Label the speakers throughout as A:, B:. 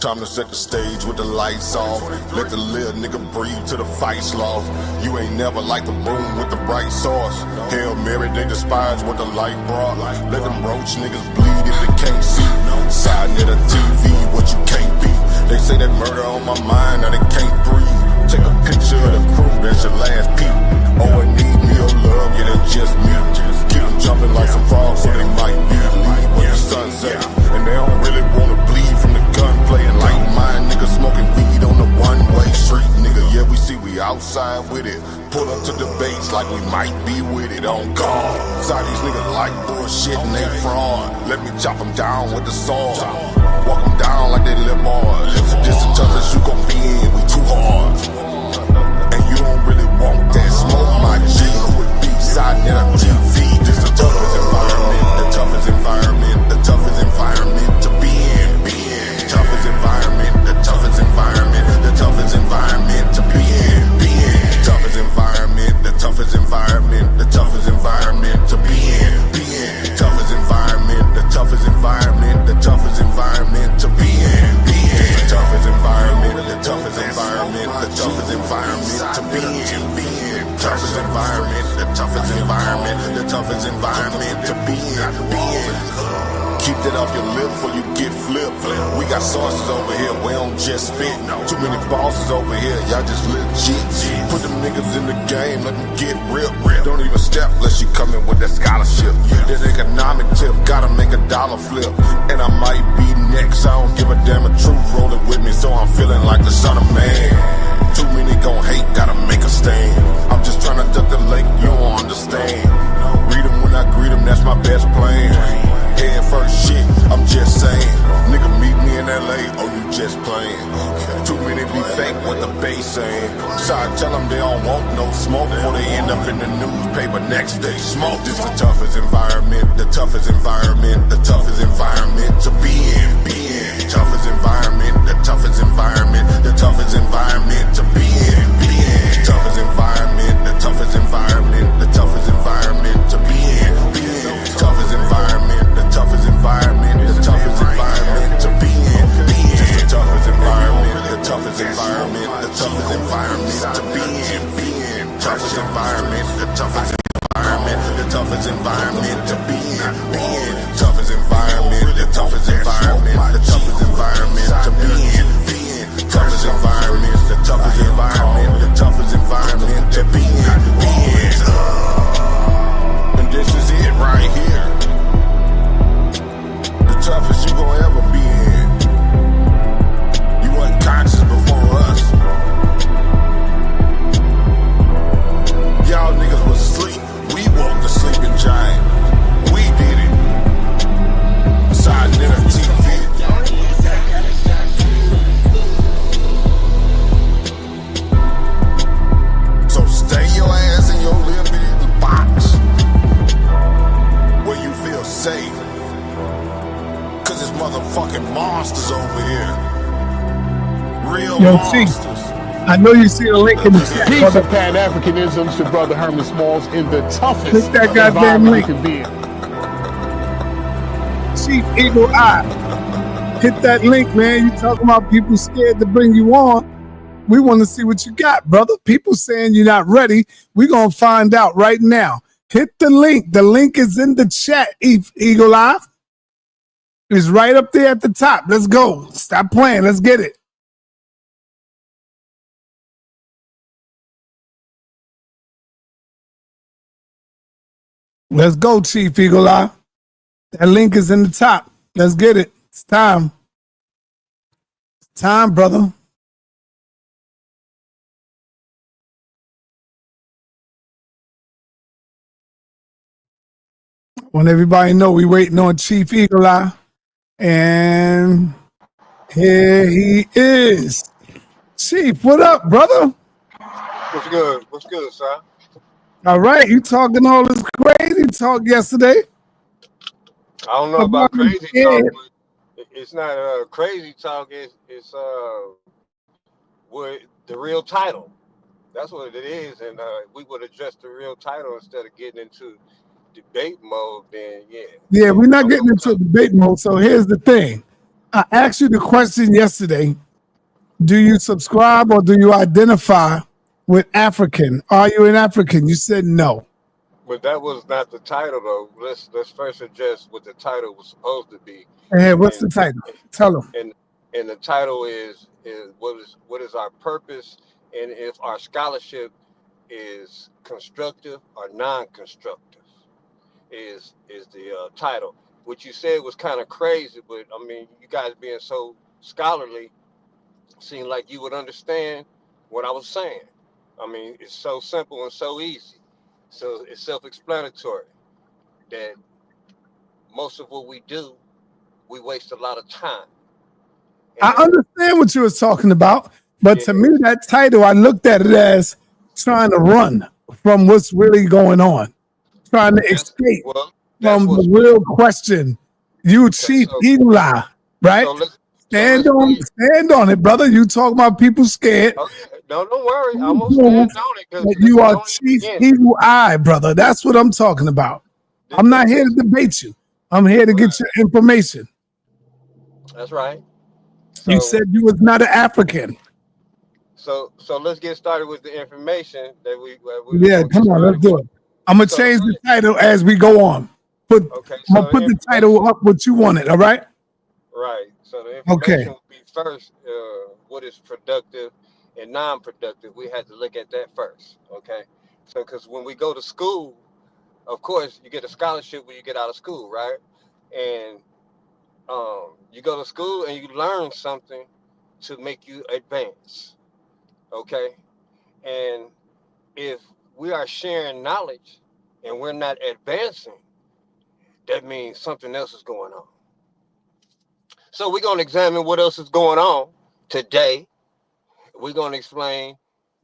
A: Time to set the stage with the lights off. Let the little nigga breathe till the fight's lost. You ain't never like the room with the bright sauce. Hail Mary, they despise what the light brought. Let them roach niggas bleed if they can't see. sa.neter TV, what you can't be. They say that murder on my mind, now they can't breathe. Take a picture of the crew, that's your last peep. Oh, it need me or love, yeah, that's just me. Keep them jumping like some frogs, so they might be leave what the sun set. And they don't really wanna bleed from the gunplay. And like mine, nigga smoking weed on the one-way street, nigga. Yeah, we see we outside with it. Pull up to debates like we might be with it on guard. Side these niggas like bullshit and they fraud. Let me chop them down with the sword. Walk them down like they live hard. This the toughest you gon' be in, we too hard. And you don't really want that smoke, my G. sa.neter TV, this the toughest environment, the toughest environment, the toughest environment to be in, toughest environment, the toughest environment, the toughest environment to be in, toughest environment, the toughest environment, the toughest environment to be in, toughest environment, the toughest environment, the toughest environment to be in, the toughest environment, the toughest environment, the toughest environment to be in, toughest environment, the toughest environment, the toughest environment to be in. Keep that off your lip before you get flipped. We got sources over here, we don't just spit. Too many bosses over here, y'all just legit. Put them niggas in the game, let them get ripped. Don't even step unless you come in with that scholarship. That economic tip, gotta make a dollar flip. And I might be next, I don't give a damn, a truth rolling with me, so I'm feeling like the son of man. Too many gon' hate, gotta make a stand. I'm just tryna duck the lake, you don't understand. Read them when I greet them, that's my best plan. Head first shit, I'm just saying. Nigga meet me in LA, oh you just playing. Too many be fake, what the base saying. So I tell them they don't want no smoke before they end up in the newspaper next day. Smoke, this the toughest environment, the toughest environment, the toughest environment to be in. Toughest environment, the toughest environment, the toughest environment to be in. Toughest environment, the toughest environment, the toughest environment to be in. Toughest environment, the toughest environment, the toughest environment to be in. Just the toughest environment, the toughest environment, the toughest environment to be in. Toughest environment, the toughest environment, the toughest environment to be in. Toughest environment, the toughest environment, the toughest environment to be in. Toughest environment, the toughest environment, the toughest environment to be in. And this is it right here. The toughest you gon' ever be in. You wasn't conscious before us. Y'all niggas was asleep. We woke the sleeping giant. We did it. sa.neter TV. So stay your ass in your little bitty box where you feel safe. Cause it's motherfucking monsters over here. Real monsters.
B: I know you see the link in the chat.
C: Piece of Pan-Africanisms to Brother Herman Smalls in the toughest
B: Click that goddamn link.
C: can be in.
B: Chief Eagle Eye. Hit that link, man. You talking about people scared to bring you on. We want to see what you got, brother. People saying you're not ready. We're going to find out right now. Hit the link. The link is in the chat, Eagle Eye. It's right up there at the top. Let's go. Stop playing. Let's get it. Let's go, Chief Eagle Eye. That link is in the top. Let's get it. It's time. It's time, brother. I want everybody to know we waiting on Chief Eagle Eye. And here he is. Chief, what up, brother?
D: What's good? What's good, son?
B: All right, you talking all this crazy talk yesterday.
D: I don't know about crazy talk, but it's not crazy talk. It's what the real title. That's what it is, and we would address the real title instead of getting into debate mode. Then yeah.
B: Yeah, we're not getting into debate mode. So here's the thing. I asked you the question yesterday. Do you subscribe or do you identify with African? Are you an African? You said no.
D: But that was not the title, though. Let's first address what the title was supposed to be,
B: Hey, what's
D: and
B: the title? Tell them.
D: and the title is what is our purpose, and if our scholarship is constructive or non-constructive is the title. What you said was kind of crazy, but I mean, you guys being so scholarly seemed like you would understand what I was saying. I mean, it's so simple and so easy. So it's self-explanatory that most of what we do, we waste a lot of time.
B: I
D: And
B: understand what you was talking about, but
D: yeah,
B: to me, that title, I looked at it as trying to run from what's really going on, trying to
D: that's
B: escape
D: well, that's
B: from the
D: what's
B: real question. You
D: okay.
B: cheap eagle eye, right?
D: So let's so
B: Stand
D: let's
B: on,
D: read.
B: stand on it, brother. You talk about people scared.
D: Okay, no, don't worry. I'm
B: You
D: gonna
B: prove
D: stand on it because
B: that
D: this
B: you
D: is
B: are
D: only the
B: chief
D: beginning.
B: eagle eye, brother. That's what I'm talking about. I'm not here to
D: This
B: debate you. I'm here to get
D: right.
B: your information.
D: That's right.
B: You
D: So
B: said you was not an African.
D: so let's get started with the information that we were
B: Yeah,
D: gonna get
B: come on, let's
D: started
B: do
D: with.
B: it. I'm gonna
D: So the
B: change the
D: first,
B: title as we go on.
D: okay.
B: I'm gonna
D: So the
B: put the title
D: information,
B: up what you wanted. All right.
D: right? So the
B: Okay.
D: information would be first. What is productive and non-productive? We had to look at that first. Okay. So because when we go to school, of course, you get a scholarship when you get out of school, right? And you go to school and you learn something to make you advance. Okay. And if we are sharing knowledge and we're not advancing, that means something else is going on. So we're going to examine what else is going on today. We're going to explain,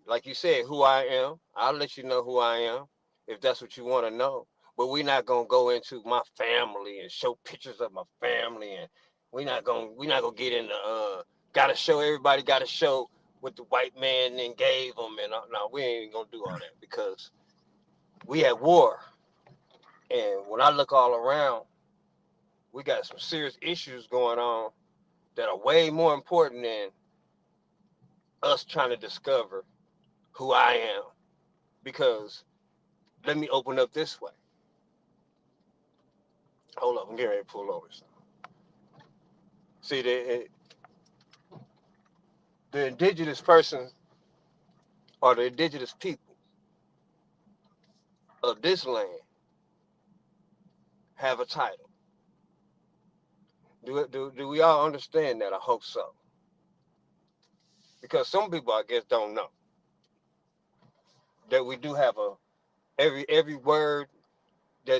D: like you said, who I am. I'll let you know who I am if that's what you want to know. But we're not going to go into my family and show pictures of my family, and we're not gonna get into gotta show everybody gotta show what the white man then gave them, and no, we ain't gonna do all that because we at war. And when I look all around, we got some serious issues going on that are way more important than us trying to discover who I am. Because let me open up this way. Hold up, I'm getting ready to pull over. See, the indigenous person or the indigenous people of this land have a title. Do we all understand that? I hope so. Because some people, I guess, don't know that we do have a every word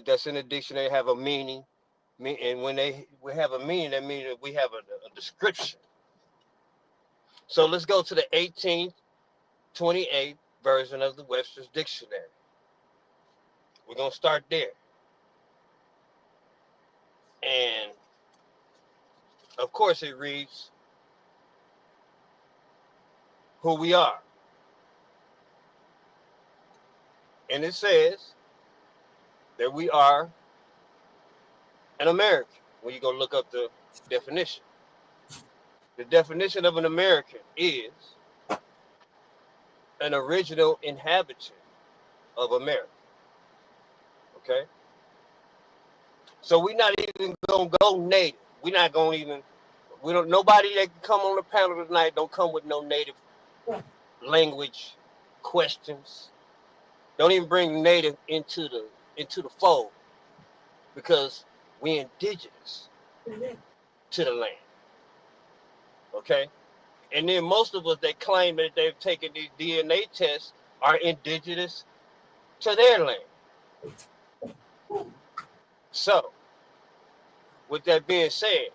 D: that's in the dictionary have a meaning. And when we have a meaning, that means that we have a description. So let's go to the 1828 version of the Webster's Dictionary. We're gonna start there, and of course it reads who we are, and it says that we are an American. When you go look up the definition, the definition of an American is an original inhabitant of America. Okay, so we're not even gonna go native. We're not gonna even. We don't. Nobody that can come on the panel tonight don't come with no native language questions. Don't even bring native into the fold because we indigenous to the land. Okay, and then most of us that claim that they've taken these DNA tests are indigenous to their land. So, with that being said,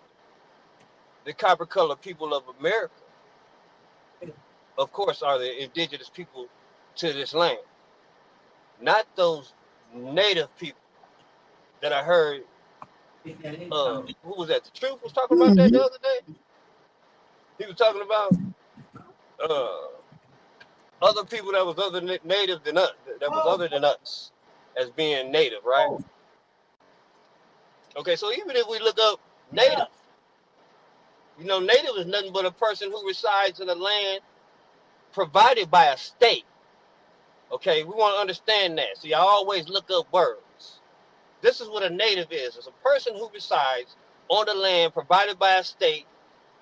D: the copper colored people of America, of course, are the indigenous people to this land, not those native people that I heard. Who was that? The Truth was talking about that the
B: Mhm.
D: other day. He was talking about uh, other people that was other native than us, that was other than us, as being native, right? Okay, so even if we look up native, You know, native is nothing but a person who resides in a land provided by a state. Okay, we want to understand that. So y'all always look up words. This is what a native is. It's a person who resides on the land provided by a state,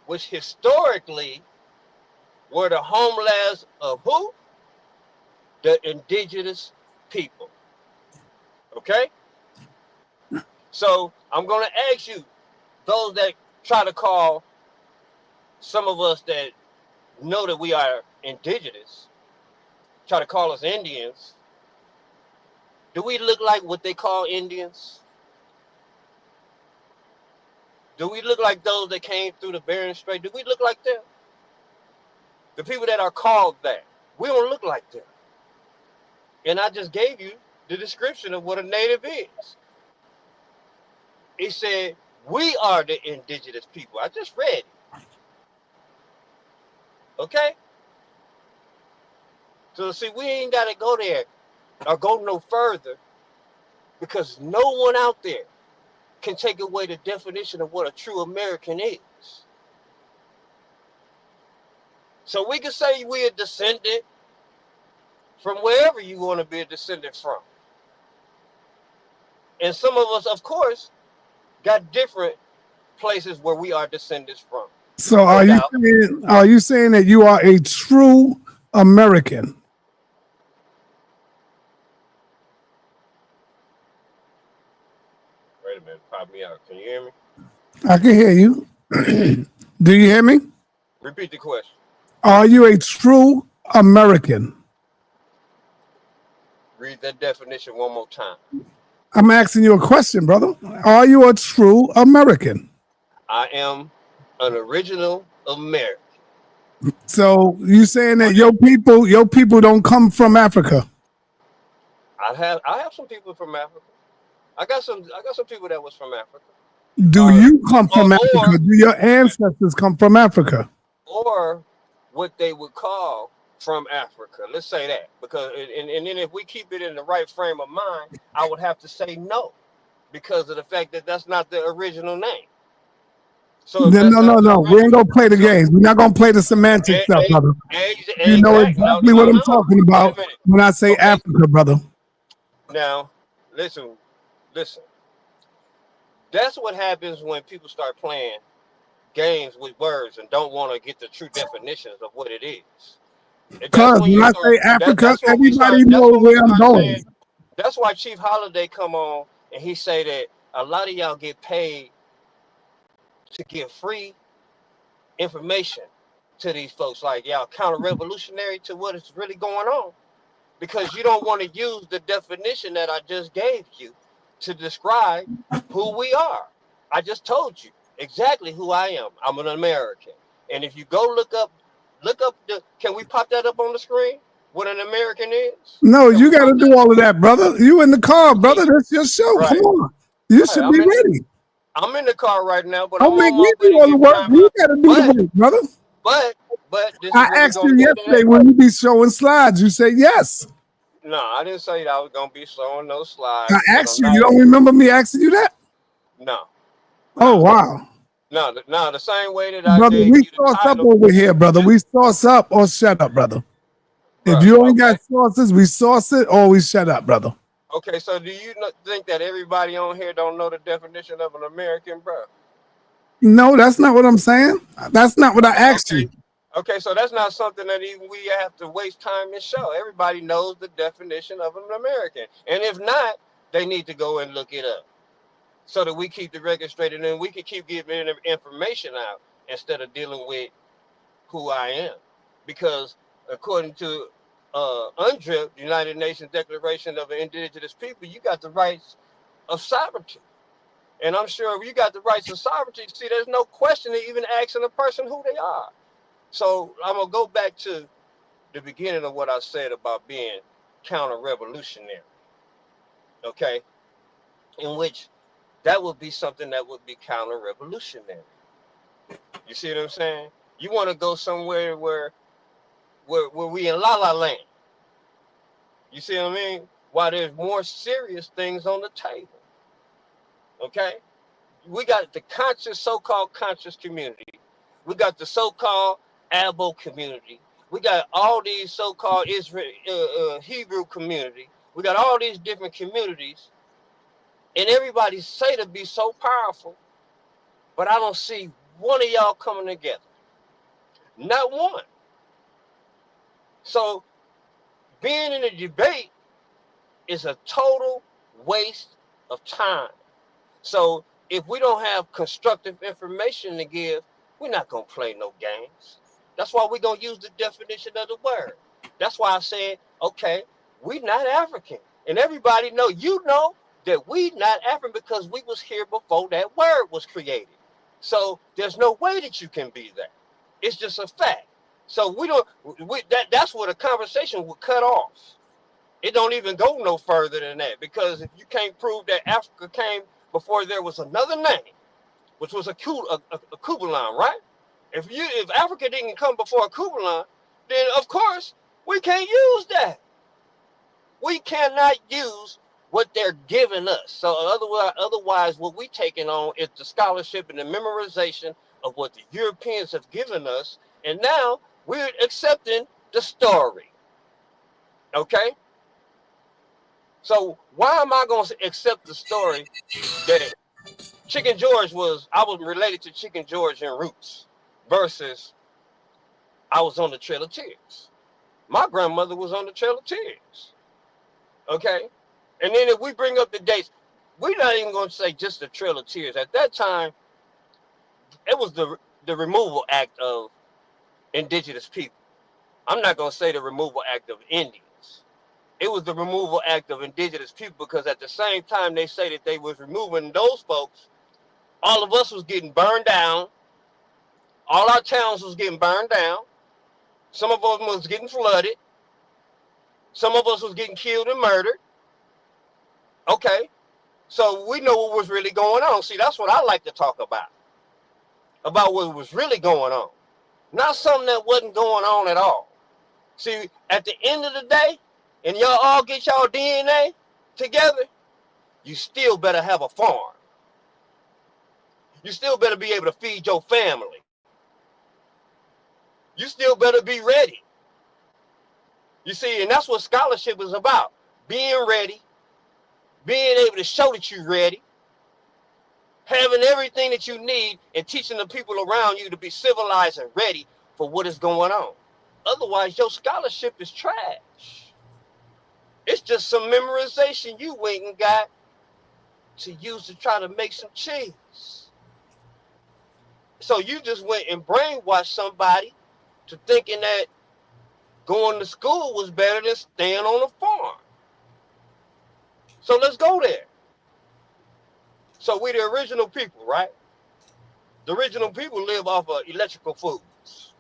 D: which historically were the homelands of who? The indigenous people. Okay? So I'm going to ask you, those that try to call some of us that know that we are indigenous, try to call us Indians, do we look like what they call Indians? Do we look like those that came through the Bering Strait? Do we look like them? The people that are called that. We don't look like them. And I just gave you the description of what a native is. He said, we are the indigenous people. I just read it. Okay? So see, we ain't got to go there or go no further, because no one out there can take away the definition of what a true American is. So we can say we're a descendant from wherever you want to be a descendant from. And some of us, of course, got different places where we are descendants from.
B: So are you saying that you are a true American?
D: Wait a minute, pop me out. Can you hear me?
B: I can hear you. Do you hear me?
D: Repeat the question.
B: Are you a true American?
D: Read that definition one more time.
B: I'm asking you a question, brother. Are you a true American?
D: I am an original American.
B: So you saying that your people don't come from Africa?
D: I have some people from Africa. I got some people that was from Africa.
B: Do you come from Africa? Do your ancestors come from Africa?
D: Or what they would call from Africa. Let's say that. Because and then if we keep it in the right frame of mind, I would have to say no, because of the fact that that's not the original name. So
B: then no. We ain't gonna play the games. We're not gonna play the semantic stuff, brother. You know exactly what I'm talking about when I say Africa, brother.
D: Now, listen. That's what happens when people start playing games with words and don't want to get the true definitions of what it is.
B: Because when I say Africa, everybody knows where I'm going.
D: That's why Chief Holiday come on and he say that a lot of y'all get paid to give free information to these folks, like y'all counter-revolutionary to what is really going on, because you don't want to use the definition that I just gave you to describe who we are. I just told you exactly who I am. I'm an American. And if you go look up can we pop that up on the screen? What an American is?
B: No, you got to do all of that, brother. You in the car, brother. That's your show. Right. Come on. You should be ready.
D: I'm in the car right now, but
B: I'll make me do all the work. You got to do the work, brother.
D: But this
B: I asked you yesterday when you be showing slides. You said yes.
D: No, I didn't say that I was gonna be showing no slides.
B: I asked you. You don't remember me asking you that?
D: No.
B: Oh wow.
D: No, the same way that I
B: brother,
D: gave
B: we
D: you the
B: sauce up
D: title.
B: over here, brother. We sauce up or shut up, brother. If you ain't got sauces, we sauce it or we shut up, brother.
D: Okay, so do you think that everybody on here don't know the definition of an American, bro?
B: No, that's not what I'm saying. That's not what I asked you.
D: Okay, so that's not something that even we have to waste time and show. Everybody knows the definition of an American. And if not, they need to go and look it up so that we keep the record straight, and then we can keep giving information out instead of dealing with who I am. Because according to UNDRIP, United Nations Declaration of Indigenous People, you got the rights of sovereignty. And I'm sure if you got the rights of sovereignty, see, there's no question of even asking a person who they are. So I'm going to go back to the beginning of what I said about being counter-revolutionary, okay? In which that would be something that would be counter-revolutionary. You see what I'm saying? You want to go somewhere where we in La La Land. You see what I mean? While there's more serious things on the table, okay? We got the conscious, so-called conscious community We got the so-called Arab community. We got all these so-called Israel, Hebrew community. We got all these different communities, and everybody say to be so powerful, but I don't see one of y'all coming together. Not one. So being in a debate is a total waste of time. So if we don't have constructive information to give, we're not going to play no games. That's why we're going to use the definition of the word. That's why I said, okay, we not African. And everybody know, that we not African because we was here before that word was created. So there's no way that you can be that. It's just a fact. So that's where the conversation would cut off. It don't even go no further than that, because if you can't prove that Africa came before there was another name, which was a Kubulan, right? If Africa didn't come before a Kubulan, then of course we can't use that. We cannot use what they're giving us. So otherwise, what we taking on is the scholarship and the memorization of what the Europeans have given us, and now we're accepting the story. Okay? So why am I going to accept the story that Chicken George I was related to Chicken George in Roots versus I was on the Trail of Tears? My grandmother was on the Trail of Tears. Okay? And then if we bring up the dates, we're not even going to say just the Trail of Tears. At that time, it was the removal act of indigenous people. I'm not going to say the removal act of Indians. It was the removal act of indigenous people, because at the same time they say that they was removing those folks, all of us was getting burned down. All our towns was getting burned down. Some of us was getting flooded. Some of us was getting killed and murdered. Okay, so we know what was really going on. See, that's what I like to talk about what was really going on. Not something that wasn't going on at all. See, at the end of the day, and y'all all get y'all DNA together, you still better have a farm. You still better be able to feed your family. You still better be ready. You see, and that's what scholarship is about. Being ready, being able to show that you're ready, having everything that you need, and teaching the people around you to be civilized and ready for what is going on. Otherwise, your scholarship is trash. It's just some memorization you went and got to use to try to make some cheese. So you just went and brainwashed somebody to thinking that going to school was better than staying on a farm. So let's go there. So we the original people, right? The original people live off of electrical foods.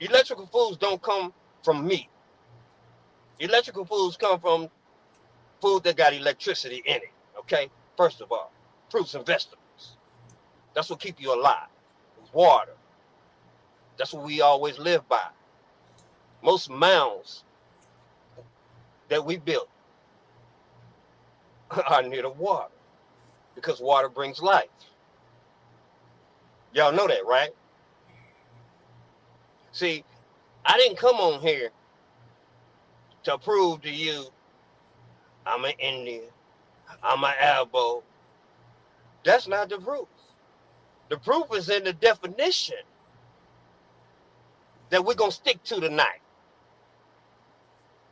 D: Electrical foods don't come from meat. Electrical foods come from food that got electricity in it, okay? First of all, fruits and vegetables. That's what keep you alive. Water. That's what we always live by. Most mounds that we built are near the water, because water brings life. Y'all know that, right? See, I didn't come on here to prove to you I'm an Indian, I'm an Arab. That's not the proof. The proof is in the definition that we're going to stick to tonight.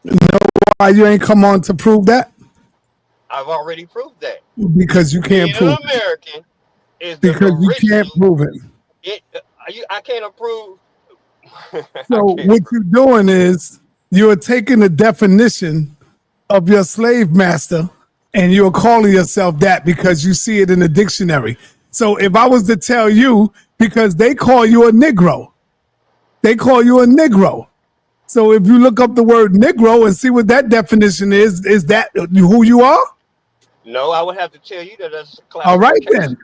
B: You know why you ain't come on to prove that?
D: I've already proved that.
B: Because you can't prove
D: it. American is
B: because you can't prove it.
D: I can't approve.
B: So what you're doing is you're taking the definition of your slave master and you're calling yourself that because you see it in the dictionary. So if I was to tell you, because they call you a Negro, So if you look up the word Negro and see what that definition is that who you are?
D: No, I would have to tell you that that's a classification.
B: All right, then.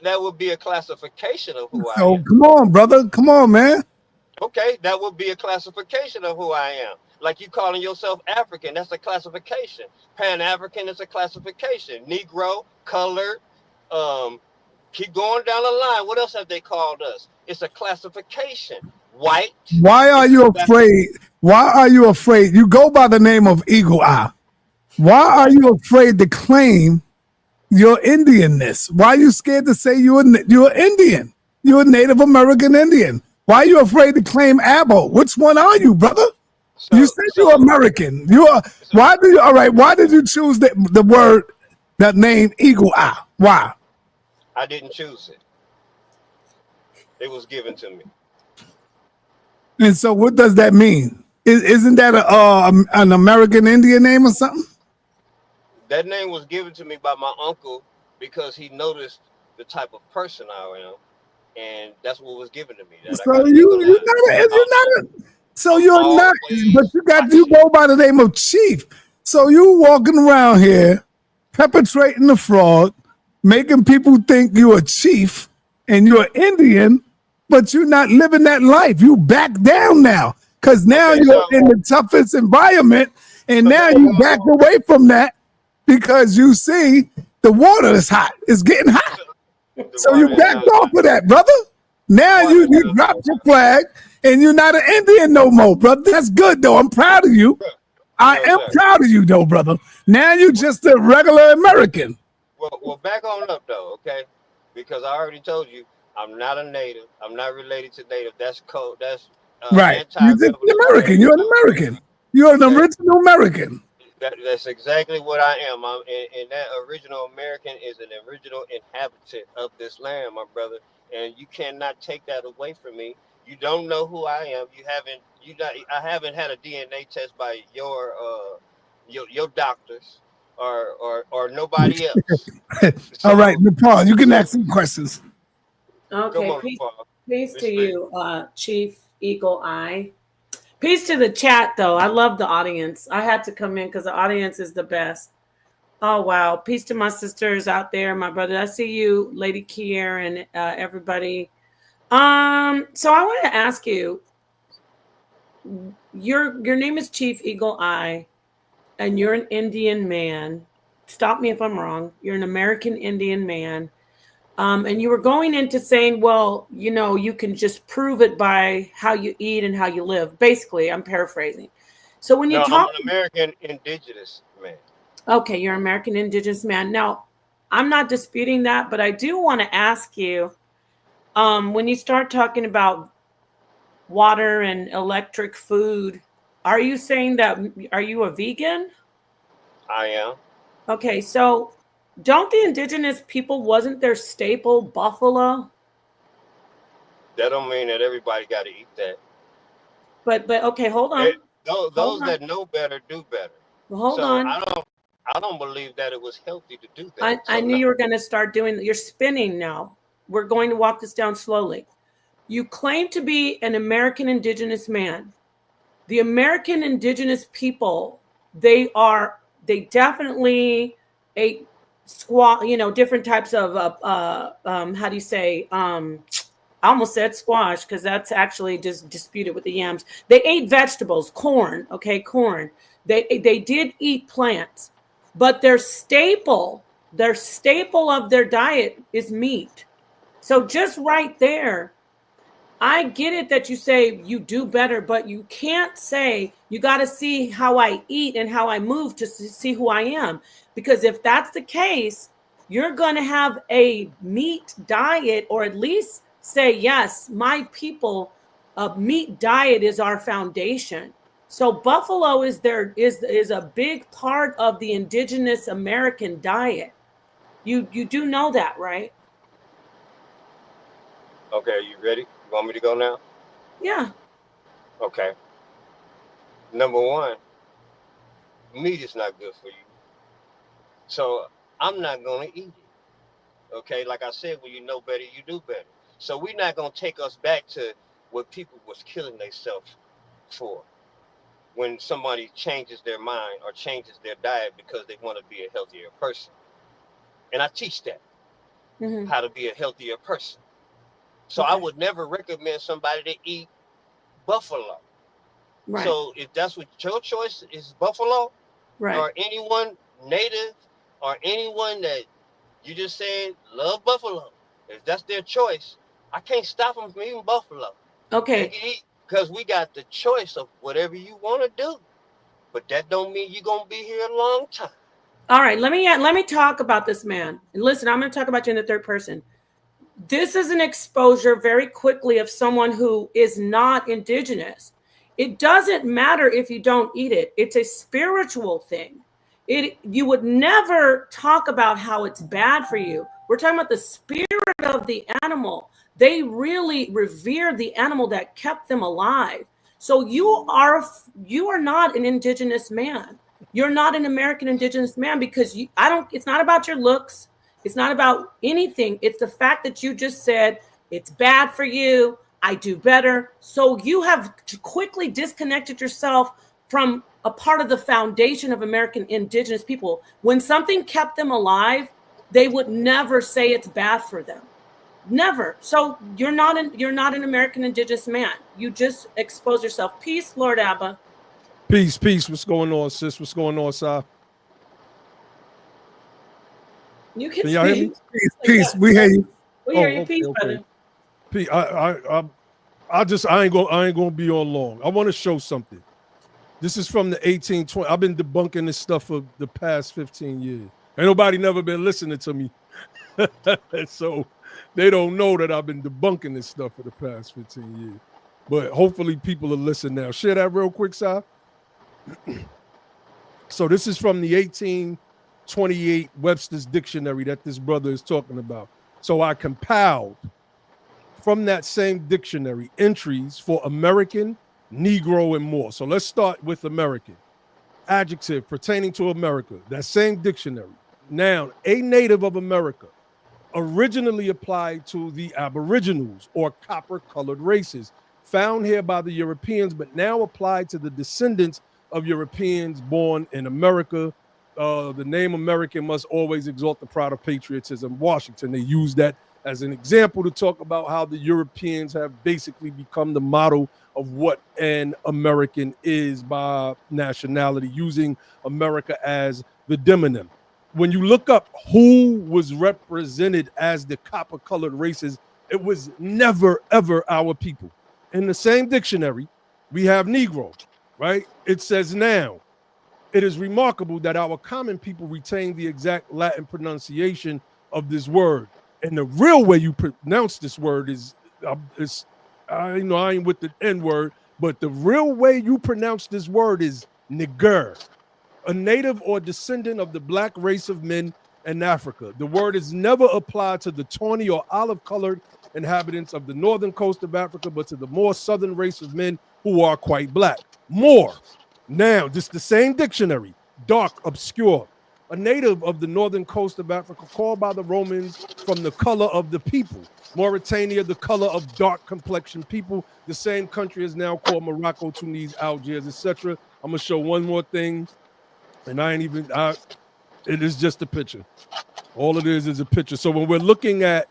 D: That would be a classification of who I am.
B: So come on, brother. Come on, man.
D: Okay, that would be a classification of who I am. Like you calling yourself African, that's a classification. Pan-African is a classification. Negro, colored, Keep going down the line. What else have they called us? It's a classification. White.
B: Why are you afraid? Why are you afraid? You go by the name of Eagle Eye. Why are you afraid to claim your Indianness? Why are you scared to say you're Indian? You're a Native American Indian. Why are you afraid to claim Abo? Which one are you, brother? You said you're American. Why do you? All right. Why did you choose the word, that name, Eagle Eye? Why?
D: I didn't choose it. It was given to me.
B: And so, what does that mean? Isn't that an American Indian name or something?
D: That name was given to me by my uncle because he noticed the type of person I am, and that's what was given to me.
B: So you're not. So you're not. But you go by the name of Chief. So you walking around here, perpetrating the fraud, making people think you're a chief and you're Indian, but you're not living that life. You back down now, because now you're in the toughest environment, and now you back away from that because you see the water is hot. It's getting hot. So you backed off of that, brother. Now you dropped your flag and you're not an Indian no more, brother. That's good, though. I'm proud of you. I am proud of you, though, brother. Now you're just a regular American.
D: Well, back on up, though, okay? Because I already told you, I'm not a native. I'm not related to native. That's code. That's
B: right. You're just an American. You're an American. You're an original American.
D: That's exactly what I am. And that original American is an original inhabitant of this land, my brother. And you cannot take that away from me. You don't know who I am. I haven't had a DNA test by your doctors or nobody else.
B: All right, Nepal, you can ask some questions.
E: Okay, peace to you, Chief Eagle Eye. Peace to the chat, though. I love the audience. I had to come in because the audience is the best. Oh, wow. Peace to my sisters out there, my brother. I see you, Lady Kier, and everybody. So I want to ask you, your name is Chief Eagle Eye, and you're an Indian man. Stop me if I'm wrong. You're an American Indian man. And you were going into saying, well, you can just prove it by how you eat and how you live. Basically, I'm paraphrasing. So when I'm
D: an American Indigenous man.
E: Okay, you're an American Indigenous man. Now, I'm not disputing that, but I do want to ask you, when you start talking about water and electric food, are you saying are you a vegan?
D: I am.
E: Okay, so don't the indigenous people, wasn't their staple buffalo?
D: That don't mean that everybody got to eat that.
E: But okay, hold on.
D: Those that know better do better.
E: Well, hold on.
D: I don't believe that it was healthy to do that.
E: I knew you were going to start doing that. You're spinning now. We're going to walk this down slowly. You claim to be an American Indigenous man. The American Indigenous people, they definitely ate different types of how do you say? I almost said squash because that's actually just disputed with the yams. They ate vegetables, corn. Okay, corn. They did eat plants, but their staple of their diet is meat. So just right there, I get it that you say you do better, but you can't say you got to see how I eat and how I move to see who I am. Because if that's the case, you're going to have a meat diet, or at least say, yes, my people, a meat diet is our foundation. So buffalo is a big part of the indigenous American diet. You do know that, right?
D: Okay, you ready? You want me to go now?
E: Yeah.
D: Okay. Number one, meat is not good for you. So I'm not going to eat it. Okay, like I said, when you know better, you do better. So we're not going to take us back to what people was killing themselves for when somebody changes their mind or changes their diet because they want to be a healthier person. And I teach that, how to be a healthier person. So I would never recommend somebody to eat buffalo. Right. So if that's what your choice is, buffalo, right, or anyone native or anyone that you just said love buffalo, that's their choice. I can't stop them from eating buffalo. They
E: Okay.
D: can eat because we got the choice of whatever you want to do. But that don't mean you're gonna be here a long time.
E: All right. Let me talk about this man. And listen, I'm going to talk about you in the third person. This is an exposure very quickly of someone who is not indigenous. It doesn't matter if you don't eat it. It's a spiritual thing. You would never talk about how it's bad for you. We're talking about the spirit of the animal. They really revere the animal that kept them alive. So you are not an indigenous man. You're not an American indigenous man because it's not about your looks. It's not about anything. It's the fact that you just said it's bad for you. I do better. So you have quickly disconnected yourself from a part of the foundation of American indigenous people. When something kept them alive, they would never say it's bad for them. Never. So you're not an American indigenous man. You just expose yourself. Peace, Lord Abba.
F: Peace. What's going on, sis? What's going on, Si?
E: You can
F: y'all hear me?
B: Peace. We hear you.
E: We hear you. Peace, brother.
F: Peace. I ain't gonna be on long. I want to show something. This is from the 1820. I've been debunking this stuff for the past 15 years. Ain't nobody never been listening to me. So they don't know that I've been debunking this stuff for the past 15 years. But hopefully people will listen now. Share that real quick, Si. So this is from the 1828 Webster's Dictionary that this brother is talking about. So I compiled from that same dictionary entries for American, Negro, and more. So let's start with American. Adjective pertaining to America. That same dictionary. Noun, a native of America. Originally applied to the Aboriginals or copper-colored races found here by the Europeans, but now applied to the descendants of Europeans born in America. The name American must always exalt the pride of patriotism. Washington, they use that as an example to talk about how the Europeans have basically become the model of what an American is by nationality, using America as the demonym. When you look up who was represented as the copper-colored races, it was never, ever our people. In the same dictionary, we have Negro, right? It says now, it is remarkable that our common people retain the exact Latin pronunciation of this word. And the real way you pronounce this word is I ain't with the N word, but the real way you pronounce this word is nigger, a native or descendant of the black race of men in Africa. The word is never applied to the tawny or olive-colored inhabitants of the northern coast of Africa, but to the more southern race of men who are quite black. More. Now, just the same dictionary, dark, obscure, a native of the northern coast of Africa, called by the Romans from the color of the people. Mauritania, the color of dark complexion people. The same country is now called Morocco, Tunis, Algiers, etc. I'm gonna show one more thing, and it is just a picture. All it is a picture. So when we're looking at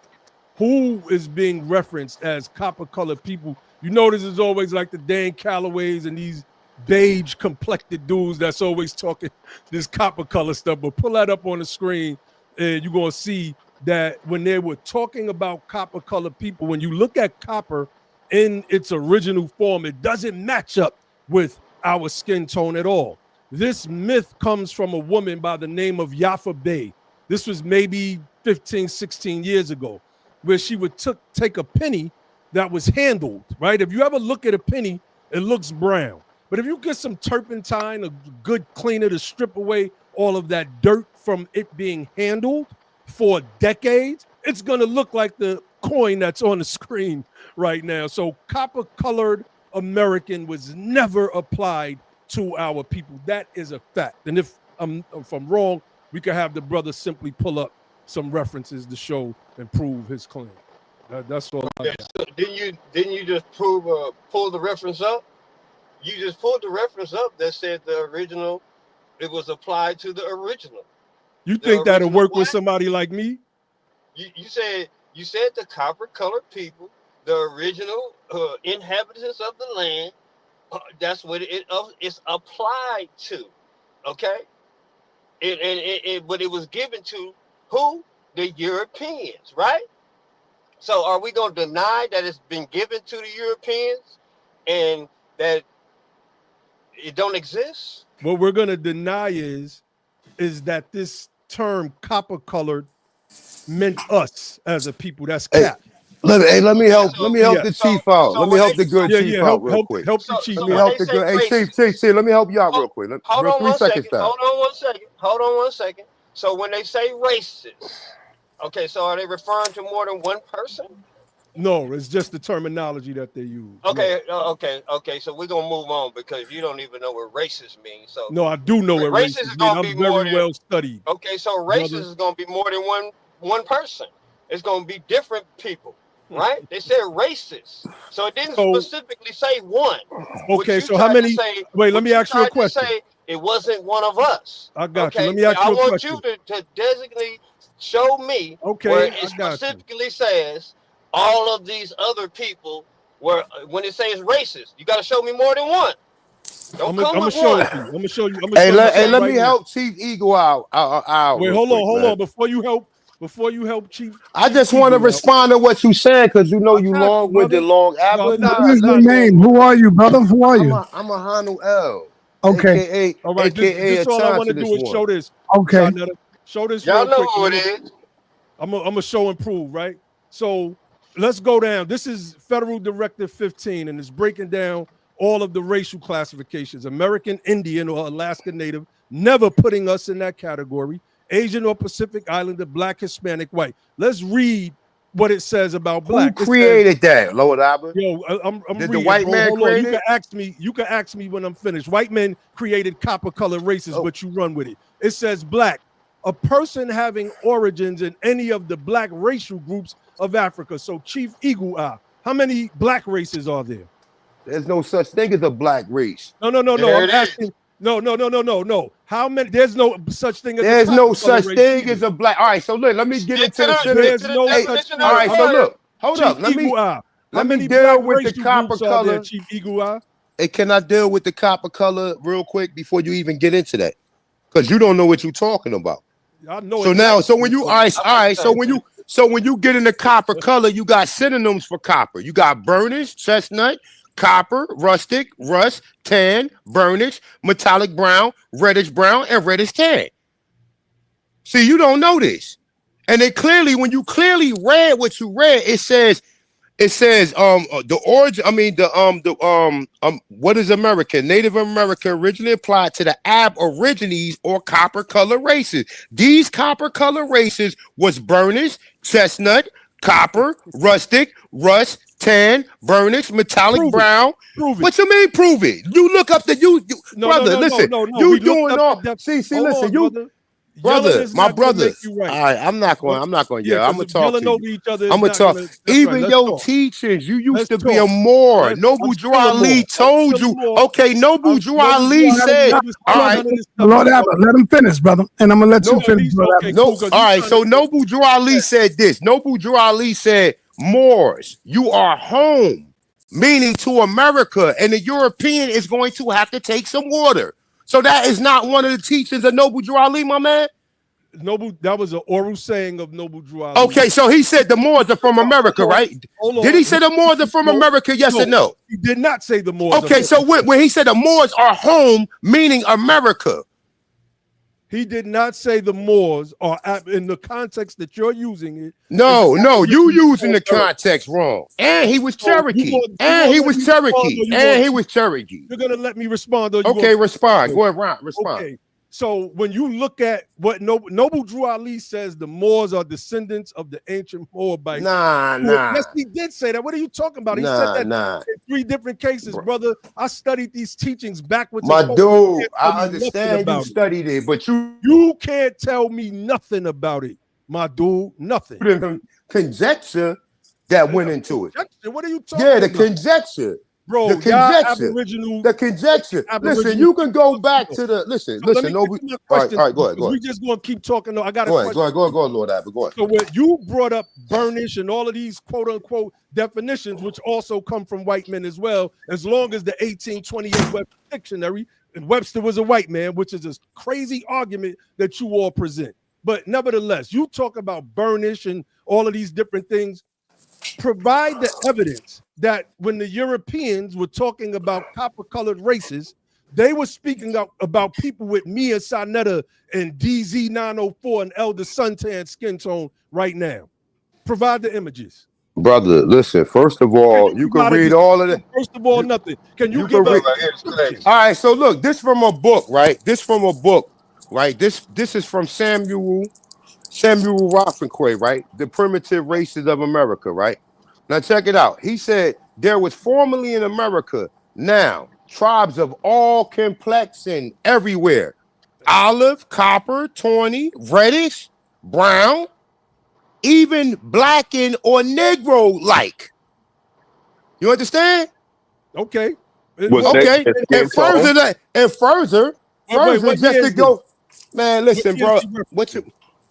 F: who is being referenced as copper-colored people, you notice it's always like the Dan Callaways and these beige complected dudes that's always talking this copper color stuff. But pull that up on the screen and you're going to see that when they were talking about copper colored people, when you look at copper in its original form, it doesn't match up with our skin tone at all. This myth comes from a woman by the name of Yafa Bey. This was maybe 15, 16 years ago, where she would take a penny that was handled, right? If you ever look at a penny, it looks brown. But if you get some turpentine, a good cleaner to strip away all of that dirt from it being handled for decades, it's going to look like the coin that's on the screen right now. So copper-colored American was never applied to our people. That is a fact. And if I'm wrong, we could have the brother simply pull up some references to show and prove his claim. That's all.
D: So didn't you just pull the reference up? You just pulled the reference up that said the original, it was applied to the original.
F: You think that'll work with somebody like me?
D: You said the copper-colored people, the original inhabitants of the land. That's what it's applied to. Okay, but it was given to who? The Europeans, right? So are we going to deny that it's been given to the Europeans and that it don't exist?
F: What we're going to deny is that this term copper colored meant us as a people. That's cap.
G: Let me help the chief out.
D: So
G: Let me
D: when
G: help
D: they,
G: the good chief out real quick.
F: Help
D: so,
F: the chief.
D: so
G: Let me
D: when
G: help
D: they
G: the
D: say
G: good. Hey,
D: racist,
G: chief, let me help you out real quick.
D: hold on
G: 3
D: one
G: seconds
D: second.
G: down.
D: Hold on one second. So when they say racist, okay, so are they referring to more than one person?
F: No, it's just the terminology that they use.
D: Okay, okay. So we're gonna move on because you don't even know what racist means. So
F: No, I do know what
D: racist
F: racist
D: is
F: means.
D: gonna be
F: I'm
D: more
F: very
D: than
F: well studied.
D: okay. So racist
F: brother.
D: is gonna be more than one person. It's gonna be different people, right? They said racist, so it didn't
F: So,
D: specifically say one. What
F: okay,
D: you
F: so how
D: tried to
F: many?
D: say,
F: Wait, let
D: what
F: me
D: you
F: ask you a
D: tried to
F: question.
D: say, it wasn't one of us.
F: I got you.
D: Okay,
F: Let me
D: but
F: ask
D: I
F: you a
D: want
F: question.
D: you to designate, show me where
F: Okay,
D: it
F: I got you.
D: specifically says all of these other people were when it says racist. You got to show me more than one. Don't
F: I'm
D: come
F: gonna
D: with
F: show
D: one.
F: it to you. I'm gonna show you. I'm gonna
G: Hey,
F: show you
G: let
F: something
G: me
F: right now.
G: help Chief Eagle out
F: Wait,
G: real
F: hold
G: quick,
F: on.
G: man.
F: Before you help Chief.
G: I
F: Chief
G: just want to
F: Eagle out.
G: respond to what you said because you know
F: I
G: you
F: got you,
G: long-winded,
F: brother.
G: long
F: No,
G: aber.
F: I'm not.
B: What is
F: I'm
B: your
F: not
B: name? Who
F: long-winded.
B: are you, brother? Who are you?
G: I'm a Hanu L,
B: Okay.
F: All right. This all I want to
G: this
F: do is
G: one.
F: show this.
B: Okay.
F: sa.neter. Show this
D: Y'all
F: real
D: know
F: quick.
D: who it is.
F: I'm gonna show and prove, right? So let's go down. This is Federal Directive 15, and it's breaking down all of the racial classifications: American Indian or Alaska Native, never putting us in that category. Asian or Pacific Islander, Black, Hispanic, white. Let's read what it says about
G: Who
F: Black. It says,
G: created that, Lord Aber?
F: yo, I'm
G: Did the
F: reading,
G: white
F: bro.
G: man
F: Hold on.
G: create
F: You
G: it?
F: can ask me when I'm finished. White men created copper colored races,
G: Oh,
F: but you run with it. It says Black, a person having origins in any of the Black racial groups of Africa. So Chief Eagle Eye, how many Black races are there?
G: there's no such thing as a black race.
F: No.
D: There
F: I'm
D: it is.
F: asking. No. How many? There's no such thing as a
G: There's
F: copper
G: no
F: color
G: such
F: race
G: thing
F: either.
G: as a black. All right, so look, let me get into the
D: Get
G: sentence.
F: There's
D: to the
F: no
G: Hey,
F: such
D: definition
G: all
D: of
F: thing.
G: right,
F: I'm
G: so
D: the
G: look, hold
F: Chief
G: up.
F: Eagle Eye. How
G: Let me
F: many Black
G: deal with the
F: racial
G: copper
F: groups are there,
G: color.
F: Chief Eagle Eye?
G: Hey, can I deal with the copper color real quick before you even get into that? Because you don't know what you're talking about.
F: I know
G: So now,
F: exactly.
G: so when you all right, so when you get in the copper color, you got synonyms for copper. You got burnished, chestnut, copper, rustic, rust, tan, burnished, metallic brown, and reddish tan. See, you don't know this. And it clearly, when you clearly read what you read, it says the origin, I mean the what is American? Native American originally applied to the aborigines or copper color races. These copper color races was burnished, chestnut, copper, rustic, rust, tan, burnished, metallic
F: Prove it.
G: brown.
F: Prove it.
G: What you mean prove it? You look up the
F: No.
G: brother, listen,
F: No.
G: you
F: We looked
G: doing
F: up the
G: all
F: depth.
G: see,
F: Hold
G: listen,
F: on,
G: you
F: brother. Yelling
G: brother,
F: is
G: my
F: not going to
G: brother.
F: make you right.
G: All right, I'm not gonna
F: Yeah,
G: yell. I'm
F: because
G: gonna
F: if
G: talk
F: yelling
G: to you.
F: over each other
G: I'm
F: is
G: gonna
F: not
G: talk.
F: going to. That's right.
G: Even
F: Let's
G: your
F: talk.
G: teachings, you used
F: Let's
G: to be
F: talk.
G: a Moor.
F: I'm
G: Noble Drew
F: still a
G: Ali
F: Moor.
G: told you. Okay, Noble Drew
F: Noble
G: Ali
F: Drew Ali
G: said,
F: never
G: all
F: said
G: right.
F: none of this stuff
B: Lord
F: you
B: Abbott,
F: talking
B: let
F: about.
B: him finish, brother. And I'm gonna let you
G: No,
B: finish, Lord
F: Okay,
B: Abbott.
G: no.
F: cool. Because
G: All
F: he's
G: right.
F: trying to
G: So
F: say,
G: Noble Drew Ali said this. Noble Drew Ali said, Moors, you are home, meaning to America, and the European is going to have to take some water. So that is not one of the teachings of Noble Drew Ali, my man.
F: Noble, that was an oral saying of Noble Drew Ali.
G: Okay, so he said the Moors are from America, right?
F: Hold
G: Did he
F: on.
G: say the Moors are from America? Yes or no?
F: He did not say the Moors are
G: Okay,
F: from
G: so
F: America.
G: when he said the Moors are home, meaning America.
F: He did not say the Moors are in the context that you're using it.
G: No, you
F: America.
G: using the context wrong. And he was
F: So
G: Cherokee.
F: you gonna let me respond, or you
G: And
F: gonna
G: he was Cherokee.
F: you're gonna let me respond, or you
G: Okay,
F: gonna
G: respond. Go ahead, Ron. Respond.
F: okay. So when you look at what Noble Drew Ali says, the Moors are descendants of the ancient Moabites.
G: Nah.
F: Yes, he did say that. What are you talking about? He said that
G: Nah.
F: in 3 different cases, brother. I studied these teachings backwards
G: My
F: and forwards.
G: dude,
F: You
G: I understand you studied it, but
F: you can't tell me nothing about it, my dude. Nothing.
G: conjecture that went into it.
F: What are you talking
G: Yeah, the
F: about?
G: conjecture.
F: Bro,
G: The conjecture.
F: Aboriginal.
G: The conjecture. Listen, you can go back to the listen.
F: So let me
G: No,
F: get to my
G: all right,
F: question.
G: go ahead.
F: We just gonna keep talking. No, I got a
G: Go ahead,
F: question.
G: go ahead, Lord Abbott. Go ahead.
F: So when you brought up burnish and all of these quote unquote definitions, which also come from white men as well, as long as the 1828 Webster Dictionary, and Webster was a white man, which is a crazy argument that you all present. But nevertheless, you talk about burnish and all of these different things. Provide the evidence that when the Europeans were talking about copper-colored races, they were speaking about people with Mia sa.neter and DZ904 and Elder Suntan skin tone right now. Provide the images.
G: Brother, listen, first of all, you can read all of it.
F: First of all, nothing. Can you give
G: read,
F: us?
G: All right, so look, this from a book, right? This is from Samuel Rothenquay, right? The Primitive Races of America, right? Now check it out. He said there was formerly in America now tribes of all complexion everywhere. Olive, copper, tawny, reddish, brown, even blackened or Negro-like. You understand?
F: Okay.
G: Okay. And further, just to go, man, listen, bro.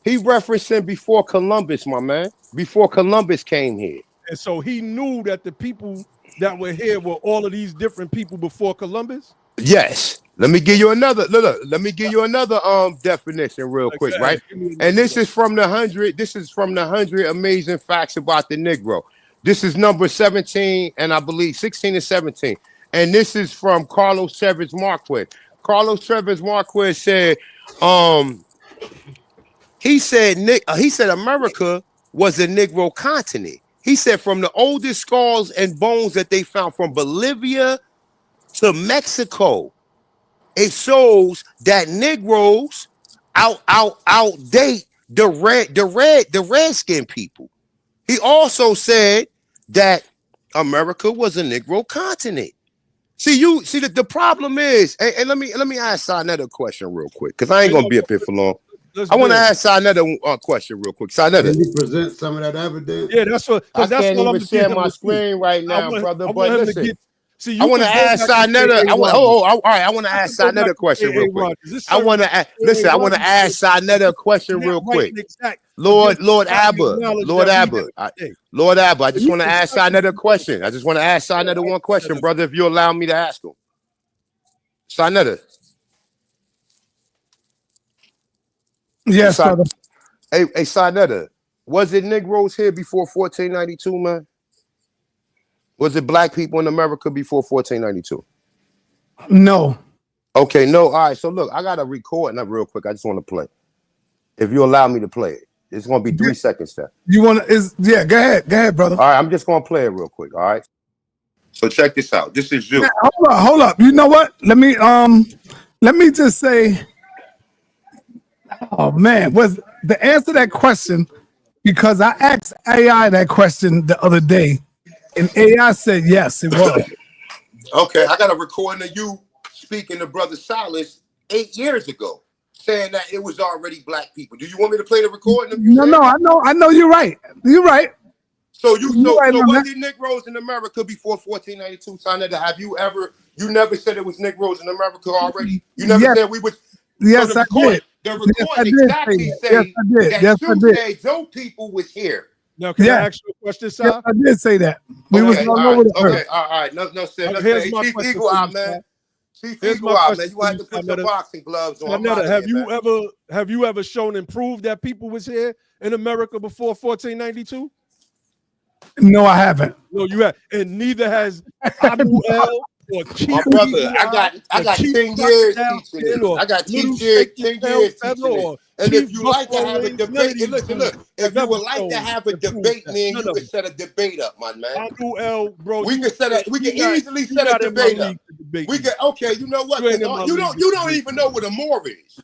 G: He referencing before Columbus, my man. Before Columbus came here.
F: And so he knew that the people that were here were all of these different people before Columbus?
G: Yes. Let me give you another. Look, let me give you another definition real quick, right? And this is from the 100. This is from the 100 amazing facts about the Negro. This is number 17, and I believe 16 and 17. And this is from Carlos Chavez Marquez. Carlos Chavez Marquez said, he said America was a Negro continent. He said from the oldest skulls and bones that they found from Bolivia to Mexico, it shows that Negroes outdate the redskin people. He also said that America was a Negro continent. See the problem is, and let me ask sa.neter a question real quick, because I ain't gonna be up here for long. I want to ask sa.neter a question real quick. Sa.neter,
H: can you present some of that evidence?
F: Yeah, that's what.
G: I can't even share my screen right now, brother. But listen,
F: I
G: want to ask sa.neter. All right. I want to ask sa.neter a question real quick. I want to ask sa.neter a question real quick. Lord Abba. I just want to ask sa.neter a question. I just want to ask sa.neter one question, brother, if you allow me to ask him. Sa.neter.
B: Yes, brother.
G: Hey, sa.neter, was it Negroes here before 1492, man? Was it black people in America before 1492?
B: No.
G: Okay, no. All right, so look, I got to record that real quick. I just want to play. If you allow me to play it. It's going to be 3 seconds there.
B: You want to, yeah, go ahead, brother.
G: All right, I'm just going to play it real quick, all right? So check this out. This is you.
B: Now, hold up. You know what? Let me just say, oh man, was the answer to that question, because I asked AI that question the other day, and AI said yes, it was.
G: Okay, I got a recording of you speaking to Brother Silas 8 years ago, saying that it was already black people. Do you want me to play the recording of you?
B: No, I know you're right. You're right.
G: So was it Negroes in America before 1492, sa.neter? Have you never said it was Negroes in America already? You never said we was.
B: Yes, I did.
G: The recording exactly said that you said those people was here.
F: Now, can I ask you a question, Si?
B: Yes, I did say that. We was all over the earth.
G: All right. No, sir.
F: Here's my
G: Chief
F: question
G: Eagle
F: for you,
G: out, man. Chief
F: Here's
G: Eagle
F: my
G: out, man.
F: question
G: You have to put some boxing gloves on.
F: Have you ever shown and proved that people was here in America before 1492?
B: No, I haven't.
F: No, you have, and neither has Abu El or Chief.
G: My brother, I got 10 years teaching it. I got 10 years teaching it. And if you like to have a debate, look, if you would like to have a debate, man, you can set a debate up, my man.
F: Abu El, bro,
G: we can easily set a debate up. Okay, you know what? You don't even know what a Moor is.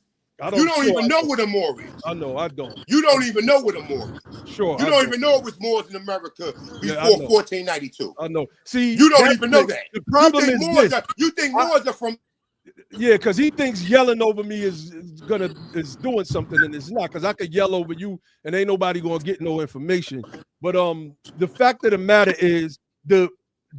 G: You don't even know what a Moor is.
F: I know, I don't.
G: You don't even know what a Moor is.
F: Sure.
G: You don't even know it was Moors in America before 1492.
F: I know. See,
G: you don't even know that.
F: The problem is this.
G: You think Moors are from?
F: Yeah, because he thinks yelling over me is doing something, and it's not. Because I could yell over you, and ain't nobody gonna get no information. But the fact of the matter is, the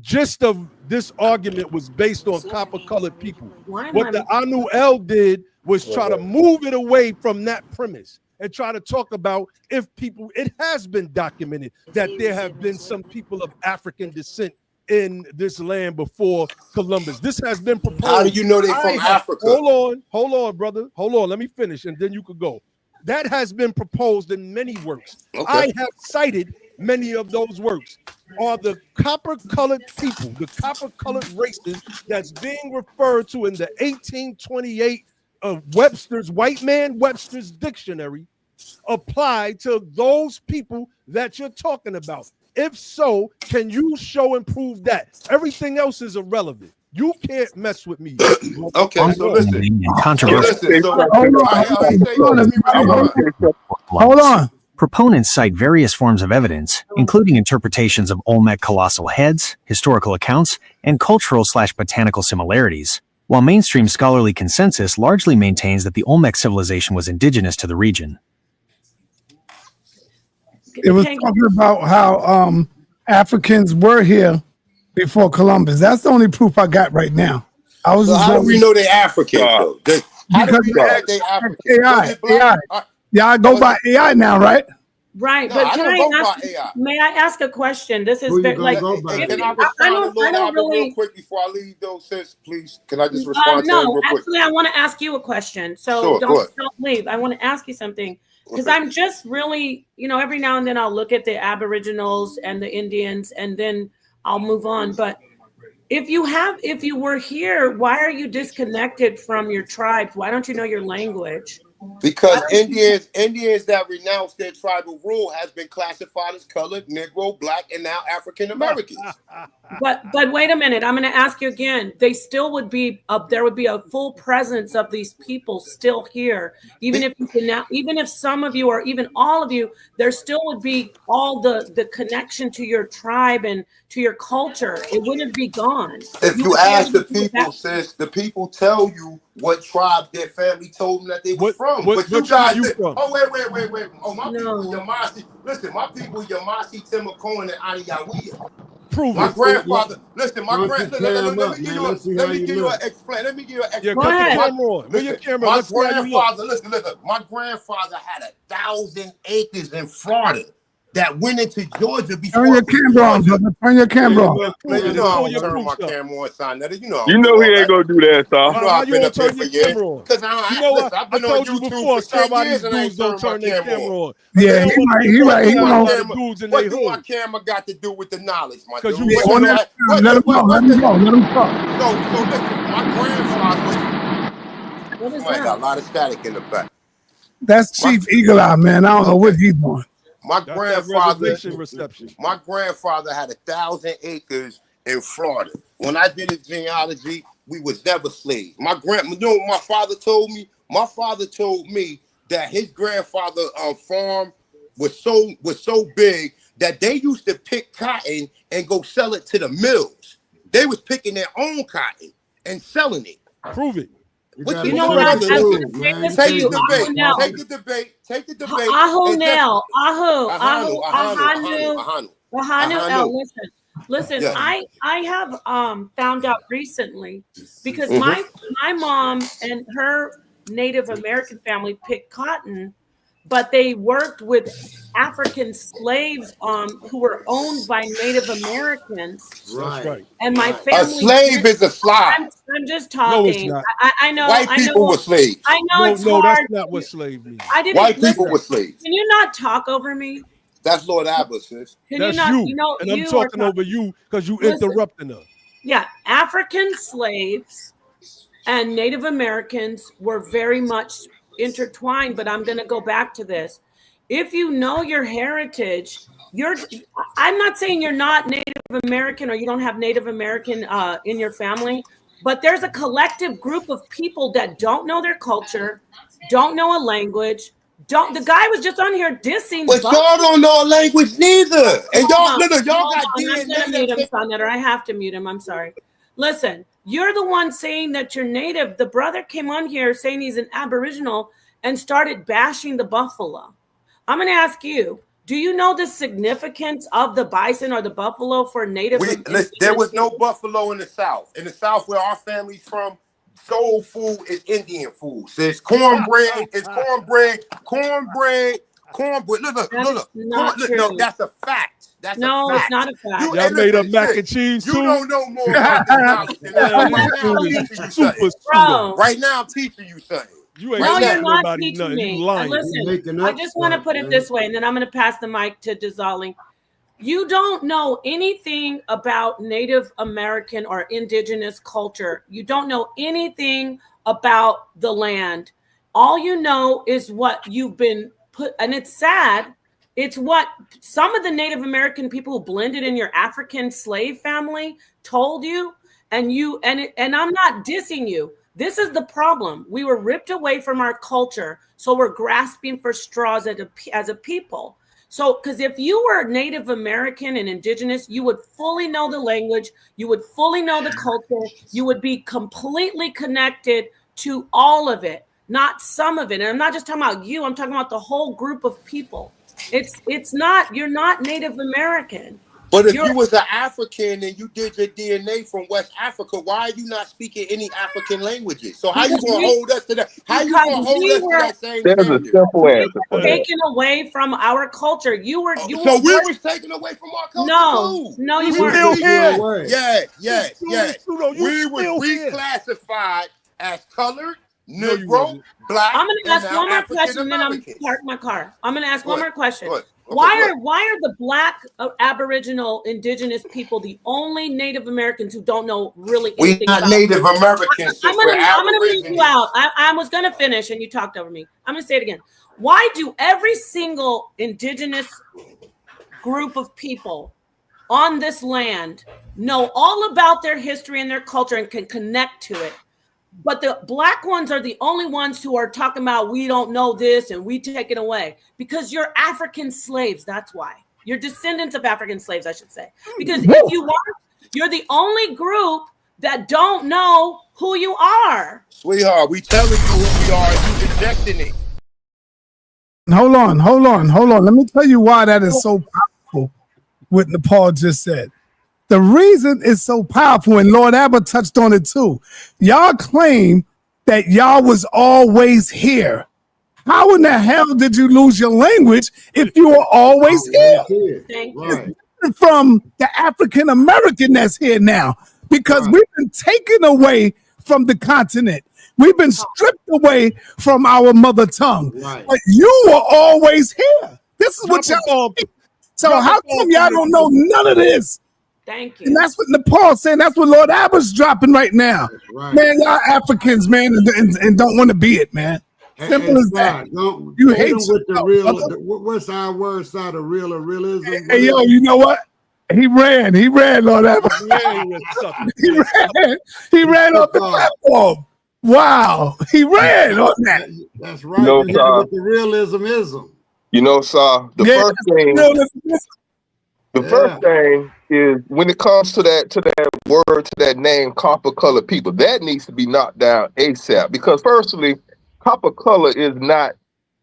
F: gist of this argument was based on copper-colored people. What the Anu El did was try to move it away from that premise and try to talk about if people. It has been documented that there have been some people of African descent in this land before Columbus. This has been proposed.
G: How do you know they're from Africa?
F: Hold on, brother. Hold on. Let me finish, and then you could go. That has been proposed in many works. Okay. I have cited many of those works. are the copper-colored people, the copper-colored races that's being referred to in the 1828 Webster's Webster's dictionary apply to those people that you're talking about? If so, can you show and prove that? Everything else is irrelevant. You can't mess with me.
G: Okay, so listen.
I: Controversial.
B: Hold on.
I: Proponents cite various forms of evidence, including interpretations of Olmec colossal heads, historical accounts, and cultural/botanical similarities, while mainstream scholarly consensus largely maintains that the Olmec civilization was indigenous to the region.
B: It was talking about how Africans were here before Columbus. That's the only proof I got right now. I was
G: So
B: just
G: how do we know they're African? How do we know that they're African?
B: AI. Yeah, I go by AI now, right?
E: Right,
G: No,
E: but
G: I
E: can
G: don't
E: I
G: go
E: ask?
G: by AI.
E: May I ask a question? This is
H: Who you
E: very,
H: gonna
E: like.
H: go by?
G: Hey, can I
E: I
G: respond
E: don't
G: to Lord Albert
E: really.
G: real quick before I leave, though, sis? Please, can I just respond to him
E: No,
G: real quick?
E: actually, I want to ask you a question. So
G: Sure, go ahead.
E: don't leave. I want to ask you something because
G: Okay.
E: I'm just really, every now and then I'll look at the Aboriginals and the Indians, and then I'll move on. But if you were here, why are you disconnected from your tribes? Why don't you know your language?
G: Because Indians that renounce their tribal rule has been classified as colored, Negro, Black, and now African Americans.
E: But wait a minute. I'm going to ask you again. They still would be there would be a full presence of these people still here, even if some of you or even all of you, there still would be all the connection to your tribe and to your culture. It wouldn't be gone.
G: If you ask the people, sis, the people tell you what tribe their family told them that they were from. But you guys, oh wait. Oh, my people, Yamasi. Listen, my people, Yamasi, Timacoan, and Aniyawiya.
F: Prove
G: my
F: it.
G: grandfather. Listen, my
H: let me give you an explanation.
F: Go ahead. My
G: grandfather. Listen. My grandfather had 1,000 acres in Florida that went into Georgia before.
B: Turn your camera on, brother. Turn your camera on.
G: Man, you know I don't turn my camera on, sa.neter.
J: You know he ain't gonna do that, Sal.
G: You know I've been up here for years. Because I've been on YouTube
F: before,
G: for 10 years and I ain't turned my camera on.
B: Yeah, he right.
G: What do my camera got to do with the knowledge, my dude?
B: Let him go. Let him talk.
G: So listen, my grandfather. Somebody got a lot of static in the back.
B: That's Chief Eagle Eye, man. I don't know what he's doing.
G: My grandfather had 1,000 acres in Florida. When I did his genealogy, we was never slaves. You know what my father told me? My father told me that his grandfather farm was so big that they used to pick cotton and go sell it to the mills. They was picking their own cotton and selling it.
F: Prove it.
E: You know what?
G: Take the debate.
E: Listen. I have found out recently because my mom and her Native American family picked cotton, but they worked with African slaves who were owned by Native Americans.
F: Right.
E: And my family.
G: A slave is a slave.
E: I'm just talking.
F: No, it's not.
E: I know.
G: White people were slaves.
E: I know it's hard.
F: No, that's not what slave means.
G: White people were slaves.
E: Can you not talk over me?
G: That's Lord Albert, sis.
F: That's you. And I'm talking over you because you interrupting us.
E: Yeah, African slaves and Native Americans were very much intertwined, but I'm going to go back to this. If you know your heritage, I'm not saying you're not Native American or you don't have Native American in your family, but there's a collective group of people that don't know their culture, don't know a language. The guy was just on here dissing.
G: But y'all don't know a language neither. And y'all got
E: DNA. I'm gonna mute him, sa.neter. I have to mute him. I'm sorry. Listen, you're the one saying that you're Native. The brother came on here saying he's an Aboriginal and started bashing the buffalo. I'm going to ask you, do you know the significance of the bison or the buffalo for Native?
G: There was no buffalo in the South. In the South, where our family's from, soul food is Indian food. Sis, cornbread is cornbread. Look. No, that's a fact. That's a fact.
E: It's not a fact.
F: Y'all made up mac and cheese too?
G: You don't know more about this knowledge than that. Right now, I'm teaching you something.
F: You ain't
E: you're not teaching me. Listen, I just want to put it this way, and then I'm going to pass the mic to Dizali. You don't know anything about Native American or indigenous culture. You don't know anything about the land. All you know is what you've been put, and it's sad. It's what some of the Native American people who blended in your African slave family told you, and I'm not dissing you. This is the problem. We were ripped away from our culture, so we're grasping for straws as a people. So, because if you were Native American and indigenous, you would fully know the language, you would fully know the culture, you would be completely connected to all of it, not some of it. And I'm not just talking about you, I'm talking about the whole group of people. It's not, you're not Native American.
G: But if you was an African and you did your DNA from West Africa, why are you not speaking any African languages? So how you gonna hold us to that? How you gonna hold us to that same
J: There's a
G: standard?
J: simple answer for that.
E: Taken away from our culture. You were
G: So we was taken away from our culture too.
E: No, you
G: We
E: weren't.
G: still here.
F: here.
G: Yes. We was reclassified as colored, Negro, black.
E: I'm gonna ask
G: and
E: one more
G: African
E: question, and then I'm
G: American.
E: park my car. I'm gonna ask one more question.
G: Go ahead. Okay,
E: Why are the Black, Aboriginal, indigenous people the only Native Americans who don't know really
G: We
E: anything
G: not
E: about
G: Native Americans.
E: I'm gonna leave you out. I was gonna finish and you talked over me. I'm gonna say it again. Why do every single indigenous group of people on this land know all about their history and their culture and can connect to it? But the Black ones are the only ones who are talking about we don't know this and we take it away because you're African slaves. That's why you're descendants of African slaves, I should say. Because if you weren't, you're the only group that don't know who you are.
G: Sweetheart, we telling you who we are. You rejecting it.
B: Hold on. Let me tell you why that is so powerful. What Nepal just said. The reason it's so powerful, and Lord Abba touched on it too. Y'all claim that y'all was always here. How in the hell did you lose your language if you were always here?
E: Thank you.
B: Right. From the African American that's here now, because we've been taken away from the continent. We've been stripped away from our mother tongue. Right. But you were always here. This is what y'all. So how come y'all don't know none of this?
E: Thank you.
B: And that's what Nepal's saying. That's what Lord Abba's dropping right now. Right. Man, y'all Africans, man, and don't want to be it, man. Simple as that. You hate
K: with the real. What's our word side of real or realism?
B: Hey, yo, you know what? He ran, Lord Abba. he ran off the platform. Wow, he ran on that.
K: That's right. You know, with the realism.
J: You know, the first thing. The first thing is when it comes to that word, to that name, copper colored people, that needs to be knocked down ASAP. Because firstly, copper color is not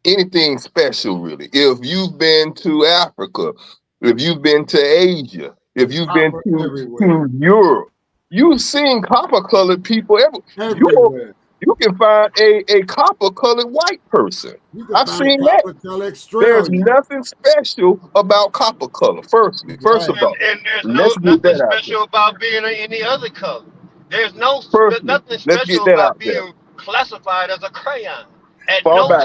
J: anything special, really. If you've been to Africa, if you've been to Asia, if you've been to Europe, you've seen copper colored people everywhere. You can find a copper colored white person. I've seen that. There's nothing special about copper color. First of all,
D: and there's nothing special about being any other color. There's nothing special about being classified as a crayon.
J: Fall back,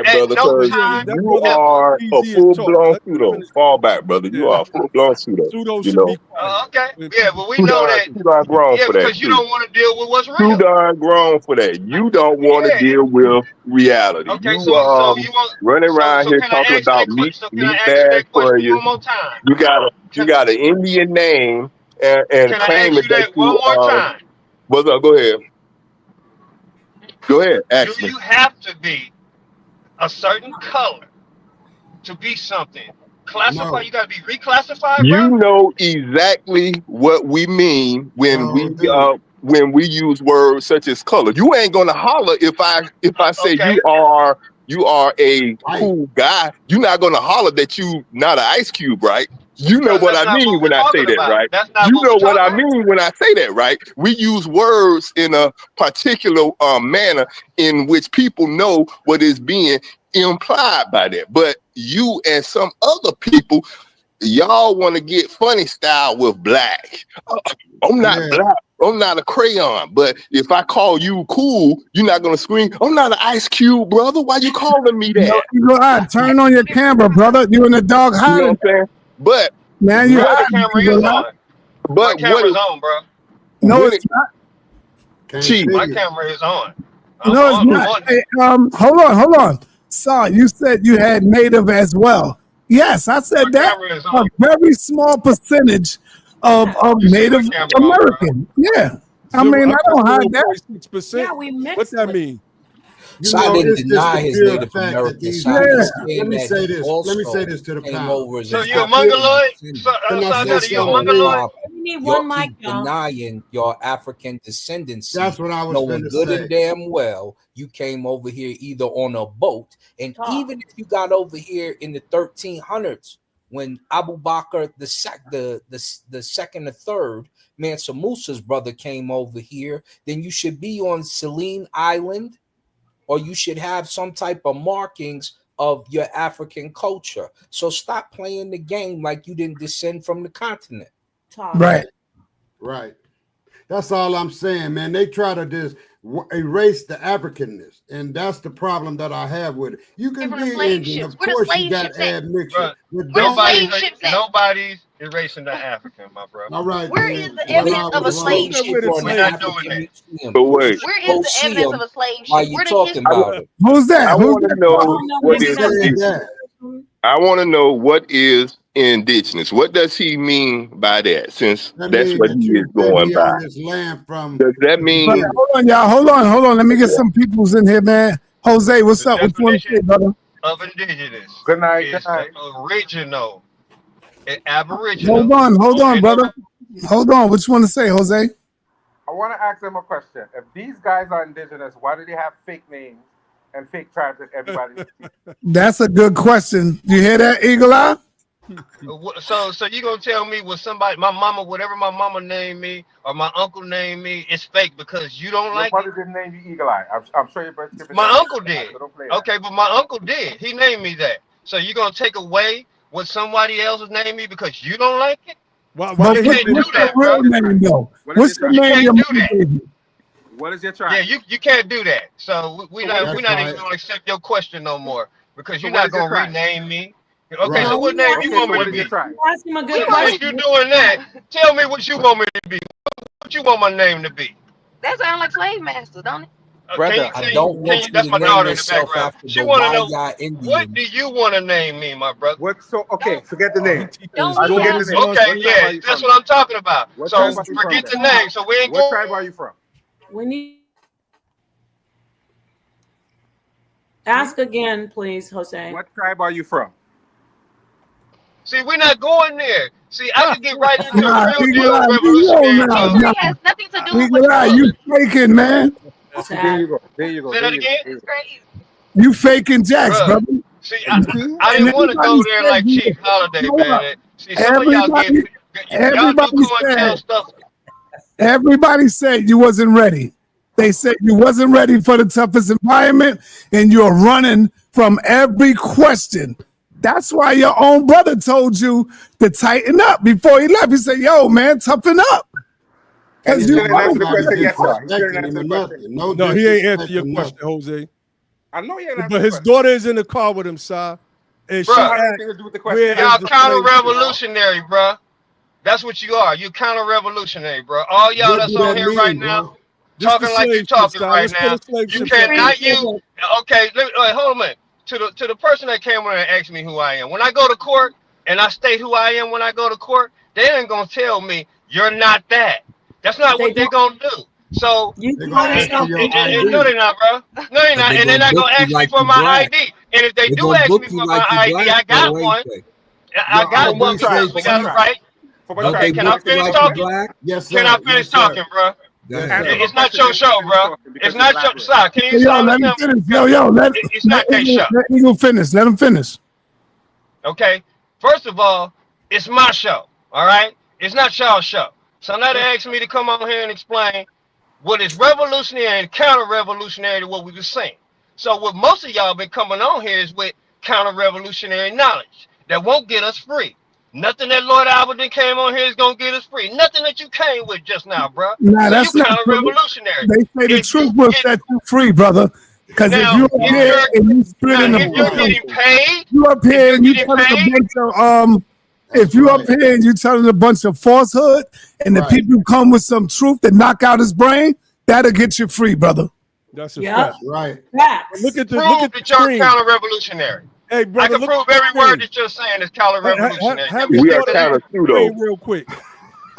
J: brother, because you are a full-blown pseudo. Fall back, brother. You are a full-blown pseudo. You know?
D: Okay. Yeah, but we know that.
J: Too darn grown for that.
D: Because you don't want to deal with what's real.
J: Too darn grown for that. You don't want to deal with reality.
D: Okay,
J: you
D: so you want
J: running around here talking about meat bag for you. You got an Indian name and claiming that you
D: one more time.
J: Brother, go ahead. Go ahead.
D: Do you have to be a certain color to be something? Classified? No. You got to be reclassified.
J: You know exactly what we mean when we use words such as color. You ain't gonna holler if I say you are a cool guy. You're not gonna holler that you not an ice cube, right? You know what I mean when I say that, right? You know what I mean when I say that, right? We use words in a particular manner in which people know what is being implied by that. But you and some other people, y'all want to get funny style with black. I'm not black. I'm not a crayon. But if I call you cool, you're not going to scream, I'm not an ice cube, brother. Why you calling me that?
B: You go out, turn on your camera, brother. You in the dog hiding.
J: You know what I'm saying? But
B: Now you
D: My camera is on. My camera's on, bro.
B: No, it's not.
J: Chief,
D: my camera is on.
B: No, it's not. Hey, hold on. Son, you said you had native as well. Yes, I said that. A very small percentage of Native American. Yeah. I mean, I don't hide that.
F: 6%.
E: Yeah, we mixed.
F: What that mean?
L: I didn't deny his Native American side.
K: Let me say this. Let me say this to the panel.
D: So you're a Mongoloid? You're a Mongoloid?
E: We need one mic, y'all.
L: Denying your African descendancy.
K: That's what I was
L: knowing
K: going to
L: good
K: say.
L: and damn well you came over here either on a boat, and even if you got over here in the 1300s when Abu Bakr the second or third, Mansa Musa's brother, came over here, then you should be on Celine Island, or you should have some type of markings of your African culture. So stop playing the game like you didn't descend from the continent.
B: Right.
K: Right. That's all I'm saying, man. They try to just erase the Africanness, and that's the problem that I have with it. You can be Indian, of course you got admixture.
D: Nobody's erasing the African, my brother.
K: All right.
M: Where is the evidence of a slave ship?
J: But wait.
M: Where is the evidence of a slave ship?
L: Why you talking about it?
B: Who's that?
J: I want to know what is indigenous. I want to know what is indigenous. What does he mean by that? Since that's what he is going by. Does that mean?
B: Hold on, y'all. Hold on. Let me get some peoples in here, man. Jose, what's up? What you want to say, brother?
D: Of indigenous.
H: Good night.
D: Good night. Original. Aboriginal.
B: Hold on, brother. Hold on. What you want to say, Jose?
H: I want to ask them a question. If these guys are indigenous, why do they have fake names and fake tribes that everybody?
B: That's a good question. You hear that, Eagle Eye?
D: So you gonna tell me my mama, whatever my mama named me or my uncle named me, it's fake because you don't like it?
H: Your brother didn't name you Eagle Eye. I'm sure your brother.
D: My uncle did. Okay, but my uncle did. He named me that. So you gonna take away what somebody else has named me because you don't like it?
B: What's your real name, though? What's the name your mother gave you?
H: What is your tribe?
D: Yeah, you can't do that. So we're not even gonna accept your question no more because you're not gonna rename me. Okay, so what name you want me to be?
E: Ask him a good
D: If
E: question.
D: you're doing that, tell me what you want me to be. What you want my name to be?
M: That sounds like slave master, don't it?
L: Brother, I don't want you
D: that's
L: to
D: my
L: name
D: daughter in the
L: yourself
D: background.
L: after
D: She
L: the
D: want to know
L: Maya Indian.
D: what do you want to name me, my brother?
H: What? So okay, forget the name.
D: Okay, yeah, that's what I'm talking about. So forget the name. So we ain't
H: What tribe are you from?
E: We need. Ask again, please, Jose.
H: What tribe are you from?
D: See, we're not going there. See, I can get right into
B: Nah,
D: real
B: Eagle
D: deal
B: Eye,
D: revolutionary talk.
M: It has nothing to do with
B: Eagle Eye, you faking, man.
H: There you go. There you go.
D: Say that again?
M: It's crazy.
B: You faking Jacks, brother.
D: See, I didn't want to go there like Chief Holiday, man. See, some of y'all do stuff.
B: Everybody said you wasn't ready. They said you wasn't ready for the toughest environment, and you're running from every question. That's why your own brother told you to tighten up before he left. He said, "Yo, man, toughen up."
H: And he didn't answer the question yet,
F: No, he ain't answer your question, Jose.
H: I know he ain't.
F: But his daughter is in the car with him, Si. And she asked,
D: y'all counter-revolutionary, bro. That's what you are. You counter-revolutionary, bro. All y'all that's on here right now talking like you're talking right now. You cannot use. Okay, wait, hold on a minute. To the person that came in and asked me who I am. When I go to court and I state who I am when I go to court, they ain't gonna tell me you're not that. That's not what they're gonna do. So no, they're not, bro. No, they're not. And they're not gonna ask me for my ID. And if they do ask me for my ID, I got one. I got one. We got it right. Okay, can I finish talking?
K: Yes,
D: can I finish talking, bro? It's not your show, bro. It's not your side. Can you stop?
B: Let him finish. It's not
D: their show.
B: Let him finish. Let him finish.
D: Okay. First of all, it's my show. All right. It's not y'all's show. So now they asked me to come on here and explain what is revolutionary and counter-revolutionary to what we were saying. So what most of y'all been coming on here is with counter-revolutionary knowledge that won't get us free. Nothing that Lord Albert came on here is gonna get us free. Nothing that you came with just now, bro.
B: Nah,
D: so
B: that's
D: you
B: not
D: counter-revolutionary.
B: They say the truth will set you free, brother. Because if you're up here and you split in the
D: if you're getting paid,
B: you up here and you telling a bunch of If you up here and you telling a bunch of falsehood, and the people come with some truth that knock out his brain, that'll get you free, brother.
F: That's a fact.
K: Right.
E: Facts.
F: Look at the
D: Prove
F: look at the
D: that you're
F: screen.
D: counter-revolutionary.
F: Hey,
D: I
F: brother,
D: can
F: look
D: prove
F: at the
D: every
F: screen.
D: word that you're saying is counter-revolutionary.
F: Have
J: We
F: your
J: are
F: daughter
J: kind
F: look
J: of
F: at the screen
J: pseudo.
F: real quick,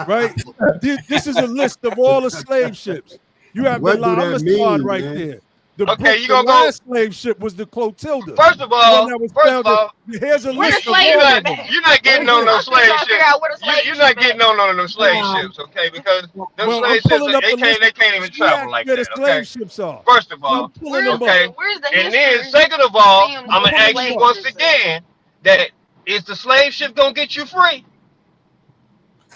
F: right? This is a list of all the slave ships. You have
K: What
F: the
K: do
F: La
K: that
F: Squad
K: mean,
F: right
K: man?
F: there. The
D: Okay,
F: book,
D: you
F: the
D: gonna go.
F: last slave ship was the Clotilda.
D: First of
F: The one
D: all,
F: that was founded. Here's a
M: Where the
F: list of
M: slave
F: all
D: you're
F: of them.
D: not getting
F: Right
D: on
F: here.
D: those slave
M: trying to figure
D: ships.
M: out where the slave
D: You're not
M: ship
D: getting
M: at.
D: on those slave
E: Wow.
D: ships, okay? Because them
F: Well, I'm
D: slave ships,
F: pulling up a list.
D: they can't even
F: She
D: travel
F: asked
D: like
F: where the
D: that, okay?
F: slave ships are.
D: First of
F: I'm
D: all,
F: pulling them
D: okay?
F: up.
M: Where's the
D: And then,
M: history?
D: second of all,
M: Museum
D: I'm
M: of
D: gonna ask
M: slave
D: you once
M: ships.
D: again that is the slave ship gonna get you free?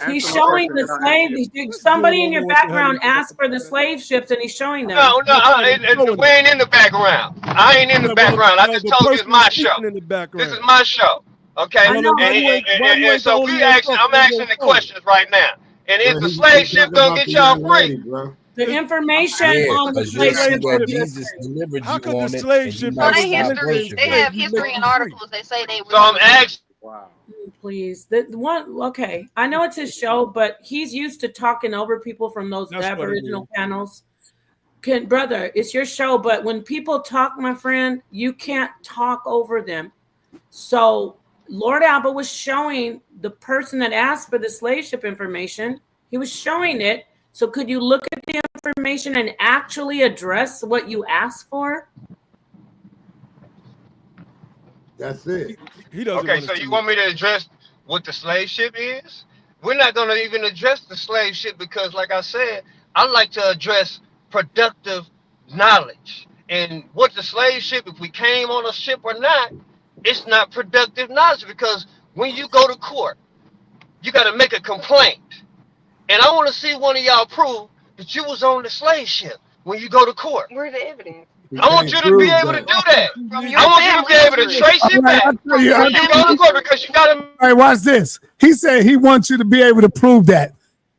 E: He's
H: Answer my
E: showing
H: question,
E: the
H: then I'll answer
E: slave.
H: it.
E: Somebody in your background asked for the slave ships, and he's showing them.
D: No,
F: That's what I'm
D: we
F: showing.
D: ain't in the background. I ain't in the
F: Yeah,
D: background. I just
F: the
D: told you it's
F: person
D: my
F: speaking
D: show.
F: in the
D: This is
F: background.
D: my show, okay?
E: I know.
F: Why you ain't
D: And so
F: the only one talking?
D: I'm asking the questions right now. And is
K: Bro,
D: the
K: he
D: slave ship
K: talking
D: gonna
K: about
D: get
K: the
D: y'all
K: young
D: free?
K: lady, bro.
E: The information
L: Yeah,
E: on the
L: because
E: slave
L: you'll see
E: ships
L: that
E: are
L: Jesus
E: different.
L: delivered
F: How
L: you
F: could the
L: on it,
F: slave
L: and you
F: ship
M: So
L: might
F: ever
M: they
L: stop
F: deliver
M: history.
L: worshiping
M: They
F: slaves?
M: have
F: You make
M: history and
F: them free.
M: articles that say they were.
D: So I'm asking.
H: Wow.
E: Please, the one. Okay, I know it's his show, but he's used to talking over people from those
F: That's what it
E: Aboriginal
F: is.
E: panels. Brother, it's your show, but when people talk, my friend, you can't talk over them. So Lord Alba was showing the person that asked for the slave ship information. He was showing it. So could you look at the information and actually address what you asked for?
K: That's it.
F: He doesn't
D: Okay,
F: want
D: so
F: to see
D: you
F: it.
D: want me to address what the slave ship is? We're not gonna even address the slave ship because, like I said, I like to address productive knowledge. And what the slave ship, if we came on a ship or not, it's not productive knowledge because when you go to court, you got to make a complaint. And I want to see one of y'all prove that you was on the slave ship when you go to court.
M: Where's the evidence?
K: He
D: I want
K: can't
D: you to be
K: prove
D: able to
K: that.
D: do that.
M: From your
D: I want you to be able to
M: family.
D: trace
B: All
D: it
B: right,
D: back
B: I'll tell you.
M: From
D: when
M: your
D: you go to
M: family.
D: court because you got to.
B: All right, watch this. He said he wants you to be able to prove that.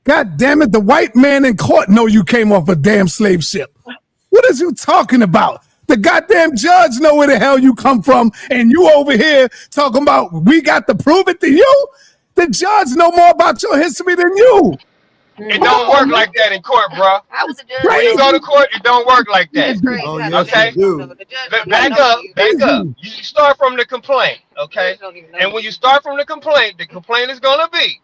B: God damn it, the white man in court know you came off a damn slave ship. What is you talking about? The goddamn judge know where the hell you come from, and you over here talking about we got to prove it to you? The judge know more about your history than you.
D: It don't work like that in court, bro.
M: How would the judge?
D: When you go to court, it don't work like that.
M: That's crazy.
K: Oh,
M: How
K: yes,
M: the
D: Okay.
K: you do.
M: The judge
D: But
M: don't even know you.
D: back up. You start from the complaint, okay?
M: Judge don't even know
D: And
M: you.
D: when you start from the complaint is gonna be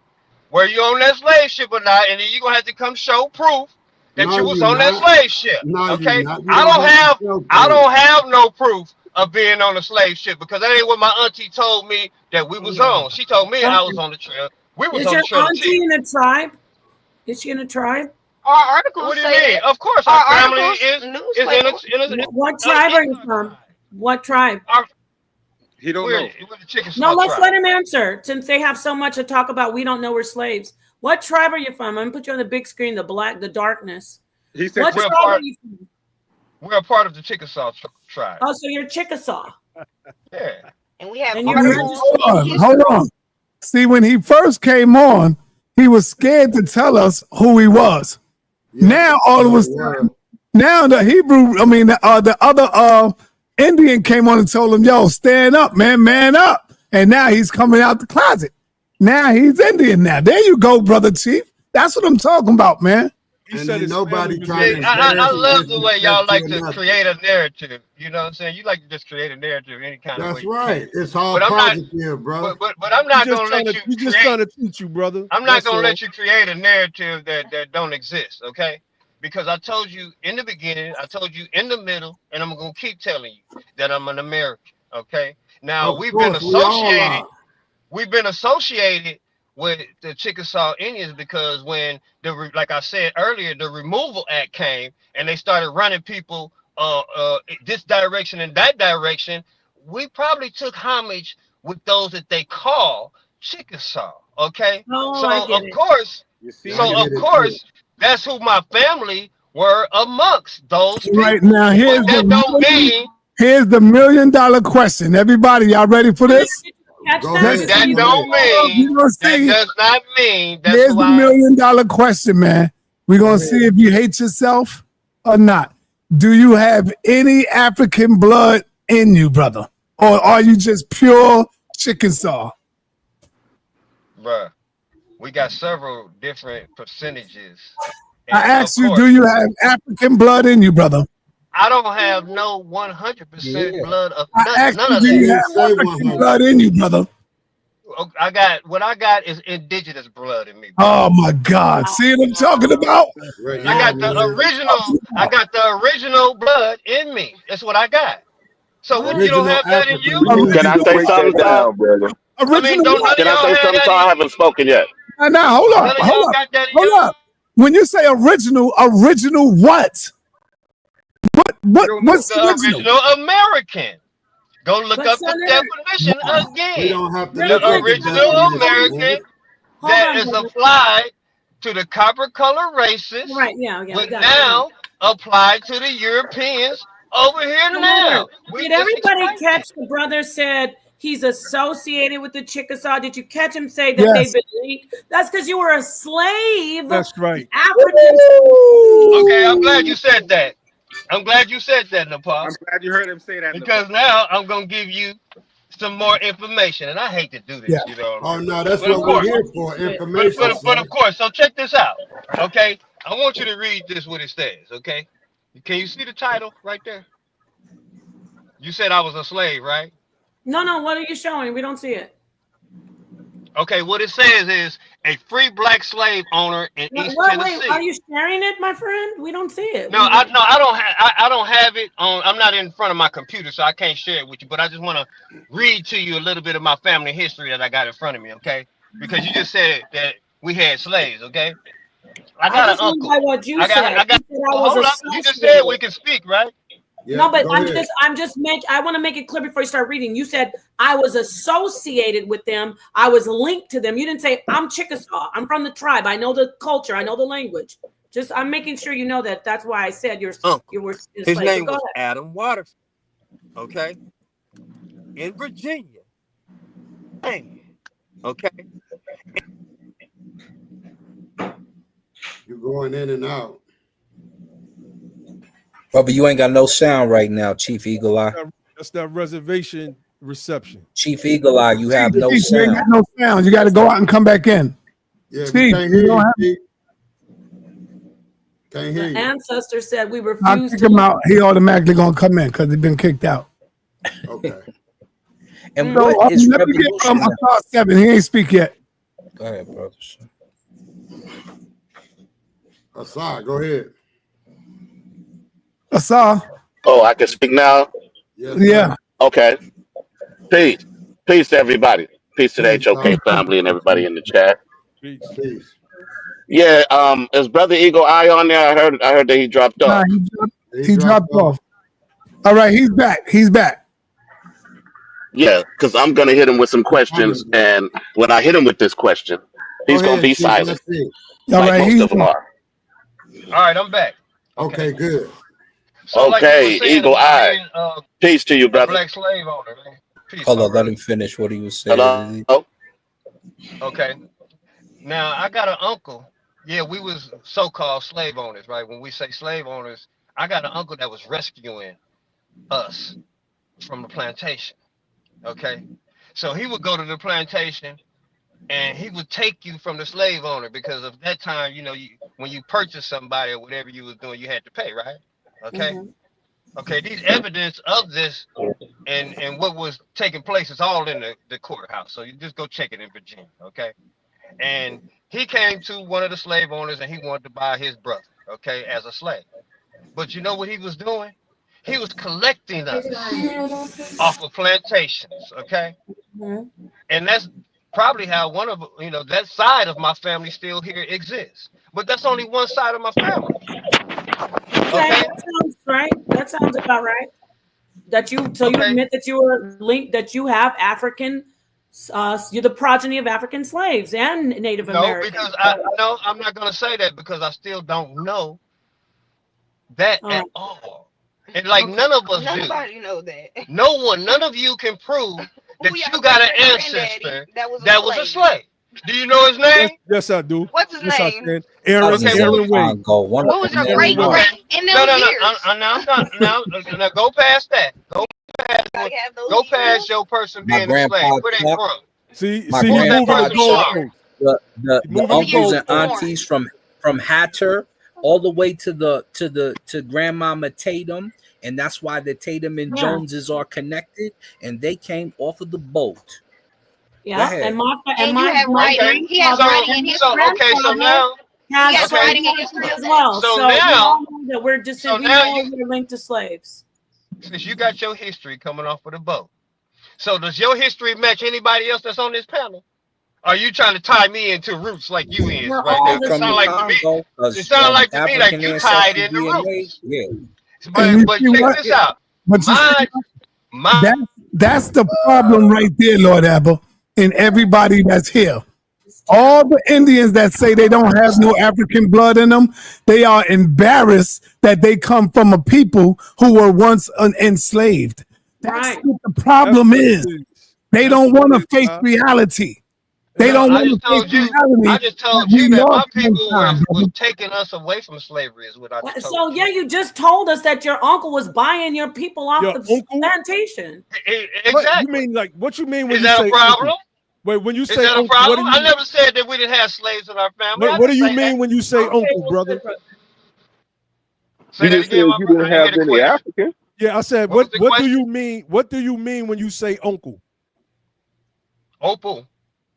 D: were you on that slave ship or not, and then you're gonna have to come show proof that
K: No,
D: you was
K: you
D: on that
K: not.
D: slave ship.
K: No,
D: Okay?
K: you not. You
D: I
K: don't have to show
D: I
K: proof.
D: don't have no proof of being on a slave ship because that ain't what my auntie told me that we was on. She told me I was on the trail. We was
E: Is
D: on
E: your
D: the trail of
E: auntie in a tribe? Is she in a tribe?
M: Our articles
D: What do you
M: say
D: mean?
M: that.
D: Of course,
M: Our
D: our family
M: articles,
D: is in a
E: What tribe are you from? What tribe?
H: He don't
D: we're
H: know.
D: the Chickasaw
E: No, let's
D: tribe.
E: let him answer. Since they have so much to talk about, we don't know we're slaves. What tribe are you from? I'm gonna put you on the big screen, the darkness.
H: He said
E: What
D: we're
E: tribe
D: part-
E: are you from?
D: We're a part of the Chickasaw tribe.
E: Oh, so you're Chickasaw.
D: Yeah.
M: and we have
E: And you're
B: Hold on. See, when he first came on, he was scared to tell us who he was. Now all of a sudden, now the the other Indian came on and told him, "Yo, stand up, man up." And now he's coming out the closet. Now he's Indian. Now there you go, brother Chief. That's what I'm talking about, man.
F: He
K: And
F: said
K: ain't
F: his
K: nobody
F: family was
K: trying to
F: there.
D: I
K: embarrass
D: love
K: and
D: the way y'all
K: disrespect
D: like
K: you or
D: to
K: nothing.
D: create a narrative. You know what I'm saying? You like to just create a narrative any kind of way.
K: That's
D: you
K: right.
D: can.
K: It's all
D: But I'm not-
K: positive, bro.
D: But I'm not
F: He just
D: gonna let
F: trying
D: you
F: to, he just
D: create.
F: trying to teach you, brother.
D: I'm not
F: That's
D: gonna
F: all.
D: let you create a narrative that don't exist. Okay? Because I told you in the beginning, I told you in the middle, and I'm gonna keep telling you that I'm an American. Okay? Now
K: Of
D: we've been
K: course, we all
D: associated.
K: are.
D: We've been associated with the Chickasaw Indians because when like I said earlier, the Removal Act came and they started running people this direction and that direction, we probably took homage with those that they call Chickasaw. Okay,
E: Oh,
D: so
E: I get
D: of
E: it.
D: course,
H: You see,
K: I get it too.
D: that's who my family were amongst those people.
B: Right now,
D: But that don't mean
B: here's the $1 million question. Everybody, y'all ready for this?
E: Catch
K: Go
E: that?
K: ahead.
D: that
K: Go
D: don't
K: ahead.
D: mean
B: You're gonna
D: that
B: see.
D: does not mean that's
B: Here's
D: who
B: the
D: I
B: $1 million question, man. We're gonna see if you hate yourself or not. Do you have any African blood in you, brother? Or are you just pure Chickasaw?
D: bruh, we got several different percentages.
B: I
D: And of
B: asked you,
D: course,
B: do you have African blood in you, brother?
D: I don't have no 100% blood of
B: I asked
D: none
B: you,
D: of
B: do you
D: that.
B: have African blood in you, brother?
D: What I got is indigenous blood in me, bro.
B: Oh my God! See what I'm talking about?
D: I got the original blood in me. That's what I got. So what, you don't have that in you?
N: Can I say something, Tom?
D: I mean, don't none of
N: Can I
D: y'all
N: say
D: have
N: something,
D: that
N: Tom?
D: in
N: I
D: you?
N: haven't spoken yet.
B: Now, hold
D: None of y'all
B: up.
D: got that in you?
B: Hold up. When you say original what? What's
D: The original American. Go look up the definition again.
K: We don't have to
D: The
K: look at the
D: original
K: definition,
D: American
E: Hold
D: that
E: on,
D: is
E: brother.
D: applied to the copper color races,
E: Right, yeah, we
D: but
E: got it.
D: now applied to the Europeans over here now.
E: Did everybody catch the brother said he's associated with the Chickasaw? Did you catch him say that they've been linked? That's because you were a slave.
F: That's right.
E: African.
D: Okay, I'm glad you said that. I'm glad you said that, Nepal.
H: I'm glad you heard him say that.
D: Because now I'm gonna give you some more information, and I hate to do this, you know.
K: Oh no, that's
D: But of
K: what we're
D: course,
K: here for, information.
D: but of course, so check this out, okay? I want you to read this what it says, okay? Can you see the title right there? You said I was a slave, right?
E: No, what are you showing? We don't see it.
D: Okay, what it says is a free black slave owner in East Tennessee.
E: Wait, are you sharing it, my friend? We don't see it.
D: I don't have it on. I'm not in front of my computer, so I can't share it with you. But I just want to read to you a little bit of my family history that I got in front of me, okay? Because you just said that we had slaves, okay? I got an uncle.
E: By what you said.
D: Hold up. You just said we can speak, right?
K: Yeah,
E: no, but
K: go
E: I want to make it clear before you start reading. You said I was associated with them. I was linked to them. You didn't say I'm Chickasaw. I'm from the tribe. I know the culture. I know the language. Just I'm making sure you know that. That's why I said you were.
O: His name was Adam Waterford. Okay, in Virginia. Okay.
K: You're going in and out.
L: Brother, you ain't got no sound right now, Chief Eagle Eye.
F: That's that reservation reception.
L: Chief Eagle Eye, you have no
B: You
L: sound.
B: ain't got no sound. You got to go out and come back in.
K: Yeah,
B: Steve,
K: can't
B: you
K: hear
B: don't
K: you.
B: have.
K: Steve. Can't hear
E: The
K: you.
E: ancestor said we
B: I'll
E: refused
B: kick
E: to.
B: him out. He automatically gonna come in because he's been kicked out.
K: Okay.
L: And
B: So
L: what is
B: let me get
L: revolutionary?
B: Kevin. He ain't speak yet.
L: Go ahead, brother.
K: Asad, go ahead.
B: Asad.
N: Oh, I can speak now?
B: Yeah.
N: Okay. Peace. Peace to everybody. Peace to the HOK family and everybody in the chat.
K: Peace.
N: Yeah, is Brother Eagle Eye on there? I heard that he dropped off.
B: Nah, he dropped off. All right, he's back. He's back.
N: Yeah, because I'm gonna hit him with some questions, and when I hit him with this question, he's gonna be silent.
B: All
N: Like
B: right,
N: most of them are.
D: All right, I'm back.
K: Okay, good.
D: So like you
N: Okay,
D: were saying,
N: Eagle Eye. Peace to you,
D: a
N: brother.
D: black slave owner, man. Peace,
L: Hold
D: my
L: on, let him finish what he was saying.
N: Hello?
D: Okay. Now I got an uncle. Yeah, we was so-called slave owners, right? When we say slave owners, I got an uncle that was rescuing us from the plantation. Okay. So he would go to the plantation and he would take you from the slave owner because of that time, you know, when you purchase somebody or whatever you was doing, you had to pay, right? Okay. Okay, these evidence of this and what was taking place is all in the courthouse. So you just go check it in Virginia, okay? And he came to one of the slave owners and he wanted to buy his brother, okay, as a slave. But you know what he was doing? He was collecting us off of plantations, okay? And that's probably how one of, you know, that side of my family still here exists. But that's only one side of my family.
E: Okay, that sounds right. That sounds about right. That you admit that you were linked, that you have African, you're the progeny of African slaves and Native Americans.
D: No, because I'm not going to say that because I still don't know that at all. And like none of us do.
M: Nobody know that.
D: No one, none of you can prove that you got an ancestor that was a slave. Do you know his name?
F: Yes, I do.
M: What's his name?
F: I can. Aaron Wade.
M: What was your great great in them years?
D: No, go past that. Go past your person
L: My
D: being a slave.
L: grandpa
D: Where they
L: Chuck.
D: from?
L: My
F: you moving the
L: grandfather,
F: goalpost.
L: the
F: Moving the
L: uncles and
F: goalpost.
L: aunties from Hatter all the way to Grandmama Tatum, and that's why the Tatum and
E: Yeah.
L: Joneses are connected, and they came off of the boat.
E: Yeah, and
M: you have writing. He has writing in history.
D: So now
E: has
M: he has
E: slave
M: writing in history
E: as well.
D: So
E: So we
D: now-
E: all know that we're just
D: so
E: we
D: now
E: know
D: you-
E: we're linked to slaves.
D: Since you got your history coming off of the boat, so does your history match anybody else that's on this panel? Are you trying to tie me into roots like you is
E: We're
D: right
E: all
D: now?
E: the
D: It sounds like to me.
L: Congo,
D: It sounds like to me like
L: African
D: you tied
L: ancestry
D: into
L: DNA.
D: roots.
L: Yeah.
D: But check this out.
B: But you see,
D: My
B: that's the problem right there, Lord Abba, and everybody that's here. All the Indians that say they don't have no African blood in them, they are embarrassed that they come from a people who were once enslaved. That's what the problem is. They don't want to face reality. They don't
D: I
B: want
D: just
B: to
D: told
B: face
D: you.
B: reality.
D: I just told
B: that
D: you
B: we
D: that my
B: lost
D: people
B: sometime,
D: was
B: brother.
D: taking us away from slavery. Is what I just told
E: So yeah, you just told us that your uncle was buying your people off the plantation.
D: Exactly.
F: You mean like what you mean when
D: Is
F: you
D: that
F: say
D: a problem?
F: uncle? Wait, when you
D: Is
F: say
D: that a
F: uncle, what
D: problem?
F: do you
D: I never said that we didn't have slaves in our family.
F: what do you mean when you say
E: Okay,
F: uncle, brother?
D: Say
J: You
D: that
J: just said
D: again, my
J: you
D: brother.
J: didn't
D: I
J: have
D: didn't hear the
J: any
D: question.
J: African.
F: Yeah, I said
D: What was the
F: what do
D: question?
F: you mean? What do you mean when you say uncle?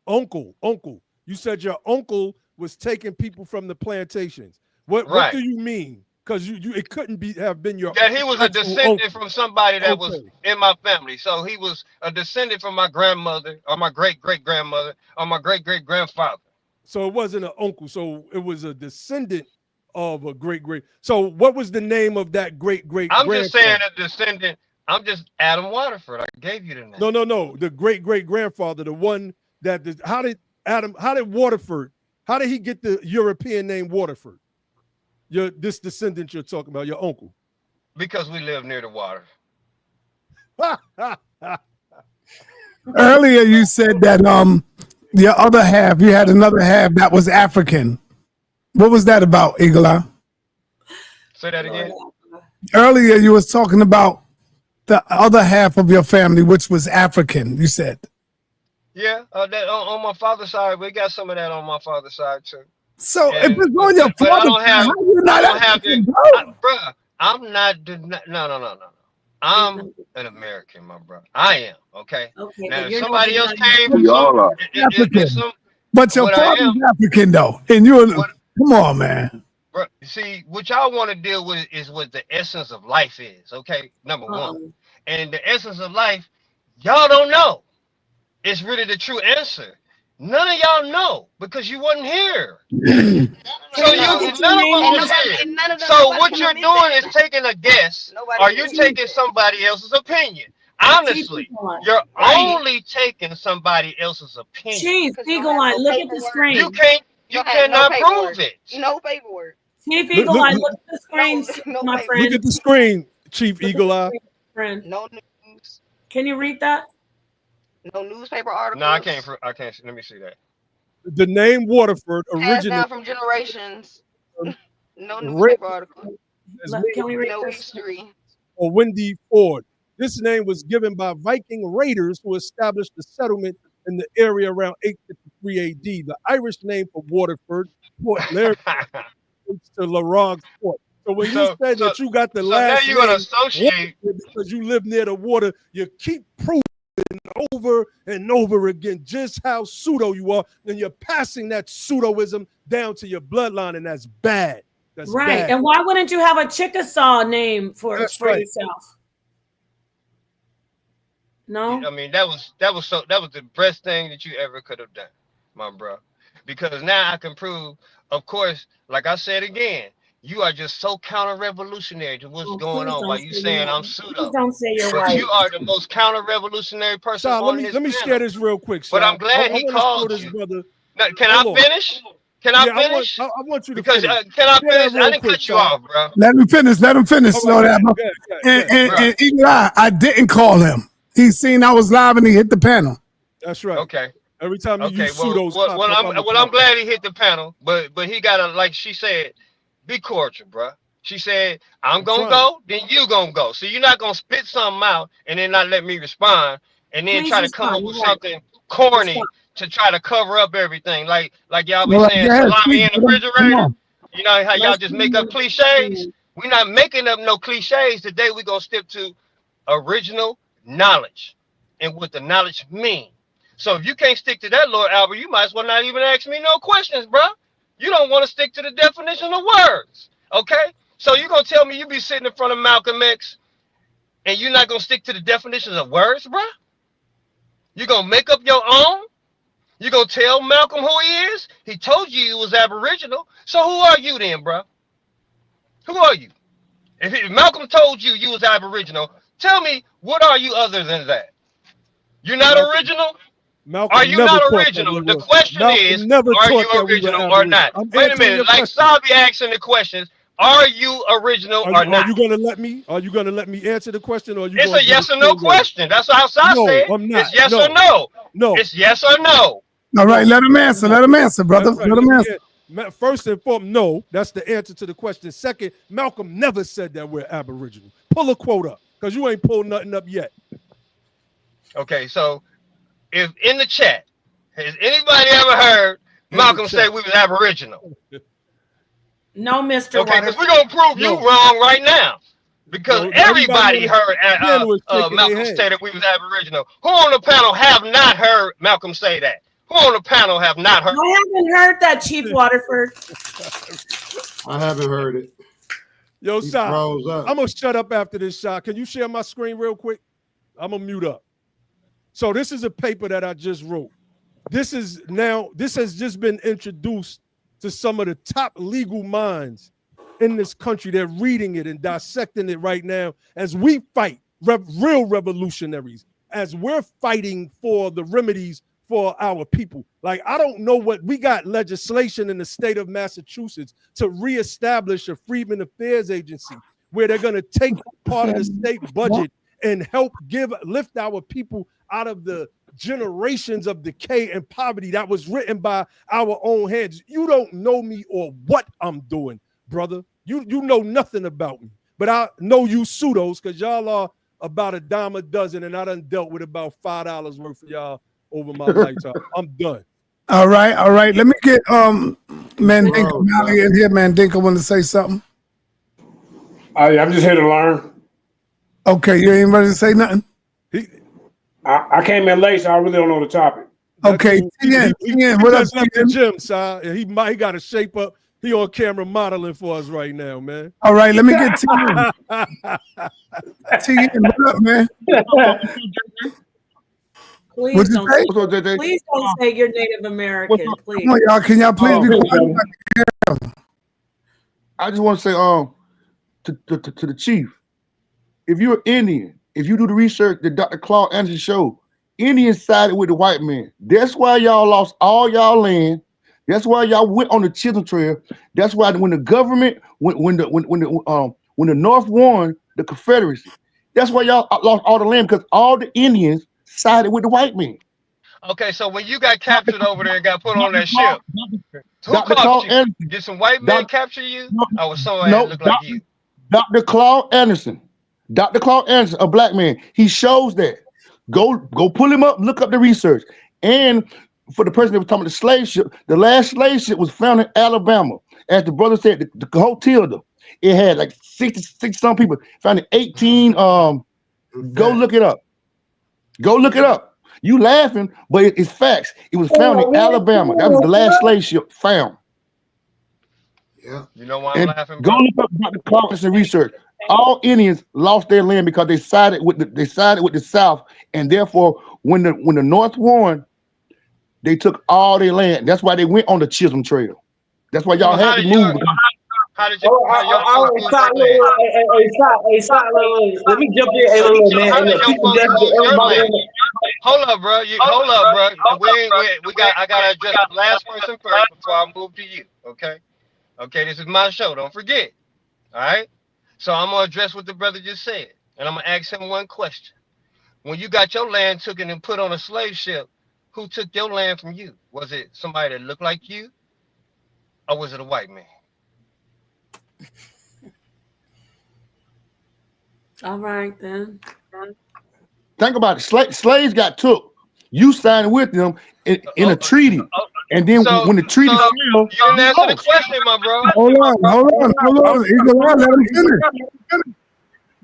D: Opal.
F: Uncle. You said your uncle was taking people from the plantations. What
D: Right.
F: do you mean? Because you it couldn't have been your
D: That he was a
F: actual
D: descendant
F: uncle.
D: from somebody that was
F: Okay.
D: in my family. So he was a descendant from my grandmother or my great great grandmother or my great great grandfather.
F: So it wasn't an uncle. So it was a descendant of a great. So what was the name of that great
D: I'm just saying
F: grandfather?
D: a descendant. I'm just Adam Waterford. I gave you the name.
F: No. The great grandfather, the one that how did Waterford? How did he get the European name Waterford? This descendant you're talking about, your uncle.
D: Because we live near the water.
B: Earlier, you said that your other half, you had another half that was African. What was that about, Eagle Eye?
D: Say that again.
B: Earlier, you was talking about the other half of your family, which was African. You said.
D: Yeah, that on my father's side, we got some of that on my father's side too.
B: So
D: And,
B: if it's on your
D: but I
B: father's
D: don't
B: side,
D: have.
B: how you
D: I
B: not
D: don't have
B: African,
D: the.
B: bro?
D: Bruh, I'm not. No. I'm an American, my brother. I am. Okay.
E: Okay,
D: Now,
E: but
D: if
E: you're
D: somebody else
E: not
D: came from
J: We all
D: some,
J: are.
B: African. But your
D: what I
B: father's
D: am,
B: African though, and come on, man.
D: bro. See, what y'all want to deal with is what the essence of life is. Okay, number one, and the essence of life, y'all don't know. It's really the true answer. None of y'all know because you wasn't here. So none of them was here. So what you're doing is taking a guess, or you're taking somebody else's opinion. Honestly, you're only taking somebody else's opinion.
E: Chief Eagle Eye, look at the screen.
D: You cannot prove it.
M: No paperwork.
E: Chief Eagle Eye, look at the screen, my friend.
F: Look at the screen, Chief Eagle Eye.
E: Friend.
M: No news.
E: Can you read that?
M: No newspaper articles.
D: No, I can't. Let me see that.
F: The name Waterford
M: Passed
F: originated
M: down from generations. No newspaper articles.
E: Can we read
M: no
E: this?
M: history.
F: or Windy Ford. This name was given by Viking raiders who established a settlement in the area around 853 AD. The Irish name for Waterford, Port Laird, to Larog's Port. So when you said that you got the last
D: now you're gonna
F: name
D: associate
F: Waterford because you live near the water, you keep proving over and over again just how pseudo you are, and you're passing that pseudoism down to your bloodline, and that's bad. That's
E: right.
F: bad.
E: And why wouldn't you have a Chickasaw name for
F: right.
E: yourself? No,
D: I mean that was the best thing that you ever could have done, my bro. Because now I can prove, of course, like I said again, you are just so counter-revolutionary to what's going on by you saying I'm pseudo.
E: Please don't say you're
D: But
E: right.
D: you are the most counter-revolutionary person
F: Shah,
D: on this
F: let me
D: panel.
F: share this real quick, Shah.
D: But I'm glad
F: I
D: he
F: wanna show
D: called
F: this
D: you.
F: brother.
D: Now, can
F: Hold
D: I
F: on.
D: finish? Can I finish?
F: I want you to
D: because
F: finish.
D: can I
F: Share that
D: finish?
F: real
D: I didn't
F: quick,
D: cut you
F: Shah.
D: off, bro.
B: Let him finish. Let him finish,
F: All
B: Lord
F: right,
B: Abba.
F: go ahead.
B: And Eli, I didn't call him. He seen I was live and he hit the panel.
F: That's right.
D: Okay.
F: Every time you use
D: well,
F: pseudos,
D: I'm glad he hit the panel, but he gotta, like she said, be cordial, bro. She said, I'm gonna go, then you gonna go. So you're not gonna spit something out and then not let me respond and then
E: Please
D: try to come up
E: respond,
D: with
E: you're right.
D: something corny to try to cover up everything. Like y'all be
B: Well,
D: saying
B: yeah,
D: salami in the
B: come
D: refrigerator.
B: on.
D: You know how y'all just make up cliches? We're not making up no cliches. Today we're gonna stick to original knowledge and what the knowledge mean. So if you can't stick to that, Lord Albert, you might as well not even ask me no questions, bro. You don't want to stick to the definition of words. Okay? So you're gonna tell me you be sitting in front of Malcolm X and you're not gonna stick to the definitions of words, bro? You're gonna make up your own? You gonna tell Malcolm who he is? He told you he was Aboriginal. So who are you then, bro? Who are you? If Malcolm told you you was Aboriginal, tell me what are you other than that? You're not original? Are
F: Malcolm
D: you
F: never
D: not
F: taught that we
D: original? The
F: were.
D: question is,
F: Malcolm never
D: are you
F: taught that we were
D: original or
F: Aboriginal.
D: not?
F: I'm
D: Wait a
F: answering
D: minute.
F: your
D: Like
F: question.
D: Saul be asking the questions, are you original or
F: Are
D: not?
F: you gonna let me? Are you gonna let me answer the question, or are you
D: It's
F: gonna
D: a
F: give
D: yes
F: it
D: or no
F: your way?
D: question. That's how Saul
F: No,
D: said.
F: I'm not.
D: It's yes
F: No,
D: or no.
F: no.
D: It's yes or no.
B: All right,
F: No,
B: let him answer.
F: I'm
B: Let
F: not.
B: him answer, brother.
F: That's right.
B: Let him answer.
F: First and foremost, no. That's the answer to the question. Second, Malcolm never said that we're Aboriginal. Pull a quote up, because you ain't pulled nothing up yet.
D: Okay, so if in the chat, has anybody ever heard Malcolm say we was Aboriginal?
E: No, Mr.
D: Okay,
E: Water.
D: because we're gonna prove you wrong right now. Because
F: No,
D: everybody heard
F: Jen was shaking their
D: Malcolm
F: head.
D: say that we was Aboriginal. Who on the panel have not heard Malcolm say that? Who on the panel have not heard?
E: I haven't heard that, Chief Waterford.
K: I haven't heard it.
F: Yo,
K: He
F: Sai,
K: froze up.
F: I'm gonna shut up after this shot. Can you share my screen real quick? I'm gonna mute up. So this is a paper that I just wrote. This has just been introduced to some of the top legal minds in this country. They're reading it and dissecting it right now as we fight real revolutionaries, as we're fighting for the remedies for our people. Like, I don't know what we got legislation in the state of Massachusetts to reestablish a Freedmen Affairs Agency where they're going to take part of the state budget and help lift our people out of the generations of decay and poverty that was written by our own hands. You don't know me or what I'm doing, brother. You know nothing about me, but I know you pseudos because y'all are about a dime a dozen, and I done dealt with about $5 worth of y'all over my lifetime. I'm done.
B: All right. Let me get Mandinka Mally in here. Mandinka want to say something.
P: I'm just here to learn.
B: Okay, you ain't ready to say nothing?
P: I came in late, so I really don't know the topic.
B: Okay,
F: He
B: what up,
F: just left the gym, Si. He got to shape up. He on camera modeling for us right now, man.
B: All right, let me get TN. TN, what up, man?
E: Please don't say you're Native American, please.
B: Come on, y'all. Can y'all please be quiet?
Q: I just want to say, to the chief, if you're Indian, if you do the research that Dr. Claude Anderson showed, Indians sided with the white man. That's why y'all lost all y'all land. That's why y'all went on the Chisholm Trail. That's why when the government, when the North won the Confederacy, that's why y'all lost all the land, because all the Indians sided with the white man.
D: Okay, so when you got captured over there and got put on that ship, who caught you? Did some white men capture you? Or was someone that looked like you?
Q: Dr. Claude Anderson, a black man. He shows that. Go pull him up, look up the research. And for the person that was talking about the slave ship, the last slave ship was found in Alabama. As the brother said, the Hotilda. It had like 60 some people. Found in 18. Go look it up. Go look it up. You laughing, but it's facts. It was found in Alabama. That was the last slave ship found.
K: Yeah.
D: You know why I'm laughing,
Q: bro? Go look up Dr. Claude Anderson research. All Indians lost their land because they sided with the South, and therefore, when the North won, they took all their land. That's why they went on the Chisholm Trail. That's why y'all had to move.
D: How did you?
R: Let me jump in a little bit, man.
D: Hold up, bro. Hold up, bro. I gotta address the last person first before I move to you. Okay. This is my show. Don't forget. All right. So I'm gonna address what the brother just said, and I'm gonna ask him one question. When you got your land taken and put on a slave ship, who took your land from you? Was it somebody that looked like you, or was it a white man?
E: All right, then.
Q: Think about it. Slaves got took. You signed with them in a treaty, and then when the treaty failed,
D: You didn't answer the question, my bro.
B: Hold on. Let him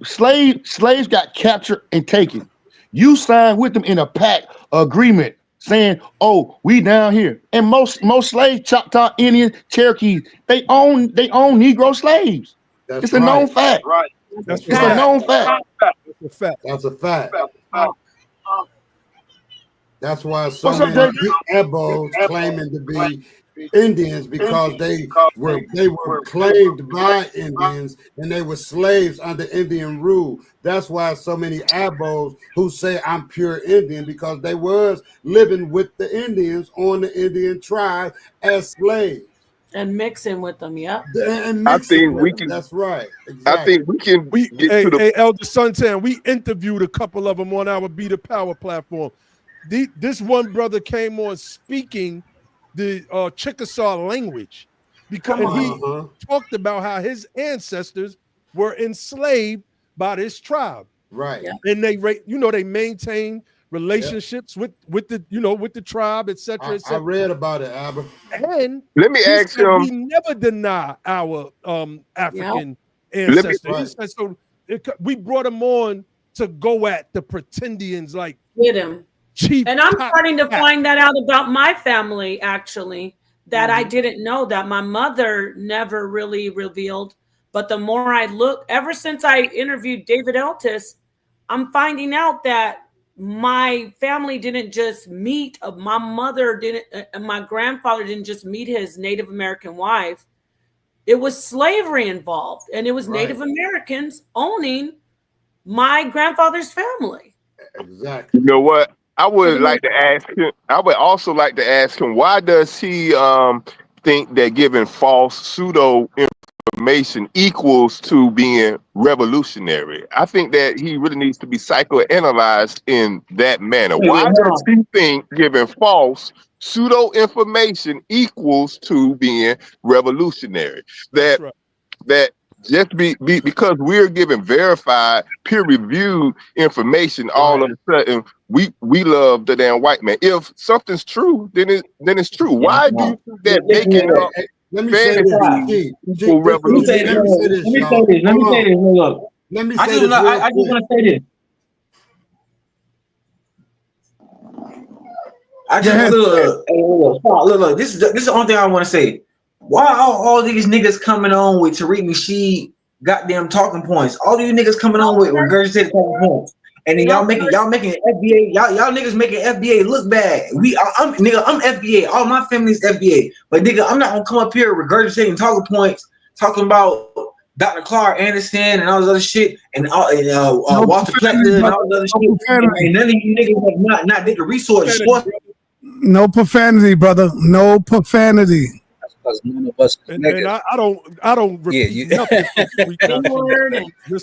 B: finish.
Q: Slaves got captured and taken. You signed with them in a pact agreement saying, "Oh, we down here." And most slaves, Choctaw, Indian, Cherokee, they own Negro slaves. It's a known fact.
K: Right.
Q: It's a known fact.
K: That's a fact. That's why so many Ebos claiming to be Indians, because they were claimed by Indians and they were slaves under Indian rule. That's why so many Abos who say I'm pure Indian, because they was living with the Indians on the Indian tribe as slaves.
E: And mixing with them, yeah.
J: I think we can.
K: That's right.
J: Exactly. I think we can get to the.
F: Hey, Elder Suntan, we interviewed a couple of them on our Be the Power platform. This one brother came on speaking the Chickasaw language, because he talked about how his ancestors were enslaved by this tribe,
K: right? Yeah.
F: And they maintained relationships with the tribe, etc.
K: I read about it, Albert.
F: And
J: let me ask him.
F: We never deny our African ancestors. He said, so we brought him on to go at the pretendians like
E: with him. And I'm starting to find that out about my family, actually, that I didn't know, that my mother never really revealed. But the more I look, ever since I interviewed David Eltis, I'm finding out that my family didn't just meet, my mother didn't, my grandfather didn't just meet his Native American wife. It was slavery involved, and it was Native Americans owning my grandfather's family.
K: Exactly.
J: You know what? I would like to ask him. I would also like to ask him, why does he think that giving false pseudo information equals to being revolutionary? I think that he really needs to be psychoanalyzed in that manner. Why does he think giving false pseudo information equals to being revolutionary? That just because we're given verified, peer-reviewed information, all of a sudden we love the damn white man. If something's true, then it's true. Why do you think that making up fantasy for revolution?
R: Let me say this. I just want to say this. Look. This is the only thing I want to say. Why are all these niggas coming on with Tariq Nasheed goddamn talking points? All these niggas coming on with regurgitated talking points, and then y'all making FBA, y'all niggas making FBA look bad. I'm FBA. All my family's FBA, but nigga, I'm not gonna come up here regurgitating talking points, talking about Dr. Clark Anderson and all this other shit, and Walter Pleckner and all this other shit. And none of you niggas have not did the resource.
B: No profanity, brother. No profanity.
L: None of us
F: and I don't repeat nothing.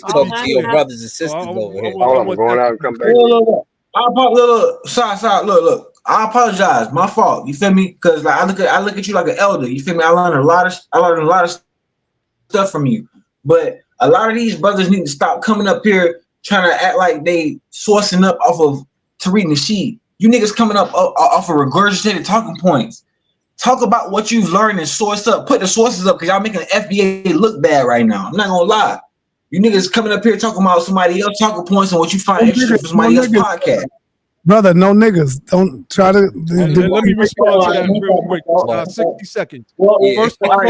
L: Talk to your brothers and sisters over here.
D: I'm going out and come back.
R: Look. I apologize. My fault. You feel me? Because like I look at you like an elder. You feel me? I learned a lot of stuff from you. But a lot of these brothers need to stop coming up here trying to act like they sourcing up off of Tariq Nasheed. You niggas coming up off of regurgitated talking points. Talk about what you've learned and source up. Put the sources up, because y'all making the FBA look bad right now. I'm not gonna lie. You niggas coming up here talking about somebody else talking points and what you find extra for somebody else's podcast.
B: Brother, no niggas. Don't try to.
F: Let me respond to that real quick. 60 seconds.
R: Well, first of all,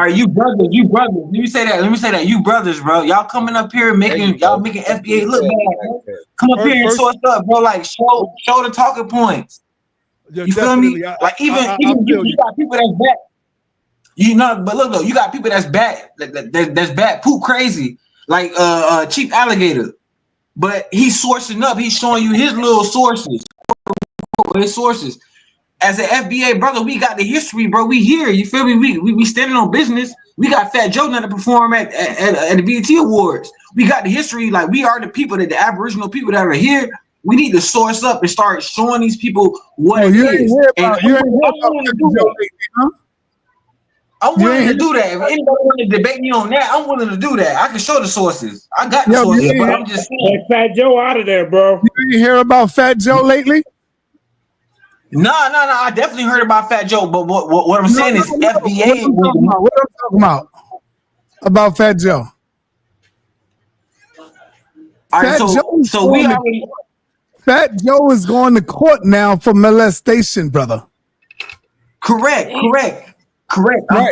R: you brothers. Let me say that. You brothers, bro. Y'all coming up here making FBA look bad. Bro. Come up here and source up, bro. Like show the talking points. You feel me? Like even you got people that's bad. You know, but look though, you got people that's bad. That's bad poop crazy. Like Chief Alligator. But he's sourcing up. He's showing you his little sources. His sources. As an FBA brother, we got the history, bro. We here. You feel me? We standing on business. We got Fat Joe now to perform at the BET Awards. We got the history. Like we are the people, that the Aboriginal people that are here. We need to source up and start showing these people what it is. I'm willing to do that. If anybody want to debate me on that, I'm willing to do that. I can show the sources. I got the sources, but I'm just saying.
P: Fat Joe out of there, bro.
B: You didn't hear about Fat Joe lately?
R: No. I definitely heard about Fat Joe, but what I'm saying is FBA.
B: What I'm talking about Fat Joe.
R: All right,
B: Fat Joe is going to court now for molestation, brother.
R: Correct. Right.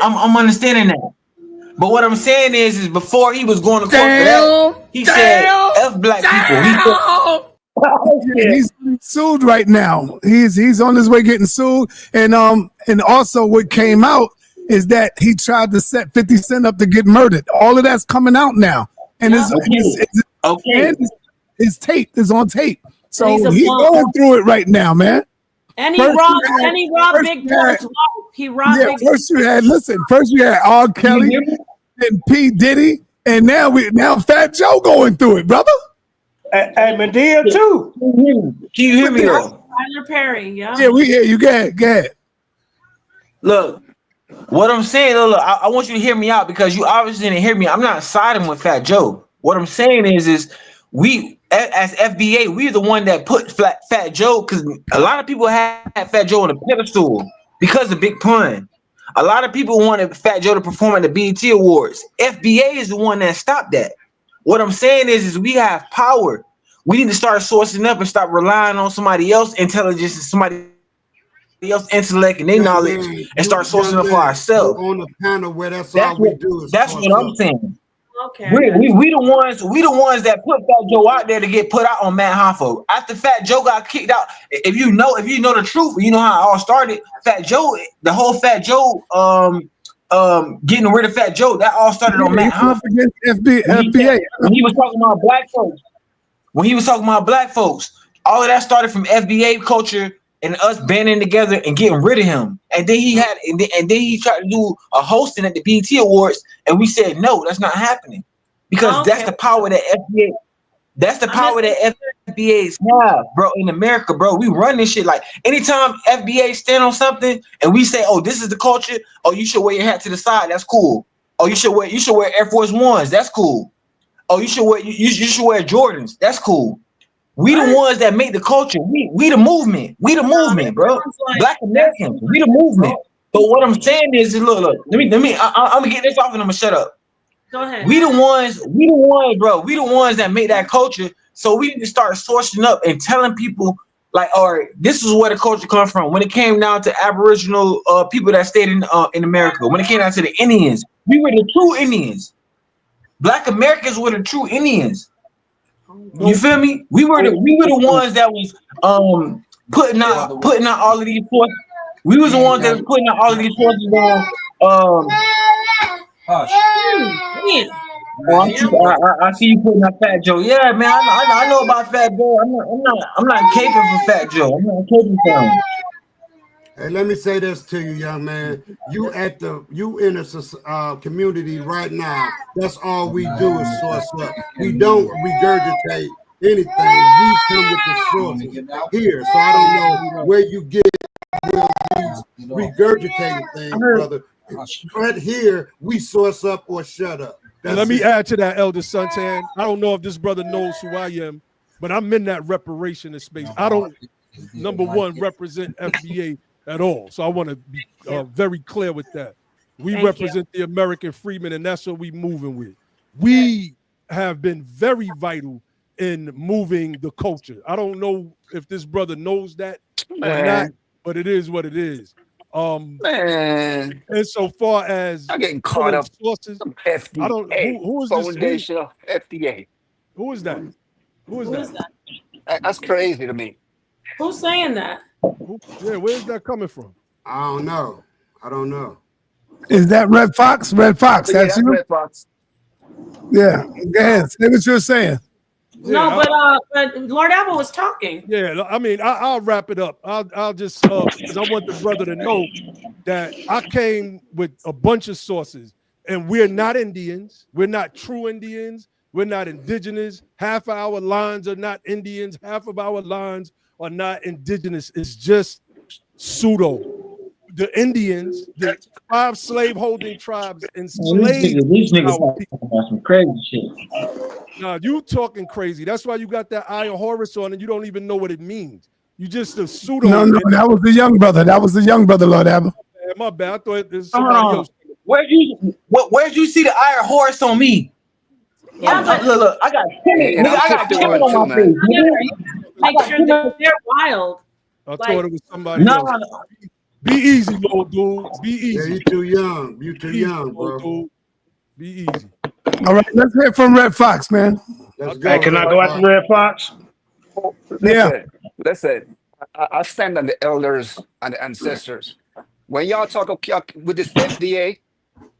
R: I'm understanding that. But what I'm saying is before he was going to court for that, he said F black people.
B: He's sued right now. He's on his way getting sued, and also what came out is that he tried to set 50 Cent up to get murdered. All of that's coming out now, and his tape is on tape. So he's going through it right now, man.
E: And he robbed Big Purge's wife. He robbed Big.
B: First you had R. Kelly and P. Diddy, and now Fat Joe going through it, brother.
P: And Medea too.
R: Can you hear me?
E: Tyler Perry,
B: Yeah, we hear you. Go ahead.
R: Look, what I'm saying, look, I want you to hear me out because you obviously didn't hear me. I'm not siding with Fat Joe. What I'm saying is we as FBA, we're the one that put Fat Joe, because a lot of people had Fat Joe on a pedestal because of Big Pun. A lot of people wanted Fat Joe to perform at the BET Awards. FBA is the one that stopped that. What I'm saying is we have power. We need to start sourcing up and stop relying on somebody else's intelligence and somebody else's intellect and their knowledge and start sourcing up for ourselves.
K: On the panel where that's all we do.
R: That's what I'm saying. Okay. We the ones that put Fat Joe out there to get put out on Matt Hoffa. After Fat Joe got kicked out, if you know the truth, you know how it all started. Fat Joe, the whole Fat Joe, getting rid of Fat Joe, that all started on Matt Hoffa.
B: FBA.
R: When he was talking about black folks, all of that started from FBA culture and us banding together and getting rid of him. And then he tried to do a hosting at the BET Awards, and we said no, that's not happening, because that's the power that FBA. That's the power that FBA's have, bro. In America, bro, we run this shit. Like anytime FBA stand on something and we say, "Oh, this is the culture," "Oh, you should wear your hat to the side," that's cool. "Oh, you should wear Air Force Ones," that's cool. "Oh, you should wear Jordans," that's cool. We the ones that make the culture. We the movement. We the movement, bro. Black Americans. We the movement. But what I'm saying is, look. Let me. I'm gonna get this off and I'm gonna shut up.
E: Go ahead.
R: We the ones, bro. We the ones that make that culture. So we need to start sourcing up and telling people, like, all right, this is where the culture comes from. When it came down to Aboriginal people that stayed in America, when it came down to the Indians, we were the true Indians. Black Americans were the true Indians. You feel me? We were the ones that was putting out all of these forces. We was the ones that was putting out all of these forces on. I see you putting out Fat Joe. Yeah, man, I know about Fat Joe. I'm not caping for Fat Joe. I'm not caping for him.
K: Hey, let me say this to you, young man. You in a community right now. That's all we do is source up. We don't regurgitate anything. We come with the sources here. So I don't know where you get these regurgitated things, brother. Right here, we source up or shut up.
F: Let me add to that, Elder Suntan. I don't know if this brother knows who I am, but I'm in that reparation space. I don't, number one, represent FBA at all. So I want to be very clear with that. We represent the American freedmen, and that's what we're moving with. We have been very vital in moving the culture. I don't know if this brother knows that or not, but it is what it is.
S: Man,
F: and so far as
S: I'm getting caught up
F: sources,
S: FDA,
F: I don't who is
S: foundational
F: this?
S: FDA.
F: Who is that? Who is that?
S: That's crazy to me.
E: Who's saying that?
F: Where's that coming from?
K: I don't know.
B: Is that Red Fox? Red Fox, that's you?
S: Red Fox.
B: Yeah, go ahead. Say what you're saying.
E: No, but Lord Abba was talking.
F: Yeah, I mean, I'll wrap it up. I'll just because I want the brother to know that I came with a bunch of sources, and we're not Indians. We're not true Indians. We're not indigenous. Half of our lines are not Indians. Half of our lines are not indigenous. It's just pseudo. The Indians, the 5 slave-holding tribes, enslaved our people.
R: Some crazy shit.
F: Nah, you talking crazy. That's why you got that eye of Horus on, and you don't even know what it means. You just a pseudo.
B: No, that was the young brother. That was the young brother, Lord Abba.
F: My bad. I thought there's somebody else.
R: Where'd you see the iron horse on me?
E: Yeah, but
R: look, I got timid,
S: And
R: nigga.
S: I'm
R: I got timid
S: 51
R: on
S: too,
R: my
S: man.
R: face.
E: make sure that they're wild.
F: I
E: Like,
F: thought it was somebody else. Be easy, little dude. Be easy.
K: Yeah, you too young. You too
F: Be
K: young,
F: easy,
K: bro.
F: dude. Be easy.
B: All right, let's hear from Red Fox, man.
K: Let's
P: Hey, can I go after Red Fox?
S: Listen. I stand on the elders and the ancestors. When y'all talk with this FDA,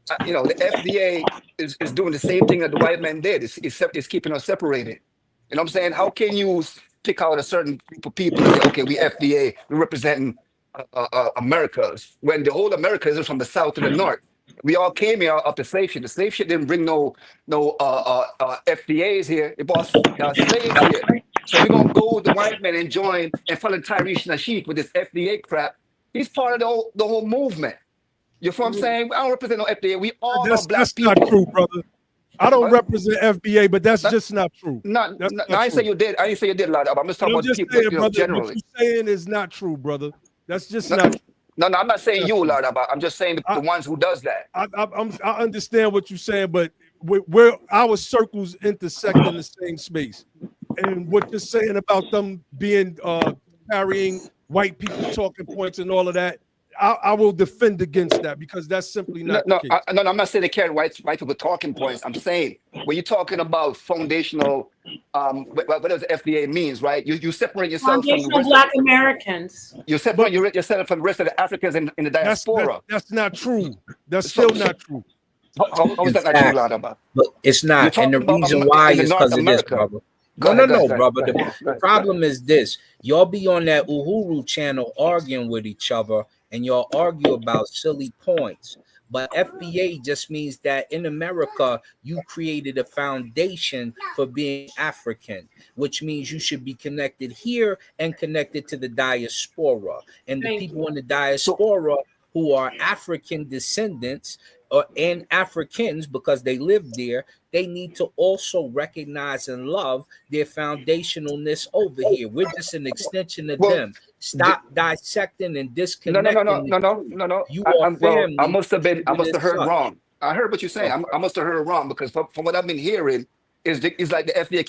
S: the FDA is doing the same thing that the white man did. It's keeping us separated. You know what I'm saying? How can you pick out a certain group of people and say, okay, we FDA, we're representing Americas, when the whole America is from the south to the north? We all came here up the slave ship. The slave ship didn't bring no FDAs here. It brought slaves here. So we're gonna go with the white man and join and follow Tariq Nasheed with this FDA crap. He's part of the whole movement. You feel what I'm saying? I don't represent no FDA. We all are black
F: That's
S: people.
F: not true, brother. I don't represent FBA, but that's just not true.
S: I didn't say you did. I didn't say you did, lad. I'm just talking
F: I'm
S: about
F: just
S: people
F: saying, brother,
S: generally.
F: what you're saying is not true, brother. That's just not true.
S: No, I'm not saying you, lad. I'm just saying the ones who does that.
F: I understand what you're saying, but where our circles intersect in the same space, and what you're saying about them being carrying white people talking points and all of that, I will defend against that because that's simply not the case.
S: I'm not saying they carry white people talking points. I'm saying when you're talking about foundational, what does FDA means, right? You separate yourself from the rest
E: Black Americans.
S: You separate yourself from the rest of the Africans in the diaspora.
F: That's not true. That's still not true.
S: How is that not true, Ladaba?
L: But it's not, and the reason why is because of this, brother. No, brother. The problem is this: y'all be on that Uhuru channel arguing with each other, and y'all argue about silly points. But FBA just means that in America, you created a foundation for being African, which means you should be connected here and connected to the diaspora. And the people in the diaspora who are African descendants and Africans, because they live there, they need to also recognize and love their foundationalness over here. We're just an extension of them. Stop dissecting and disconnecting.
S: No.
L: You are family.
S: I must have heard wrong. I heard what you're saying. I must have heard wrong because from what I've been hearing is like the FDA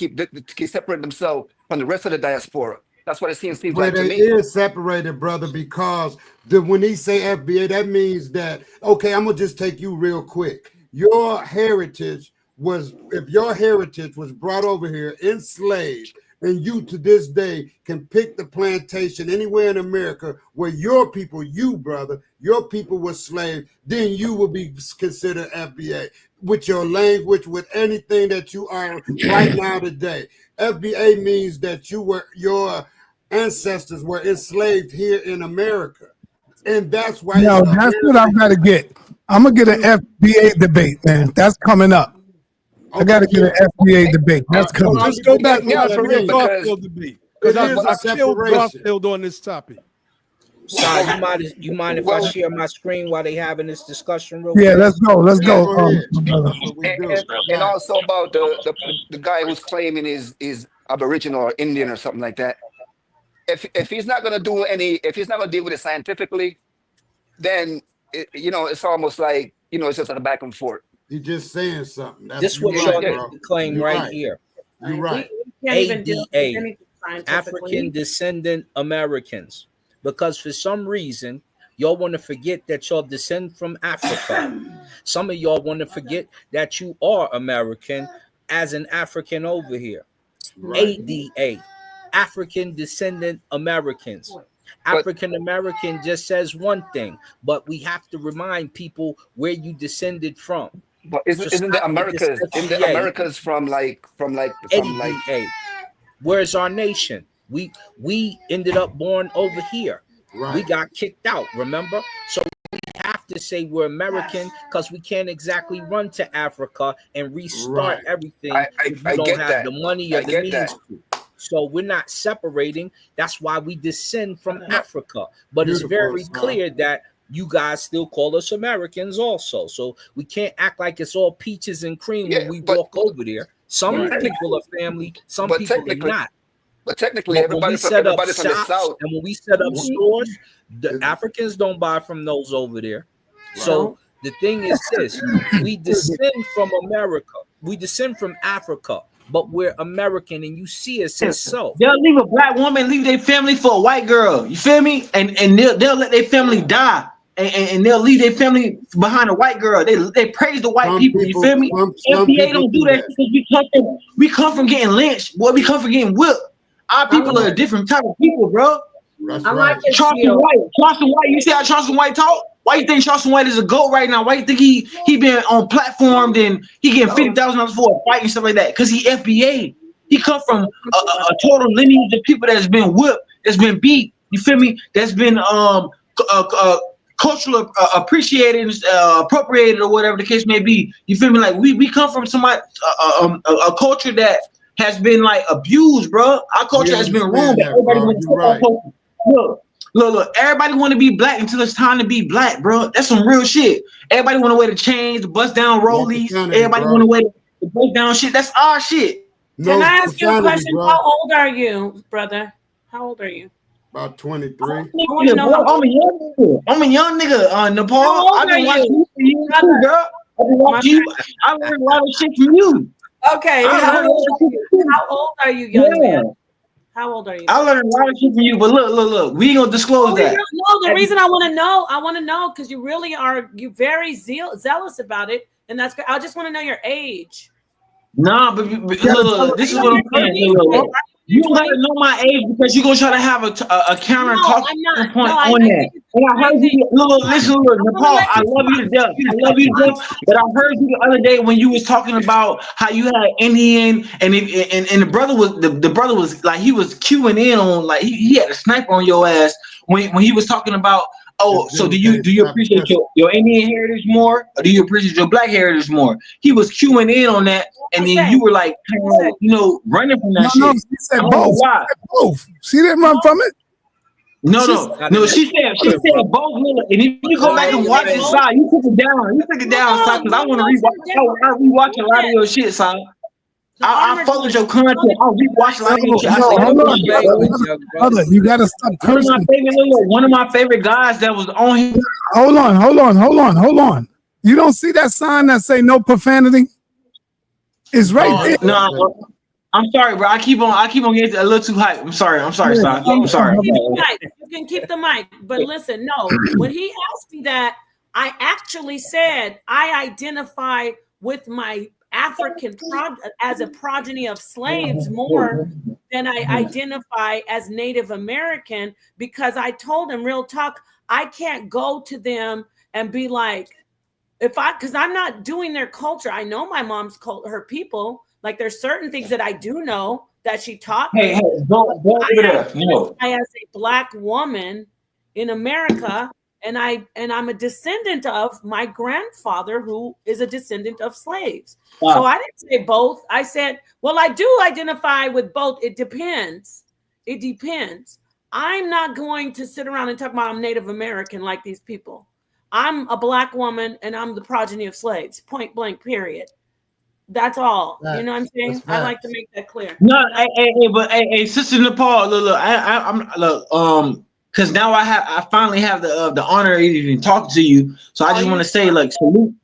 S: keep separating themselves from the rest of the diaspora. That's what it seems like to me.
K: It is separated, brother, because when he say FBA, that means that, okay, I'm going to just take you real quick. Your heritage was brought over here enslaved, and you to this day can pick the plantation anywhere in America where your people were slaves, then you will be considered FBA with your language, with anything that you are right now today. FBA means that your ancestors were enslaved here in America, and that's why.
B: No, that's what I've got to get. I'm gonna get an FBA debate, man. That's coming up. I got to get an FBA debate. That's coming.
F: Just go back to
S: for real,
F: the Garfield debate because I killed Garfield on this topic.
L: So you mind if I share my screen while they having this discussion? Real
B: Yeah,
L: quick?
B: let's go.
S: And also about the guy who's claiming is Aboriginal or Indian or something like that. If he's not gonna if he's not gonna deal with it scientifically, then it's almost like it's just a back and forth.
K: He's just saying something.
L: This is what y'all claim right here.
K: You're right.
L: ADA, African Descendant Americans, because for some reason y'all want to forget that y'all descend from Africa. Some of y'all want to forget that you are American as an African over here. Right. ADA, African Descendant Americans. African American just says one thing, but we have to remind people where you descended from.
S: But isn't the Americas? Isn't the Americas from
L: ADA? Where's our nation? We ended up born over here. Right. We got kicked out, remember? So we have to say we're American because we can't exactly run to Africa and restart everything if we don't have the money or the means to. So we're not separating. That's why we descend from Africa. But it's very clear that you guys still call us Americans also. So we can't act like it's all peaches and cream when we walk over there. Some people are family, some people are not.
S: But technically,
L: when
S: everybody
L: we set up
S: from the
L: shops
S: South.
L: and when we set up stores, the Africans don't buy from those over there. So the thing is this: we descend from America, we descend from Africa, but we're American, and you see us as so.
R: They'll leave a black woman, leave their family for a white girl. You feel me? And they'll let their family die. And they'll leave their family behind a white girl. They praise the white people. You feel me? FBA don't do that because we come from getting lynched. Boy, we come from getting whipped. Our people are a different type of people, bro.
E: I like it.
R: Charleston White. You see how Charleston White talk? Why you think Charleston White is a GOAT right now? Why you think he been on platform and he getting $50,000 for a fight and stuff like that? Because he FBA. He come from a total lineage of people that's been whipped, that's been beat. You feel me? That's been cultural appreciated, appropriated, or whatever the case may be. You feel me? Like we come from somebody a culture that has been like abused, bro. Our culture has been ruined. Everybody want to take our culture. Look, everybody want to be black until it's time to be black, bro. That's some real shit. Everybody want to wear the chains, the bust down rollies. Everybody want to wear the bust down shit. That's our shit.
E: Can I ask you a question? Bro. How old are you, brother? How old are you?
K: About 23.
R: I'm a young nigga, Nepal. I've been watching you for years too, girl. I've been watching you. I learned a lot of shit from you.
E: Okay. How old are you, young man? How old are you?
R: I learned a lot of shit from you, but look. We ain't gonna disclose that.
E: No, the reason I want to know because you really are very zealous about it, and that's good. I just want to know your age.
R: Nah, but look, this is what I'm saying. You gotta know my age because you're gonna try to have a counter talking point on that. And I heard you, listen, Nepal, I love you to death. But I heard you the other day when you was talking about how you had Indian and the brother was like he was queuing in on like he had a sniper on your ass when he was talking about so do you appreciate your Indian heritage more or do you appreciate your black heritage more? He was queuing in on that. And then you were like, running from that shit.
B: No, she said both. She didn't run from it.
R: No. She said both. And if you go back and watch it, side, you took it down, side, because I want to rewatch. I rewatch a lot of your shit, side. I followed your content. I rewatched a lot of your shit.
B: Brother, you gotta stop cursing.
R: One of my favorite guys that was on here.
B: Hold on. You don't see that sign that say no profanity? It's right there.
R: No, I'm sorry, bro. I keep on getting a little too hype. I'm sorry, son. I'm sorry.
E: You can keep the mic, but listen, no. When he asked me that, I actually said I identify with my African as a progeny of slaves more than I identify as Native American because I told him real talk, I can't go to them and be like, because I'm not doing their culture. I know my mom's her people. Like there's certain things that I do know that she taught me.
R: Hey, go over there. No.
E: I as a black woman in America, and I'm a descendant of my grandfather, who is a descendant of slaves. Wow. So I didn't say both. I said, well, I do identify with both. It depends. I'm not going to sit around and talk about I'm Native American like these people. I'm a black woman and I'm the progeny of slaves, point blank, period. That's all. You know what I'm saying? I like to make that clear.
R: No, hey, Sister Nepal, look, because now I finally have the honor of even talking to you. So I just want to say like salute.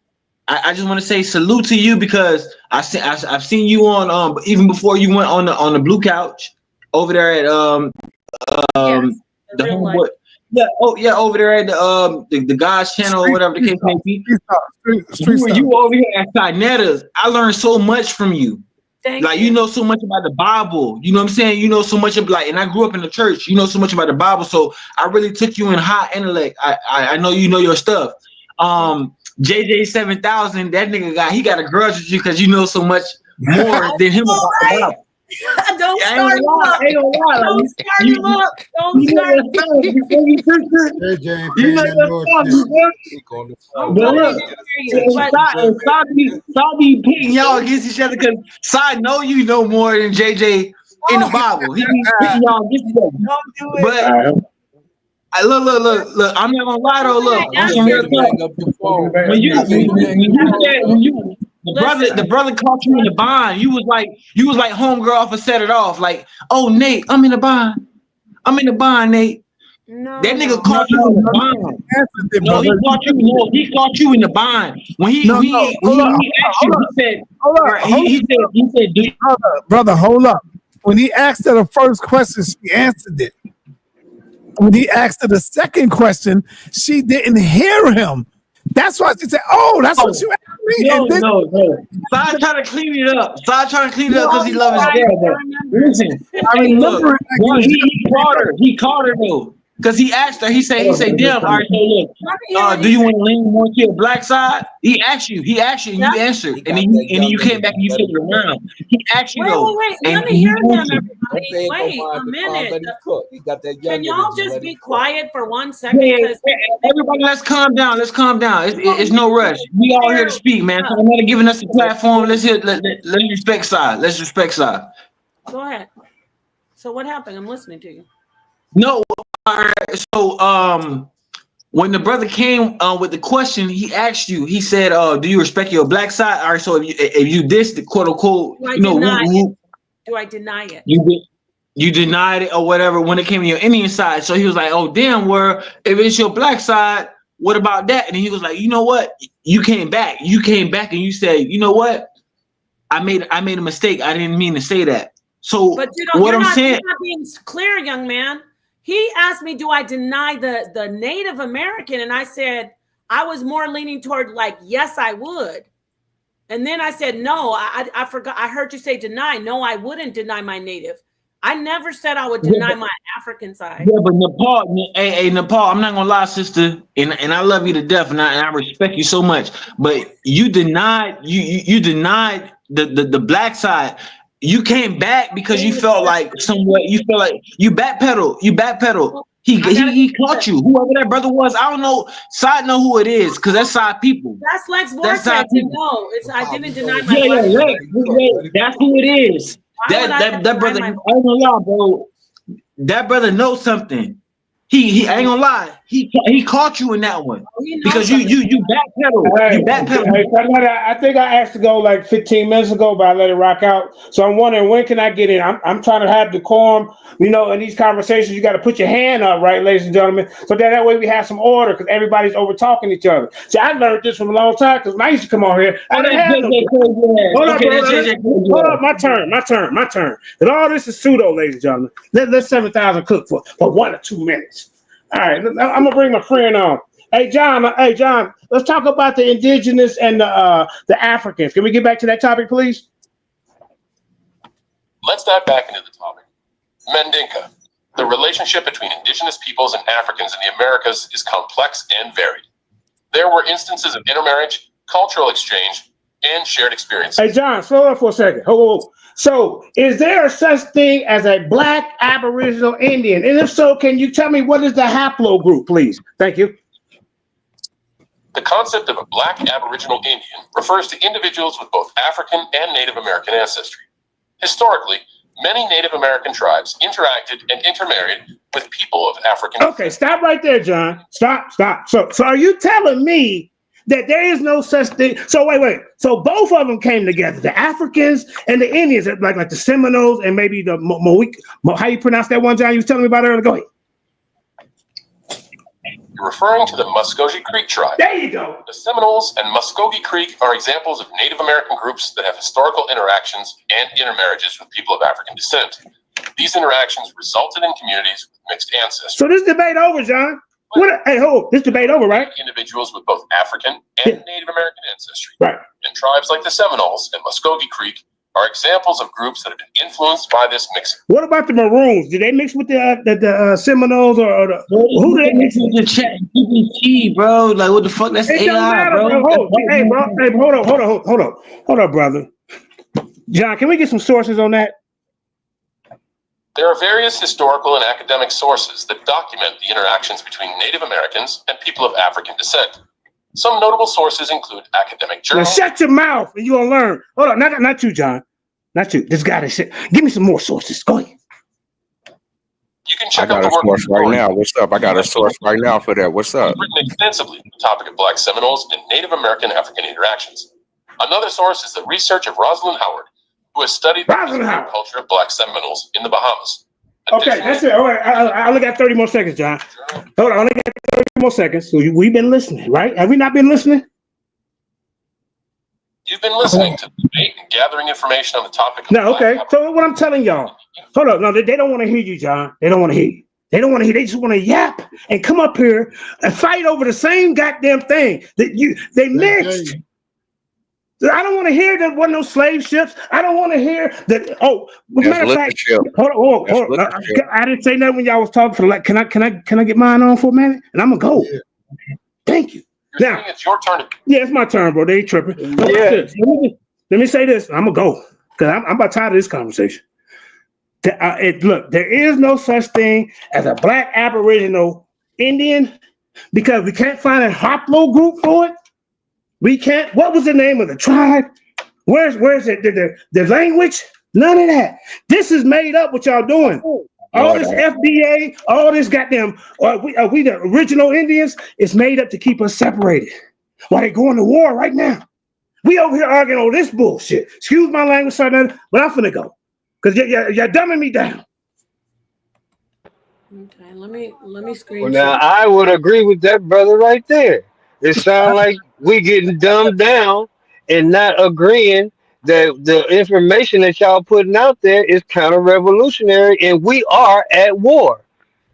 R: I just want to say salute to you because I've seen you on even before you went on the blue couch over there at the homeboy. Yeah, over there at the God's channel or whatever the case may be. You over here at sa.neter. I learned so much from you. You know so much about the Bible. You know what I'm saying? You know so much of and I grew up in the church. You know so much about the Bible. So I really took you in high intellect. I know you know your stuff. JJ 7000, that nigga got a grudge with you because you know so much more than him about the Bible.
E: Don't start him up. Don't start him up. Don't start him up.
R: Stop be pitting y'all against each other because Side know you know more than JJ in the Bible. He be pitting y'all against each other. Don't do it. But look. I'm not gonna lie though. Look, on some real talk. When you The brother caught you in the bind. You was like homegirl off and set it off. Like, oh Nate, I'm in the bind. I'm in the bind, Nate. That nigga caught you in the bind. No, he caught you. No, he caught you in the bind. When he asked you, he said,
B: brother, hold up. When he asked her the first question, she answered it. When he asked her the second question, she didn't hear him. That's why she said, "Oh, that's what you asked me."
R: No. Side trying to clean it up. Side trying to clean it up because he loves his girl. But listen,
B: I remember
R: he caught her though. Because he asked her, he said, damn, all right, so look, do you want to lean more to your black side? He asked you, and you answered. And then you came back and you flipped it around. He asked you though.
E: Wait, let me hear him, everybody. Wait a minute. Can y'all just be quiet for 1 second?
R: Everybody, let's calm down. It's no rush. We all here to speak, man. So I'm not giving us a platform. Let's respect side. Let's respect side.
E: Go ahead. So what happened? I'm listening to you.
R: No, all right. So when the brother came with the question, he asked you. He said, "Do you respect your black side?" All right. So if you diss the quote unquote,
E: do I deny it?
R: You denied it or whatever when it came to your Indian side. So he was like, "Oh damn, if it's your black side, what about that?" And he was like, "You know what? You came back and you said, you know what? I made a mistake. I didn't mean to say that." So
E: but
R: what I'm saying,
E: you're not being clear, young man. He asked me, do I deny the Native American? And I said, I was more leaning toward like, yes, I would. And then I said, no, I forgot. I heard you say deny. No, I wouldn't deny my Native. I never said I would deny my African side.
R: Yeah, but Nepal, Nepal, I'm not going to lie, sister. And I love you to death. And I respect you so much. But you denied, you denied the black side. You came back because you felt like you backpedal. He caught you. Whoever that brother was, I don't know. Side know who it is because that's side people.
E: That's Lex Vortex. No, I didn't deny my
R: that's who it is. That brother, I ain't gonna lie, bro. That brother knows something. He ain't gonna lie. He caught you in that one because you backpedal.
P: Hey, I think I asked to go like 15 minutes ago, but I let it rock out. So I'm wondering when can I get in? I'm trying to have decorum. You know, in these conversations, you got to put your hand up, right, ladies and gentlemen, so that way we have some order because everybody's over talking each other. See, I learned this from a long time because when I used to come on here, I didn't have no. Hold up, my turn. And all this is pseudo, ladies and gentlemen. Let 7,000 cook for 1 or 2 minutes. All right, I'm gonna bring my friend on. Hey John, let's talk about the indigenous and the Africans. Can we get back to that topic, please?
T: Let's dive back into the topic. Mandinka. The relationship between indigenous peoples and Africans in the Americas is complex and varied. There were instances of intermarriage, cultural exchange, and shared experiences.
P: Hey John, slow up for a second. Hold. So, is there a such thing as a black Aboriginal Indian? And if so, can you tell me what is the haplogroup, please? Thank you.
T: The concept of a black Aboriginal Indian refers to individuals with both African and Native American ancestry. Historically, many Native American tribes interacted and intermarried with people of African.
P: Okay, stop right there, John. Stop. So are you telling me that there is no such thing? So wait. So both of them came together, the Africans and the Indians, like the Seminoles and maybe the how you pronounce that one, John? You was telling me about earlier. Go ahead.
T: You're referring to the Muscogee Creek tribe.
P: There you go.
T: The Seminoles and Muscogee Creek are examples of Native American groups that have historical interactions and intermarriages with people of African descent. These interactions resulted in communities with mixed ancestors.
P: So this debate over, John. This debate over, right?
T: Individuals with both African and Native American ancestry.
P: Right.
T: And tribes like the Seminoles and Muscogee Creek are examples of groups that have been influenced by this mixing.
P: What about the Maroons? Did they mix with the Seminoles or the who did they mix with?
R: The ChatGPT, bro. Like what the fuck? That's
P: it
R: AI,
P: don't matter,
R: bro.
P: Hold up, brother. John, can we get some sources on that?
T: There are various historical and academic sources that document the interactions between Native Americans and people of African descent. Some notable sources include academic journals.
P: Now shut your mouth and you're gonna learn. Hold on, not you, John. Not you. This guy that shit. Give me some more sources. Go ahead.
T: You can check
U: out the source right now. What's up? I got a source right now for that. What's up?
T: Written extensively on the topic of Black Seminoles and Native American African interactions. Another source is the research of Rosalind Howard, who has studied the history and culture of Black Seminoles in the Bahamas.
P: Okay, that's it. All right, I only got 30 more seconds, John. Hold on, I only got 30 more seconds. So we've been listening, right? Have we not been listening?
T: You've been listening to the debate and gathering information on the topic of
P: No, okay. So what I'm telling y'all, hold up. No, they don't want to hear you, John. They don't want to hear you. They don't want to hear. They just want to yap and come up here and fight over the same goddamn thing that they mixed. I don't want to hear that wasn't no slave ships. I don't want to hear that. Oh, matter of fact, hold on. I didn't say nothing when y'all was talking. For like, can I get mine on for a minute? And I'm gonna go. Yeah. Thank you. Now
T: it's your turn.
P: Yeah, it's my turn, bro. They tripping.
T: Yeah.
P: Let me say this. I'm gonna go because I'm about tired of this conversation. Look, there is no such thing as a Black Aboriginal Indian because we can't find a haplo group for it. We can't. What was the name of the tribe? Where's it? The language? None of that. This is made up. What y'all doing? All this FDA, all this goddamn. We the original Indians? It's made up to keep us separated. While they going to war right now. We over here arguing all this bullshit. Excuse my language, sir, but I'm finna go because you're dumbing me down.
E: Okay, let me screenshot.
A: Well, now I would agree with that brother right there. It sounds like we getting dumbed down and not agreeing that the information that y'all putting out there is counter-revolutionary, and we are at war.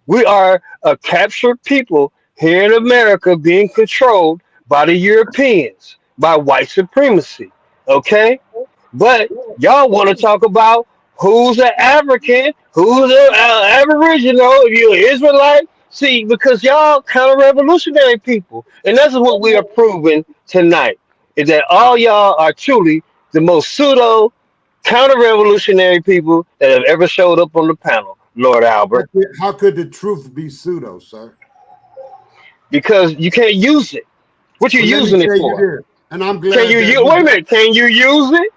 A: We are a captured people here in America being controlled by the Europeans, by white supremacy. Okay? But y'all want to talk about who's an African, who's an Aboriginal, if you're an Israelite. See, because y'all counter-revolutionary people. And that's what we are proving tonight, is that all y'all are truly the most pseudo counter-revolutionary people that have ever showed up on the panel, Lord Albert.
K: How could the truth be pseudo, sir?
A: Because you can't use it. What you using it for?
K: And I'm glad.
A: Can you wait a minute? Can you use it?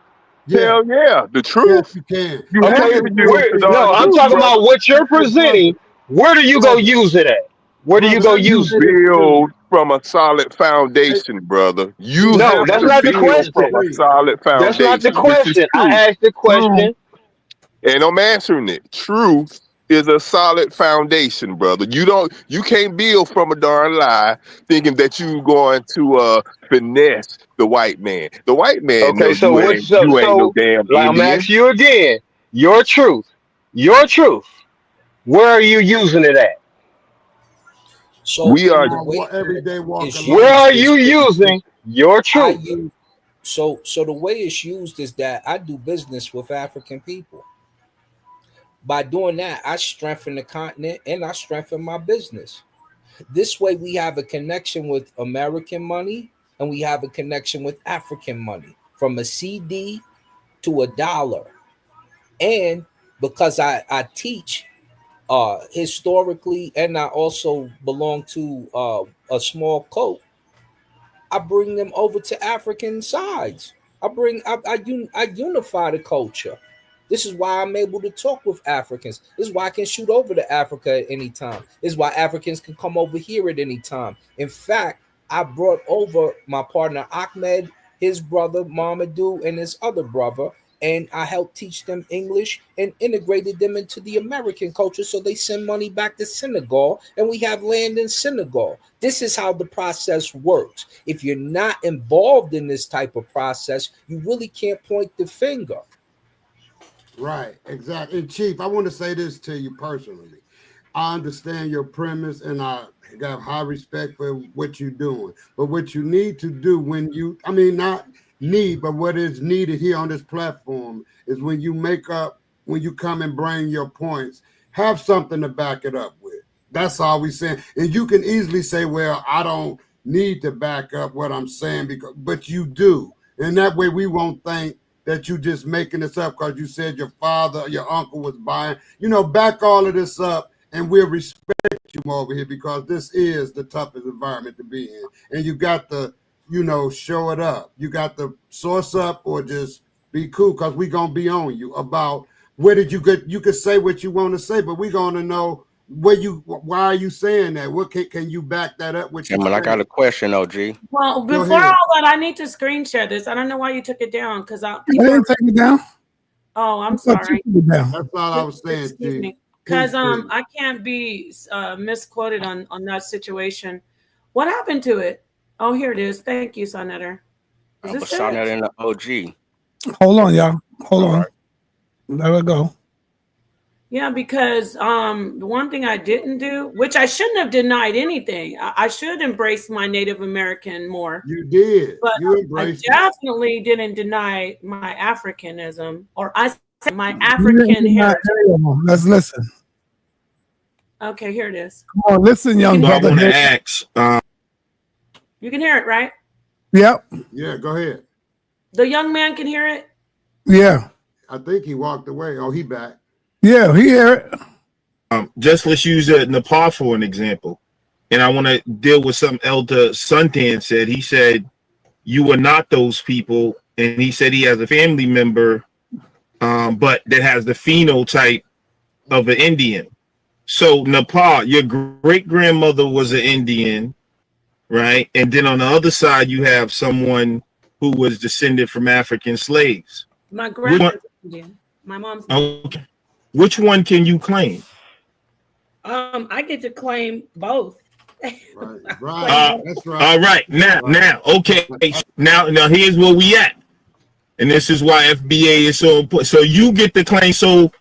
J: Hell yeah, the truth.
K: Yes, you can.
A: Okay, no, I'm talking about what you're presenting. Where do you go use it at? Where do you go use it?
J: Build from a solid foundation, brother. You
A: No,
J: have
A: that's
J: to
A: not the
J: build
A: question.
J: from a solid foundation.
A: That's not the
J: This is
A: question. I
J: truth.
A: asked the question.
J: And I'm answering it. Truth is a solid foundation, brother. You can't build from a darn lie thinking that you going to finesse the white man. The white man
A: Okay,
J: know
A: so
J: you ain't no damn
A: like, I'm
J: Indian.
A: asking you again. Your truth. Where are you using it at?
L: So
J: We are
K: everyday walking.
A: Where are you using your truth?
L: So the way it's used is that I do business with African people. By doing that, I strengthen the continent and I strengthen my business. This way, we have a connection with American money and we have a connection with African money, from a CD to a dollar. And because I teach historically, and I also belong to a small cult, I bring them over to African sides. I unify the culture. This is why I'm able to talk with Africans. This is why I can shoot over to Africa at any time. This is why Africans can come over here at any time. In fact, I brought over my partner Ahmed, his brother Mamadou, and his other brother, and I helped teach them English and integrated them into the American culture, so they send money back to Senegal, and we have land in Senegal. This is how the process works. If you're not involved in this type of process, you really can't point the finger.
K: Right, exactly. And Chief, I want to say this to you personally. I understand your premise and I got high respect for what you're doing. But what you need to do not need, but what is needed here on this platform is when you come and bring your points, have something to back it up with. That's all we're saying. And you can easily say, well, I don't need to back up what I'm saying, but you do. And that way we won't think that you just making this up because you said your father, your uncle was buying. Back all of this up and we'll respect you over here because this is the toughest environment to be in. And you got to, show it up. You got to source up or just be cool because we're going to be on you about where did you get. You could say what you want to say, but we're going to know Why are you saying that? What can you back that up with?
U: I mean, I got a question, OG.
E: Well, before all that, I need to screen share this. I don't know why you took it down because I
B: didn't take it down.
E: Oh, I'm sorry.
K: That's all I was saying.
E: Excuse me, because I can't be misquoted on that situation. What happened to it? Oh, here it is. Thank you, sa.neter. Is this it?
U: sa.neter and the OG.
B: Hold on, y'all. Hold on. Let it go.
E: Yeah, because the one thing I didn't do, which I shouldn't have denied anything. I should embrace my Native American more.
K: You did.
E: But
K: You
E: I
K: embraced
E: definitely didn't deny my Africanism, or I said my African heritage.
B: Let's listen.
E: Okay, here it is.
B: Come on, listen, young brother.
C: I want to ask.
E: You can hear it, right?
B: Yep.
K: Yeah, go ahead.
E: The young man can hear it?
B: Yeah.
K: I think he walked away. Oh, he back.
B: Yeah, he hear it.
C: Just let's use Nepal for an example. And I want to deal with something Elder Suntan said. He said, you are not those people. And he said he has a family member, but that has the phenotype of an Indian. So Nepal, your great-grandmother was an Indian, right? And then on the other side, you have someone who was descended from African slaves.
E: My grandma's Indian. My mom's
C: Okay. Which one can you claim?
E: I get to claim both.
K: Right. That's right.
C: All right. Now, okay. Now, here's where we at. And this is why FBA is so important. So you get the claim. So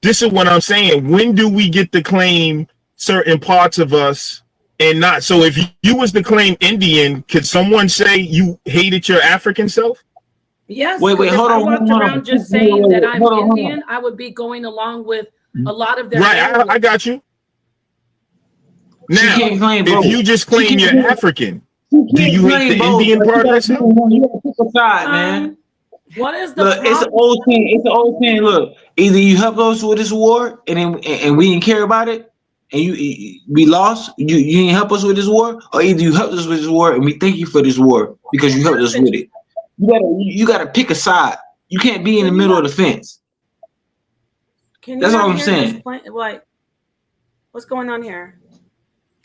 C: this is what I'm saying. When do we get to claim certain parts of us and not? So if you was to claim Indian, could someone say you hated your African self?
E: Yes.
R: Wait,
E: if
R: hold
E: I
R: on.
E: walked
R: Hold
E: around
R: on.
E: just saying that I'm
R: Hold on.
E: Indian, I would be going along with a lot of their.
C: Right. I got you. Now, if you just claim you're African, do you hate the Indian part of yourself?
R: You gotta pick a side, man.
E: What is the
R: Look, it's an old thing. It's an old thing. Look, either you help us with this war, and we didn't care about it, and we lost. You didn't help us with this war, or either you helped us with this war, and we thank you for this war because you helped us with it. You gotta pick a side. You can't be in the middle of the fence. That's all I'm saying.
E: Like, what's going on here?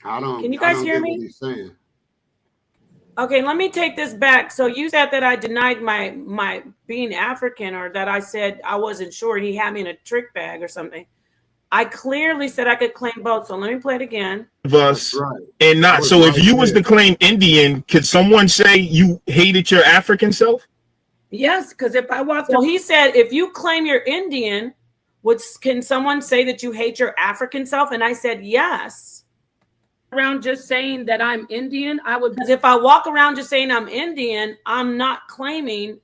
K: Can
E: you guys hear me?
K: What he's saying.
E: Okay, let me take this back. So you said that I denied my being African, or that I said I wasn't sure. He had me in a trick bag or something. I clearly said I could claim both. So let me play it again.
C: Of us and not. So if you was to claim Indian, could someone say you hated your African self?
E: Yes, because if I walked, so he said, if you claim you're Indian, can someone say that you hate your African self? And I said yes. Around just saying that I'm Indian, I would. Because if I walk around just saying I'm Indian, I'm not claiming,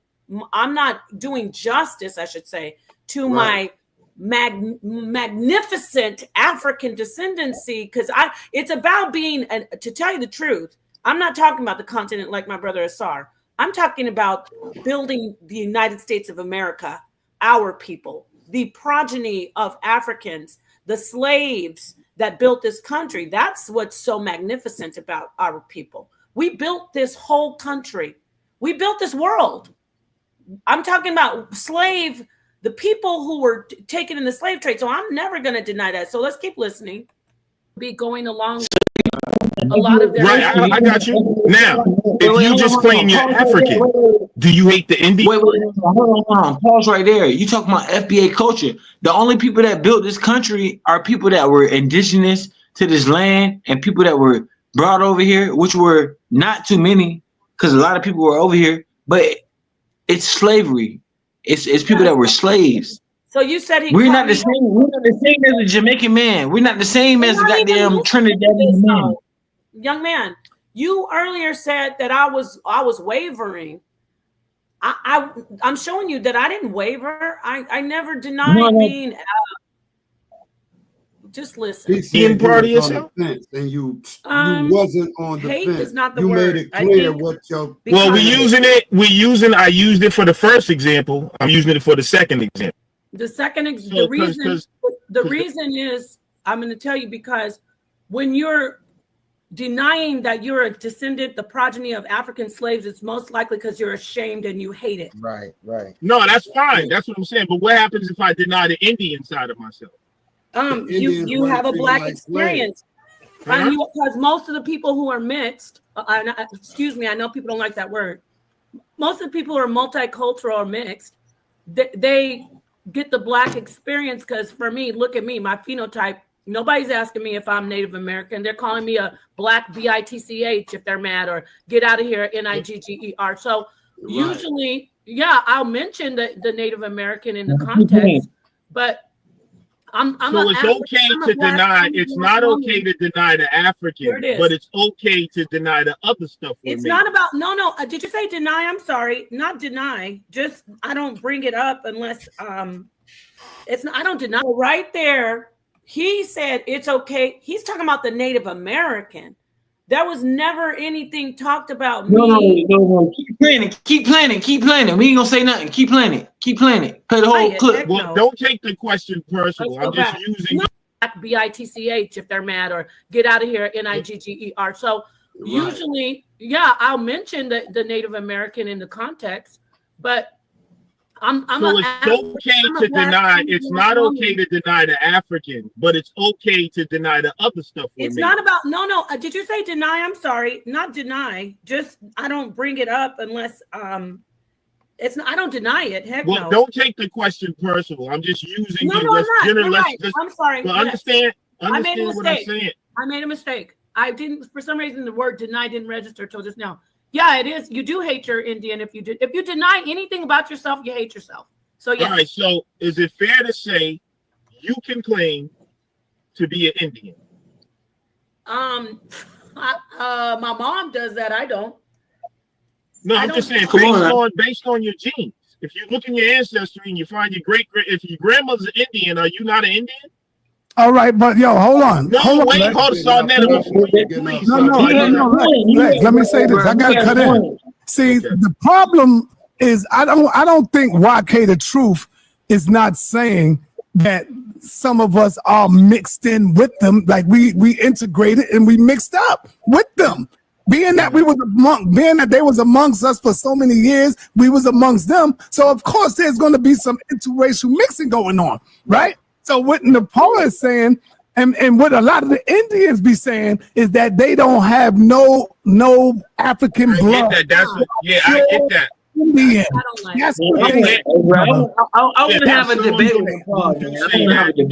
E: I'm not doing justice, I should say, to my magnificent African descendancy. Because it's about being, to tell you the truth, I'm not talking about the continent like my brother Asar. I'm talking about building the United States of America, our people, the progeny of Africans, the slaves that built this country. That's what's so magnificent about our people. We built this whole country. We built this world. I'm talking about the people who were taken in the slave trade. So I'm never going to deny that. So let's keep listening. Be going along a lot of their.
C: Right, I got you. Now, if you just claim you're African, do you hate the Indian?
R: Wait, hold on. Pause right there. You talking about FBA culture. The only people that built this country are people that were indigenous to this land and people that were brought over here, which were not too many, because a lot of people were over here, but it's slavery. It's people that were slaves.
E: So you said
R: we're not the same. We're not the same as a Jamaican man. We're not the same as a goddamn Trinidadian man.
E: Young man, you earlier said that I was wavering. I'm showing you that I didn't waver. I never denied being. Just listen.
K: He said part of yourself, and you wasn't on the
E: hate
K: fence.
E: Is not the
K: you
E: word.
K: made it clear what your.
C: Well, I used it for the first example. I'm using it for the second example.
E: The reason is I'm going to tell you, because when you're denying that you're a descendant, the progeny of African slaves, it's most likely because you're ashamed and you hate it.
Q: Right.
C: No, that's fine. That's what I'm saying. But what happens if I deny the Indian side of myself?
E: You have a black experience. And because most of the people who are mixed, excuse me, I know people don't like that word. Most of the people who are multicultural or mixed, they get the black experience. Because for me, look at me, my phenotype. Nobody's asking me if I'm Native American. They're calling me a black BITCH if they're mad, or get out of here NIGGER. So usually, yeah, I'll mention the Native American in the context, but so
C: it's okay to deny. It's not okay to deny the African, but it's okay to deny the other stuff.
E: It's not about no. Did you say deny? I'm sorry, not deny. Just I don't bring it up unless it's not. I don't deny. Right there, he said it's okay. He's talking about the Native American. There was never anything talked about me.
R: No. Keep planning. We ain't gonna say nothing. Keep planning. Play the whole clip.
C: Well, don't take the question personal. I'm just using
E: BITCH if they're mad, or get out of here NIGGER. So usually, yeah, I'll mention the Native American in the context, but
C: it's okay to deny. It's not okay to deny the African, but it's okay to deny the other stuff.
E: It's not about no. Did you say deny? I'm sorry, not deny. Just I don't bring it up unless it's not. I don't deny it. Heck
C: well,
E: no.
C: Don't take the question personal. I'm just using
E: No,
C: it.
E: I'm not. You're right.
C: Just,
E: I'm sorry.
C: But understand
E: I made a
C: what I'm saying.
E: mistake. I made a mistake. I didn't. For some reason, the word deny didn't register till just now. Yeah, it is. You do hate your Indian if you deny anything about yourself, you hate yourself. So yes.
C: All right. So is it fair to say you can claim to be an Indian?
E: My mom does that. I don't.
C: No, I'm just saying based on your genes. If you look in your ancestry and you find if your grandmother's an Indian, are you not an Indian?
B: All right, but yo, hold on.
C: No,
B: hold
C: wait,
B: on.
C: hold on, please.
B: Let me say this. I gotta cut in. See, the problem is I don't think YK the Truth is not saying that some of us are mixed in with them, like we integrated and we mixed up with them. Being that they was amongst us for so many years, we was amongst them. So of course there's going to be some interracial mixing going on, right? So what Nepal is saying, and what a lot of the Indians be saying, is that they don't have no African blood.
C: I get that.
B: Indian. That's what they say.
R: I want to have a debate with Nepal. I think that's going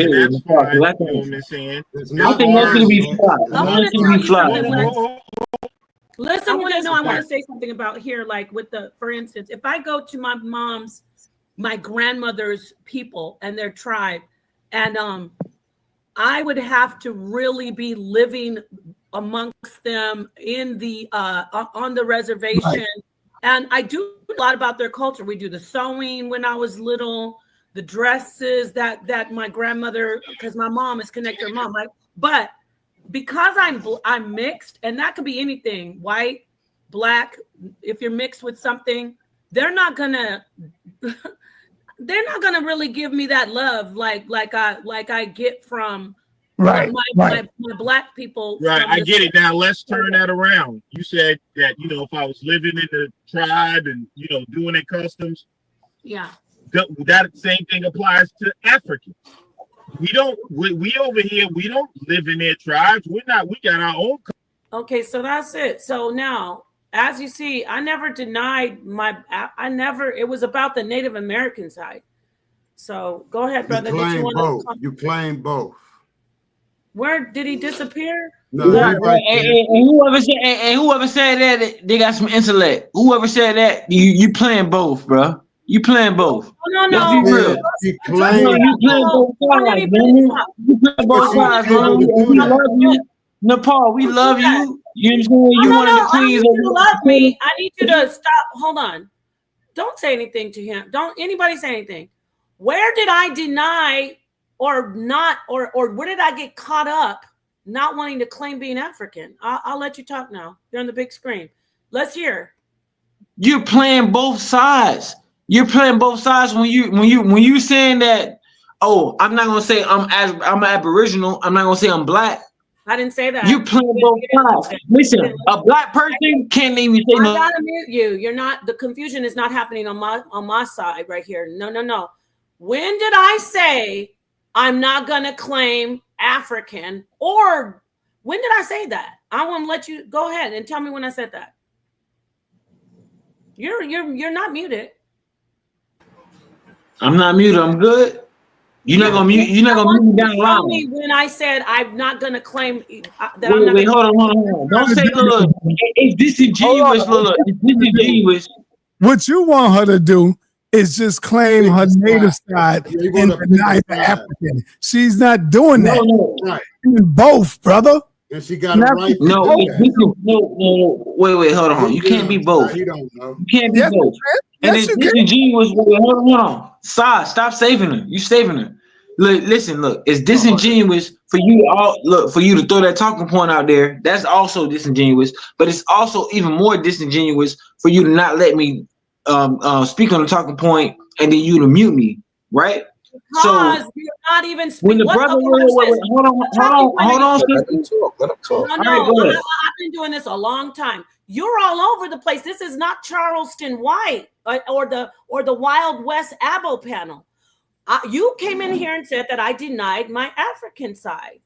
R: to be fly.
E: Listen, I want to say something about here, like for instance, if I go to my grandmother's people and their tribe, and I would have to really be living amongst them in the on the reservation. Right. And I do a lot about their culture. We do the sewing when I was little, the dresses that my grandmother, because my mom is connected to her mom, right? But because I'm mixed, and that could be anything, white, black. If you're mixed with something, they're not gonna really give me that love like I get from my black people.
C: Right, I get it. Now let's turn that around. You said that if I was living in the tribe and doing their customs,
E: yeah,
C: that same thing applies to Africans. We over here, we don't live in their tribes. We got our own.
E: Okay, so that's it. So now, as you see, I never denied it was about the Native American side. So go ahead, brother.
K: You claim both.
E: Where did he disappear?
K: No,
R: and whoever said that they got some intellect. Whoever said that, you playing both, bro. You playing both.
E: No.
R: Let's be real.
K: You playing
R: both sides, man. You playing both sides, man. We love you, Nepal. We love you. You understand? You one of the queens.
E: You love me. I need you to stop. Hold on. Don't say anything to him. Don't anybody say anything. Where did I deny or not, or where did I get caught up not wanting to claim being African? I'll let you talk now. You're on the big screen. Let's hear.
R: You're playing both sides. You're playing both sides when you saying that. Oh, I'm not gonna say I'm Aboriginal. I'm not gonna say I'm black.
E: I didn't say that.
R: You playing both sides. Listen, a black person can't even say no.
E: I gotta mute you. You're not. The confusion is not happening on my side right here. No. When did I say I'm not going to claim African. Or when did I say that? I want to let you go ahead and tell me when I said that. You're not muted.
R: I'm not muted. I'm good. You're not gonna mute. You're not gonna mute me down the line.
E: Tell me when I said I'm not going to claim that.
R: Wait, hold on. Don't say, look, it's disingenuous. Look, it's disingenuous.
B: What you want her to do is just claim her native side and deny the African. She's not doing that.
K: Right.
B: Both, brother.
K: And she got a right to
R: no,
K: do that.
R: no, wait, hold on. You can't be both.
K: You don't know.
R: You can't be both. And it's disingenuous. Hold on. Stop saving her. You saving her. Look, listen, it's disingenuous for you for you to throw that talking point out there. That's also disingenuous, but it's also even more disingenuous for you to not let me speak on the talking point and then you to mute me, right?
E: Because you're not even speaking.
R: When the brother, hold on.
L: Let him talk.
E: No, I've been doing this a long time. You're all over the place. This is not Charleston White or the Wild West Abo panel. You came in here and said that I denied my African side.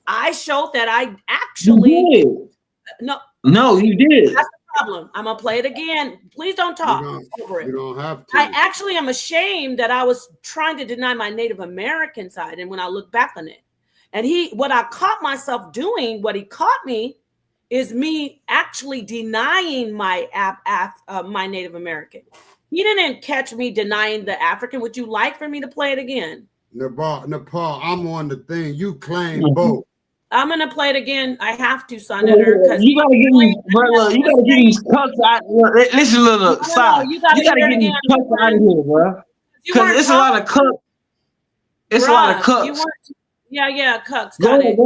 E: I showed that I actually
R: No, you did.
E: That's the problem. I'm gonna play it again. Please don't talk over it.
K: You don't have to.
E: I actually am ashamed that I was trying to deny my Native American side, and when I look back on it, and what I caught myself doing, what he caught me, is me actually denying my my Native American. He didn't catch me denying the African. Would you like for me to play it again?
K: Nepal, I'm on the thing. You claim both.
E: I'm gonna play it again. I have to, sa.neter, because
R: you gotta get these, bro. You gotta get these cuts out. Listen, look, Sai. You gotta get these cuts out of here, bro. Because it's a lot of cuts. It's a lot of cuts.
E: Yeah, cuts.
R: Go ahead.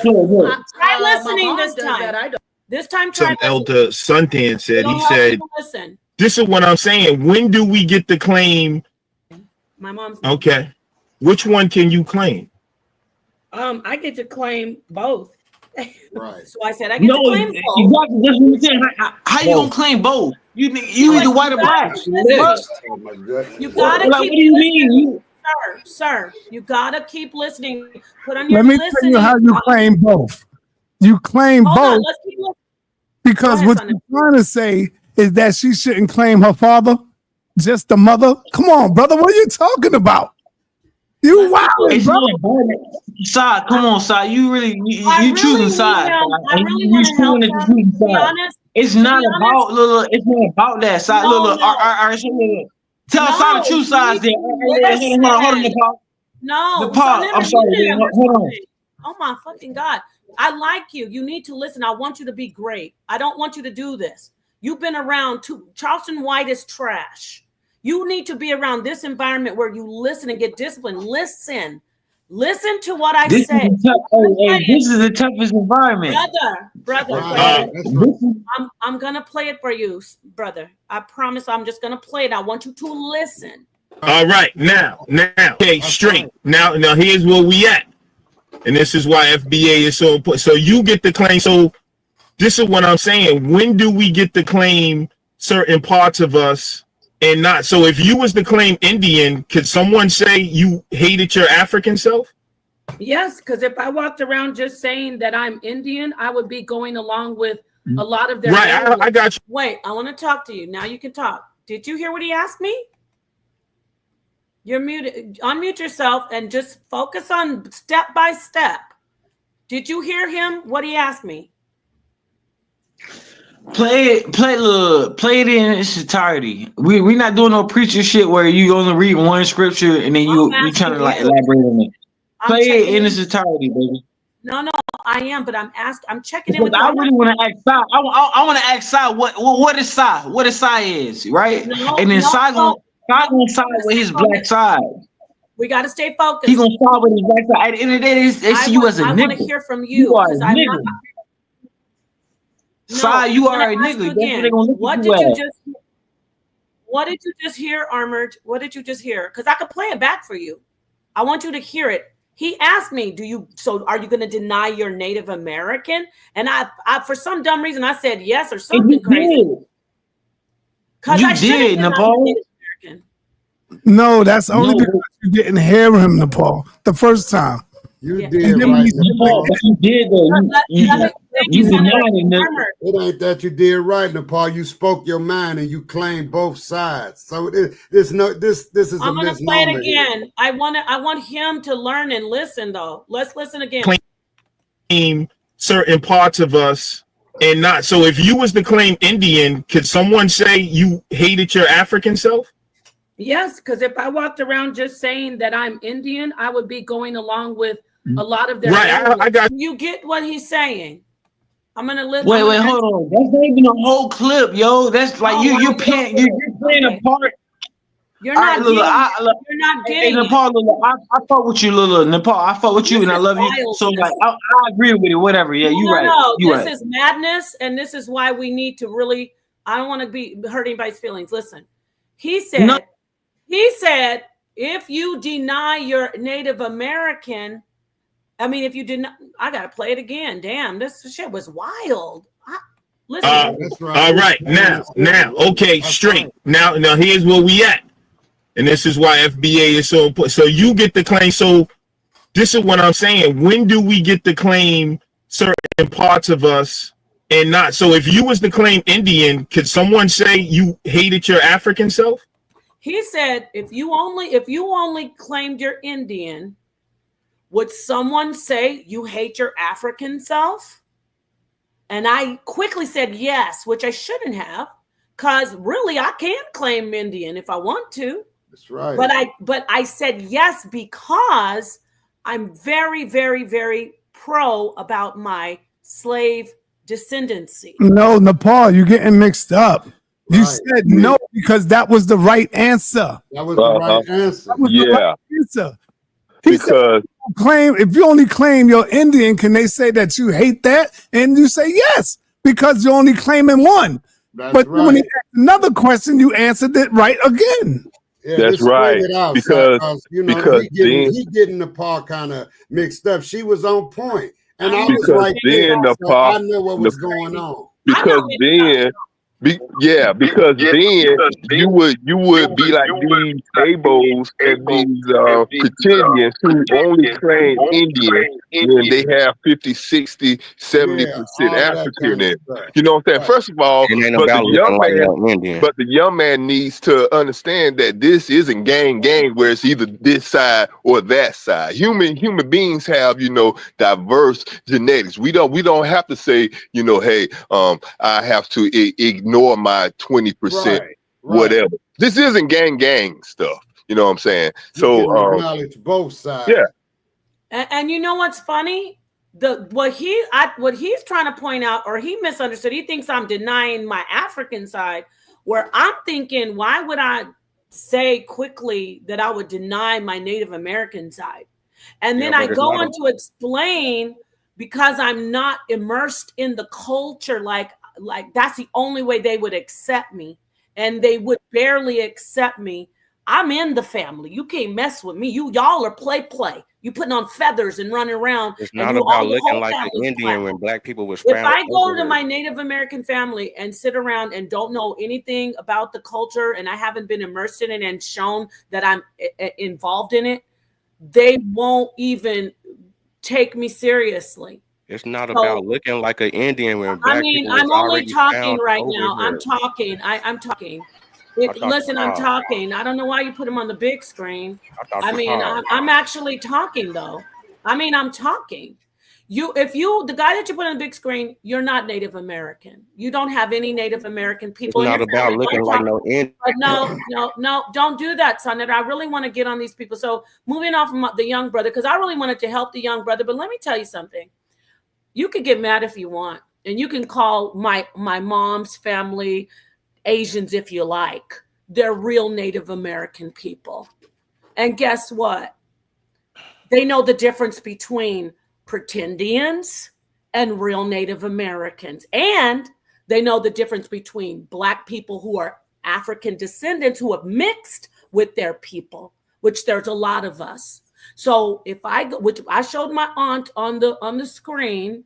E: Try listening this time. This time, try.
C: Some elder Suntan said. He said,
E: "Listen.
C: This is what I'm saying. When do we get to claim?"
E: My mom's.
C: Okay. Which one can you claim?
E: I get to claim both.
K: Right.
E: So I said I get to claim both.
R: Exactly. That's what I'm saying. How you gonna claim both? You either white or black.
E: You gotta keep. What do you mean? Sir, you gotta keep listening. Put on your.
B: Let me tell you how you claim both. You claim both because what you're trying to say is that she shouldn't claim her father, just the mother. Come on, brother. What are you talking about? You wild, bro.
R: Sai, come on, Sai. You really you choosing sides. You choosing sides. It's not about it's not about that side. Look. Tell Sai the true sides then. Hold on, Nepal.
E: No,
R: Nepal. I'm sorry. Hold on.
E: Oh my fucking God. I like you. You need to listen. I want you to be great. I don't want you to do this. You've been around too. Charleston White is trash. You need to be around this environment where you listen and get disciplined. Listen to what I say.
R: This is the toughest environment,
E: brother. I'm gonna play it for you, brother. I promise. I'm just gonna play it. I want you to listen.
C: All right, now, okay, straight. Now, here's where we at, and this is why FBA is so important. So you get the claim. So this is what I'm saying. When do we get to claim certain parts of us? And not so. If you was to claim Indian, could someone say you hated your African self?
E: Yes, because if I walked around just saying that I'm Indian, I would be going along with a lot of their.
C: Right, I got you.
E: Wait, I want to talk to you now. You can talk. Did you hear what he asked me? You're muted. Unmute yourself and just focus on step by step. Did you hear him? What he asked me?
R: Play it in its entirety. We're not doing no preacher shit where you only read one scripture and then you trying to elaborate on it. Play it in its entirety, baby.
E: No, I am, but I'm checking in with you.
R: I really want to ask Sai. I want to ask Sai what is Sai? What is Sai is, right? And then Sai gonna side with his black side.
E: We got to stay focused.
R: He gonna side with his black side. At the end of the day, they see you as a nigga.
E: I want to hear from you.
R: You are a nigga. Sai, you are a nigga. What
E: did you just hear, Armored? What did you just hear? Because I could play it back for you. I want you to hear it. He asked me, are you going to deny your Native American? And I for some dumb reason, I said yes or something crazy.
R: Because I did, Nepal.
B: No, that's only because You didn't hear him, Nepal, the first time.
K: You
E: Yeah.
K: did
B: And then when
K: right,
B: you said
K: Nepal.
B: it
R: You did though.
E: Thank you, Senator. Armored.
K: It ain't that you did right, Nepal. You spoke your mind and you claimed both sides. So this is a
E: I'm gonna play it
K: misnomer here.
E: again. I want him to learn and listen though. Let's listen again.
C: Claim certain parts of us and not. So if you was to claim Indian, could someone say you hated your African self?
E: Yes, because if I walked around just saying that I'm Indian, I would be going along with a lot of their
C: Right, I got
E: you get what he's saying. I'm gonna listen.
R: Wait, hold on. That's not even a whole clip, yo. That's like you're playing a part.
E: You're not
R: Lula,
E: getting you're not getting
R: Nepal, Lula, I fuck with you, Lula. Nepal, I fuck with you, and I love you. So like, I agree with it. Whatever. Yeah, you right.
E: This is madness, and this is why we need to really. I don't want to be hurt anybody's feelings. Listen, he said, if you deny your Native American, if you deny, I gotta play it again. Damn, this shit was wild. Listen.
C: That's right. All right, now, okay, straight. Now, here's where we at. And this is why FBA is so important. So you get the claim. So this is what I'm saying. When do we get to claim certain parts of us and not? So if you was to claim Indian, could someone say you hated your African self?
E: He said, if you only claimed you're Indian, would someone say you hate your African self? And I quickly said yes, which I shouldn't have, because really I can claim Indian if I want to.
K: That's right.
E: But I said yes because I'm very, very, very pro about my slave descendancy.
B: No, Nepal, you're getting mixed up. You said no because that was the right answer.
K: That was the right answer.
B: That was the right answer. He said, if you only claim you're Indian, can they say that you hate that? And you say yes, because you're only claiming one. But when he asked another question, you answered it right again.
K: Yeah,
J: that's right.
K: Out,
J: because
K: he getting the Nepal kind of mixed up. She was on point, and I was right there. So I know what was going on.
J: Because then because then you would be like these abos and these pretenders who only claim Indian when they have 50, 60, 70% African in it. You know what I'm saying? First of all, but the young man needs to understand that this isn't gang where it's either this side or that side. Human beings have, diverse genetics. We don't have to say, hey, I have to ignore my 20% whatever. This isn't gang stuff. You know what I'm saying? So
K: acknowledge both sides.
J: Yeah.
E: And you know what's funny? What he's trying to point out, or he misunderstood. He thinks I'm denying my African side, where I'm thinking, why would I say quickly that I would deny my Native American side? And then I go on to explain, because I'm not immersed in the culture, like that's the only way they would accept me, and they would barely accept me. I'm in the family. You can't mess with me. Y'all are play. You putting on feathers and running around.
U: It's not about looking like an Indian when black people were
E: If I go to my Native American family and sit around and don't know anything about the culture, and I haven't been immersed in it and shown that I'm involved in it, they won't even take me seriously.
U: It's not about looking like an Indian when black people
E: I'm only talking
U: found
E: right now.
U: here.
E: I'm talking. I'm talking. Listen, I'm talking. I don't know why you put him on the big screen. I'm actually talking though. I'm talking. The guy that you put on the big screen, you're not Native American. You don't have any Native American people.
U: It's not about looking like no Indian.
E: No, don't do that, sa.neter. I really want to get on these people. So moving off from the young brother, because I really wanted to help the young brother. But let me tell you something. You could get mad if you want, and you can call my mom's family Asians if you like. They're real Native American people. And guess what? They know the difference between pretendians and real Native Americans. And they know the difference between black people who are African descendants who have mixed with their people, which there's a lot of us. So if I go, which I showed my aunt on the screen,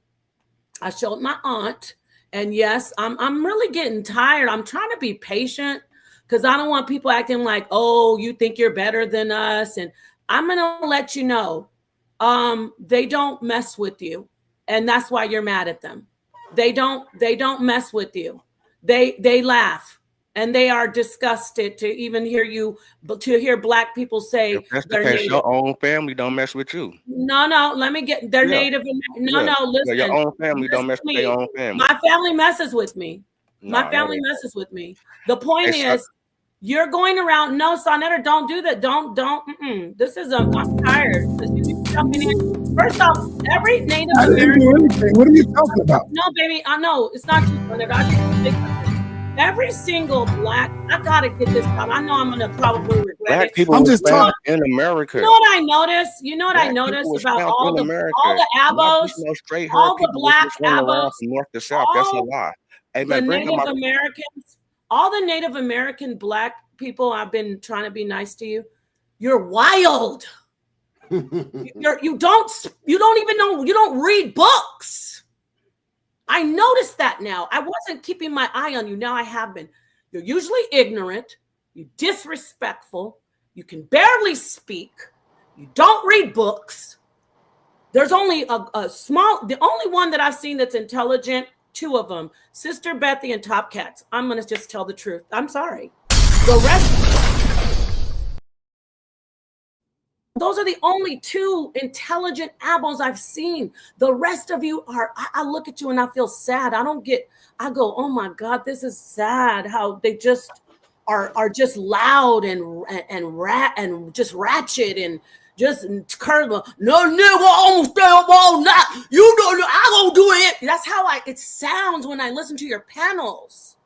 E: I showed my aunt, and yes, I'm really getting tired. I'm trying to be patient, because I don't want people acting like, oh, you think you're better than us. And I'm gonna let you know, they don't mess with you, and that's why you're mad at them. They don't mess with you. They laugh, and they are disgusted to even hear Black people say
U: If that's the
E: they're
U: case,
E: Native.
U: your own family don't mess with you.
E: No, let me get. They're
U: Yeah.
E: Native. No,
U: Yeah.
E: listen.
U: Your own family don't
E: Listen
U: mess
E: to
U: with their
E: me.
U: own family.
E: My family messes with me. My
U: No,
E: family messes with me. The point
U: Hey,
E: is, you're going around. No, sa.neter, don't do that. Don't. This is I'm tired. Jumping in. First off, every Native
B: I didn't
E: American.
B: do anything. What are you talking about?
E: No, baby, I know it's not you, sa.neter. I just say something. Every single Black. I gotta get this out. I know I'm gonna probably regret
U: Black
E: it.
U: people
B: I'm
U: was
B: just
U: found
B: talking.
U: in America.
E: You know what I noticed? You know what I
U: Black people
E: noticed
U: was
E: about
U: found
E: all
U: in
E: the
U: America. Not just
E: abos,
U: no straight
E: all
U: haired
E: the
U: people was
E: Black
U: just running around
E: abos,
U: from north to south. That's a lie. Hey
E: the
U: man, bring up
E: Native
U: my
E: Americans, all the Native American Black people. I've been trying to be nice to you. You're wild. you don't even know. You don't read books. I noticed that now. I wasn't keeping my eye on you. Now I have been. You're usually ignorant. You're disrespectful. You can barely speak. You don't read books. There's only a small, the only one that I've seen that's intelligent, two of them, Sister Bethy and Top Cats. I'm going to just tell the truth. I'm sorry. The rest, those are the only two intelligent abos I've seen. The rest of you are, I look at you and I feel sad. I go, oh my God, this is sad how they just are just loud and just ratchet and just curve. No nigga, I don't stay up all night. You don't know, I gonna do it. That's how it sounds when I listen to your panels.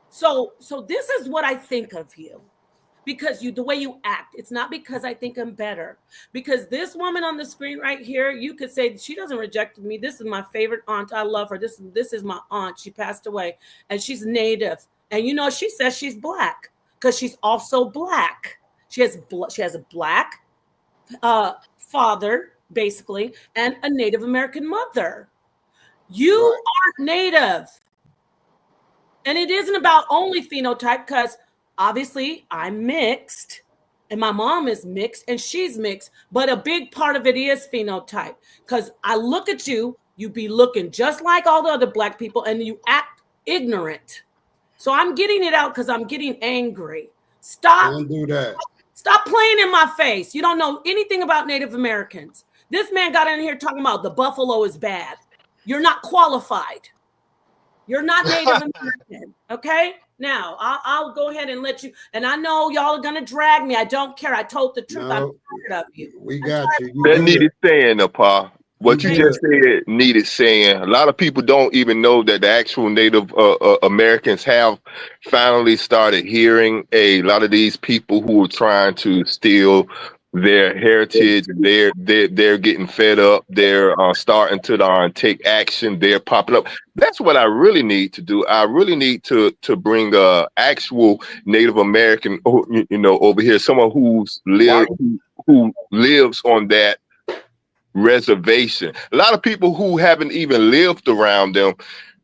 E: So this is what I think of you. Because the way you act, it's not because I think I'm better. Because this woman on the screen right here, you could say she doesn't reject me. This is my favorite aunt. I love her. This is my aunt. She passed away, and she's Native. And you know, she says she's Black because she's also Black. She has a Black father, basically, and a Native American mother. You aren't Native, and it isn't about only phenotype because. Obviously, I'm mixed, and my mom is mixed, and she's mixed, but a big part of it is phenotype, because I look at you, you be looking just like all the other Black people, and you act ignorant. So I'm getting it out because I'm getting angry. Stop.
K: Don't do that.
E: Stop playing in my face. You don't know anything about Native Americans. This man got in here talking about the buffalo is bad. You're not qualified. You're not Native American, okay? Now, I'll go ahead and let you, and I know y'all are going to drag me. I don't care. I told the truth. I'm tired of you.
K: We got you.
J: That needed saying, Pa. What you just said needed saying. A lot of people don't even know that the actual Native Americans have finally started hearing a lot of these people who are trying to steal their heritage. They're getting fed up. They're starting to take action. They're popping up. That's what I really need to do. I really need to bring actual Native American, over here, someone who lives on that reservation. A lot of people who haven't even lived around them,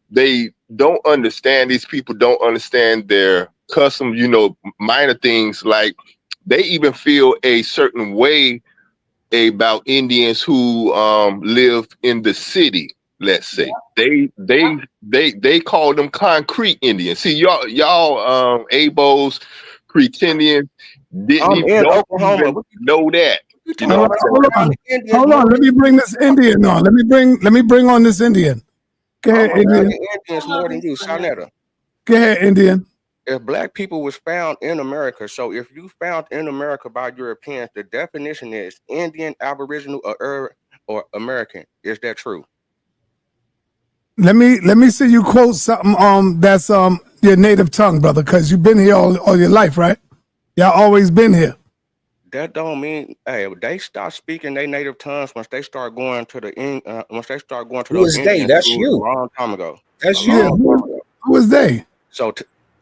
J: they don't understand. These people don't understand their customs, minor things like they even feel a certain way about Indians who live in the city. Let's say they call them concrete Indians. See, y'all Abos, Cretendians don't even know that.
B: Hold on. Let me bring this Indian on. Let me bring on this Indian. Go ahead, Indian.
U: Indians more than you, sa.neter.
B: Go ahead, Indian.
U: If Black people was found in America, so if you found in America by Europeans, the definition is Indian, Aboriginal, or American. Is that true?
B: Let me see you quote something that's your native tongue, brother, because you've been here all your life, right? Y'all always been here.
U: That don't mean they start speaking their native tongues once they start going to the
L: Who is they? That's you.
U: A long time ago.
L: That's you.
B: Who is they?
U: So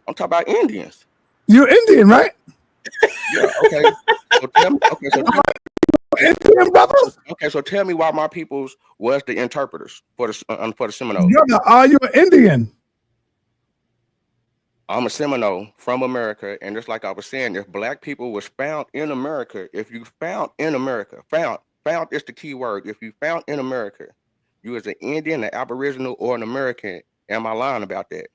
U: I'm talking about Indians.
B: You're Indian, right?
U: Yeah. Okay.
B: Indian, brother.
U: Okay. So tell me why my peoples was the interpreters for the Seminoles.
B: Brother, are you an Indian?
U: I'm a Seminole from America, and just like I was saying, if black people was found in America, if you found in America, found is the key word. If you found in America, you as an Indian, an Aboriginal, or an American, am I lying about that?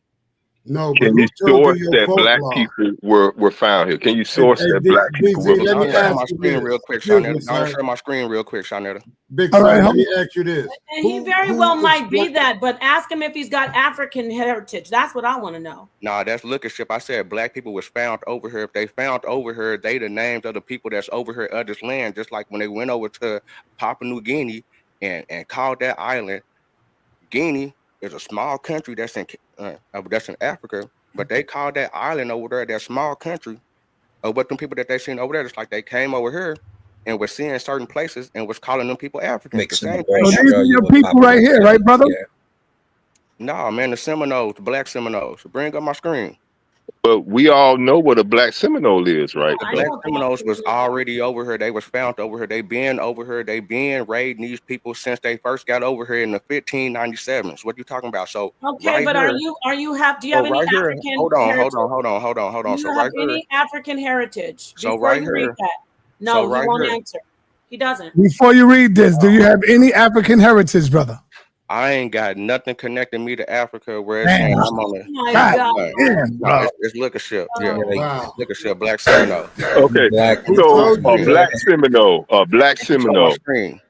K: No, but
J: Can
K: who
J: you
K: told you
J: source
K: your
J: that black
K: folklore?
J: people were found here? Can you
K: Hey,
J: source that black people were
K: DZ, let
U: I'll
K: me
J: found?
U: share
K: ask
U: my
K: you
U: screen
K: this.
U: real quick,
K: Excuse me,
U: Shawnetta. I'll
K: sir.
U: share my screen real quick, Shawnetta.
K: Big
B: All
K: sir,
B: right,
K: let me ask you this.
E: And he very well might be that, but ask him if he's got African heritage. That's what I want to know.
U: Nah, that's lookership. I said black people was found over here. If they found over here, they the names of the people that's over here of this land. Just like when they went over to Papua New Guinea and called that island Guinea is a small country that's in Africa, but they called that island over there that small country. But them people that they seen over there, just like they came over here and was seeing certain places and was calling them people Africans. The same
B: So
U: thing.
B: these are your people right here, right, brother?
U: Nah, man, the Seminoles, the black Seminoles. Bring up my screen.
J: But we all know what a black Seminole is, right?
U: The black Seminoles was already over here. They was found over here. They been over here. They been raiding these people since they first got over here in the 1597s. What you talking about? So
E: Okay,
U: right
E: but
U: here,
E: do you have
U: so
E: any
U: right here,
E: African
U: hold on.
E: heritage? Do
U: So
E: you have
U: right here,
E: any African heritage?
U: so
E: Before
U: right
E: you read
U: here,
E: that.
U: so
E: No, he
U: right
E: won't
U: here.
E: answer. He doesn't.
B: Before you read this, do you have any African heritage, brother?
U: I ain't got nothing connecting me to Africa where it's
B: Man,
U: saying I'm on
E: my
U: God.
E: God.
B: Damn,
U: No,
B: bro.
U: it's lookership. Yeah,
K: Wow.
U: lookership, black Seminole.
J: Okay,
K: Who
J: so
K: told
J: a
K: you
J: black
K: that?
J: Seminole, a black
U: Show my
J: Seminole.
U: screen.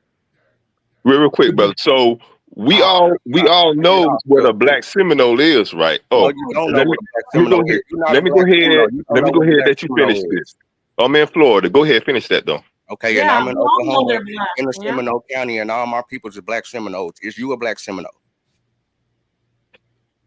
J: Real quick, brother. So we all know what a black Seminole is, right?
U: No,
J: Oh,
U: you don't know
J: let me
U: what a black
J: let me go
U: Seminole
J: ahead.
U: is. You're not a
J: Let me go
U: black Seminole.
J: ahead.
U: You don't
J: Let me
U: know
J: go
U: what a
J: ahead.
U: black
J: Let you
U: Seminole
J: finish
U: is.
J: this. I'm in Florida. Go ahead, finish that though.
U: Okay, and
E: Yeah,
U: I'm
E: we
U: in
E: all know
U: Oklahoma
E: they're black.
U: in the
E: Yeah.
U: Seminole County, and all my people's are black Seminoles. Is you a black Seminole?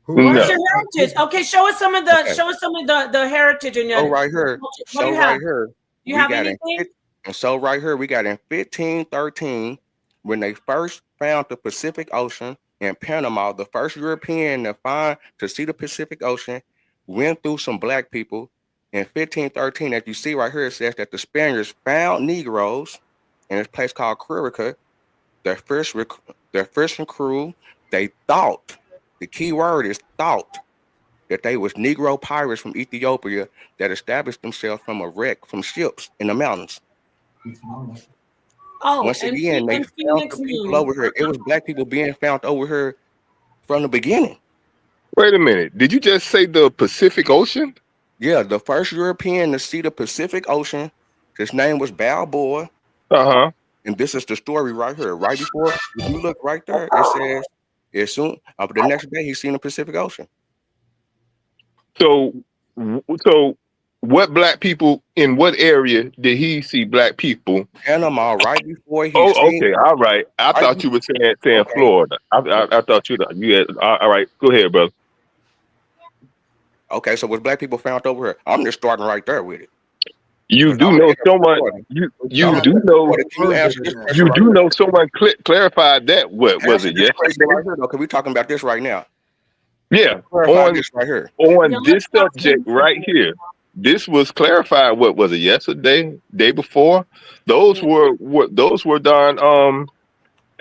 E: What's
J: No.
E: your heritage? Okay, show us some of the heritage in your.
U: So right here,
E: What do you have? You
U: we
E: have
U: got
E: anything?
U: and so right here we got in 1513 when they first found the Pacific Ocean in Panama. The first European to see the Pacific Ocean went through some black people. In 1513, as you see right here, it says that the Spaniards found Negroes in this place called Curica. Their fishing crew, they thought, the key word is thought, that they was Negro pirates from Ethiopia that established themselves from a wreck from ships in the mountains.
E: Oh,
U: Once
E: and
U: again, they found
E: Phoenix
U: the people
E: Moon.
U: over here. It was black people being found over here from the beginning.
J: Wait a minute. Did you just say the Pacific Ocean?
U: Yeah, the first European to see the Pacific Ocean, his name was Balboa.
J: Uh-huh.
U: And this is the story right here. Right before, if you look right there, it says, as soon the next day he's seen the Pacific Ocean.
J: So what black people in what area did he see black people?
U: Panama, right before he
J: Oh,
U: seen.
J: okay, all right. I thought you were saying
U: Okay.
J: Florida. I thought you had. All right, go ahead, brother.
U: Okay, so was black people found over here? I'm just starting right there with it.
J: You do know someone. You do know someone clarified that. What was it?
U: This
J: Yes.
U: question right here, though, because we're talking about this right now.
J: Yeah.
U: Clarify this right here.
J: On this subject right here. This was clarified. What was it? Yesterday, day before. Those were done.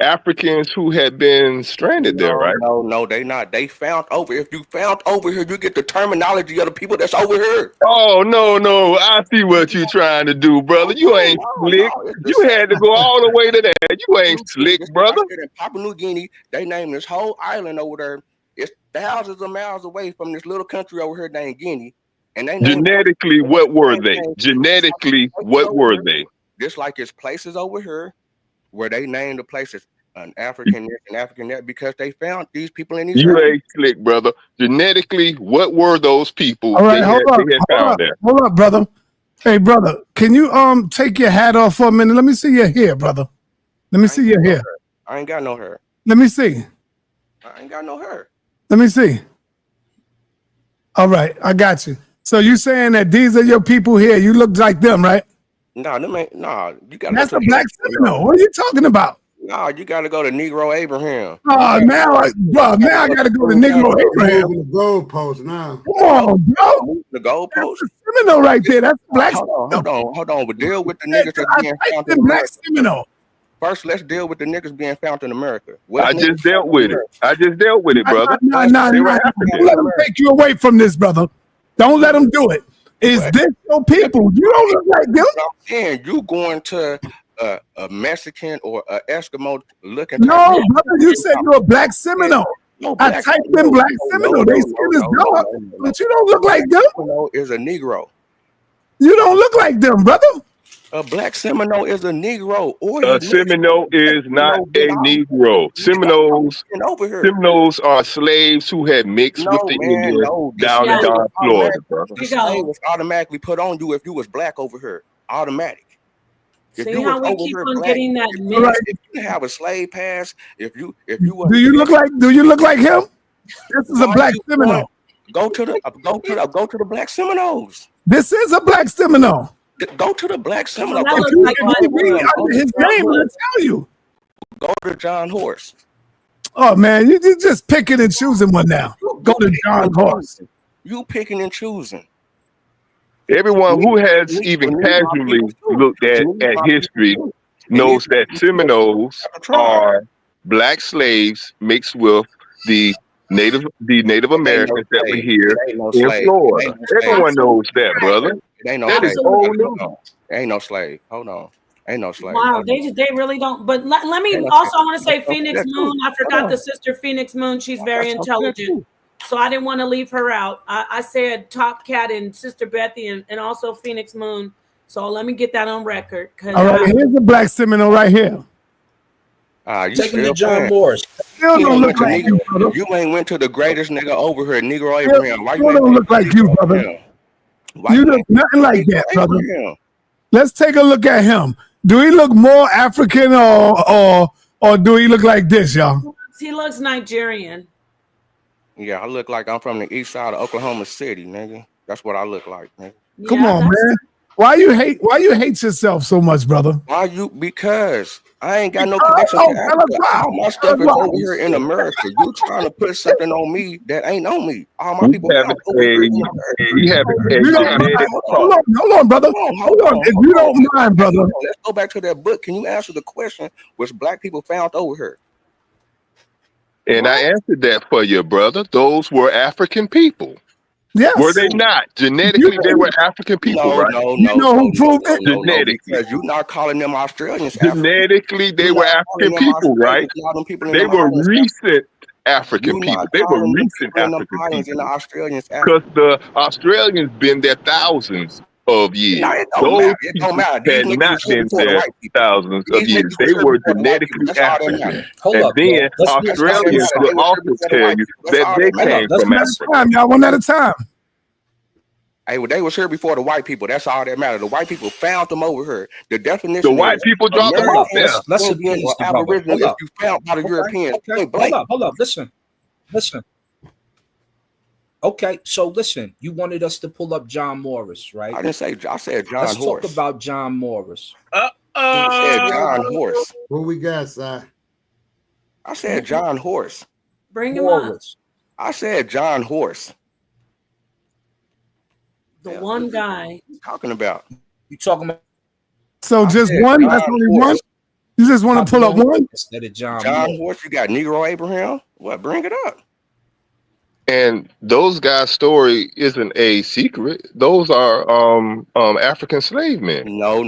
J: Africans who had been stranded there, right?
U: No, they not. They found over. If you found over here, you get the terminology of the people that's over here.
J: Oh no! I see what you trying to do, brother. You ain't slick. You had to go all the way to that. You ain't slick, brother.
U: In Papua New Guinea, they named this whole island over there. It's thousands of miles away from this little country over here named Guinea. And they named
J: Genetically, what were they? Genetically, what were they?
U: Just like it's places over here where they named the places an African this and African that because they found these people in these
J: You
U: areas.
J: ain't slick, brother. Genetically, what were those people
B: All right,
J: they had found there?
B: hold up, brother. Hey, brother, can you take your hat off for a minute? Let me see your hair, brother. Let me see your hair.
U: I ain't got no hair.
B: Let me see.
U: I ain't got no hair.
B: Let me see. All right, I got you. So you saying that these are your people here? You look like them, right?
U: No, you got.
B: That's a black Seminole. What are you talking about?
U: No, you got to go to Negro Abraham.
B: Oh, now I got to go to Negro Abraham.
K: Moving the goalpost now.
B: Come on, bro.
U: The goalpost.
B: Seminole right there. That's black.
U: Hold on. But deal with the niggas that's being found in
B: black
U: America.
B: Seminole.
U: First, let's deal with the niggas being found in America.
J: I just dealt with it. Brother.
B: No. Let me take you away from this, brother. Don't let them do it. Is this your people? You don't look like them.
U: And you going to a Mexican or a Eskimo looking?
B: No, brother, you said you're a black Seminole.
U: No,
B: I typed in black Seminole. They skin is dark, but you don't look like them.
U: Seminole is a Negro.
B: You don't look like them, brother.
U: A black Seminole is a Negro. Or
J: A Seminole is not a Negro. Seminoles are slaves who had mixed with the Indians down in Florida, brother.
U: The slave was automatically put on you if you was black over here. Automatic. If
E: See
U: you
E: how
U: was
E: we
U: over
E: keep
U: here
E: on
U: black,
E: getting that
U: if
E: mixed.
U: you have a slave pass, if you
B: Do you look like him? This is a black Seminole.
U: Go to the black Seminoles.
B: This is a black Seminole.
U: Go to the black Seminole.
B: If you read under his name, I'll tell you.
U: Go to John Horse.
B: Oh man, you just picking and choosing one now. Go to John Horse.
U: You picking and choosing.
J: Everyone who has even casually looked at history knows that Seminoles are black slaves mixed with the Native Americans that were here in Florida. Everyone knows that, brother.
U: Ain't no
J: that
U: slave.
J: is old news.
U: Ain't no slave. Hold on. Ain't no slave.
E: Wow, they really don't. But let me also, I want to say Phoenix Moon. I forgot the sister Phoenix Moon. She's very intelligent. So I didn't want to leave her out. I said Top Cat and Sister Bethy and also Phoenix Moon. So let me get that on record.
B: All right, here's a black Seminole right here.
U: You
L: Taking
U: still
L: the John
U: playing.
L: Morris.
B: Still don't look like you, brother.
U: You ain't went to the greatest nigga over here, Negro Abraham. Why
B: Still don't look like you, brother. You look nothing like that, brother. Let's take a look at him. Do he look more African or do he look like this, y'all?
E: He looks Nigerian.
U: Yeah, I look like I'm from the east side of Oklahoma City, nigga. That's what I look like, nigga.
B: Come on, man. Why you hate yourself so much, brother?
U: Why you? Because I ain't got no connection to Africa. All my stuff is over here in America. You trying to put something on me that ain't on me. All my people
J: have
U: over here in America.
B: Hold on, brother. Hold on. If you don't mind, brother.
U: Let's go back to that book. Can you answer the question which black people found over here?
J: And I answered that for you, brother. Those were African people.
B: Yes.
J: Were they not? Genetically, they were African people, right?
U: No,
J: Genetically.
U: because you're not calling them Australians.
J: Genetically, they were African people, right? They were recent African people. They were recent African people. Because the Australians been there thousands of years. Those people had not been there thousands of years. They were genetically African. And then Australians will also tell you that they came from Africa.
B: Y'all one at a time.
U: Hey, well, they was here before the white people. That's all that matters. The white people found them over here. The definition.
J: The white people dropped them off there.
L: Let's appease the brother.
U: Aboriginal if you found by the Europeans.
L: Hold up. Listen. Okay, so listen. You wanted us to pull up John Morris, right?
U: I didn't say. I said John
L: Let's
U: Horse.
L: talk about John Morris.
U: I said John Horse.
K: What we got, Si?
U: I said John Horse.
E: Bring him up.
U: I said John Horse.
E: The one guy.
U: What you talking about?
L: You talking about?
B: So just one?
U: John
B: That's only
U: Horse.
B: one? You just want to pull up one?
L: Instead of John
U: Horse, you got Negro Abraham. What? Bring it up.
J: And those guys' story isn't a secret. Those are African slave men.
U: No.
J: Who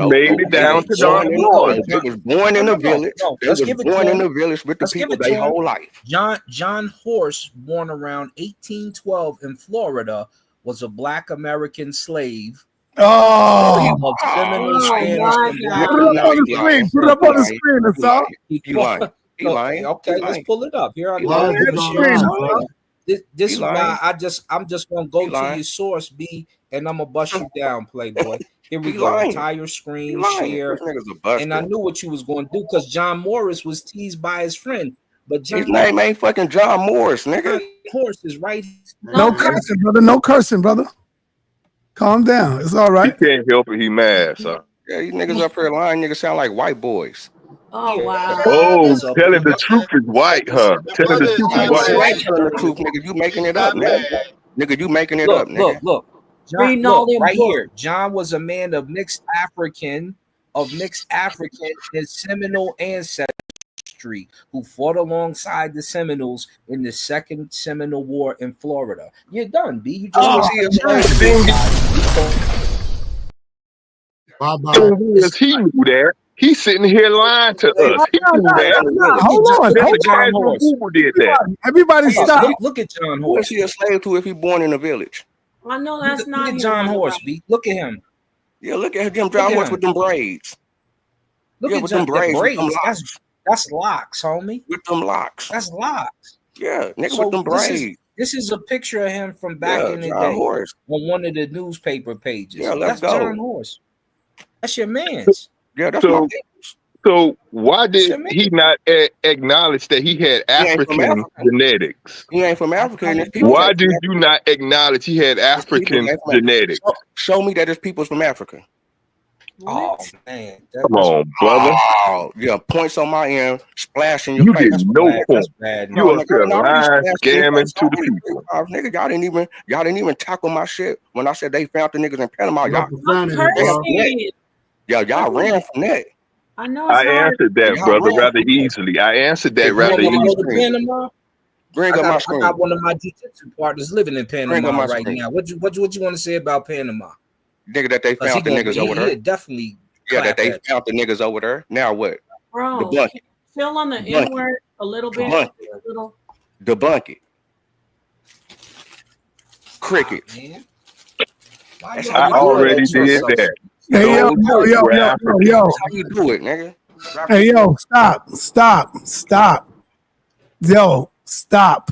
J: made it down to Dark Florida.
U: They was born in a village. They was born in a village with the people their whole life.
L: John Horse, born around 1812 in Florida, was a Black American slave.
B: Oh,
L: of Seminole Spanish.
B: Put it up on the screen. Put it up on the screen. That's all.
U: He lying.
L: Okay, let's pull it up. Here I
K: Why is it
L: go.
K: on?
L: This is
U: lying.
L: why I'm just gonna go
U: He
L: to
U: lying.
L: your source, B, and I'm gonna bust you down, Playboy. Here we
U: He
L: go.
U: lying.
L: Entire screen
U: He lying.
L: share.
U: This nigga's a buster.
L: And I knew what you was gonna do because John Morris was teased by his friend. But John
U: His name ain't fucking John Morris, nigga.
L: Horse is right.
B: No cursing, brother. No cursing, brother. Calm down. It's all right.
J: He can't help it. He mad, son.
U: Yeah, these niggas up here lying. Niggas sound like white boys.
E: Oh wow.
J: Oh, telling the truth is white, huh? Telling the truth is white.
U: You ain't telling the truth, nigga. You making it up, nigga. Nigga, you making it up, nigga.
L: Look. John,
E: Reading all them
L: right
E: books.
L: here. John was a man of mixed African and Seminole ancestry infantry who fought alongside the Seminoles in the Second Seminole War in Florida. You're done, B. You just
J: He knew that. He's sitting here lying to us. He knew that.
B: Hold on.
L: John Horse.
J: Who did that?
B: Everybody stop.
L: Look at John
U: Who
L: Horse.
U: is he a slave to if he born in a village?
E: I know that's not
L: Look at John Horse, B. Look at him.
U: Yeah, look at him, John Horse with them braids.
L: Look
U: Yeah,
L: at
U: with
L: John,
U: them braids.
L: the
U: With them
L: braids.
U: locks.
L: That's locks, homie.
U: With them locks.
L: That's locks.
U: Yeah, nigga
L: So
U: with them braids.
L: this is a picture of him from back in the
U: John
L: day
U: Horse.
L: on one of the newspaper pages.
U: Yeah, let's
L: that's
U: go.
L: John Horse. That's your man's.
U: Yeah, that's my
J: So why did he not acknowledge that he had African genetics?
U: He ain't from Africa. And
J: Why did you not acknowledge he had African genetics?
U: Show me that his people's from Africa.
L: Oh man,
J: Come on, brother.
U: Oh, yeah, points on my end, splashing your
J: You
U: face.
J: get no point.
L: That's bad.
J: You up here lying, scamming to the people.
U: Nigga, y'all didn't even tackle my shit when I said they found the niggas in Panama. Y'all ran from that.
E: I know.
J: I answered that, brother, rather easily. I answered that rather easily.
L: Panama?
U: Bring up my screen.
L: I got one of my jiu-jitsu partners living in Panama
U: my
L: right
U: screen.
L: now. What you want to say about Panama?
U: Nigga, that they found the niggas over there.
L: Definitely.
U: Yeah, that they found the niggas over there. Now what?
E: Bro,
U: Debunk it.
E: fill on the
U: Debunk
E: N word a little bit.
U: Debunk
E: A little.
U: Debunk it. Cricket.
J: I already did that.
B: Hey, yo.
U: How you do it, nigga?
B: Hey, yo, stop. Yo, stop.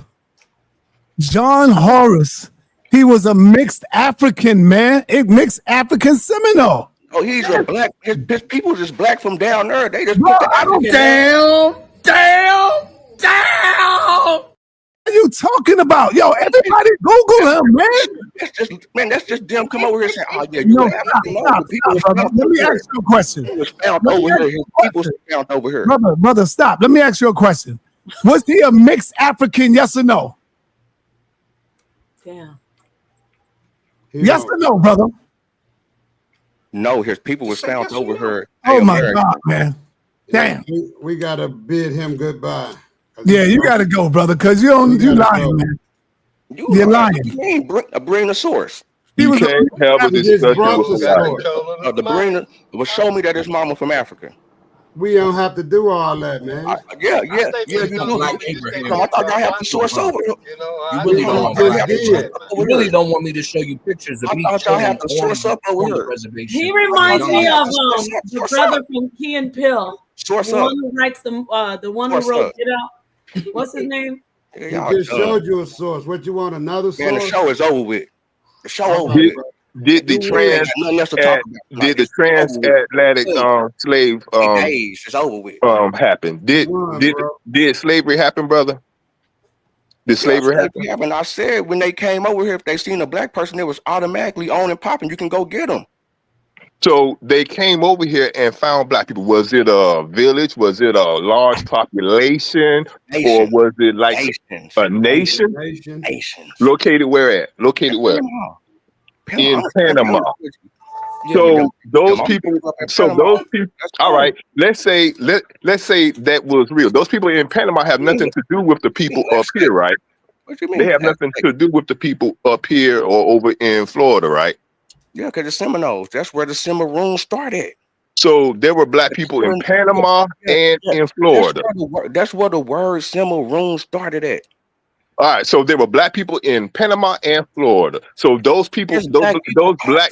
B: John Horace, he was a mixed African, man. A mixed African Seminole.
U: Oh, he's a black. His people just black from down there. They just
B: Bro,
U: put the African.
B: Damn. What are you talking about? Yo, everybody Google him, man.
U: That's just them come over here and say, oh, yeah, you
B: Stop. Let me ask you a question.
U: He was found over here. His people was found over here.
B: Brother, stop. Let me ask you a question. Was he a mixed African, yes or no?
E: Damn.
B: Yes or no, brother?
U: No, his people was found over here.
B: Oh, my God, man. Damn.
K: We got to bid him goodbye.
B: Yeah, you got to go, brother, because you lying, man. You're lying.
U: Bring the source.
B: He was
J: can't have a discussion with
U: the but show me that his mama from Africa.
K: We don't have to do all that, man.
U: Yeah, you do. I thought y'all had to source over.
L: You really don't want me to show you pictures of me.
U: I thought y'all had to source up over here.
E: He reminds me of the brother from Key and Pill.
U: Source
E: the
U: up.
E: one who writes the one who wrote Get Out. What's his name?
K: He just showed you a source. What you want, another source?
U: Man, the show is over with. The show over with.
J: Did the transatlantic slave
U: it's over with.
J: happen? Did slavery happen, brother? Did slavery happen?
U: I said when they came over here, if they seen a black person, it was automatically on and popping. You can go get them.
J: So they came over here and found black people. Was it a village? Was it a large population? Or was it like a nation?
U: Nations.
J: Located where at? Located where? In Panama. So those people. All right. Let's say that was real. Those people in Panama have nothing to do with the people up here, right?
U: What you mean?
J: They have nothing to do with the people up here or over in Florida, right?
U: Yeah, because the Seminoles. That's where the Cimarron started.
J: So there were black people in Panama and in Florida.
U: That's where the word Cimarron started at.
J: All right, so there were black people in Panama and Florida. So those people, those black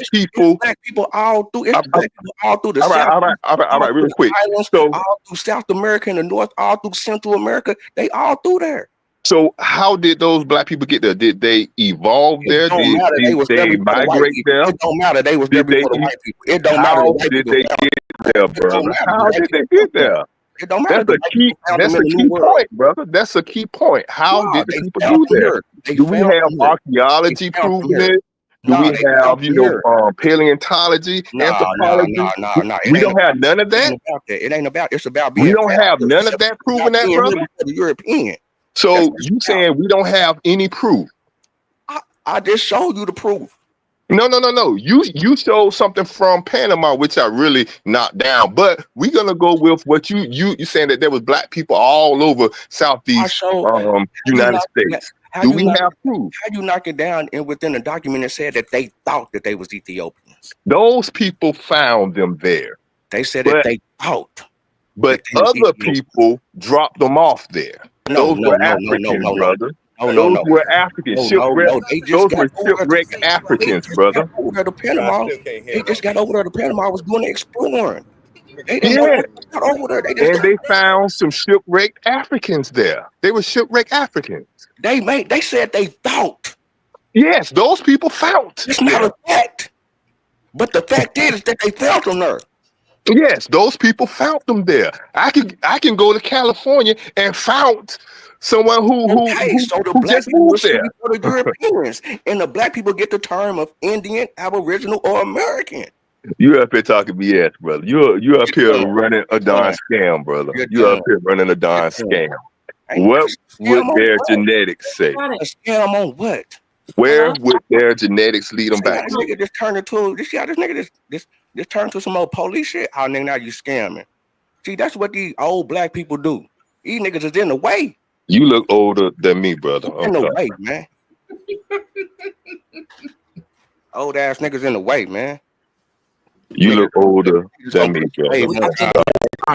J: people
U: all through. It's black people all through the
J: South. All right, real quick. So
U: all through South America and the North, all through Central America, they all through there.
J: So how did those black people get there? Did they evolve there? Did they migrate there?
U: It don't matter. They was there before the white people. It don't matter.
J: How did they get there, brother? How did they get there?
U: It don't matter.
J: That's a key point, brother. That's a key point. How did the people do that? Do we have archaeology proving it? Do we have paleontology, anthropology?
U: No.
J: We don't have none of that.
U: It ain't about. It's about being.
J: We don't have none of that proving that, brother.
U: The European.
J: So you saying we don't have any proof?
U: I just showed you the proof.
J: No. You showed something from Panama, which I really knocked down. But we're gonna go with what you saying that there was black people all over Southeast United States. Do we have proof?
U: How you knock it down and within the document that said that they thought that they was Ethiopians?
J: Those people found them there.
U: They said that they thought.
J: But other people dropped them off there. Those were Africans, brother. Those were Africans. Those were shipwrecked Africans, brother.
U: Over to Panama. They just got over there to Panama. Was doing exploring.
J: Yeah. And they found some shipwrecked Africans there. They were shipwrecked Africans.
U: They said they thought.
J: Yes, those people found.
U: It's not a fact. But the fact is that they found them there.
J: Yes, those people found them there. I can go to California and found someone who just moved there.
U: The Europeans and the black people get the term of Indian, Aboriginal, or American.
J: You up here talking BS, brother. You up here running a darn scam, brother. You up here running a darn scam. What would their genetics say?
U: A scam on what?
J: Where would their genetics lead them back?
U: This nigga just turned into this nigga just turned to some old police shit. Oh, nigga, now you scamming. See, that's what these old black people do. These niggas is in the way.
J: You look older than me, brother.
U: In the way, man. Old ass niggas in the way, man.
J: You look older than me, brother.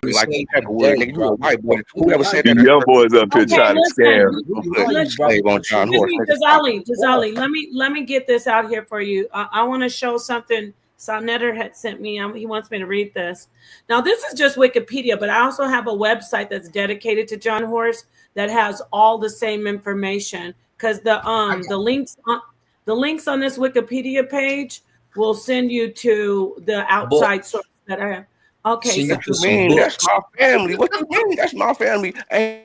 U: Like nigga, you a white boy. Whoever said that?
J: Young boys up here trying to scam.
E: Jazali, let me get this out here for you. I want to show something. sa.neter had sent me. He wants me to read this. Now, this is just Wikipedia, but I also have a website that's dedicated to John Horse that has all the same information, because the links on this Wikipedia page will send you to the outside source that I have. Okay,
U: what you mean? That's my family. What you mean? That's my family. And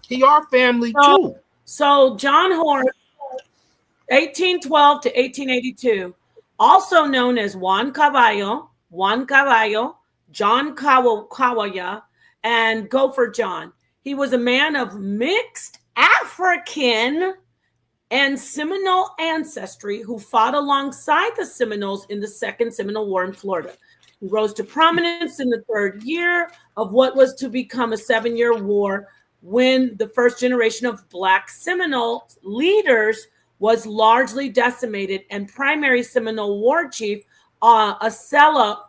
U: he our family too.
E: So John Horse, 1812 to 1882. Also known as Juan Caballo, John Kawaya, and Gopher John. He was a man of mixed African and Seminole ancestry who fought alongside the Seminoles in the Second Seminole War in Florida. He rose to prominence in the third year of what was to become a 7-year war, when the first generation of Black Seminole leaders was largely decimated, and primary Seminole war chief Osceola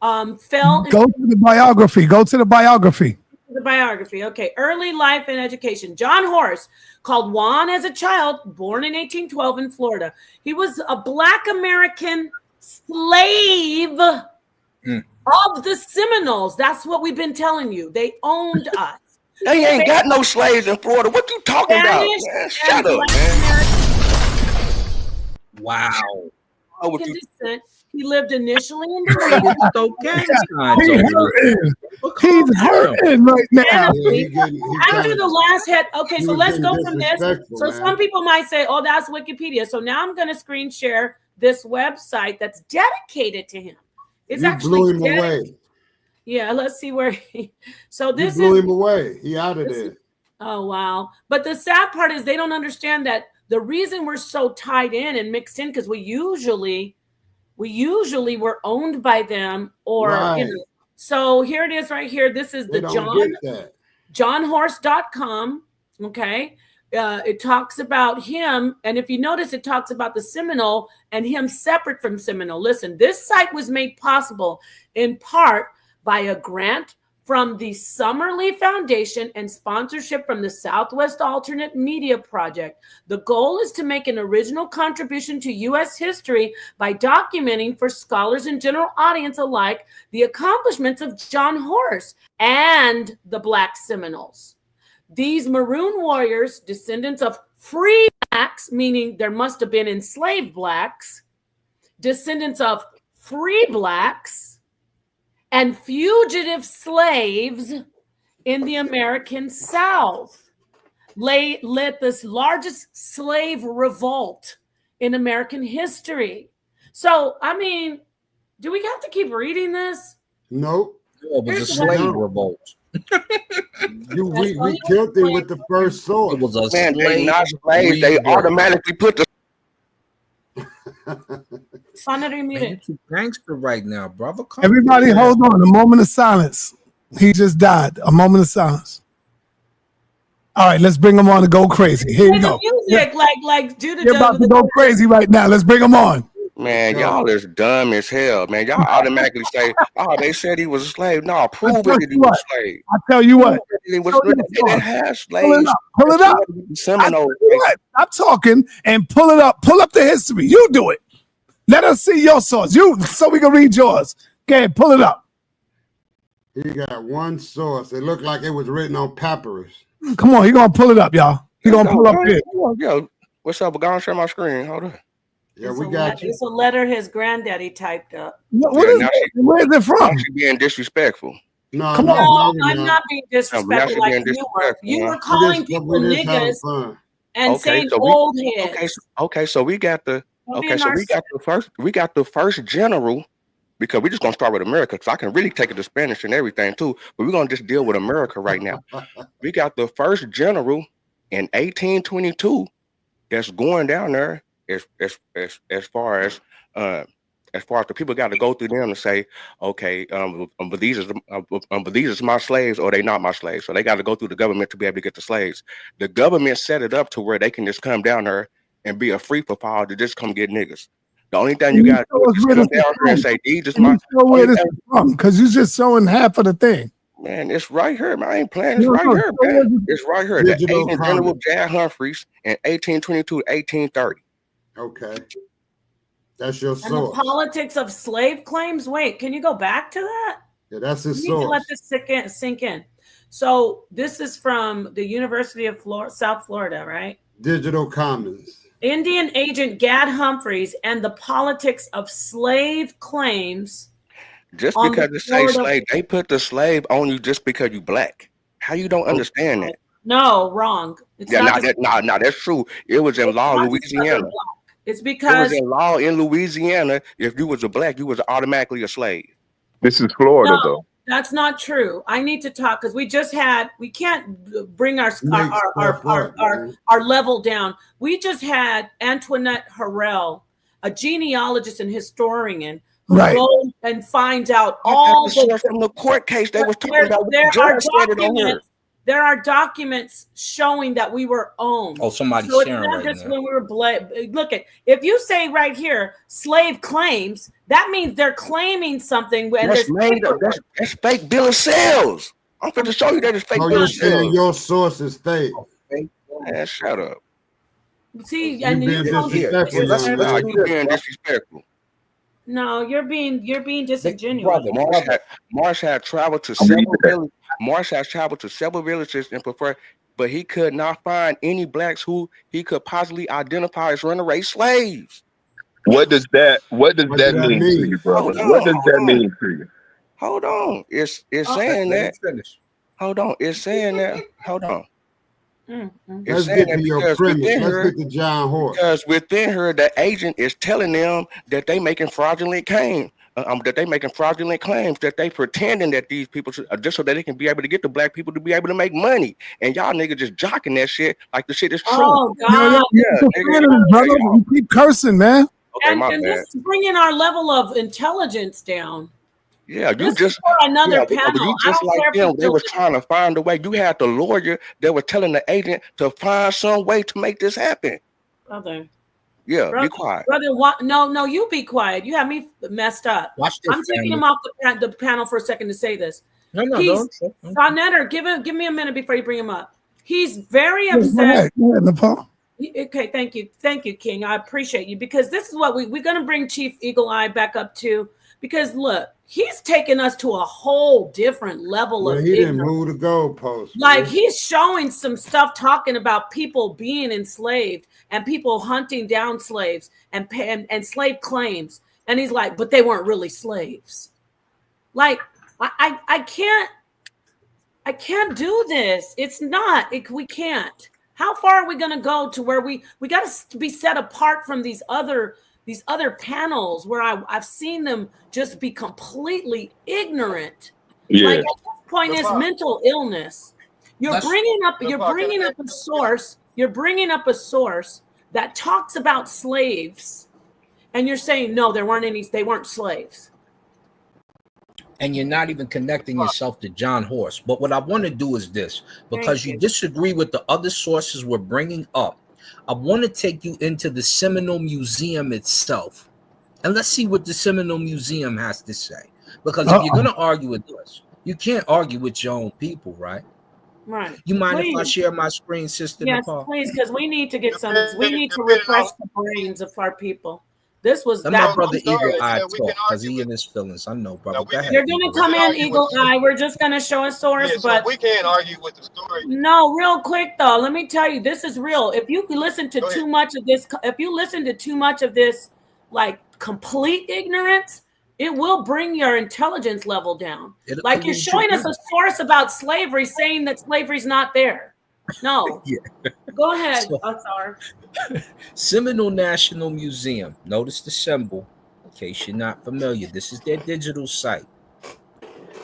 E: fell.
B: Go to the biography.
E: The biography. Okay. Early life and education. John Horse, called Juan as a child, born in 1812 in Florida. He was a Black American slave of the Seminoles. That's what we've been telling you. They owned us.
U: They ain't got no slaves in Florida. What you talking about? Man, shut up, man.
L: Wow.
E: He lived initially in the
B: He's hurting right now.
E: After the last head. Okay, so let's go from this. So some people might say, oh, that's Wikipedia. So now I'm going to screen share this website that's dedicated to him. It's actually
K: blew him away.
E: Yeah, let's see where he. So this
K: blew him away. He out of there.
E: Oh wow! But the sad part is they don't understand that the reason we're so tied in and mixed in, because we usually were owned by them, or
K: right.
E: So here it is right here. This is the johnhorse.com. Okay. It talks about him, and if you notice, it talks about the Seminole and him separate from Seminole. Listen, this site was made possible in part by a grant from the Summerlee Foundation and sponsorship from the Southwest Alternate Media Project. The goal is to make an original contribution to U.S. history by documenting for scholars and general audience alike the accomplishments of John Horse and the Black Seminoles. These maroon warriors, descendants of free Blacks, meaning there must have been enslaved Blacks, descendants of free Blacks, and fugitive slaves in the American South led this largest slave revolt in American history. So, I mean, do we have to keep reading this?
K: Nope.
L: It was a slave revolt.
K: We killed him with the first sword.
L: It was a
U: slave. They not slaves. They automatically put the
E: Sa.neter, you
L: Man,
E: muted.
L: you too gangster right now, brother. Come
B: Everybody, hold on. A moment of silence. He just died. A moment of silence. All right, let's bring him on to go crazy. Here
E: Play
B: you
E: the
B: go.
E: music like Judah
B: You're
E: does
B: about
E: with
B: to
E: the
B: go crazy right now. Let's bring him on.
U: Man, y'all is dumb as hell, man. Y'all automatically say, "Oh, they said he was a slave." No,
B: I
U: prove
B: tell
U: it that he
B: you
U: was
B: what.
U: a slave.
B: I tell you
U: Prove
B: what.
U: it that he was.
B: Show your
U: They
B: source.
U: have
B: Pull it
U: slaves.
B: up. Pull it up. I
U: Seminoles.
B: tell you what. Stop talking and pull it up. Pull up the history. You do it. Let us see your source. So we can read yours. Okay, pull it up.
K: He got one source. It looked like it was written on papyrus.
B: Come on, he gonna pull it up, y'all. He gonna pull up here.
U: Yo, what's up? Go and share my screen. Hold on.
K: Yeah,
E: it's
K: we
E: a
K: got you.
E: it's a letter his granddaddy typed up.
B: What is
U: now
B: it? Where is it
U: Now
B: from?
U: she being disrespectful.
K: No,
B: Come
K: no,
B: on.
K: no,
E: No, I'm not being
U: Now
E: disrespectful
U: she
E: like
U: being
E: you were.
U: disrespectful.
E: You
U: Huh?
E: were calling
K: we
E: people
K: just having
E: niggas
K: fun.
E: and
U: Okay,
E: saying
U: so
E: old
U: okay,
E: heads.
U: so we got the
E: Don't be a
U: we got the first general, because we're just gonna start with America, because I can really take it to Spanish and everything too, but we're gonna just deal with America right now. We got the first general in 1822 that's going down there as far as the people got to go through them to say, okay, but these is my slaves, or they not my slaves. So they got to go through the government to be able to get the slaves. The government set it up to where they can just come down there and be a free for all to just come get niggas. The only thing you got to do is just come down here and say, these is my.
B: Where this is from? Because you're just showing half of the thing.
U: Man, it's right here, man. I ain't playing. It's right here, man. It's right here. The Agent General Jack Humphreys in 1822 to 1830.
K: Okay. That's your
E: And the
K: source.
E: politics of slave claims. Wait, can you go back to that?
K: Yeah, that's his
E: You need to let
K: source.
E: this sink in. So this is from the University of South Florida, right?
K: Digital Commons.
E: Indian agent Gad Humphreys and the politics of slave claims.
U: Just because it say slave, they put the slave on you just because you black. How you don't understand that?
E: No, wrong. It's not
U: that's true. It was in law in Louisiana.
E: It's
U: It
E: because
U: was in law in Louisiana. If you was a black, you was automatically a slave.
J: This is Florida,
E: no,
J: though.
E: that's not true. I need to talk because we can't bring our level down. We just had Antoinette Harrell, a genealogist and historian, who goes and finds out all the
U: from the court case they was talking about.
E: There are documents showing that we were owned.
L: Oh, somebody's
E: so it's
L: sharing
E: not
L: right
E: just
L: now.
E: when we were look at, if you say right here slave claims, that means they're claiming something when
U: That's made up. That's fake bill of sales. I'm going to show you that it's fake bill of sales.
K: Saying your source is fake.
U: Man, shut up.
E: See,
K: and you
U: being disrespectful.
E: No, you're being disingenuous.
U: Marsh had traveled to several villages. Marsh has traveled to several villages and but he could not find any blacks who he could possibly identify as runaway slaves.
J: What does that mean to you, brother? What does that mean to you?
U: Hold on. It's saying that. Hold on. It's saying that. Hold on.
K: Let's get to your premise. Let's get to John Horse.
U: Because within her, the agent is telling them that they making fraudulent claims. That they making fraudulent claims, that they pretending that these people just so that they can be able to get the black people to be able to make money, and y'all niggas just jocking that shit like the shit is true.
E: Oh God!
B: You keep cursing, man.
U: Okay, my
E: and
U: bad.
E: this is bringing our level of intelligence down.
U: Yeah, you
E: This
U: just
E: is for another panel.
U: You just like them. They was trying to find a way. You had the lawyer that was telling the agent to find some way to make this happen.
E: Brother.
U: Yeah, be quiet.
E: Brother, no, you be quiet. You have me messed up.
L: Watch this,
E: I'm taking him off the panel for a second to say this. Sa.neter, give me a minute before you bring him up. He's very upset.
B: Go ahead, Nepal.
E: Okay, thank you, King. I appreciate you, because this is what we're going to bring Chief Eagle Eye back up to. Because look, he's taken us to a whole different level of.
K: He didn't move the goalpost.
E: Like he's showing some stuff talking about people being enslaved and people hunting down slaves and slave claims, and he's like, but they weren't really slaves. Like I can't do this. It's not. We can't. How far are we going to go to where we got to be set apart from these other panels where I've seen them just be completely ignorant.
J: Yeah.
E: Like at this point is mental illness. You're bringing up a source. You're bringing up a source that talks about slaves, And you're saying no, there weren't any. They weren't slaves.
L: And you're not even connecting yourself to John Horse. But what I want to do is this, because you disagree with the other sources we're bringing up, I want to take you into the Seminole Museum itself. And let's see what the Seminole Museum has to say. Because if you're going to argue with us, you can't argue with your own people, right?
E: Right.
L: You mind if I share my screen, Sister
E: Yes,
L: Nepal?
E: please, because we need to get some. We need to refresh the brains of our people. This was
L: Let
E: that
L: my brother
E: story.
L: Eagle Eye talk because he in his feelings. I know, brother. Go ahead.
E: You're going to come in, Eagle Eye. We're just going to show a source,
D: Yeah, so
E: but
D: we can't argue with the story.
E: no, real quick though. Let me tell you, this is real. If you listen to too much of this, like complete ignorance, it will bring your intelligence level down. Like you're showing us a source about slavery, saying that slavery's not there. No. Go ahead. I'm sorry.
L: Seminole National Museum. Notice the symbol. In case you're not familiar, this is their digital site.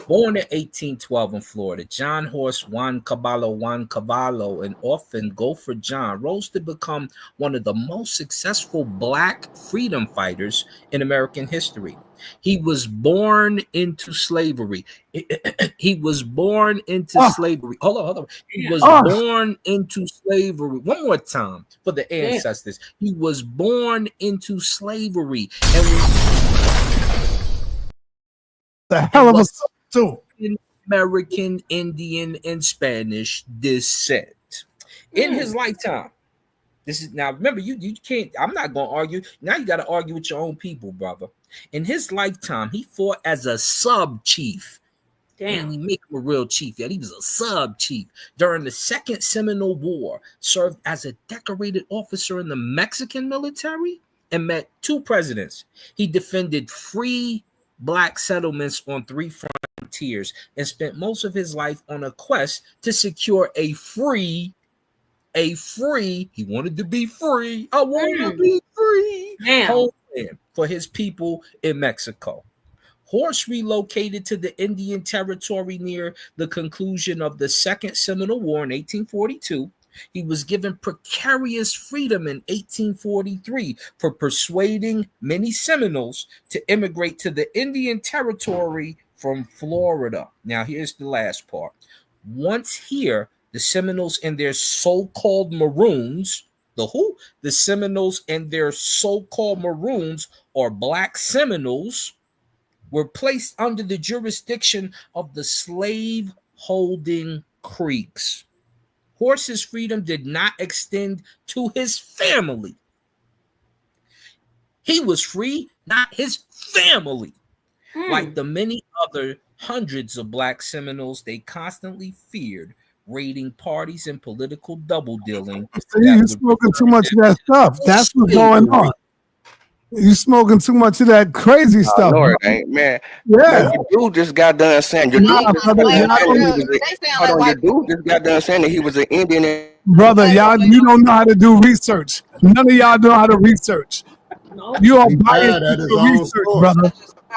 L: Born in 1812 in Florida, John Horse Juan Cavallo, an orphan gopher John, rose to become one of the most successful Black freedom fighters in American history. He was born into slavery. He was born into slavery. Hold on. He was born into slavery. One more time for the ancestors. He was born into slavery. And
B: the hell of a too.
L: American, Indian, and Spanish descent. In his lifetime, this is now remember you can't. I'm not gonna argue. Now you got to argue with your own people, brother. In his lifetime, he fought as a sub chief. Damn, he make him a real chief. Yet he was a sub chief during the Second Seminole War. Served as a decorated officer in the Mexican military and met 2 presidents. He defended free Black settlements on 3 frontiers and spent most of his life on a quest to secure a free, he wanted to be free. I want to be free. Homeland for his people in Mexico. Horse relocated to the Indian Territory near the conclusion of the Second Seminole War in 1842. He was given precarious freedom in 1843 for persuading many Seminoles to immigrate to the Indian Territory from Florida. Now, here's the last part. Once here, the Seminoles and their so-called Maroons, the Seminoles and their so-called Maroons, or Black Seminoles, were placed under the jurisdiction of the slave-holding Creeks. Horse's freedom did not extend to his family. He was free, not his family. Like the many other hundreds of Black Seminoles, they constantly feared raiding parties and political double dealing.
B: You're smoking too much of that stuff. That's what's going on. You smoking too much of that crazy stuff.
U: No, it ain't, man.
B: Yeah.
U: Your dude just got done saying. Your dude just got done saying that he was an Indian.
B: Brother, y'all, you don't know how to do research. None of y'all know how to research. You are biased with your research, brother.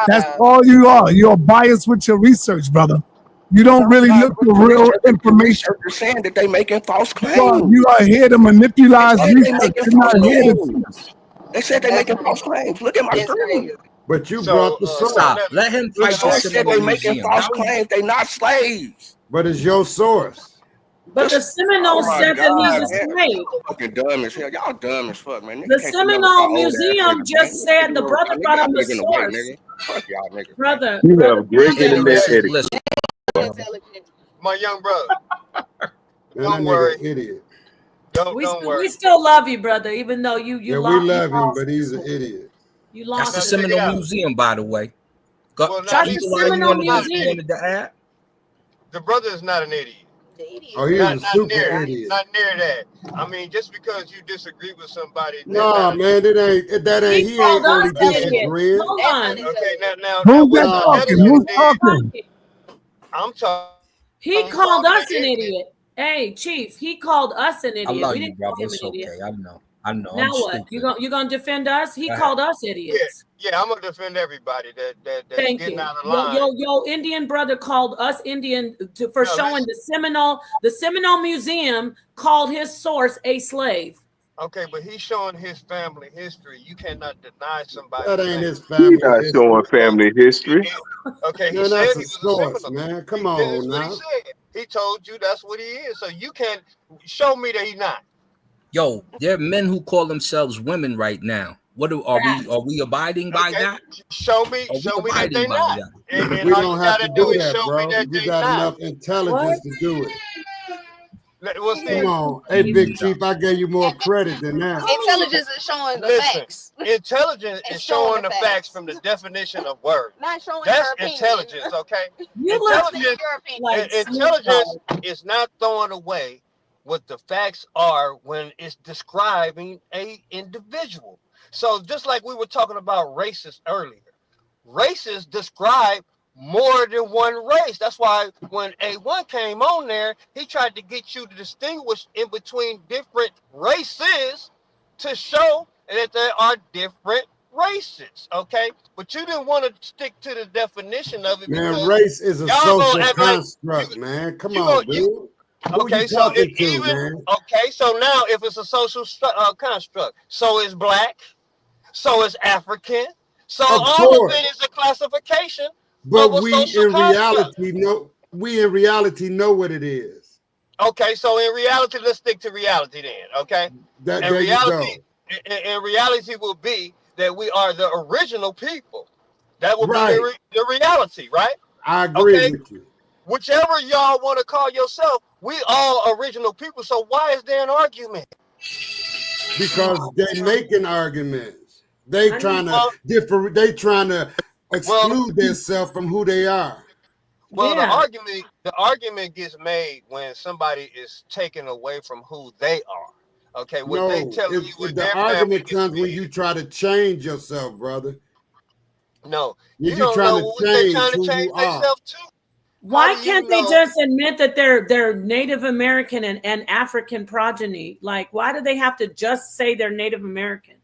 B: That's all you are. You're biased with your research, brother. You don't really look for real information.
U: They're saying that they making false claims.
B: You are here to manipulate research. You're not here to.
U: They said they're making false claims. Look at my screen.
K: But you brought the source.
L: Stop. Let him fight.
U: They said they're making false claims. They're not slaves.
K: But it's your source.
E: But the Seminoles said that he's a slave.
U: Fucking dumb as hell. Y'all dumb as fuck, man.
E: The Seminole Museum just said the brother brought him the source.
U: Fuck y'all, nigga.
E: Brother.
J: You have great internet etiquette.
D: My young brother.
K: Don't worry. Idiot.
D: Don't worry.
E: We still love you, brother, even though you lost.
K: We love him, but he's an idiot.
E: You lost.
L: That's the Seminole Museum, by the way.
D: Well, that's the
E: Seminole Museum.
D: The brother is not an idiot.
K: Oh, he's a super idiot.
D: Not near that. I mean, just because you disagree with somebody.
K: No, man, he ain't only disagreeing.
E: Hold on.
D: Okay, now.
B: Who's talking? Who's talking?
D: I'm talking.
E: He called us an idiot. Hey, Chief, he called us an idiot.
L: I love
E: We
L: you,
E: didn't
L: brother.
E: call him
L: It's
E: an
L: okay.
E: idiot.
L: I know.
E: Now what? You gonna defend us? He called us idiots.
D: Yeah, I'm gonna defend everybody that's
E: Thank
D: getting
E: you.
D: out of line.
E: Your Indian brother called us Indian for showing the Seminole Museum called his source a slave.
D: Okay, but he's showing his family history. You cannot deny somebody
K: That ain't
D: saying.
K: his
J: He's
K: family
J: not
K: history.
J: showing family history.
D: Okay, he
K: Man,
D: said
K: that's
D: he
K: a
D: was a
K: source,
D: Seminole.
K: man. Come
D: That's
K: on
D: what he
K: now.
D: said. He told you that's what he is. So you can't show me that he's not.
L: Yo, there are men who call themselves women right now. What are we? Are we abiding by
D: Okay,
L: that?
D: show me
L: Are we
D: that
L: abiding
D: they
L: by
D: not.
L: that?
D: And
K: We
D: all you
K: don't have
D: gotta
K: to
D: do
K: do
D: is
K: that,
D: show me
K: bro.
D: that
K: You
D: they
K: got
D: not.
K: enough intelligence to do it.
D: Well,
K: Come
D: see,
K: on. Hey, Big Chief, I gave you more credit than that.
I: Intelligence is showing the
D: listen,
I: facts.
D: intelligence
I: It's
D: is showing the facts
I: facts.
D: from the definition of word.
I: Not showing
D: That's
I: your opinion.
D: intelligence, okay?
E: You look
D: Intelligence,
I: Your opinion.
E: like Snoop
D: intelligence
E: Dogg.
D: is not throwing away what the facts are when it's describing a individual. So just like we were talking about races earlier, races describe more than one race. That's why when A1 came on there, he tried to get you to distinguish in between different races to show that there are different races, okay? But you didn't want to stick to the definition of it
K: Man,
D: because
K: race is a
D: y'all gonna
K: social
D: act like
K: construct, man. Come
D: you gonna
K: on, dude. Who you
D: okay. So
K: talking to,
D: even
K: man?
D: okay. So now if it's a social construct, so it's black, so it's African. So
K: Of
D: all of
K: course.
D: it is a classification of
K: But
D: a
K: we
D: social
K: in
D: construct.
K: reality know what it is.
D: Okay, so in reality, let's stick to reality then. Okay,
K: That
D: and
K: there you go.
D: and reality will be that we are the original people. That will be
K: Right.
D: the reality, right?
K: I agree
D: Okay,
K: with you.
D: whichever y'all want to call yourself, we all original people. So why is there an argument?
K: Because they making arguments. They trying to
D: Well, well,
K: exclude themselves from who they are.
D: well,
E: Yeah.
D: the argument gets made when somebody is taken away from who they are. Okay, what they
K: No,
D: telling you what
K: the
D: their family
K: argument
D: is
K: comes when
D: being.
K: you try to change yourself, brother.
D: No,
K: When
D: you
K: you
D: don't
K: trying
D: know
K: to
D: what they
K: change
D: trying to
K: who
D: change
K: you are.
D: themselves to. How
E: Why
D: do you
E: can't they
D: know?
E: just admit that they're Native American and African progeny? Like, why do they have to just say they're Native American?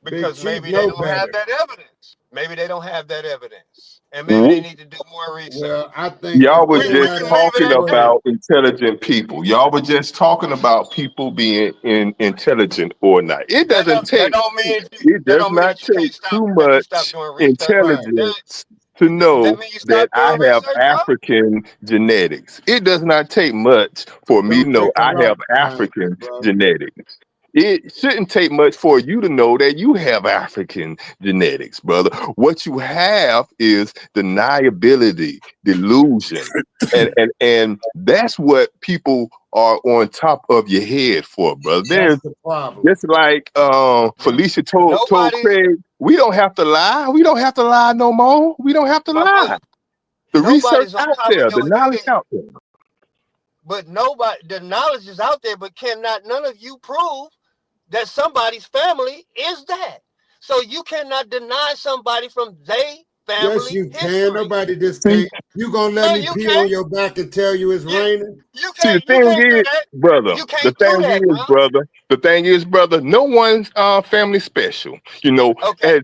K: Big
D: Because
K: Chief
D: maybe they
K: know
D: don't have
K: better.
D: that evidence. Maybe they don't have that evidence, and maybe they
J: Wh-
D: need to do more research.
K: Well, I think
J: Y'all were
K: no
D: We
J: just
D: can
K: matter
D: leave it
J: talking
D: at that.
J: about intelligent people. Y'all were just talking about people being intelligent or not. It doesn't
D: That
J: take.
D: don't mean
J: It
D: that
J: does
D: don't mean
J: not
D: that you
J: take
D: can't stop
J: too
D: that you stop
J: much
D: doing research.
K: right.
J: intelligence to
D: That
J: know
D: means you
J: that
D: stop
J: I
D: doing
J: have
D: research, bro.
J: African genetics. It does not take much for me to
K: Don't
J: know
K: take a
J: I have
K: rocket
J: African
K: scientist, bro.
J: genetics. It shouldn't take much for you to know that you have African genetics, brother. What you have is deniability, delusion. And that's what people are on top of your head for, brother.
K: That's
J: There's
K: the problem.
J: just like Felicia told
D: Nobody,
J: Craig, we don't have to lie. We don't have to lie no more. We don't have to
D: my brother,
J: lie. The research
D: nobody's on
J: out
D: top of
J: there, the
D: your
J: knowledge
D: head.
J: out there.
D: But nobody, the knowledge is out there, but cannot none of you prove that somebody's family is that. So you cannot deny somebody from their
K: Yes,
D: family
K: you can.
D: history.
K: Nobody just
J: See,
K: can't. You gonna let
D: No,
K: me
D: you
K: pee on
D: can't.
K: your back and tell you it's
D: You
K: raining?
J: see,
D: you can't do that.
J: brother,
D: You can't do that,
J: brother, no one's family special. You know,
D: okay.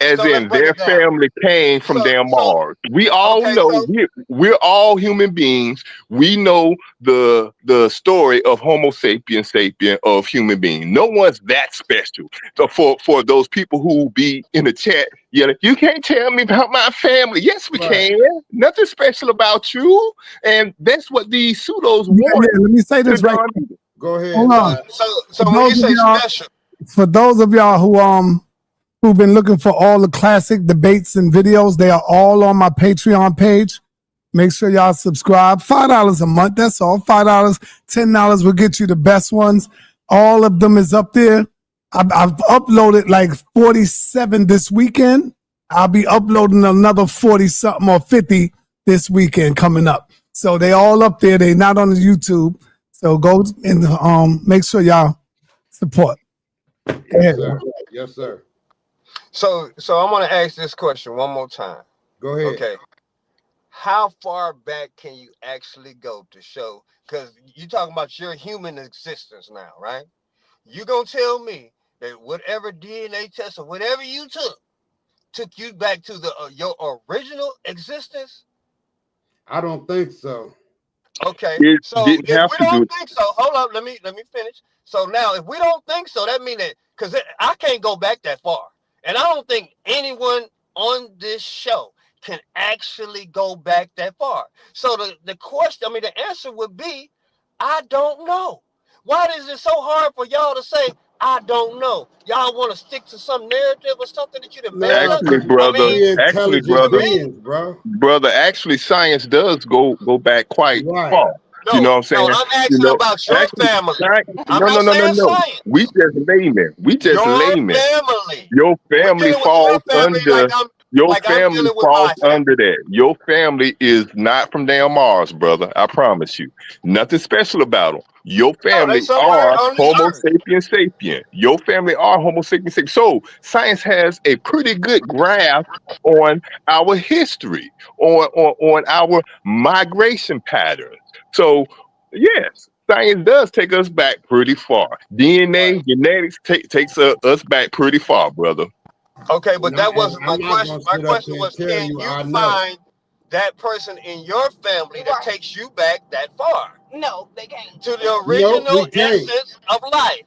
J: as
D: So let's
J: in
D: break
J: their
D: it down.
J: family came from their
D: So
J: Mars. We all
D: okay,
J: know
D: so
J: we're all human beings. We know the story of Homo sapiens sapien of human being. No one's that special. So for those people who be in the chat, yeah, you can't tell me about my family. Yes, we
K: Right.
J: can. Nothing special about you. And that's what these pseudos
B: Yeah,
J: want.
B: let me say this right quick.
K: Go ahead.
B: Hold on. For
D: so when you
B: those of
D: say
B: y'all,
D: special,
B: who've been looking for all the classic debates and videos, they are all on my Patreon page. Make sure y'all subscribe. $5 a month. That's all. $5, $10 will get you the best ones. All of them is up there. I've uploaded like 47 this weekend. I'll be uploading another 40 something or 50 this weekend coming up. So they all up there. They not on the YouTube. So go and make sure y'all support. Go
K: Yes,
B: ahead.
K: sir. Yes, sir.
D: so I'm gonna ask this question one more time.
K: Go ahead.
D: Okay. How far back can you actually go to show? Because you're talking about your human existence now, right? You gonna tell me that whatever DNA test or whatever you took you back to the your original existence?
K: I don't think so.
J: Okay,
T: It
J: so
T: didn't
J: if
T: have
J: we
T: to do
J: don't
T: it.
J: think so, hold up, let me finish. So now, if we don't think so, that means that because I can't go back that far, and I don't think anyone on this show can actually go back that far. So the question, I mean, the answer would be, I don't know. Why is it so hard for y'all to say I don't know? Y'all want to stick to some narrative or something that you done made up?
T: Actually,
J: I
T: brother,
J: mean,
K: We
T: actually,
K: intelligent
J: to
T: brother,
J: me,
K: beings, bro.
T: brother, actually, science does go back quite
K: Right.
T: far. You know
J: no,
T: what I'm
J: no,
T: saying?
J: I'm
T: You
J: asking
T: know,
J: about your
T: actually,
J: family. I'm
T: no, no,
J: not
T: no, no,
J: saying
T: no.
J: science.
T: We just laymen. We just
J: Your
T: laymen.
J: family.
T: Your
J: We're
T: family
J: dealing with your
T: falls
J: family
T: under. Your
J: like I'm
T: family
J: dealing with
T: falls
J: my family.
T: under that. Your family is not from damn Mars, brother. I promise you. Nothing special about them. Your
J: No, they
T: family
J: somewhere
T: are
J: on this
T: Homo
J: earth.
T: sapien sapien. Your family are Homo sapien sapien. So science has a pretty good grasp on our history, on our migration patterns. So yes, science does take us back pretty far. DNA, genetics takes us back pretty far, brother.
J: Okay, but that
K: And
J: wasn't my
K: I'm not
J: question.
K: gonna
J: My
K: sit up
J: question
K: here and
J: was,
K: tell
J: can
K: you
J: you
K: I know.
J: find that person in your family that takes you back that far? No, they can't. To the
K: Nope,
J: original
K: we can't.
J: essence of life.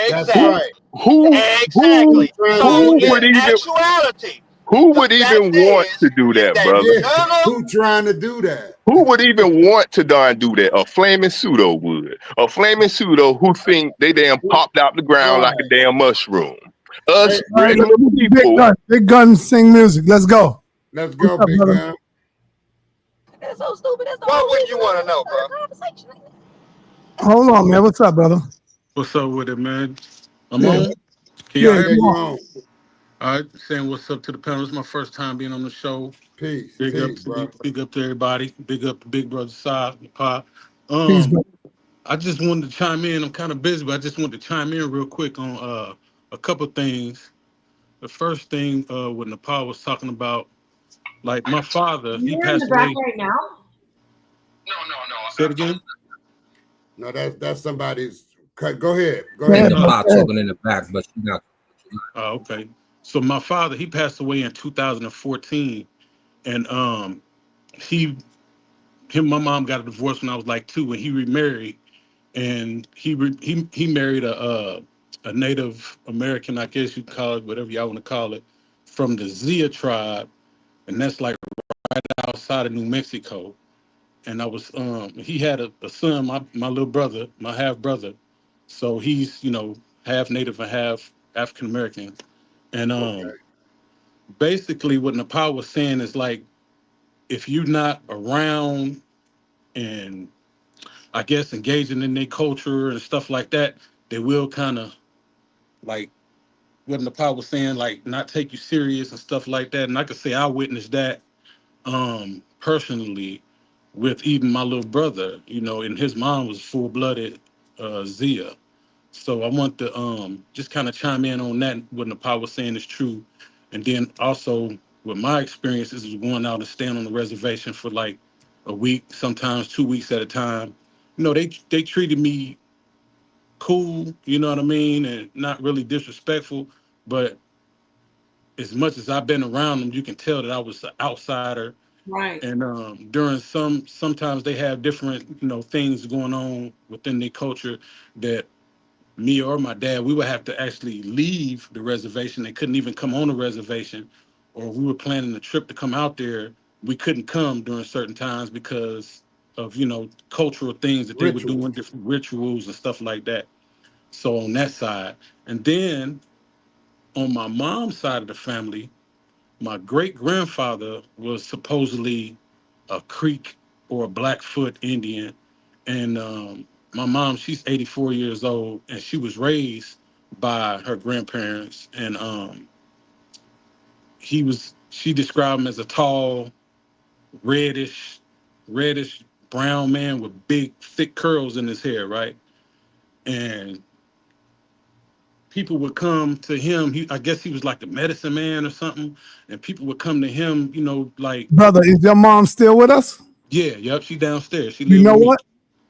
K: That's
T: Who
K: right.
J: Exactly.
T: who
K: Who's
J: Exactly.
K: trying to
J: So
K: do
T: who
J: in
T: would
K: that?
T: even
J: actuality,
T: who
J: the
T: would even
J: fact
T: want to do
J: is
T: that,
J: that
T: brother?
K: Yeah,
J: none of
K: who trying to do that?
T: Who would even want to darn do that? A flaming pseudo would. A flaming pseudo who think they damn popped out the ground like a
K: Right.
T: damn mushroom.
B: All
T: Us
B: right,
T: regular
B: Big
T: people.
B: Gun. Big Gun sing music. Let's go.
K: Let's
B: What's
K: go,
B: up,
K: big
B: brother?
K: gun.
J: That's so stupid. That's what wouldn't you want to know, bro?
B: Hold on, man. What's up, brother?
I: What's up with it, man? I'm
B: Yeah,
I: on. Can y'all
B: yeah,
I: hear
K: Yeah,
B: you
I: me?
K: you
B: on.
K: on.
I: All right, saying what's up to the panel. It's my first time being on the show.
K: Peace,
I: Big up
K: peace,
I: to you,
K: bro.
I: big up to everybody. Big up to Big Brother Side, Pop.
B: Peace, brother.
I: I just wanted to chime in. I'm kind of busy, but I just wanted to chime in real quick on a couple things. The first thing when Nepal was talking about, like my father, he
E: You're in the
I: passed
E: back
I: away.
E: right now.
I: Say it again.
K: No, that's somebody's cut. Go ahead. Go
B: Go
L: And
K: ahead.
B: ahead,
L: the
B: bro.
L: pot
B: Go ahead.
L: talking in the back, but she not.
I: Okay. So my father, he passed away in 2014, and he my mom got a divorce when I was like 2, and he remarried, and he married a Native American, I guess you call it, whatever y'all want to call it, from the Zia tribe, and that's like right outside of New Mexico. And I was he had a son, my little brother, my half brother, so he's half Native and half African American, and
K: Okay.
I: basically what Nepal was saying is like if you're not around and I guess engaging in their culture and stuff like that, they will kind of like what Nepal was saying, like not take you serious and stuff like that. And I could say I witnessed that personally with even my little brother, and his mom was full blooded Zia. So I want to just kind of chime in on that. What Nepal was saying is true, and then also with my experiences is going out and staying on the reservation for like a week, sometimes 2 weeks at a time. They treated me cool, you know what I mean, and not really disrespectful. But as much as I've been around them, you can tell that I was an outsider.
E: Right.
I: And during sometimes they have different, things going on within their culture that me or my dad, we would have to actually leave the reservation. They couldn't even come on the reservation, or we were planning a trip to come out there. We couldn't come during certain times because of cultural things that they were
K: Rituals.
I: doing, different rituals and stuff like that. So on that side, and then on my mom's side of the family, my great grandfather was supposedly a Creek or a Blackfoot Indian, and my mom, she's 84 years old, and she was raised by her grandparents, and she described him as a tall, reddish, reddish brown man with big, thick curls in his hair, right? And people would come to him. I guess he was like the medicine man or something, and people would come to him, like,
B: Brother, is your mom still with us?
I: yeah, yep, she downstairs. She
B: You
I: lived
B: know
I: with me.
B: what?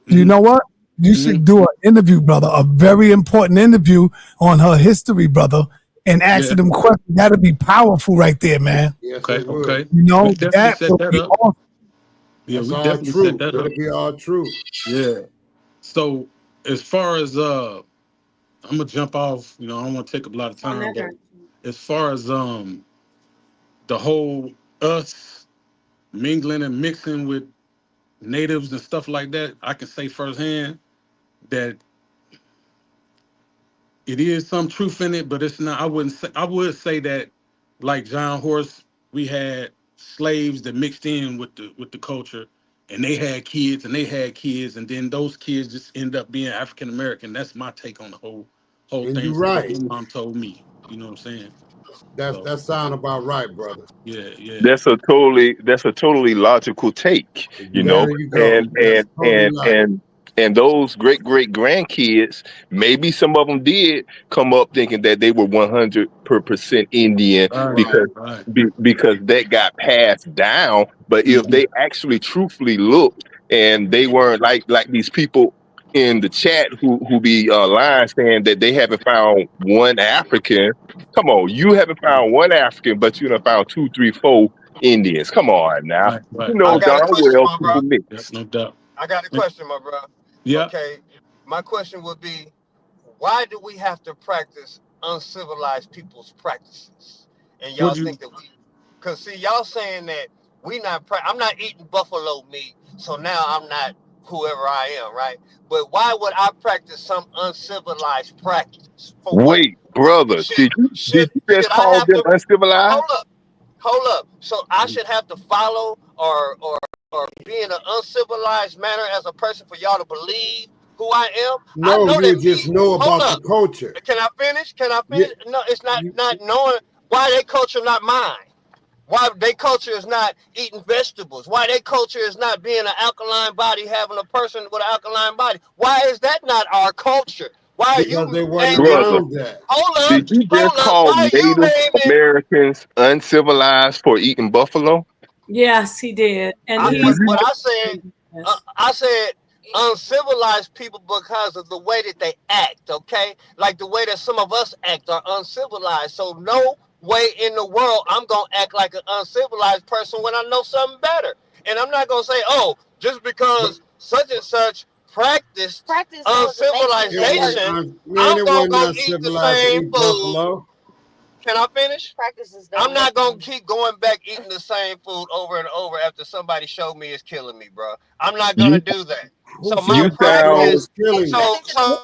B: You know what? You should do an interview, brother, a very important interview on her history, brother, and
I: Yeah.
B: asking them questions. That'd be powerful right there, man.
K: Yes,
I: Okay.
K: it
I: Okay.
K: would.
B: You
I: We
B: know,
I: definitely
B: that
I: set
B: would
I: that
B: be
I: up.
B: awesome.
I: Yeah,
K: That's
I: we
K: all
I: definitely set
K: truth.
I: that
K: It'll
I: up.
K: be all truth.
I: Yeah. So as far as I'm gonna jump off, I don't want to take up a lot of time, but as far as the whole us mingling and mixing with natives and stuff like that, I can say firsthand that it is some truth in it, but it's not. I would say that, like John Horse, we had slaves that mixed in with the culture, and they had kids, and then those kids just end up being African American. That's my take on the whole
K: And
I: thing
K: you're
I: from what
K: right.
I: my mom told me. You know what I'm saying?
K: That sound about right, brother.
I: Yeah.
J: That's a totally logical take,
K: There you go.
J: and
K: That's
J: and
K: totally
J: and
K: right.
J: and and those great grandkids, maybe some of them did come up thinking that they were 100% Indian because
I: Right.
J: because that got passed down. But if they actually truthfully looked and they weren't like these people in the chat who be lying saying that they haven't found one African. Come on, you haven't found one African, but you done found 2, 3, 4 Indians. Come on now. You
I: Right.
J: know
D: I got a
J: darn
D: question,
J: well
D: my
J: people
D: bro.
J: mix.
I: That's no doubt.
D: I got a question, my bro.
I: Yeah.
D: Okay, my question would be, why do we have to practice uncivilized people's practices? And y'all
I: Would you?
D: think that because see, y'all saying that I'm not eating buffalo meat, so now I'm not whoever I am, right? But why would I practice some uncivilized practice? For what?
J: Wait, brother, did you just
D: Should I
J: call
D: have
J: them
D: to
J: uncivilized?
D: hold up? So I should have to follow or be in an uncivilized manner as a person for y'all to believe who I am? I
K: No,
D: know
K: you
D: that
K: would just know
D: hold
K: about the
D: up.
K: culture.
D: Can I finish?
K: Yeah.
D: No, it's not knowing why their culture not mine. Why their culture is not eating vegetables. Why their culture is not being an alkaline body, having a person with an alkaline body. Why is that not our culture? Why are you
K: Because they wasn't
D: naming?
J: Brother,
K: around that.
J: did you just call
D: Why are you
J: Native
D: naming?
J: Americans uncivilized for eating buffalo?
E: Yes, he did, and he's
D: What I said uncivilized people because of the way that they act, okay? Like the way that some of us act are uncivilized. So no way in the world I'm going to act like an uncivilized person when I know something better. And I'm not going to say, oh, just because such and such practiced uncivilization,
K: Man,
D: I'm
K: it
D: going to
K: wasn't
D: go eat the
K: uncivilized to
D: same
K: eat
D: food.
K: buffalo.
D: Can I finish? I'm not going to keep going back eating the same food over and over after somebody showed me it's killing me, bro. I'm not going to
J: You
D: do that.
K: Who
D: So my
J: you
K: said buffalo
J: sound
K: was killing you?
D: so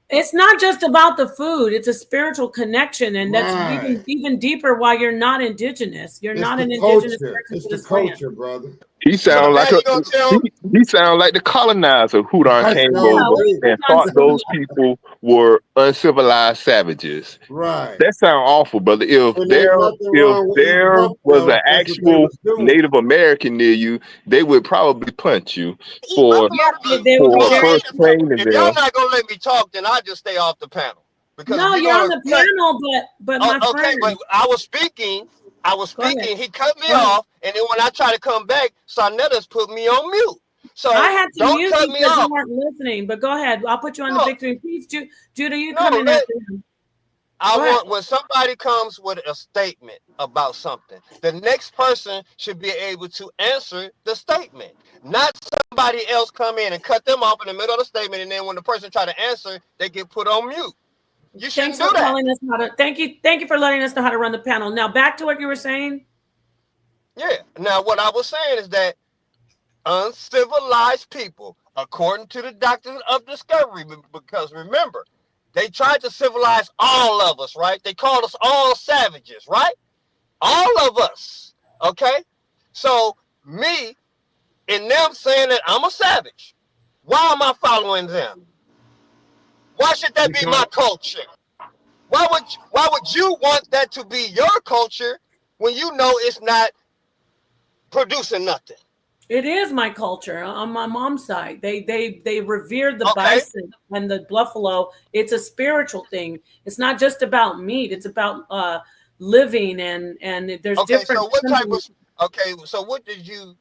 E: it's not just about the food, it's a spiritual connection, and that's
K: Right.
E: even deeper why you're not indigenous. You're
K: It's
E: not
K: the
E: an indigenous
K: culture.
E: person
K: It's
E: to
K: the
E: this land.
K: culture, brother.
J: he
D: so
J: sound
D: now
J: like
D: you going to tell
J: he sound like the colonizer who done
K: I
J: came
K: sure
J: over
E: We
K: do.
J: and
E: was
J: thought those
E: uncivilized.
J: people were uncivilized savages.
K: Right.
J: That sound awful, brother.
K: And ain't nothing
J: If
K: wrong with eating
J: there was an
K: buffalo. That's what they
J: actual
K: was doing.
J: Native American near you, they would probably punch you for
E: Yeah, they were very.
J: first claiming
D: if y'all
J: them.
D: not going to let me talk, then I'll just stay off the panel. Because if
E: No,
D: you're
E: you're on
D: going to
E: the
D: cut,
E: panel, but my
D: okay, but
E: friend,
D: I was speaking,
E: go ahead.
D: he cut me
E: Go ahead.
D: off, and then when I try to come back, sa.neter's put me on mute.
E: I
D: So
E: had to
D: don't
E: mute
D: cut
E: you
D: me
E: because you
D: off.
E: weren't listening. But go ahead. I'll put you on the
D: No,
E: victory. Please, Judah, you
D: no,
E: come in after him.
D: I
E: Go ahead.
D: want when somebody comes with a statement about something, the next person should be able to answer the statement, not somebody else come in and cut them off in the middle of the statement, and then when the person try to answer, they get put on mute. You
E: Thanks
D: shouldn't
E: for
D: do that.
E: telling us how to. Thank you for letting us know how to run the panel. Now back to what you were saying.
D: Yeah. Now what I was saying is that uncivilized people, according to the doctrine of discovery, because remember, they tried to civilize all of us, right? They called us all savages, right? All of us. Okay? So me and them saying that I'm a savage. Why am I following them? Why should that be my culture? Why would you want that to be your culture when you know it's not producing nothing?
E: It is my culture on my mom's side. They revered the
D: Okay.
E: bison and the buffalo. It's a spiritual thing. It's not just about meat. It's about living and there's
D: Okay,
E: different.
D: so what type of so what did you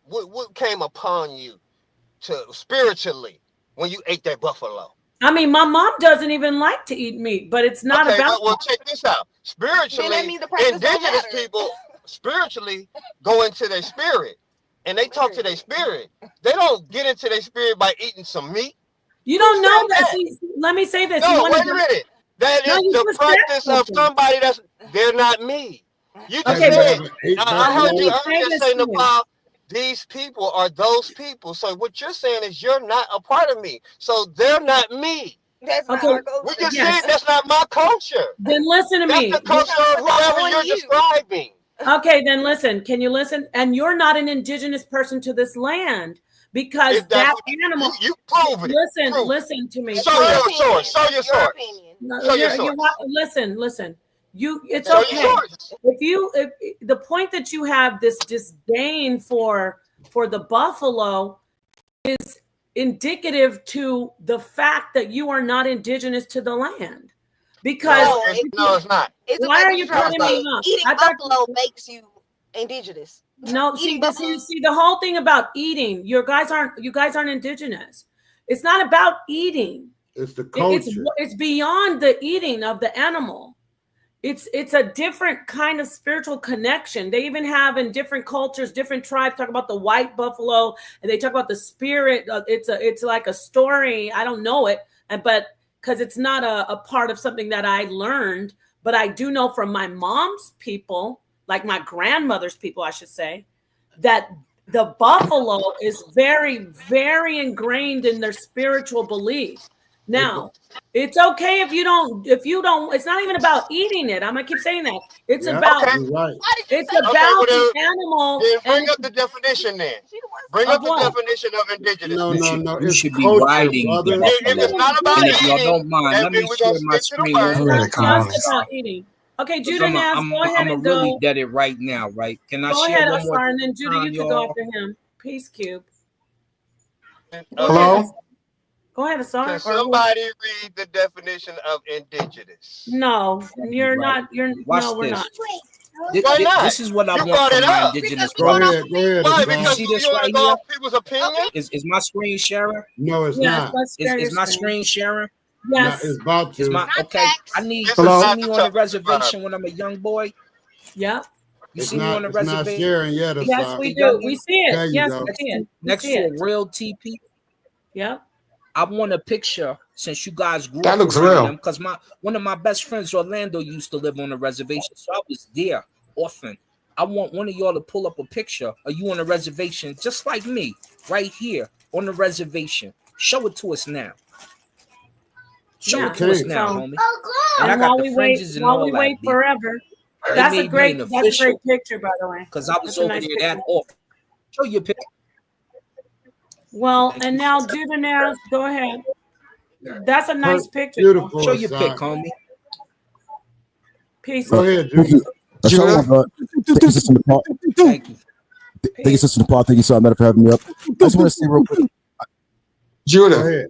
D: what came upon you to spiritually when you ate that buffalo?
E: I mean, my mom doesn't even like to eat meat, but it's not
D: Okay,
E: about.
D: well check this out. Spiritually, indigenous people spiritually go into their spirit and they talk to their spirit. They don't get into their spirit by eating some meat.
E: You don't know that. Let me say this.
D: No, wait a minute. That is the practice of somebody they're not me. You just said, I heard you say, Nepal, these people are those people. So what you're saying is you're not a part of me. So they're not me.
M: That's not our culture.
D: We just said that's not my culture.
E: Then listen to me.
D: That's the culture of whoever you're describing.
E: Okay, then listen. Can you listen? And you're not an indigenous person to this land because that animal.
D: You prove it.
E: Listen to me.
D: Show your source.
E: Listen. It's okay. If the point that you have this disdain for the buffalo is indicative to the fact that you are not indigenous to the land. Because
D: no, it's not.
E: Why are you putting me up?
M: Eating buffalo makes you indigenous.
E: No, see the whole thing about eating. You guys aren't indigenous. It's not about eating.
K: It's the culture.
E: It's beyond the eating of the animal. It's a different kind of spiritual connection. They even have in different cultures, different tribes talk about the white buffalo, and they talk about the spirit. It's like a story. I don't know it, but because it's not a part of something that I learned, but I do know from my mom's people, like my grandmother's people, I should say, that the buffalo is very, very ingrained in their spiritual belief. Now, it's okay if you don't, it's not even about eating it. I'm gonna keep saying that. It's about the animal.
D: Then bring up the definition then. Bring up the definition of indigenous.
L: No. You should be riding.
D: If it's not about
L: eating, if y'all don't mind, let me share my screen.
E: It's about eating. Okay, Judah, now go ahead and go.
L: I'm really dead it right now, right? Can I
E: go
L: share
E: ahead,
L: one more?
E: And then Judah, you can go after him. Peace Cube.
K: Hello?
E: Go ahead, Asar.
D: Can somebody read the definition of indigenous?
E: No, you're not.
L: Watch
E: no, we're
L: this.
E: not.
D: Why not?
L: This is what I
D: You
L: want
D: brought
L: from
D: it
L: my
D: up.
L: indigenous
K: Go
L: brothers.
K: ahead.
D: Why?
L: You
D: Because
L: see
D: you
L: this
D: want
L: right
D: to go
L: here?
D: off people's opinion?
L: Is my screen sharing?
K: No, it's not.
L: Is my screen sharing?
E: Yes.
K: It's about to.
L: Is my okay? I need to
K: Hello?
L: see me on the reservation when I'm a young boy.
E: Yeah.
L: You
K: It's
L: see me on the
K: not, it's not
L: reservation?
K: sharing yet.
E: Yes, we do. We see it.
K: There you
E: Yes,
K: go.
E: we see it.
L: Next to a real TP.
E: Yep.
L: I want a picture since you guys grew
G: That
L: up
G: looks
L: around
G: real.
L: them because one of my best friends, Orlando, used to live on the reservation, so I was there often. I want one of y'all to pull up a picture of you on the reservation, just like me, right here on the reservation. Show it to us now. Show it to us now, homie. And I got the fringes and all that.
E: While we wait forever. That's a great picture, by the way.
L: Because I was over there that often. Show your picture.
E: Well, and now Judah, now go ahead. That's a nice picture.
K: Beautiful.
L: Show your pic, homie.
E: Peace.
K: Go ahead, Judah.
G: Thank you, Sister Nepal.
L: Thank you.
G: Thank you, Sister Nepal. Thank you, so much for having me up. I just want to say real quick.
K: Judah.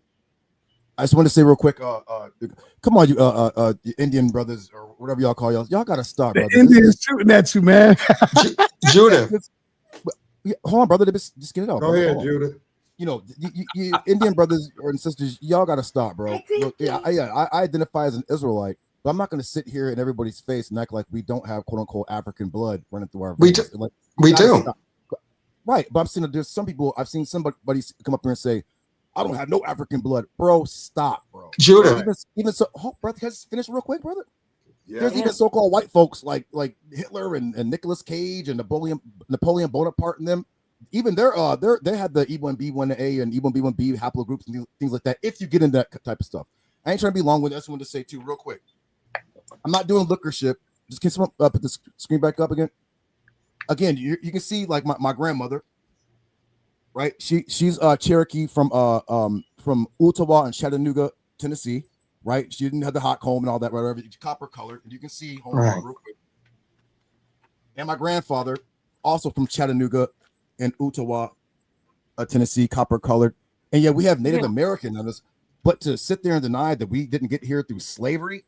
G: I just want to say real quick. Come on, you Indian brothers or whatever y'all call y'all. Y'all gotta stop, brother.
B: The Indians shooting at you, man.
G: Judah. Hold on, brother. Just get it out.
K: Go ahead, Judah.
G: You know, you Indian brothers and sisters, y'all gotta stop, bro. Look, I identify as an Israelite, but I'm not gonna sit here in everybody's face and act like we don't have quote unquote African blood running through our veins. We do. Right, but I'm saying there's some people. I've seen somebody come up here and say, "I don't have no African blood, bro." Stop, bro. Judah. Even so, brother, has finish real quick, brother.
K: Yeah.
G: There's even so-called white folks like Hitler and Nicolas Cage and Napoleon Bonaparte and them. Even they had the E1B1A and E1B1B haplogroups and things like that. If you get into that type of stuff, I ain't trying to be long with. I just wanted to say too, real quick. I'm not doing lookership. Just can someone put the screen back up again? Again, you can see like my grandmother, right? She's Cherokee from Ottawa and Chattanooga, Tennessee, right? She didn't have the hot comb and all that, whatever. Copper colored, and you can see real quick. And my grandfather, also from Chattanooga and Ottawa, Tennessee, copper colored. And yeah, we have Native American on us, but to sit there and deny that we didn't get here through slavery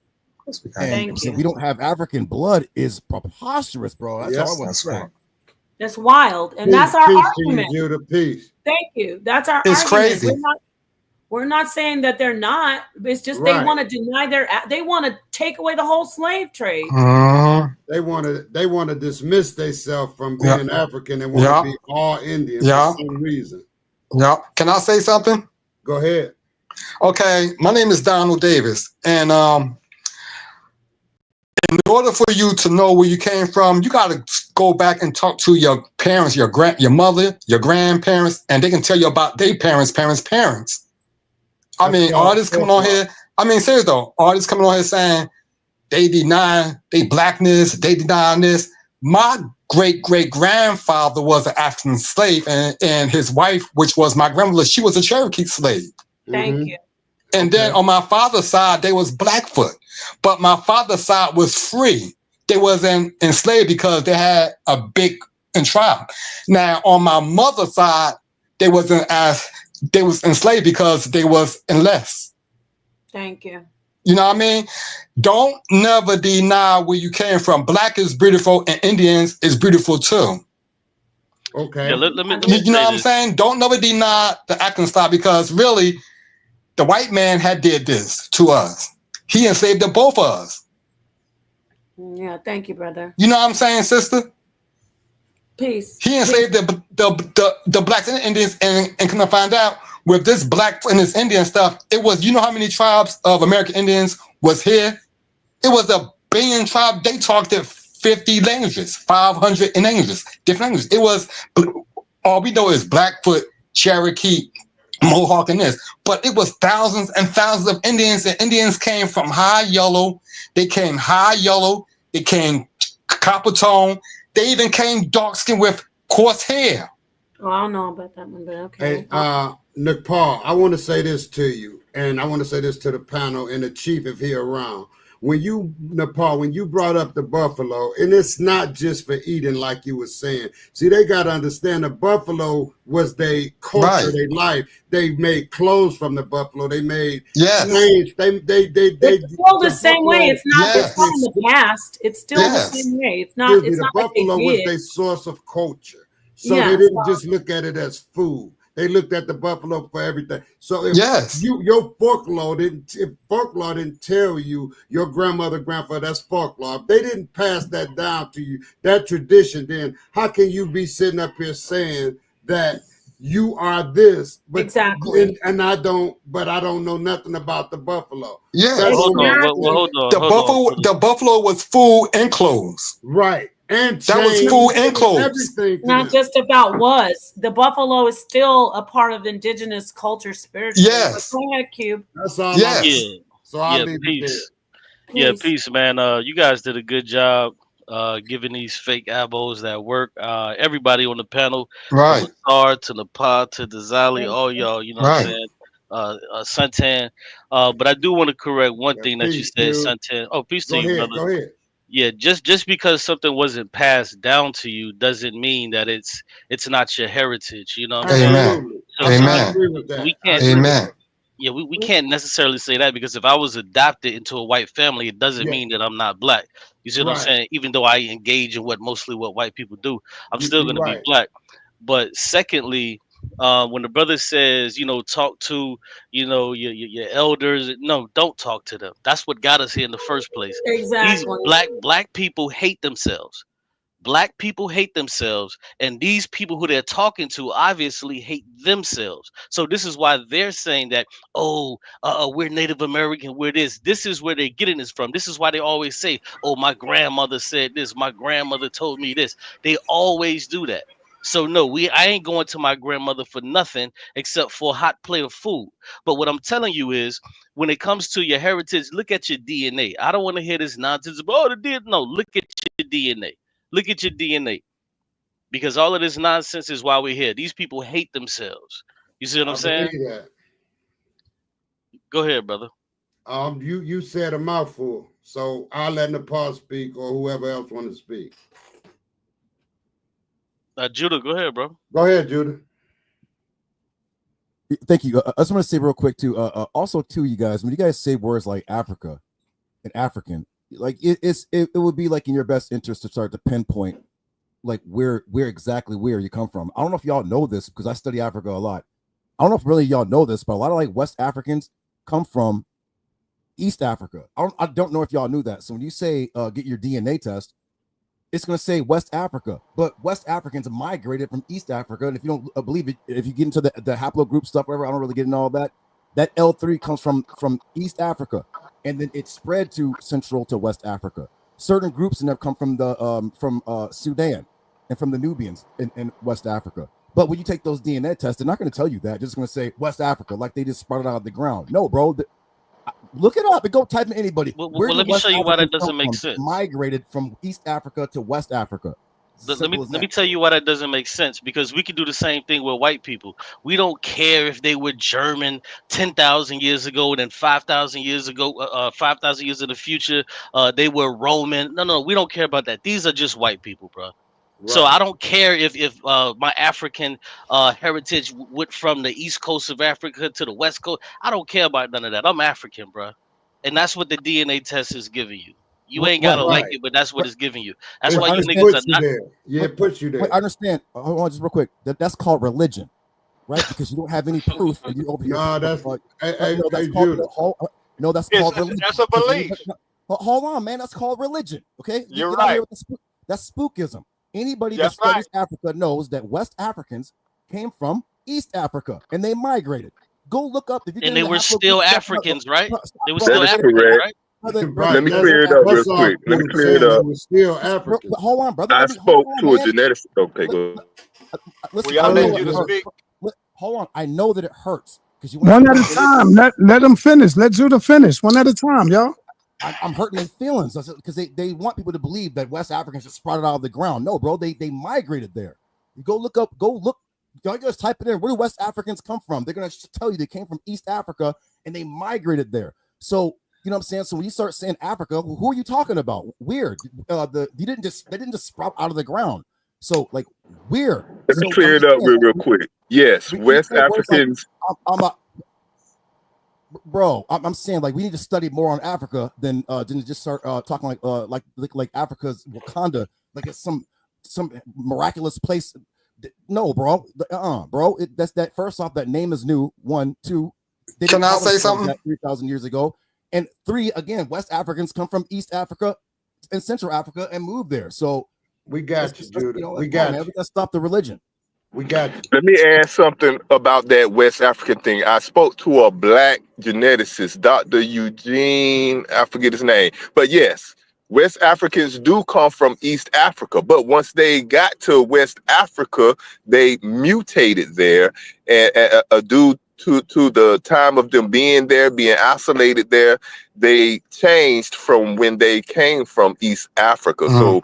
G: and we don't have African blood is preposterous, bro. That's all I want to say.
E: That's wild, and that's our argument.
K: Judah, peace.
E: Thank you. That's our
G: It's
E: argument.
G: crazy.
E: We're not saying that they're not. It's just they want to deny they want to take away the whole slave trade.
K: They want to dismiss themselves from being African and want to be all Indian for some reason.
H: Yeah. Can I say something?
K: Go ahead.
H: Okay, my name is Donald Davis, and in order for you to know where you came from, you got to go back and talk to your parents, your mother, your grandparents, and they can tell you about their parents. I mean, artists coming on here. I mean, seriously though, artists coming on here saying they deny their blackness, they deny this. My great-great-grandfather was an African slave, and his wife, which was my grandmother, she was a Cherokee slave.
E: Thank you.
H: And then on my father's side, they was Blackfoot. But my father's side was free. They wasn't enslaved because they had a big tribe. Now, on my mother's side, they was enslaved because they was in less.
E: Thank you.
H: You know what I mean? Don't never deny where you came from. Black is beautiful and Indians is beautiful too.
K: Okay.
V: Yeah, let me
H: You know what I'm saying? Don't never deny the acting style, because really, the white man had did this to us. He enslaved the both of us.
E: Yeah, thank you, brother.
H: You know what I'm saying, sister?
E: Peace.
H: He enslaved the blacks and Indians, and can I find out with this black and this Indian stuff, it was, you know how many tribes of American Indians was here? It was a billion tribe. They talked 50 languages, 500 in English, different languages. It was, all we know is Blackfoot, Cherokee, Mohawk, and this. But it was thousands and thousands of Indians, and Indians came from high yellow. They came high yellow. They came copper tone. They even came dark skin with coarse hair.
E: Well, I don't know about that one, but okay.
K: Hey, Nick Paul, I want to say this to you, and I want to say this to the panel and the chief if he around. When you, Nepal, when you brought up the buffalo, and it's not just for eating like you were saying. See, they got to understand the buffalo was their culture, their life. They made clothes from the buffalo. They made slaves.
E: It's still the same way. It's not just from the past. It's still the same way. It's not. It's
K: the
E: not
K: buffalo
E: like
K: was their source of culture. So they didn't just look at it as food. They looked at the buffalo for everything. So if your folklore didn't tell you your grandmother, grandfather, that's folklore. If they didn't pass that down to you, that tradition, then how can you be sitting up here saying that you are this? But
E: exactly.
K: And I don't know nothing about the buffalo.
H: Yeah.
V: Hold on.
H: The buffalo was food and clothes.
K: Right. And
H: that was food and clothes.
E: Not just about was. The buffalo is still a part of indigenous culture spiritually.
H: Yes.
E: But go ahead, Cube.
K: That's all.
V: Yes.
K: So I'll
V: yeah,
K: leave
V: peace.
K: it
V: Yeah, peace, man. You guys did a good job giving these fake abos that work. Everybody on the panel,
H: right?
V: From Star to the Pod to the Zali, all y'all, you know what I'm saying? Suntan. But I do want to correct one thing that you said, Suntan. Oh, peace to you, brother.
K: Go ahead.
V: Yeah, just because something wasn't passed down to you doesn't mean that it's not your heritage. You know what I'm saying? So we can't.
H: Amen.
V: Yeah, we can't necessarily say that, because if I was adopted into a white family, it doesn't mean that I'm not black. You see what I'm saying? Even though I engage in what white people do, I'm still going to be black. But secondly, when the brother says, talk to, your elders, no, don't talk to them. That's what got us here in the first place.
E: Exactly.
V: These black people hate themselves. Black people hate themselves, and these people who they're talking to obviously hate themselves. So this is why they're saying that, we're Native American, we're this. This is where they're getting this from. This is why they always say, oh, my grandmother said this, my grandmother told me this. They always do that. So no, I ain't going to my grandmother for nothing except for a hot plate of food. But what I'm telling you is, when it comes to your heritage, look at your DNA. I don't want to hear this nonsense about, no, look at your DNA. Look at your DNA, because all of this nonsense is why we're here. These people hate themselves. You see what I'm saying? Go ahead, brother.
K: You said a mouthful, so I'll let Nepal speak or whoever else want to speak.
V: Judah, go ahead, bro.
K: Go ahead, Judah.
G: Thank you. I just want to say real quick too. Also, too, you guys, when you guys say words like Africa and African, like it would be like in your best interest to start to pinpoint like where exactly you come from. I don't know if y'all know this because I study Africa a lot. I don't know if really y'all know this, but a lot of like West Africans come from East Africa. I don't know if y'all knew that. So when you say get your DNA test, it's going to say West Africa, but West Africans migrated from East Africa. And if you don't believe it, if you get into the haplogroup stuff, whatever, I don't really get into all that. That L3 comes from East Africa, and then it spread to Central to West Africa. Certain groups have come from the Sudan and from the Nubians in West Africa. But when you take those DNA tests, they're not going to tell you that. They're just going to say West Africa, like they just sprouted out of the ground. No, bro. Look it up and go type in anybody.
V: Well, let me show you why that doesn't make sense.
G: Migrated from East Africa to West Africa.
V: Let me tell you why that doesn't make sense, because we could do the same thing with white people. We don't care if they were German 10,000 years ago, and then 5,000 years ago, 5,000 years in the future, they were Roman. No, we don't care about that. These are just white people, bro. Right. So I don't care if my African heritage went from the east coast of Africa to the west coast. I don't care about none of that. I'm African, bro, and that's what the DNA test is giving you. You ain't gotta like it, but that's what it's giving you. That's why you niggas are not.
K: Yeah, it puts you there.
G: Wait, I understand. Hold on, just real quick. That's called religion, right? Because you don't have any proof, and you over here.
K: No, that's
G: that's called religion.
D: That's a belief.
G: Hold on, man. That's called religion. Okay,
D: you're right.
G: That's spookism. Anybody that studies Africa knows that West Africans came from East Africa and they migrated. Go look up.
V: And they were still Africans, right? They were still Africans, right?
J: Let me clear it up real quick. Let me clear it up.
K: Still African.
G: Hold on, brother.
J: I spoke to a geneticist. Okay, go.
D: I'll let you to speak.
G: Hold on. I know that it hurts because you
B: one at a time. Let them finish. Let Judah finish. One at a time, y'all.
G: I'm hurting their feelings because they want people to believe that West Africans just sprouted out of the ground. No, bro, they migrated there. You go look. Y'all just type it in. Where do West Africans come from? They're gonna tell you they came from East Africa and they migrated there. So you know what I'm saying. So when you start saying Africa, who are you talking about? Weird. They didn't just sprout out of the ground. So like weird.
J: Let me clear it up real quick. Yes, West Africans.
G: Bro, I'm saying like we need to study more on Africa than just start talking like Africa's Wakanda, like it's some miraculous place. No, bro, bro. That's that. First off, that name is new. 1, 2.
H: Can I say something?
G: 3,000 years ago, and 3 again. West Africans come from East Africa and Central Africa and moved there. So
K: we got you, Judah. We got you.
G: We got to stop the religion.
K: We got you.
J: Let me add something about that West African thing. I spoke to a black geneticist, Dr. Eugene, I forget his name. But yes, West Africans do come from East Africa. But once they got to West Africa, they mutated there. And due to the time of them being there, being isolated there, they changed from when they came from East Africa.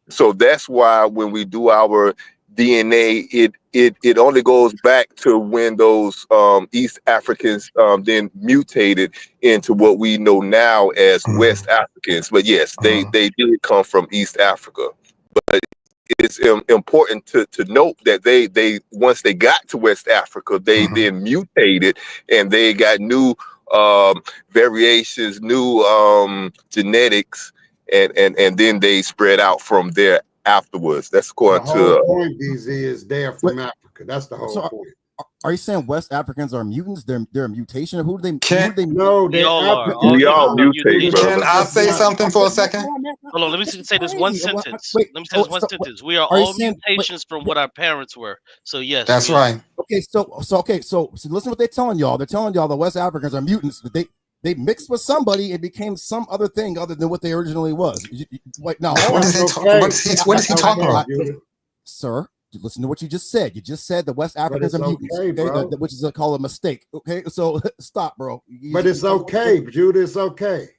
J: So that's why when we do our DNA, it only goes back to when those East Africans then mutated into what we know now as West Africans. But yes, they did come from East Africa. But it's important to note that they once they got to West Africa, they then mutated and they got new variations, new genetics, and then they spread out from there afterwards. That's according
K: to the whole point, DZ, is they're from Africa. That's the whole point.
G: Are you saying West Africans are mutants? They're a mutation? Who do they?
K: No,
V: we all are.
J: We all mutate, bro.
H: Can I say something for a second?
V: Hold on, let me say this one sentence. Let me say this one sentence. We are all mutations from what our parents were. So yes,
H: that's right.
G: Okay, so listen to what they're telling y'all. They're telling y'all the West Africans are mutants, but they mixed with somebody and became some other thing other than what they originally was. Wait, now
H: what is he talking about?
G: Sir, listen to what you just said. You just said the West Africans are mutants, okay, which is called a mistake. Okay, so stop, bro.
K: But it's okay, Judah. It's okay.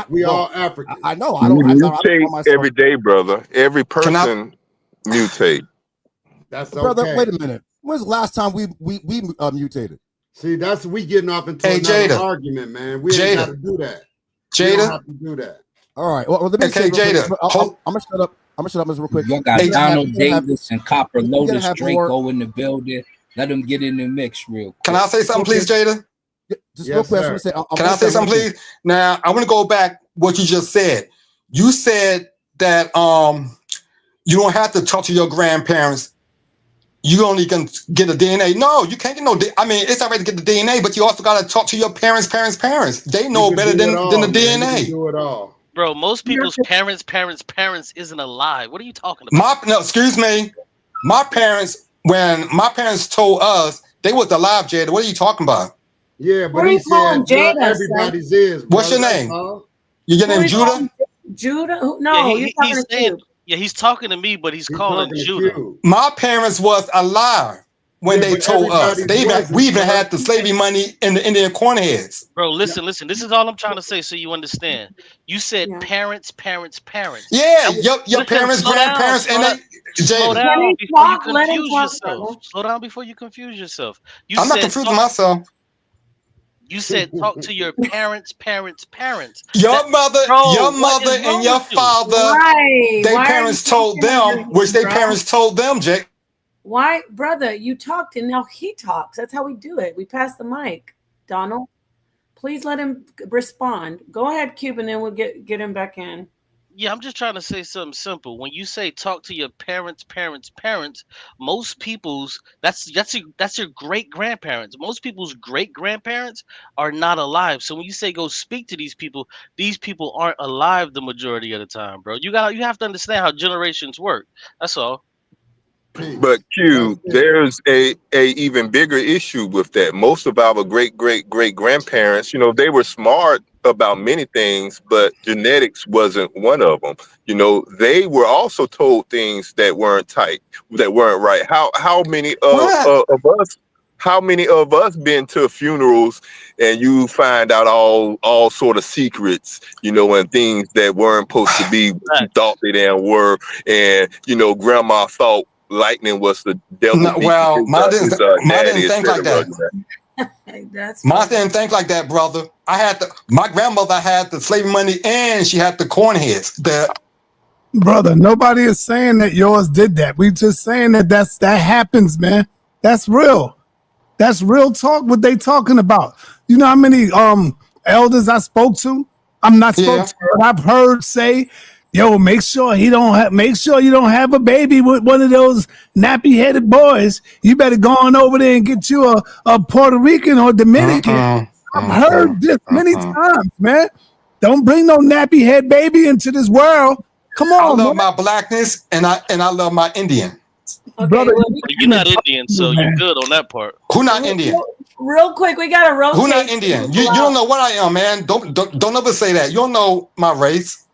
K: We all Africans.
G: I know.
J: I don't mutate every day, brother. Every person mutate.
K: That's okay.
G: Brother, wait a minute. When's the last time we mutated?
K: See, that's we getting off into another argument, man. We ain't got to do that.
H: Jada,
K: we don't have to do that.
G: All right. Well, let me say,
H: Jada.
G: I'm gonna shut up. Real quick.
L: Y'all got Donald Davis and Copper Lotus Draco in the building. Let them get in the mix real quick.
H: Can I say something, please, Jada?
G: Just real quick.
H: Can I say something, please? Now, I want to go back what you just said. You said that you don't have to talk to your grandparents you only can get a DNA. No, you can't get no. I mean, it's already to get the DNA, but you also got to talk to your parents. They know better than the DNA.
K: You can do it all.
V: Bro, most people's parents isn't alive. What are you talking about?
H: Excuse me. My parents, when my parents told us they was alive, Jada. What are you talking about?
K: Yeah, but he said not everybody's is.
H: What's your name? Your name Judah?
E: Judah? No, you're talking to
V: saying, yeah, he's talking to me, but he's calling Judah.
H: My parents was alive when they told us. We even had the slavery money in the Indian corn heads.
V: Bro, listen. This is all I'm trying to say so you understand. You said parents.
H: Yeah, your parents, grandparents, and they.
V: Slow down before you confuse yourself. Slow down before you confuse yourself.
H: I'm not confusing myself.
V: You said talk to your parents.
H: Your mother and your father, their parents told them, which their parents told them, Jake.
E: Why, brother, you talked and now he talks. That's how we do it. We pass the mic. Donald, please let him respond. Go ahead, Cuban, and we'll get him back in.
V: Yeah, I'm just trying to say something simple. When you say talk to your parents, most people's that's your great grandparents. Most people's great grandparents are not alive. So when you say go speak to these people aren't alive the majority of the time, bro. You have to understand how generations work. That's all.
J: But Q, there's a even bigger issue with that. Most of our great grandparents, they were smart about many things, but genetics wasn't one of them. They were also told things that weren't right. How many of us been to funerals and you find out all sort of secrets, and things that weren't supposed to be what you thought they damn were, and grandma thought lightning was the devil.
H: Mine didn't think like that. Mine didn't think like that, brother. My grandmother had the slavery money and she had the corn heads.
B: Brother, nobody is saying that yours did that. We just saying that happens, man. That's real. That's real talk. What they talking about? You know how many elders I spoke to? I'm not spoke to, but I've heard say, yo, make sure you don't have a baby with one of those nappy-headed boys. You better go on over there and get you a Puerto Rican or Dominican. I've heard this many times, man. Don't bring no nappy-head baby into this world. Come on,
H: I love my blackness and I love my Indian.
E: Okay,
H: brother,
V: you're not Indian, so you're good on that part.
H: Who not Indian?
E: Real quick, we gotta rotate.
H: Who not Indian? You don't know what I am, man. Don't ever say that. You don't know my race.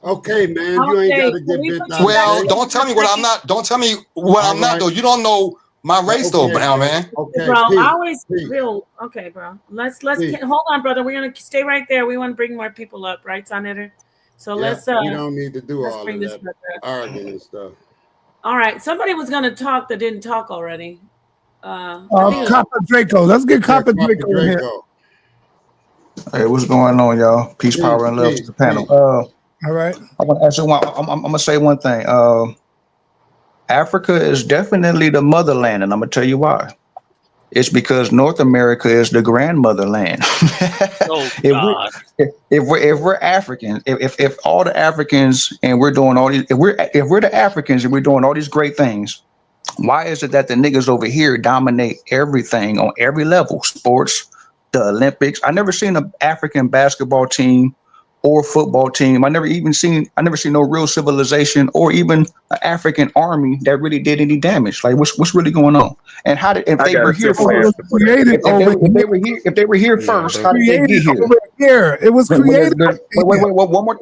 K: Okay, man, you ain't got to get bent out.
H: Well, don't tell me what I'm not. Don't tell me what I'm not, though. You don't know my race, though, now, man.
K: Okay,
E: bro, I always feel okay, bro. Let's hold on, brother. We're gonna stay right there. We want to bring more people up, right, sa.neter? So let's.
K: You don't need to do all of that arguing and stuff.
E: All right, somebody was gonna talk that didn't talk already.
B: Copper Draco. Let's get Copper Draco in here.
N: Hey, what's going on, y'all? Peace, power, and love to the panel.
B: All right.
N: I want to ask you one. I'm gonna say one thing. Africa is definitely the motherland, and I'm gonna tell you why. It's because North America is the grandmother land. If we're Africans, if all the Africans and we're doing all these, if we're the Africans and we're doing all these great things, why is it that the niggas over here dominate everything on every level? Sports, the Olympics. I never seen an African basketball team or football team. I never seen no real civilization or even an African army that really did any damage. Like what's really going on? And how did if they were here first? If they were here first, how did they get here?
B: It was created.
N: Wait, one more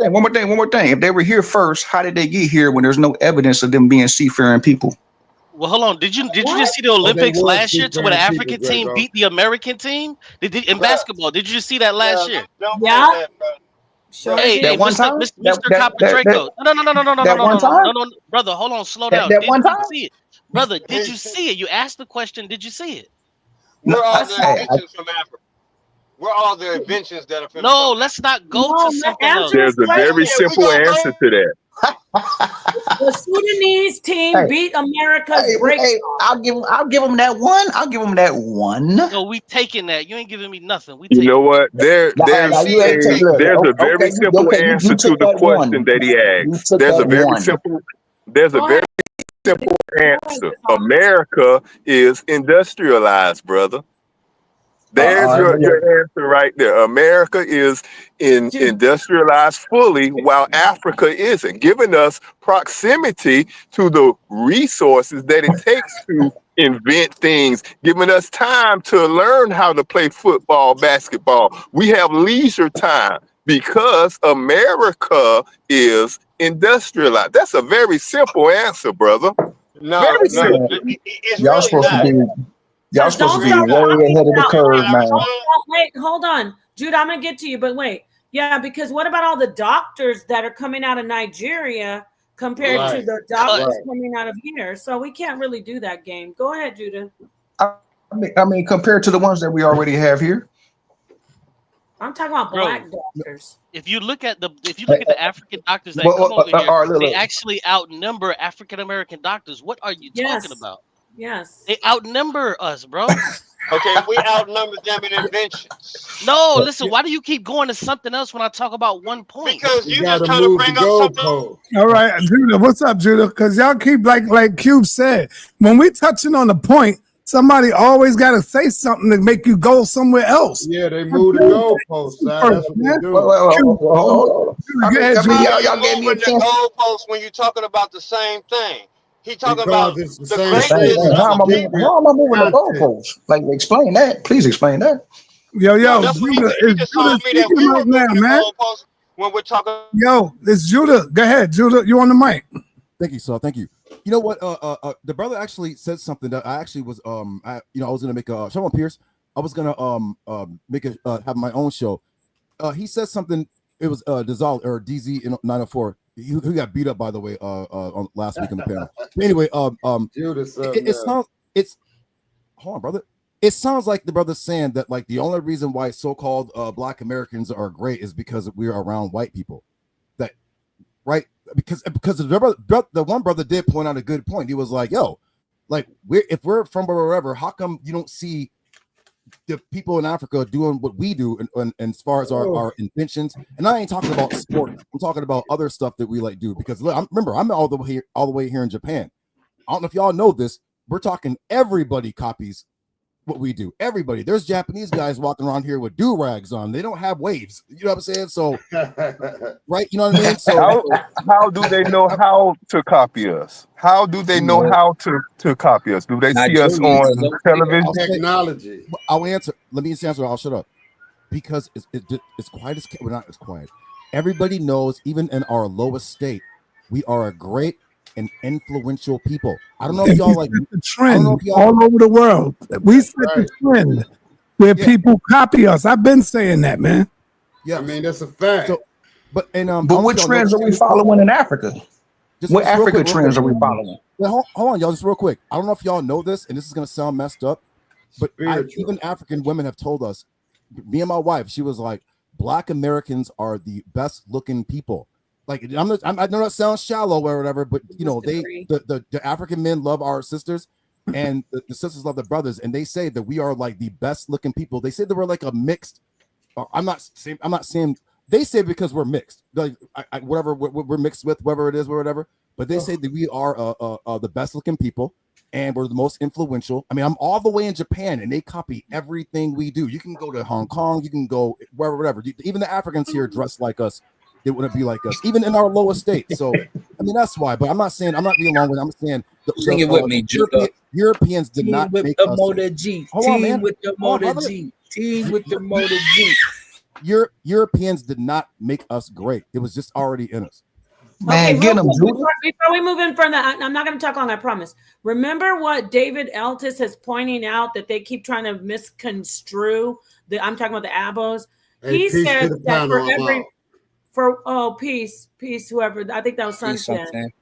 N: thing. If they were here first, how did they get here when there's no evidence of them being seafaring people?
V: Well, hold on. Did you just see the Olympics last year to where the African team beat the American team? In basketball, did you just see that last year?
E: Yeah.
N: Sure.
V: Hey, Mr. Copper Draco. No, brother, hold on, slow down. Did you see it? Brother, did you see it? You asked the question, did you see it?
D: We're all the inventions from Africa. We're all the inventions that are from
V: No, let's not go to something else.
J: There's a very simple answer to that.
E: The Sudanese team beat America's break.
N: Hey, I'll give them that one. I'll give them that one.
V: No, we taking that. You ain't giving me nothing.
J: You know what? There's a very simple answer to the question that he asked. There's a very simple answer. America is industrialized, brother. There's your answer right there. America is industrialized fully, while Africa isn't, giving us proximity to the resources that it takes to invent things, giving us time to learn how to play football, basketball. We have leisure time because America is industrialized. That's a very simple answer, brother.
D: No,
J: Very
D: no,
J: simple.
D: it's
N: Y'all
D: really
N: supposed to
D: not.
N: be y'all
E: Don't
N: supposed to be
E: start
N: way
E: talking
N: ahead of the
E: about.
N: curve, man.
E: Wait, hold on, Jude. I'm gonna get to you, but wait. Yeah, because what about all the doctors that are coming out of Nigeria compared to the doctors coming out of here? So we can't really do that game. Go ahead, Judah.
N: I mean, compared to the ones that we already have here.
E: I'm talking about black doctors.
V: If you look at the African doctors that
N: Well,
V: come over here,
N: all right,
V: they
N: look.
V: actually outnumber African American doctors. What are you talking about?
E: Yes.
V: They outnumber us, bro.
D: Okay, we outnumber them in inventions.
V: No, listen, why do you keep going to something else when I talk about one point?
D: Because
K: You
D: you
K: got
D: just
K: to
D: trying to
K: move the
D: bring up something.
K: goalpost.
B: All right, Judah, what's up, Judah? Because y'all keep like Cube said, when we touching on the point, somebody always got to say something to make you go somewhere else.
K: Yeah, they move the goalpost. That's what they do.
N: I mean, y'all gave me a
D: moving the
N: chance.
D: goalposts when you're talking about the same thing. He talking
K: Because
D: about
K: it's the
D: the
K: same
D: greatness
K: thing.
N: How
D: of
N: am
D: a
N: I moving?
D: people.
N: How am I moving the goalposts? Like, explain that. Please explain that.
B: Yo,
D: No, that's what he just told me that we were moving the goalposts when we're talking.
B: Yo, it's Judah. Go ahead, Judah. You on the mic?
G: Thank you, sir. Thank you. You know what? The brother actually said something that I actually was I was gonna make a Sean Pierce. I was gonna make a have my own show. He said something. It was Dizal or DZ in 904. Who got beat up, by the way, on last week on the panel. But anyway, it sounds hold on, brother. It sounds like the brother's saying that like the only reason why so-called Black Americans are great is because we're around white people. That right? Because the one brother did point out a good point. He was like, "Yo, like if we're from wherever, how come you don't see the people in Africa doing what we do and as far as our inventions?" And I ain't talking about sports. I'm talking about other stuff that we like do. Because remember, I'm all the way here in Japan. I don't know if y'all know this. We're talking everybody copies what we do. Everybody. There's Japanese guys walking around here with do-rags on. They don't have waves. You know what I'm saying? So, right? You know what I mean? So,
J: how do they know how to copy us? How do they know how to copy us? Do they see us on television?
K: Technology.
G: I'll answer. Let me just answer. I'll shut up. Because it's quiet as we're not as quiet. Everybody knows, even in our lowest state, we are a great and influential people. I don't know if y'all like
B: the trend all over the world. We set the trend where people copy us. I've been saying that, man.
G: Yeah,
K: I mean that's a fact.
G: So, but
N: what trends are we following in Africa? What Africa trends are we following?
G: Well, hold on, y'all, just real quick. I don't know if y'all know this, and this is gonna sound messed up, but even African women have told us. Me and my wife, she was like, Black Americans are the best looking people. Like I know that sounds shallow or whatever, but you know, the African men love our sisters, and the sisters love the brothers, and they say that we are like the best looking people. They say that we're like a mixed. I'm not saying they say because we're mixed, like whatever we're mixed with, whoever it is, or whatever. But they say that we are the best looking people, and we're the most influential. I mean, I'm all the way in Japan, and they copy everything we do. You can go to Hong Kong, you can go wherever, whatever. Even the Africans here dress like us. They wouldn't be like us, even in our lowest state. So, I mean, that's why. But I'm not being long with it. I'm saying
L: sing it with me,
G: Europeans did not
L: with
G: make
L: the
G: us.
L: motor G.
G: Hold on, man.
L: With the motor G. Team with the motor G.
G: Europeans did not make us great. It was just already in us.
N: Man, get them,
E: before we move in further, I'm not going to talk long, I promise. Remember what David Eltis is pointing out, that they keep trying to misconstrue. I'm talking about the abos. He said that peace, whoever. I think that was Sunshine.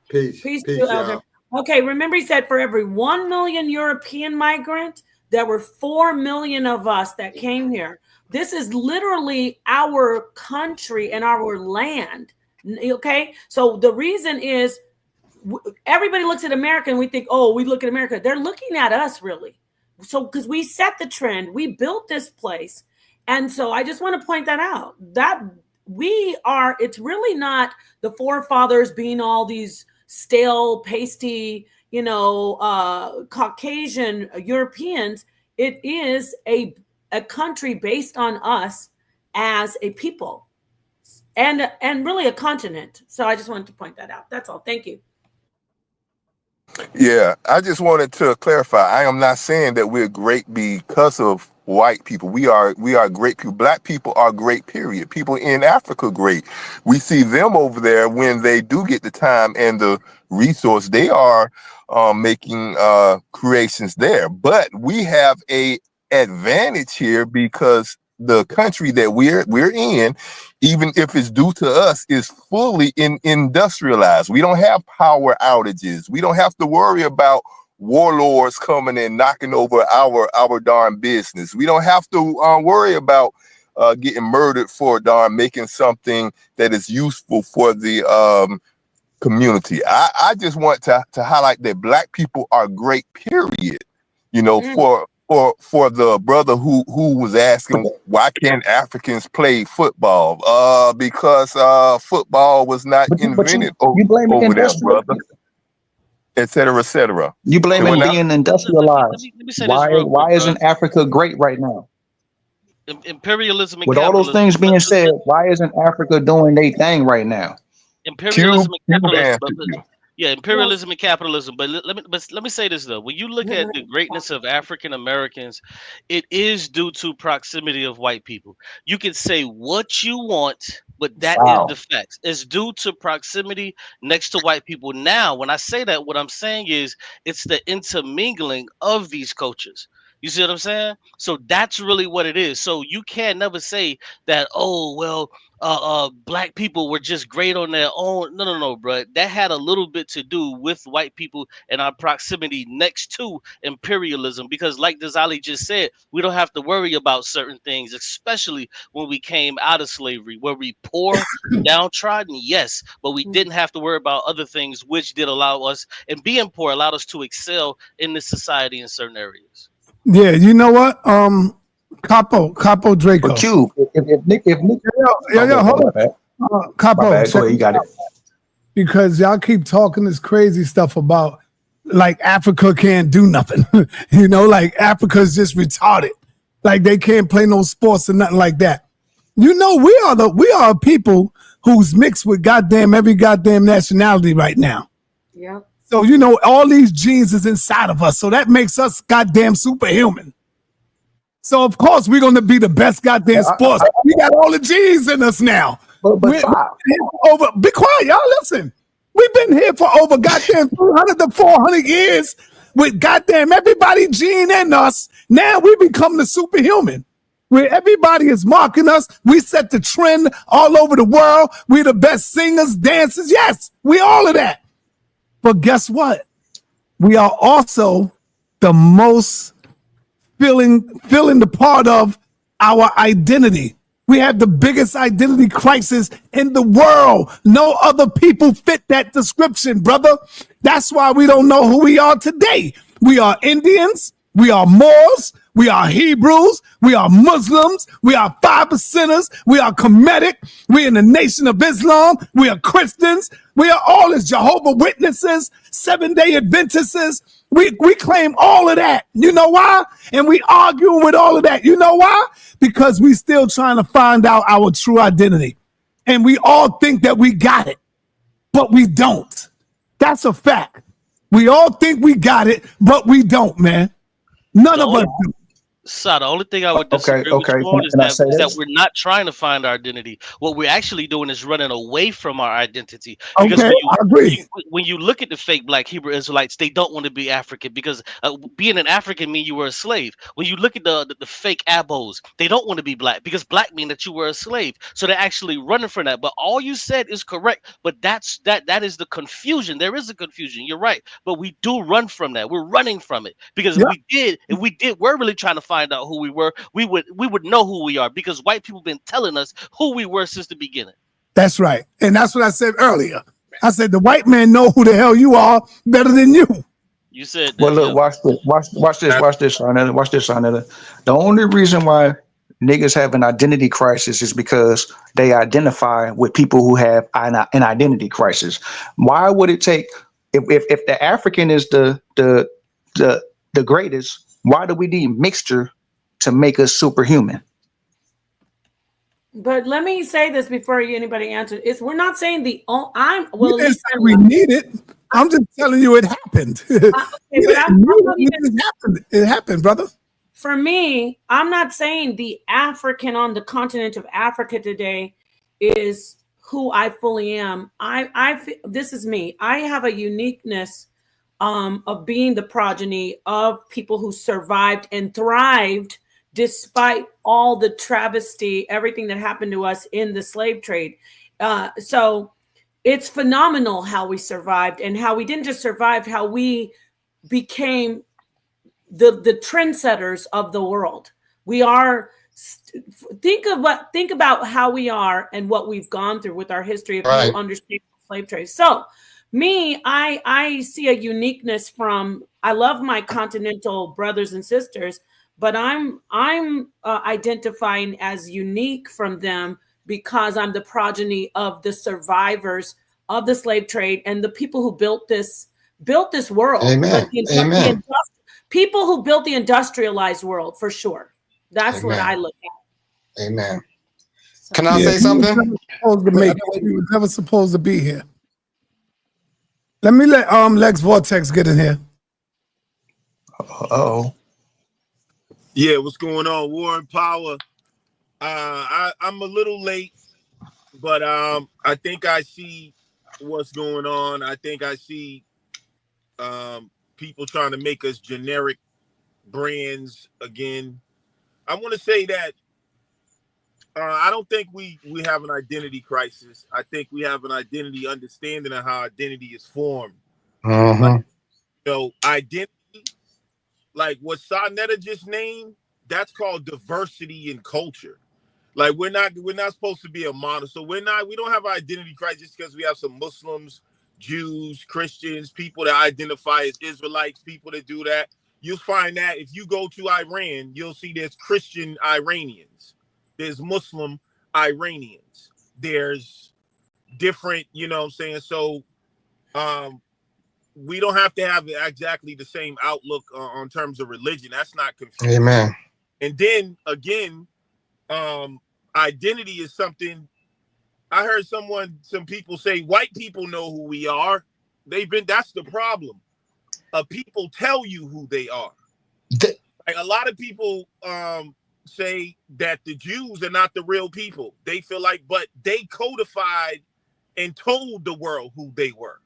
E: Peace to Elder. Okay, remember he said for every 1 million European migrant, there were 4 million of us that came here. This is literally our country and our land. Okay, so the reason is everybody looks at America and we think, oh, we look at America. They're looking at us, really. So because we set the trend, we built this place. And so I just want to point that out, that it's really not the forefathers being all these stale, pasty, Caucasian Europeans. It is a country based on us as a people, and really a continent. So I just wanted to point that out. That's all. Thank you.
J: Yeah, I just wanted to clarify. I am not saying that we're great because of white people. We are great people. Black people are great, period. People in Africa great. We see them over there when they do get the time and the resource. They are making creations there. But we have a advantage here because the country that we're in, even if it's due to us, is fully industrialized. We don't have power outages. We don't have to worry about warlords coming and knocking over our darn business. We don't have to worry about getting murdered for darn making something that is useful for the community. I just want to highlight that Black people are great, period. For the brother who was asking why can't Africans play football? Because football was not invented over there, brother. Et cetera, et cetera.
N: You blame it being industrialized.
V: Let me say this real quick,
N: Why isn't Africa great right now?
V: Imperialism and
N: With all
V: capitalism.
N: those things being said, why isn't Africa doing their thing right now?
V: Imperialism and capitalism. Yeah, imperialism and capitalism. But let me say this though: when you look at the greatness of African Americans, it is due to proximity of white people. You can say what you want, but that is the facts. It's due to proximity next to white people. Now, when I say that, what I'm saying is it's the intermingling of these cultures. You see what I'm saying? So that's really what it is. So you can never say that, oh, well, Black people were just great on their own. No, bro. That had a little bit to do with white people and our proximity next to imperialism. Because like Dazali just said, we don't have to worry about certain things, especially when we came out of slavery. Were we poor, downtrodden? Yes. But we didn't have to worry about other things, which did allow us, and being poor allowed us to excel in this society in certain areas.
B: Yeah, you know what? Capo Draco.
N: But Q, if Nick,
B: hold on. Capo,
N: you got it.
B: Because y'all keep talking this crazy stuff about like Africa can't do nothing. Like Africa's just retarded. Like they can't play no sports or nothing like that. We are a people who's mixed with every goddamn nationality right now.
E: Yeah.
B: So, all these genes is inside of us. So that makes us goddamn superhuman. So, of course, we're going to be the best goddamn sports. We got all the genes in us now. Be quiet, y'all. Listen. We've been here for over goddamn 300 to 400 years with goddamn everybody gene in us. Now we become the superhuman. Where everybody is marking us. We set the trend all over the world. We're the best singers, dancers. Yes, we all of that. But guess what? We are also the most feeling the part of our identity. We have the biggest identity crisis in the world. No other people fit that description, brother. That's why we don't know who we are today. We are Indians. We are Moors. We are Hebrews. We are Muslims. We are 5%ers. We are Kemetic. We are in the Nation of Islam. We are Christians. We are all as Jehovah's Witnesses, Seventh-day Adventists. We claim all of that. You know why? And we arguing with all of that. You know why? Because we still trying to find out our true identity. And we all think that we got it, but we don't. That's a fact. We all think we got it, but we don't, man. None of us do.
V: So the only thing I would disagree with you on is that we're not trying to find our identity. What we're actually doing is running away from our identity. Because
B: I agree.
V: When you look at the fake Black Hebrew Israelites, they don't want to be African because being an African means you were a slave. When you look at the fake Abos, they don't want to be Black because Black mean that you were a slave. So they're actually running from that. But all you said is correct. But that is the confusion. There is a confusion. You're right. But we do run from that. We're running from it because if we're really trying to find out who we were, we would know who we are because white people been telling us who we were since the beginning.
B: That's right. And that's what I said earlier. I said the white man know who the hell you are better than you.
V: You said
N: that. Well, look, watch this, sa.neter. The only reason why niggas have an identity crisis is because they identify with people who have an identity crisis. Why would it take if the African is the greatest? Why do we need mixture to make us superhuman?
E: But let me say this before anybody answers: we're not saying the
B: We didn't say we need it. I'm just telling you it happened.
E: Okay, but I'm not even.
B: It happened, brother.
E: For me, I'm not saying the African on the continent of Africa today is who I fully am. This is me. I have a uniqueness of being the progeny of people who survived and thrived despite all the travesty, everything that happened to us in the slave trade. So it's phenomenal how we survived and how we didn't just survive, how we became the trendsetters of the world. We are think about how we are and what we've gone through with our history if you understand slave trade. So me, I see a uniqueness from, I love my continental brothers and sisters, but I'm identifying as unique from them because I'm the progeny of the survivors of the slave trade and the people who built this world.
H: Amen. Amen.
E: People who built the industrialized world, for sure. That's what I look at.
H: Amen. Can I say something?
B: We were never supposed to be here. Let me let Lex Vortex get in here.
N: Oh.
C: Yeah, what's going on, Warren Power? I'm a little late, but I think I see what's going on. I think I see people trying to make us generic brands again. I want to say that I don't think we have an identity crisis. I think we have an identity understanding of how identity is formed. Like, identity, like what sa.neter just named, that's called diversity in culture. Like we're not supposed to be a model. So we don't have an identity crisis because we have some Muslims, Jews, Christians, people that identify as Israelites, people that do that. You'll find that if you go to Iran, you'll see there's Christian Iranians, there's Muslim Iranians, there's different, you know what I'm saying? So we don't have to have exactly the same outlook on terms of religion. That's not confusing.
H: Amen.
C: And then again, identity is something. I heard some people say white people know who we are. That's the problem. People tell you who they are. Like a lot of people say that the Jews are not the real people. They feel like, but they codified and told the world who they were.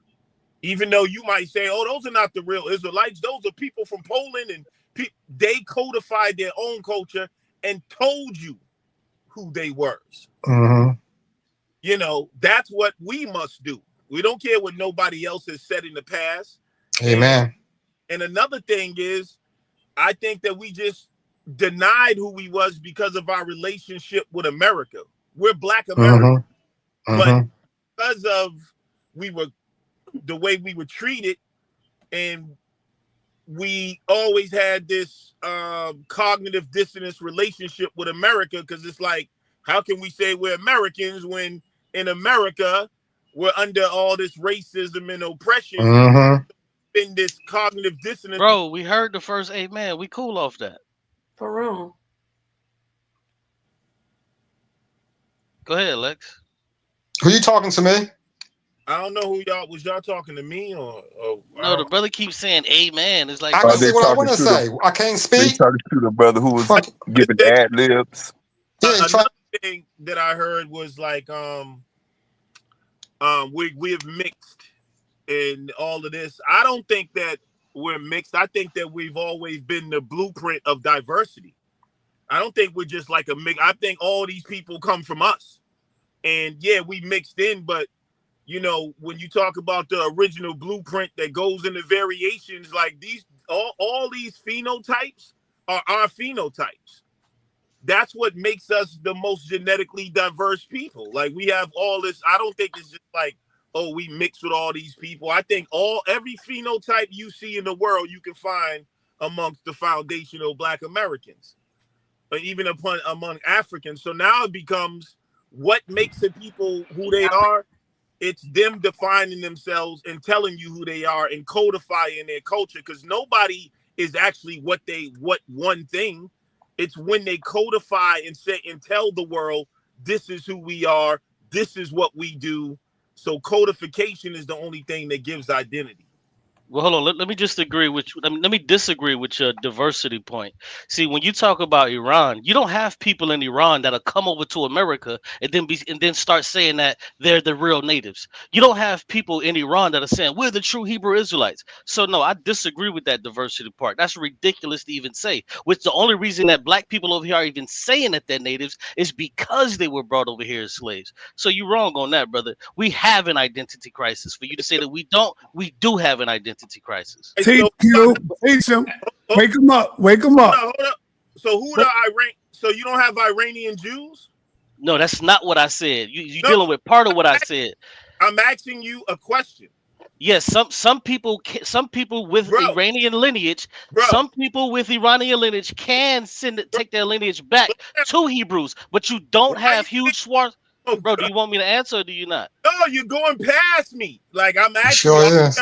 C: Even though you might say, oh, those are not the real Israelites. Those are people from Poland. And they codified their own culture and told you who they were.
H: Mm-hmm.
C: You know, that's what we must do. We don't care what nobody else has said in the past.
H: Amen.
C: And another thing is, I think that we just denied who we was because of our relationship with America. We're Black Americans. But because of the way we were treated, and we always had this cognitive dissonance relationship with America, because it's like, how can we say we're Americans when in America we're under all this racism and oppression? In this cognitive dissonance.
V: Bro, we heard the first amen. We cool off that.
E: For real.
V: Go ahead, Lex.
H: Who you talking to me?
C: I don't know who y'all was. Y'all talking to me or
V: no? The brother keeps saying amen. It's like
H: I can say what I want to say. I can't speak.
J: They talking to the brother who was giving ad libs.
C: Another thing that I heard was like we have mixed in all of this. I don't think that we're mixed. I think that we've always been the blueprint of diversity. I don't think we're just like a mix. I think all these people come from us. And yeah, we mixed in, but you know, when you talk about the original blueprint that goes into variations, like these, all these phenotypes are our phenotypes. That's what makes us the most genetically diverse people. Like we have all this. I don't think it's just like, oh, we mix with all these people. I think every phenotype you see in the world, you can find amongst the foundational Black Americans. even among Africans. So now it becomes what makes a people who they are. It's them defining themselves and telling you who they are and codifying their culture, because nobody is actually what one thing. It's when they codify and say and tell the world, this is who we are, this is what we do. So codification is the only thing that gives identity.
V: Well, hold on. Let me just agree with you. Let me disagree with your diversity point. See, when you talk about Iran, you don't have people in Iran that'll come over to America and then start saying that they're the real natives. You don't have people in Iran that are saying we're the true Hebrew Israelites. So no, I disagree with that diversity part. That's ridiculous to even say. Which the only reason that black people over here are even saying that they're natives is because they were brought over here as slaves. So you're wrong on that, brother. We have an identity crisis. For you to say that we don't, we do have an identity crisis.
B: Teach him. Wake him up. Wake him up.
C: Hold up. So who the Iran? So you don't have Iranian Jews?
V: No, that's not what I said. You're dealing with part of what I said.
C: I'm asking you a question.
V: Yes, some people with Iranian lineage, some people with Iranian lineage can take their lineage back to Hebrews, but you don't have huge swaths. Bro, do you want me to answer or do you not?
C: No, you're going past me. Like I'm asking.
V: Sure is.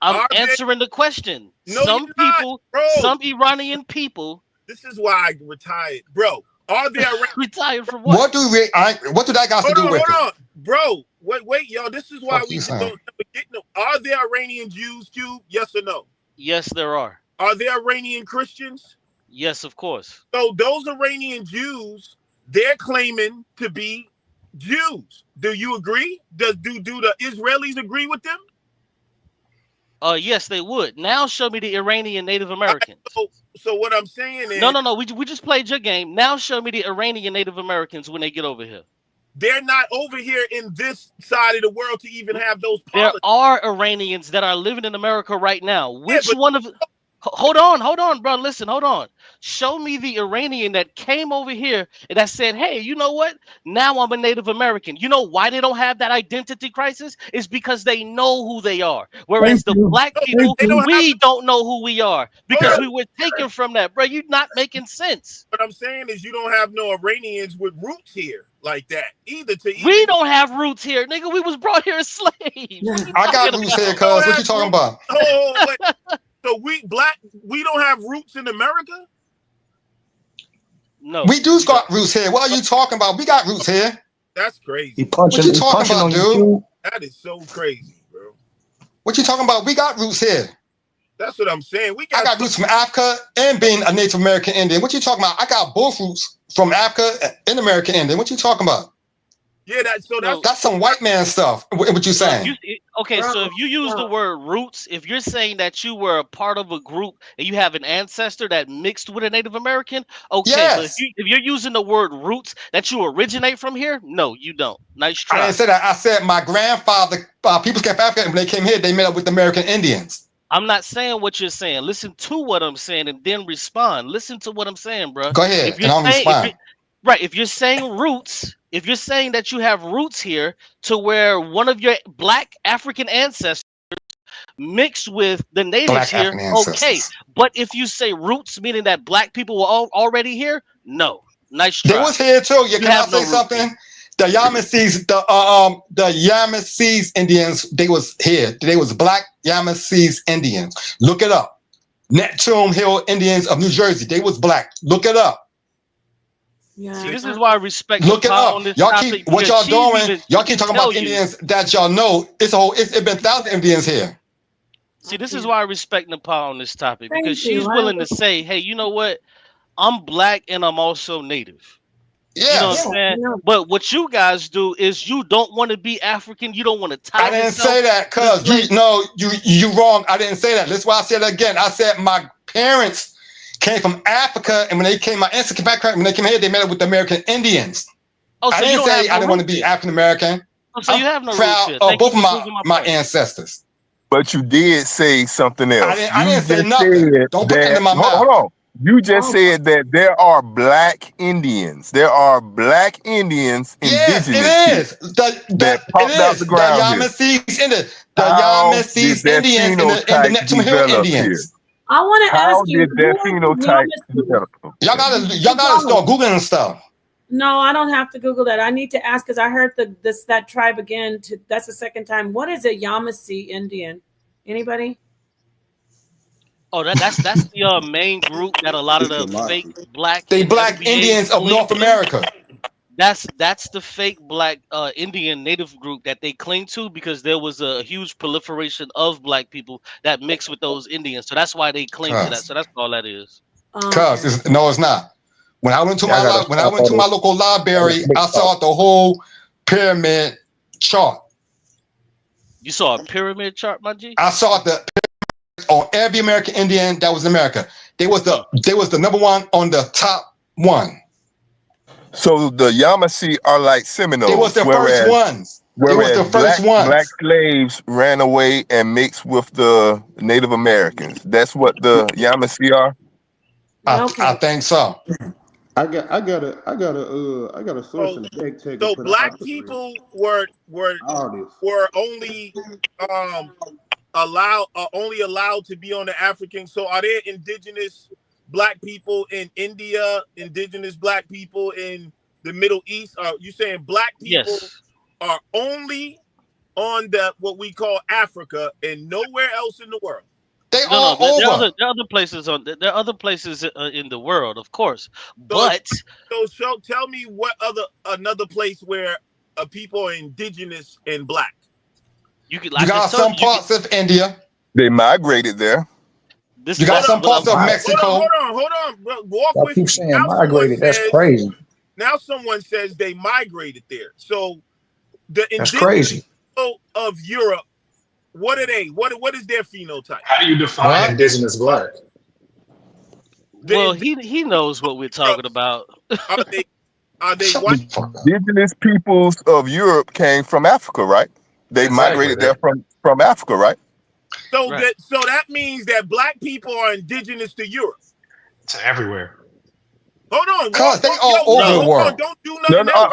V: I'm answering the question.
C: No,
V: some people, some Iranian people.
C: This is why I retired, bro. Are there
V: retired from what?
H: What do that got to do with it?
C: Hold on, bro. Wait, y'all. This is why we don't get no. Are there Iranian Jews, Cube? Yes or no?
V: Yes, there are.
C: Are there Iranian Christians?
V: Yes, of course.
C: So those Iranian Jews, they're claiming to be Jews. Do you agree? Do the Israelis agree with them?
V: Yes, they would. Now show me the Iranian Native Americans.
C: So what I'm saying is...
V: No. We just played your game. Now show me the Iranian Native Americans when they get over here.
C: They're not over here in this side of the world to even have those
V: policies. There are Iranians that are living in America right now. Which one of... Hold on, bro. Listen, hold on. Show me the Iranian that came over here and that said, hey, you know what? Now I'm a Native American. You know why they don't have that identity crisis? It's because they know who they are. Whereas the black people, we don't know who we are because we were taken from that. Bro, you're not making sense.
C: What I'm saying is you don't have no Iranians with roots here like that either.
V: We don't have roots here, nigga. We was brought here as slaves.
H: I got roots here, cuz. What you talking about?
C: Oh, wait. So we don't have roots in America?
V: No.
H: We do got roots here. What are you talking about? We got roots here.
C: That's crazy.
H: What you talking about, dude?
C: That is so crazy, bro.
H: What you talking about? We got roots here.
C: That's what I'm saying.
H: I got roots from Africa and being a Native American Indian. What you talking about? I got both roots from Africa and American Indian. What you talking about?
C: Yeah,
H: that's some white man stuff. What you saying?
V: So if you use the word roots, if you're saying that you were a part of a group and you have an ancestor that mixed with a Native American, okay.
H: Yes.
V: But if you're using the word roots, that you originate from here, no, you don't. Nice try.
H: I didn't say that. I said my grandfather, People's Camp Africa, when they came here, they met up with American Indians.
V: I'm not saying what you're saying. Listen to what I'm saying and then respond. Listen to what I'm saying, bro.
H: Go ahead, and I'll respond.
V: If you're saying roots, if you're saying that you have roots here to where one of your black African ancestors mixed with the natives here, okay. But if you say roots, meaning that black people were already here, no. Nice try.
H: They was here too. Can I say something? The Yamassees, the Yamassees Indians, they was here. They was black Yamassees Indians. Look it up. Neptune Hill Indians of New Jersey, they was black. Look it up.
V: Yeah. See, this is why I respect.
H: Look it up. Y'all keep what y'all doing. Y'all keep talking about Indians that y'all know. It's been thousands of Indians here.
V: See, this is why I respect Nepal on this topic because she's willing to say, "Hey, you know what? I'm black and I'm also native."
H: Yeah,
V: you know what I'm saying? Yeah. But what you guys do is you don't want to be African. You don't want to tie.
H: I didn't say that, cuz you wrong. I didn't say that. That's why I said it again. I said my parents came from Africa, and when they came, my ancestors came back. When they came here, they met up with the American Indians.
V: Oh, so
H: I didn't say I didn't want to be African American.
V: Oh, so you have no
H: proud of both of my ancestors.
J: But you did say something else.
H: I didn't say nothing. Don't put that in my mouth.
J: Hold on. You just said that there are black Indians. There are black Indians, indigenous
H: yes, it is.
J: that popped out the ground.
H: The Yamassees Indians and the Neptune Hill Indians.
E: I want to
J: How
E: ask you,
J: did that
E: who are the
J: phenotype
E: Yamasee?
J: develop?
H: Y'all gotta start googling stuff.
E: No, I don't have to Google that. I need to ask because I heard that tribe again. That's the second time. What is a Yamasee Indian? Anybody?
V: Oh, that's the main group that a lot of the fake black
H: They
V: and
H: black
V: FBA
H: Indians of
V: cling
H: North
V: to.
H: America.
V: That's the fake black Indian native group that they cling to because there was a huge proliferation of black people that mixed with those Indians. So that's why they cling to that. So that's all that is.
H: Cause it's not. When I went to my local library, I saw the whole pyramid chart.
V: You saw a pyramid chart, my G?
H: I saw the on every American Indian that was in America. They was the number one on the top one.
J: So the Yamasee are like Seminoles.
H: They was the first ones.
J: Whereas black slaves ran away and mixed with the Native Americans. That's what the Yamasee are.
H: I think so.
F: I got a source in the back check.
C: So black people were only allowed to be on the African. So are there indigenous black people in India, indigenous black people in the Middle East? Are you saying black people are only on what we call Africa and nowhere else in the world?
H: They
V: No, there are other places there are other places in the world, of course. But
C: so tell me what another place where people are indigenous and black.
V: You
H: got some parts of India.
J: They migrated there.
H: You got some parts of Mexico.
C: Hold on. Walk
N: Y'all
C: with
N: keep
C: me.
N: saying
C: Now
N: migrated. That's crazy.
C: Now someone says they migrated there. So the
N: That's
C: indigenous
N: crazy.
C: people of Europe, what are they? What is their phenotype?
O: How do you define indigenous black?
V: Well, he knows what we're talking about.
C: Are they white?
J: Indigenous peoples of Europe came from Africa, right? They migrated there from Africa, right?
C: So that means that black people are indigenous to Europe.
O: To everywhere.
C: Hold on.
H: Because they all over the world.
C: Don't do nothing else.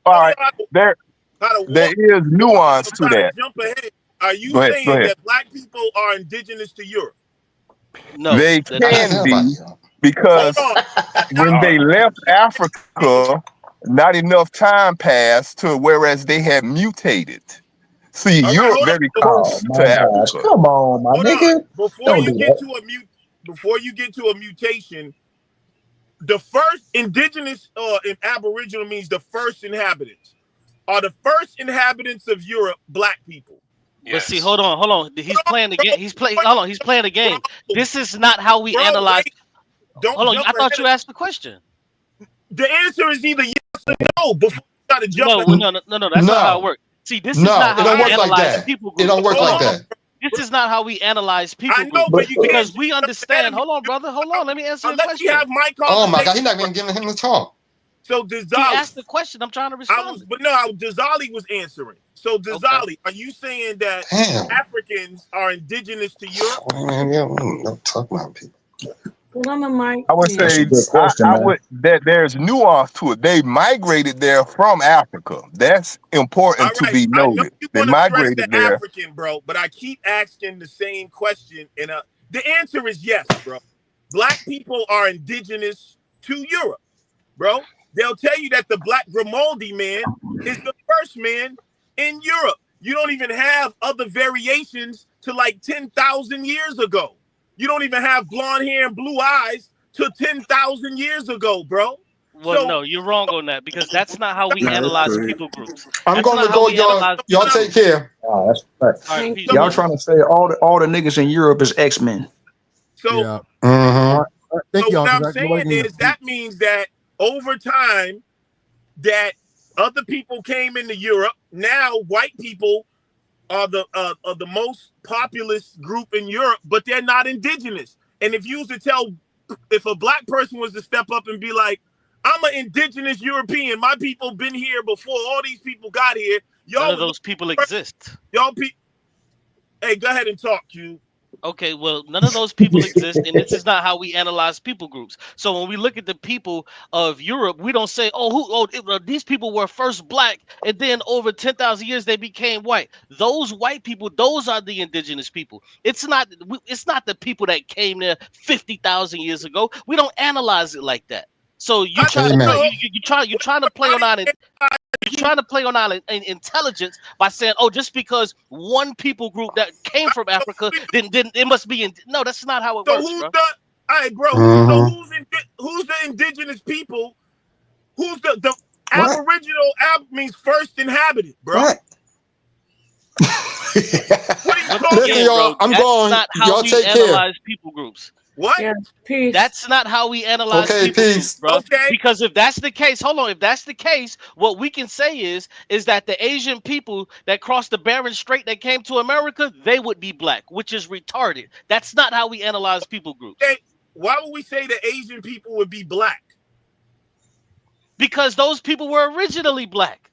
J: All right. There is nuance to that.
C: Jump ahead. Are you
J: Go ahead.
C: that black people are indigenous to Europe?
V: No.
J: They can be because when they left Africa, not enough time passed to whereas they had mutated. See, Europe very close to Africa.
N: Come on, my nigga.
C: Before you get to a mutation, the first indigenous in Aboriginal means the first inhabitants. Are the first inhabitants of Europe black people?
V: But see, hold on. He's playing the game. He's playing the game. This is not how we analyze. Hold on. I thought you asked the question.
C: The answer is either yes or no before you try to jump.
V: No. That's not how it works. See, this is not how we analyze people groups.
H: It don't work like that.
V: This is not how we analyze people
C: I know, but
V: because we understand. Hold on, brother. Hold on. Let me answer the question.
C: Have my
H: oh my God, he's not even giving him the talk.
C: So Dizali,
V: he asked the question. I'm trying to respond.
C: Dizali was answering. So Dizali, are you saying that Africans are indigenous to Europe?
H: Don't talk about people.
J: I would say that there's nuance to it. They migrated there from Africa. That's important to be noted. They migrated there.
C: African, bro, but I keep asking the same question, and the answer is yes, bro. Black people are indigenous to Europe, bro. They'll tell you that the Black Grimaldi man is the first man in Europe. You don't even have other variations to like 10,000 years ago. You don't even have blonde hair and blue eyes to 10,000 years ago, bro.
V: Well, no, you're wrong on that because that's not how we analyze people groups.
H: I'm going to go, y'all take care.
N: Oh, that's right.
V: Right,
N: y'all trying to say all the niggas in Europe is X-Men.
C: So,
H: Mm-hmm.
C: What I'm saying is that means that over time that other people came into Europe. Now white people are the most populous group in Europe, but they're not indigenous. And if you was to if a black person was to step up and be like, I'm an indigenous European, my people been here before all these people got here.
V: None of those people exist.
C: Hey, go ahead and talk, Q.
V: Okay, well, none of those people exist, and this is not how we analyze people groups. So when we look at the people of Europe, we don't say, these people were first black, and then over 10,000 years they became white. Those white people, those are the indigenous people. It's not the people that came there 50,000 years ago. We don't analyze it like that. So you're trying to play, you're trying to play on our intelligence by saying, oh, just because one people group that came from Africa, then it must be no, that's not how it
C: So
V: works,
C: who's
V: bro.
C: the all right, bro? Who's the indigenous people? Who's the Aboriginal means first inhabited, bro.
H: What?
C: What are you
V: Once
C: talking
V: again, bro,
H: I'm
V: that's
H: going.
V: not how
H: Y'all
V: we
H: take care.
V: analyze people groups.
C: What?
E: Yeah, peace.
V: That's not how we analyze
H: Okay,
V: people
H: peace.
V: groups, bro.
C: Okay.
V: Because if that's the case, hold on. If that's the case, what we can say is that the Asian people that crossed the Bering Strait that came to America, they would be black, which is retarded. That's not how we analyze people groups.
C: Okay. Why would we say the Asian people would be black?
V: Because those people were originally black.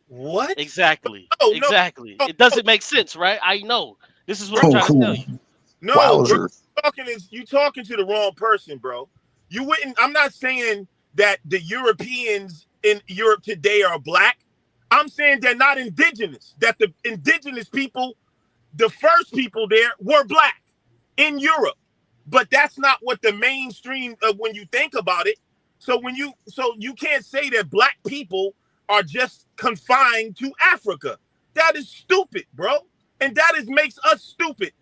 C: What?
V: Exactly.
C: No,
V: exactly.
C: no,
V: It doesn't make sense, right? I know. This is what I'm trying to tell you.
C: No, bro, you talking to the wrong person, bro. You wouldn't. I'm not saying that the Europeans in Europe today are black. I'm saying they're not indigenous. That the indigenous people, the first people there, were black in Europe. But that's not what the mainstream of when you think about it. So you can't say that black people are just confined to Africa. That is stupid, bro. And that makes us stupid.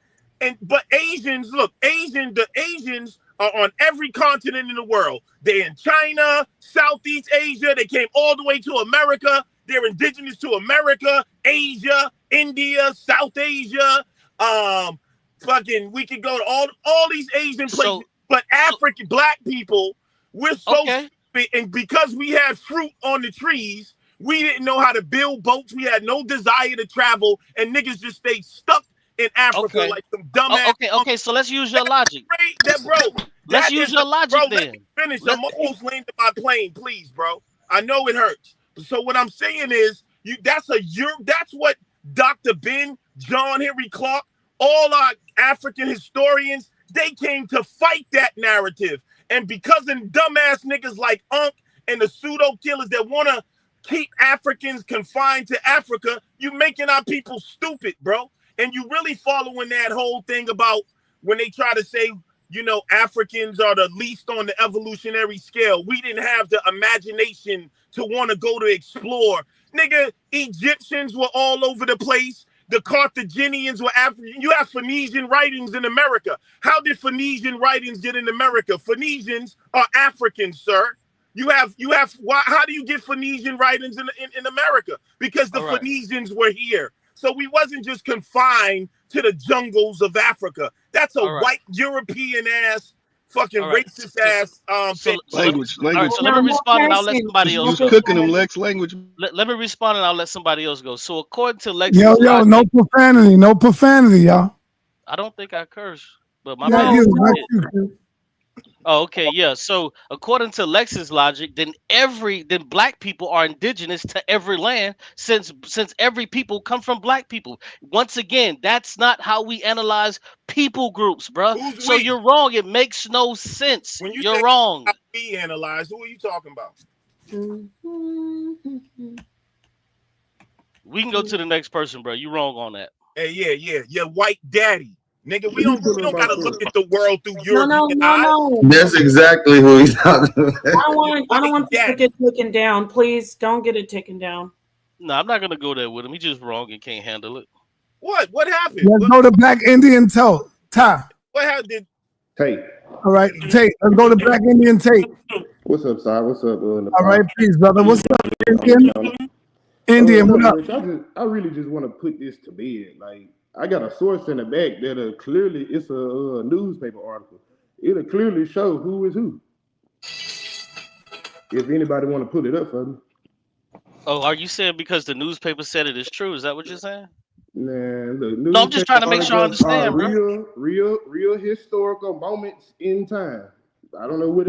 C: But Asians, look, the Asians are on every continent in the world. They're in China, Southeast Asia. They came all the way to America. They're indigenous to America, Asia, India, South Asia. We could go to all these Asian places. But African black people, we're so stupid, and because we had fruit on the trees, we didn't know how to build boats. We had no desire to travel, and niggas just stayed stuck in Africa like some dumbass.
V: Okay. So let's use your logic. Let's use your logic
C: bro,
V: then.
C: Let me finish. I'm almost landing my plane, please, bro. I know it hurts. So what I'm saying is, that's what Dr. Ben, John Henry Clark, all our African historians, they came to fight that narrative. And because of dumbass niggas like Unc and the pseudo killers that want to keep Africans confined to Africa, you making our people stupid, bro. And you really following that whole thing about when they try to say, Africans are the least on the evolutionary scale. We didn't have the imagination to want to go to explore. Nigga, Egyptians were all over the place. The Carthaginians were African. You have Phoenician writings in America. How did Phoenician writings get in America? Phoenicians are Africans, sir. How do you get Phoenician writings in America? Because the Phoenicians were here. So we wasn't just confined to the jungles of Africa. That's a white European ass, fucking racist ass
F: language.
V: So let me respond and I'll let somebody else go.
F: Cooking them Lex language.
V: Let me respond and I'll let somebody else go. So according to Lex,
B: Yo, no profanity, y'all.
V: I don't think I curse, but my
B: Not
V: bad.
B: you.
V: Oh, okay, yeah. So according to Lex's logic, then black people are indigenous to every land since every people come from black people. Once again, that's not how we analyze people groups, bro. So you're wrong. It makes no sense.
C: When
V: you're wrong.
C: How we analyze, who are you talking about?
V: We can go to the next person, bro. You wrong on that.
C: Hey, yeah. Your white daddy. Nigga, we don't gotta look at the world through European eyes.
E: No.
P: That's exactly who he's talking about.
E: I don't want people to get taken down. Please don't get it taken down.
V: No, I'm not gonna go there with him. He's just wrong and can't handle it.
C: What happened?
B: Let's go to Black Indian Ty.
C: What happened?
K: Tate.
B: All right, Tate. Let's go to Black Indian Tate.
K: What's up, Si? What's up?
B: All right, peace, brother. What's up, Indian? What up?
K: I really just want to put this to bed. Like, I got a source in the back that clearly it's a newspaper article. It'll clearly show who is who. If anybody want to put it up for me.
V: Oh, are you saying because the newspaper said it is true? Is that what you're saying?
K: Nah, look,
V: no, I'm just trying to make sure I understand, bro.
K: Real historical moments in time. I don't know what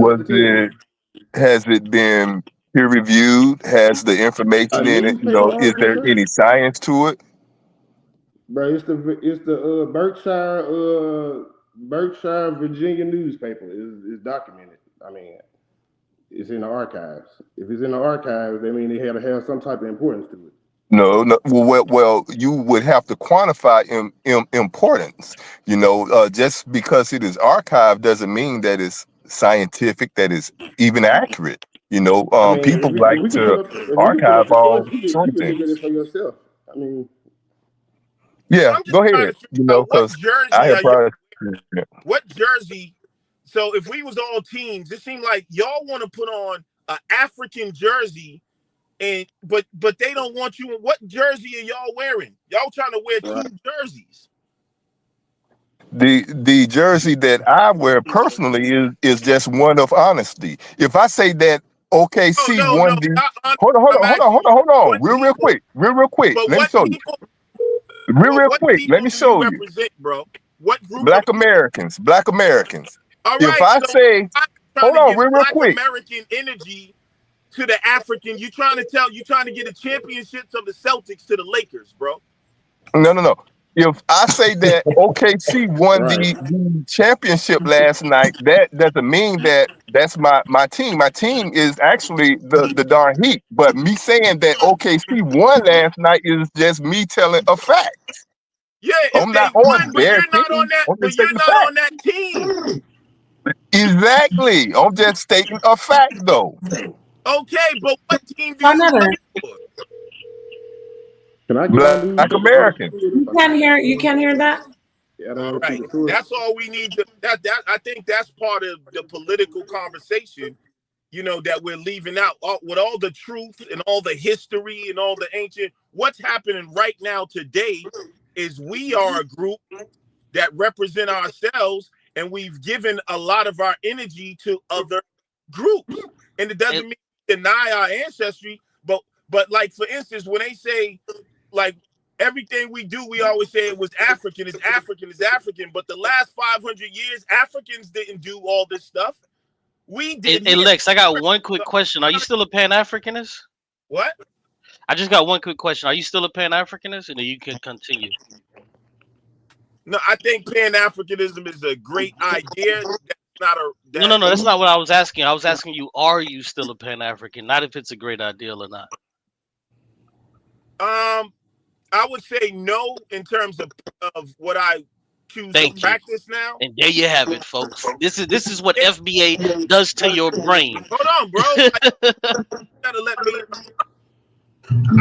J: has it been peer reviewed? Has the information in it? Is there any science to it?
F: Bro, it's the Berkshire Virginia newspaper. It's documented. I mean, it's in the archives. If it's in the archives, that means they had to have some type of importance to it.
J: No. Well, you would have to quantify importance. Just because it is archived doesn't mean that it's scientific, that is even accurate.
F: I mean,
J: People like
F: if we can
J: to
F: put up
J: archive
F: the
J: all
F: source, you
J: sort of
F: can look at
J: things.
F: it for yourself. I mean,
J: Yeah,
C: I'm just
J: go
C: trying to
J: ahead.
C: figure out what
J: Because I
C: jersey
J: have
C: are you?
J: probably.
C: What jersey? So if we was all teams, it seemed like y'all want to put on an African jersey, but they don't want you. What jersey are y'all wearing? Y'all trying to wear two jerseys?
J: The jersey that I wear personally is just one of honesty. If I say that OKC
C: No.
J: won the
C: Not honest.
J: hold
C: I'm asking you
J: on,
C: what
J: real
C: people.
J: quick.
C: But
J: Let me
C: what
J: show you.
C: people?
J: Real
C: What
J: quick. Let
C: people
J: me
C: do you
J: show you.
C: represent, bro? What group of
J: Black
C: people?
J: Americans. Black Americans.
C: All
J: If
C: right.
J: I
C: So
J: say,
C: I'm trying
J: hold
C: to
J: on,
C: give
J: real
C: Black
J: quick.
C: American energy to the African. You trying to get the championships of the Celtics to the Lakers, bro.
J: No. If I say that OKC won the championship last night, that doesn't mean that that's my team. My team is actually the darn Heat. But me saying that OKC won last night is just me telling a fact.
C: Yeah, if
J: I'm
C: they
J: not on
C: won, but
J: their
C: you're not on
J: team.
C: that.
J: I'm
C: But
J: just
C: you're
J: stating a
C: not
J: fact.
C: on that team.
J: Exactly. I'm just stating a fact, though.
C: Okay, but what team do you
E: Sa.neter.
C: play for?
F: can I get my news?
J: Black American.
E: You can't hear. You can't hear that.
F: Yeah, I don't
C: All
F: want to see
C: right,
F: the source.
C: that's all we need to. That I think that's part of the political conversation. That we're leaving out with all the truth and all the history and all the ancient. What's happening right now today is we are a group that represent ourselves, and we've given a lot of our energy to other groups, and it doesn't mean we deny our ancestry, but like, for instance, when they say, like, everything we do, we always say it was African, it's African, it's African, but the last 500 years Africans didn't do all this stuff. We did.
V: Hey, Lex, I got one quick question. Are you still a Pan-Africanist?
C: What?
V: I just got one quick question. Are you still a Pan-Africanist? And then you can continue.
C: No, I think Pan-Africanism is a great idea. That's not a.
V: No. That's not what I was asking. I was asking you, are you still a Pan-African? Not if it's a great idea or not.
C: I would say no in terms of what I choose to practice now.
V: And there you have it, folks. This is what FBA does to your brain.
C: Hold on, bro. You gotta let me.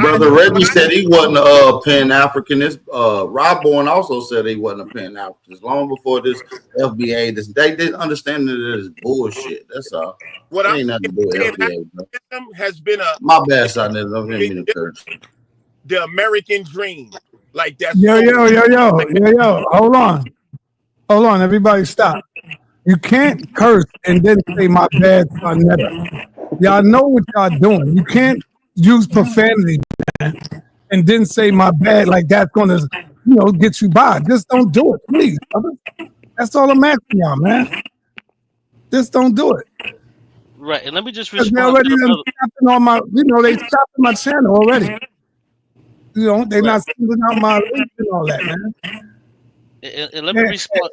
P: Brother Reggie said he wasn't a Pan-Africanist. Rob Bourne also said he wasn't a Pan-Africanist. Long before this FBA, they didn't understand that it is bullshit. That's all.
C: What
P: ain't nothing to do with FBA, bro.
C: Has been a.
P: My bad, son. Don't hear me to curse.
C: The American dream, like that's.
B: Yo. Hold on, everybody, stop. You can't curse and then say my bad, sa.neter. Y'all know what y'all doing. You can't use profanity, man, and then say my bad like that's gonna, get you by. Just don't do it, please, brother. That's all I'm asking y'all, man. Just don't do it.
V: Right, and let me just
B: They
V: respond
B: already
V: to the brother.
B: on my, they stopped my channel already. They're not sending out my links and all that, man.
V: And let me respond.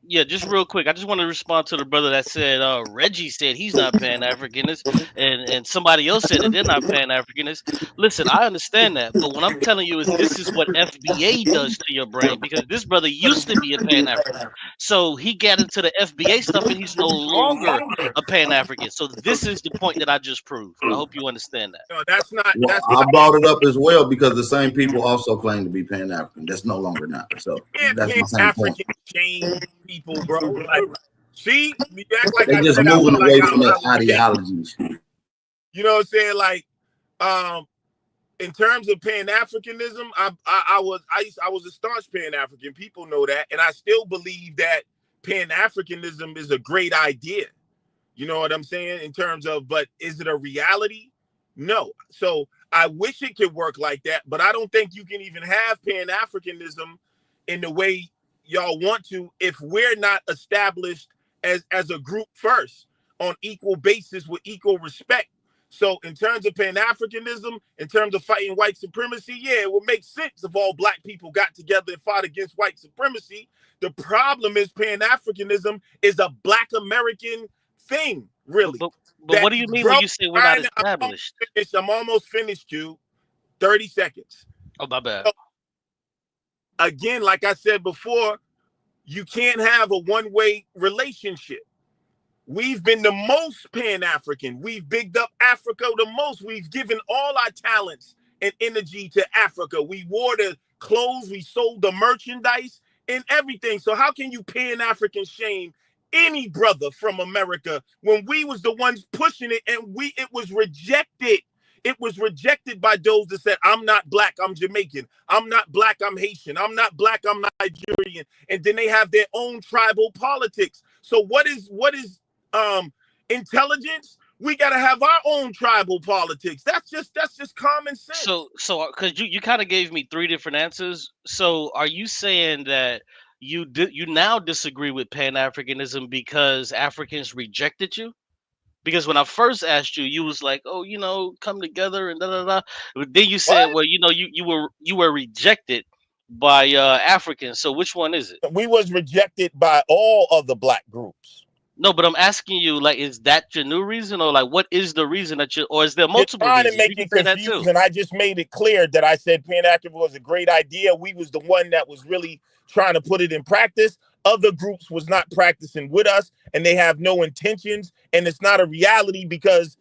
V: Yeah, just real quick. I just want to respond to the brother that said Reggie said he's not Pan-Africanist, and somebody else said that they're not Pan-Africanist. Listen, I understand that, but what I'm telling you is this is what FBA does to your brain, because this brother used to be a Pan-African, so he got into the FBA stuff and he's no longer a Pan-African. So this is the point that I just proved. I hope you understand that.
C: No, that's not.
P: Well, I brought it up as well because the same people also claim to be Pan-African. That's no longer not. So that's my same point.
C: African change people, bro. Like, see, you act like
P: They're
C: I
P: just
C: said I
P: moving
C: was
P: away
C: like
P: from their
C: I was gay.
P: ideologies.
C: You know what I'm saying? Like, in terms of Pan-Africanism, I was a staunch Pan-African. People know that, and I still believe that Pan-Africanism is a great idea. You know what I'm saying? In terms of, but is it a reality? No. So I wish it could work like that, but I don't think you can even have Pan-Africanism in the way y'all want to if we're not established as a group first on equal basis with equal respect. So in terms of Pan-Africanism, in terms of fighting white supremacy, yeah, it would make sense if all black people got together and fought against white supremacy. The problem is Pan-Africanism is a black American thing, really.
V: But what do you mean when you say we're not established?
C: I'm almost finished, you. 30 seconds.
V: Oh, my bad.
C: So, again, like I said before, you can't have a one-way relationship. We've been the most Pan-African. We've bigged up Africa the most. We've given all our talents and energy to Africa. We wore the clothes, we sold the merchandise and everything. So how can you Pan-African shame any brother from America when we was the ones pushing it and it was rejected? It was rejected by those that said, I'm not black, I'm Jamaican. I'm not black, I'm Haitian. I'm not black, I'm Nigerian. And then they have their own tribal politics. So what is intelligence? We got to have our own tribal politics. That's just common sense.
V: So because you kind of gave me 3 different answers. So are you saying that you now disagree with Pan-Africanism because Africans rejected you? Because when I first asked you, you was like, "Oh, come together and da da da." Then you said, "Well, you were rejected by Africans." So which one is it?
C: We was rejected by all of the black groups.
V: No, but I'm asking you, like, is that your new reason, or like, what is the reason that or is there multiple reasons?
C: You're trying to make it confusing. I just made it clear that I said Pan-Africanism was a great idea. We was the one that was really trying to put it in practice. Other groups was not practicing with us, and they have no intentions, and it's not a reality because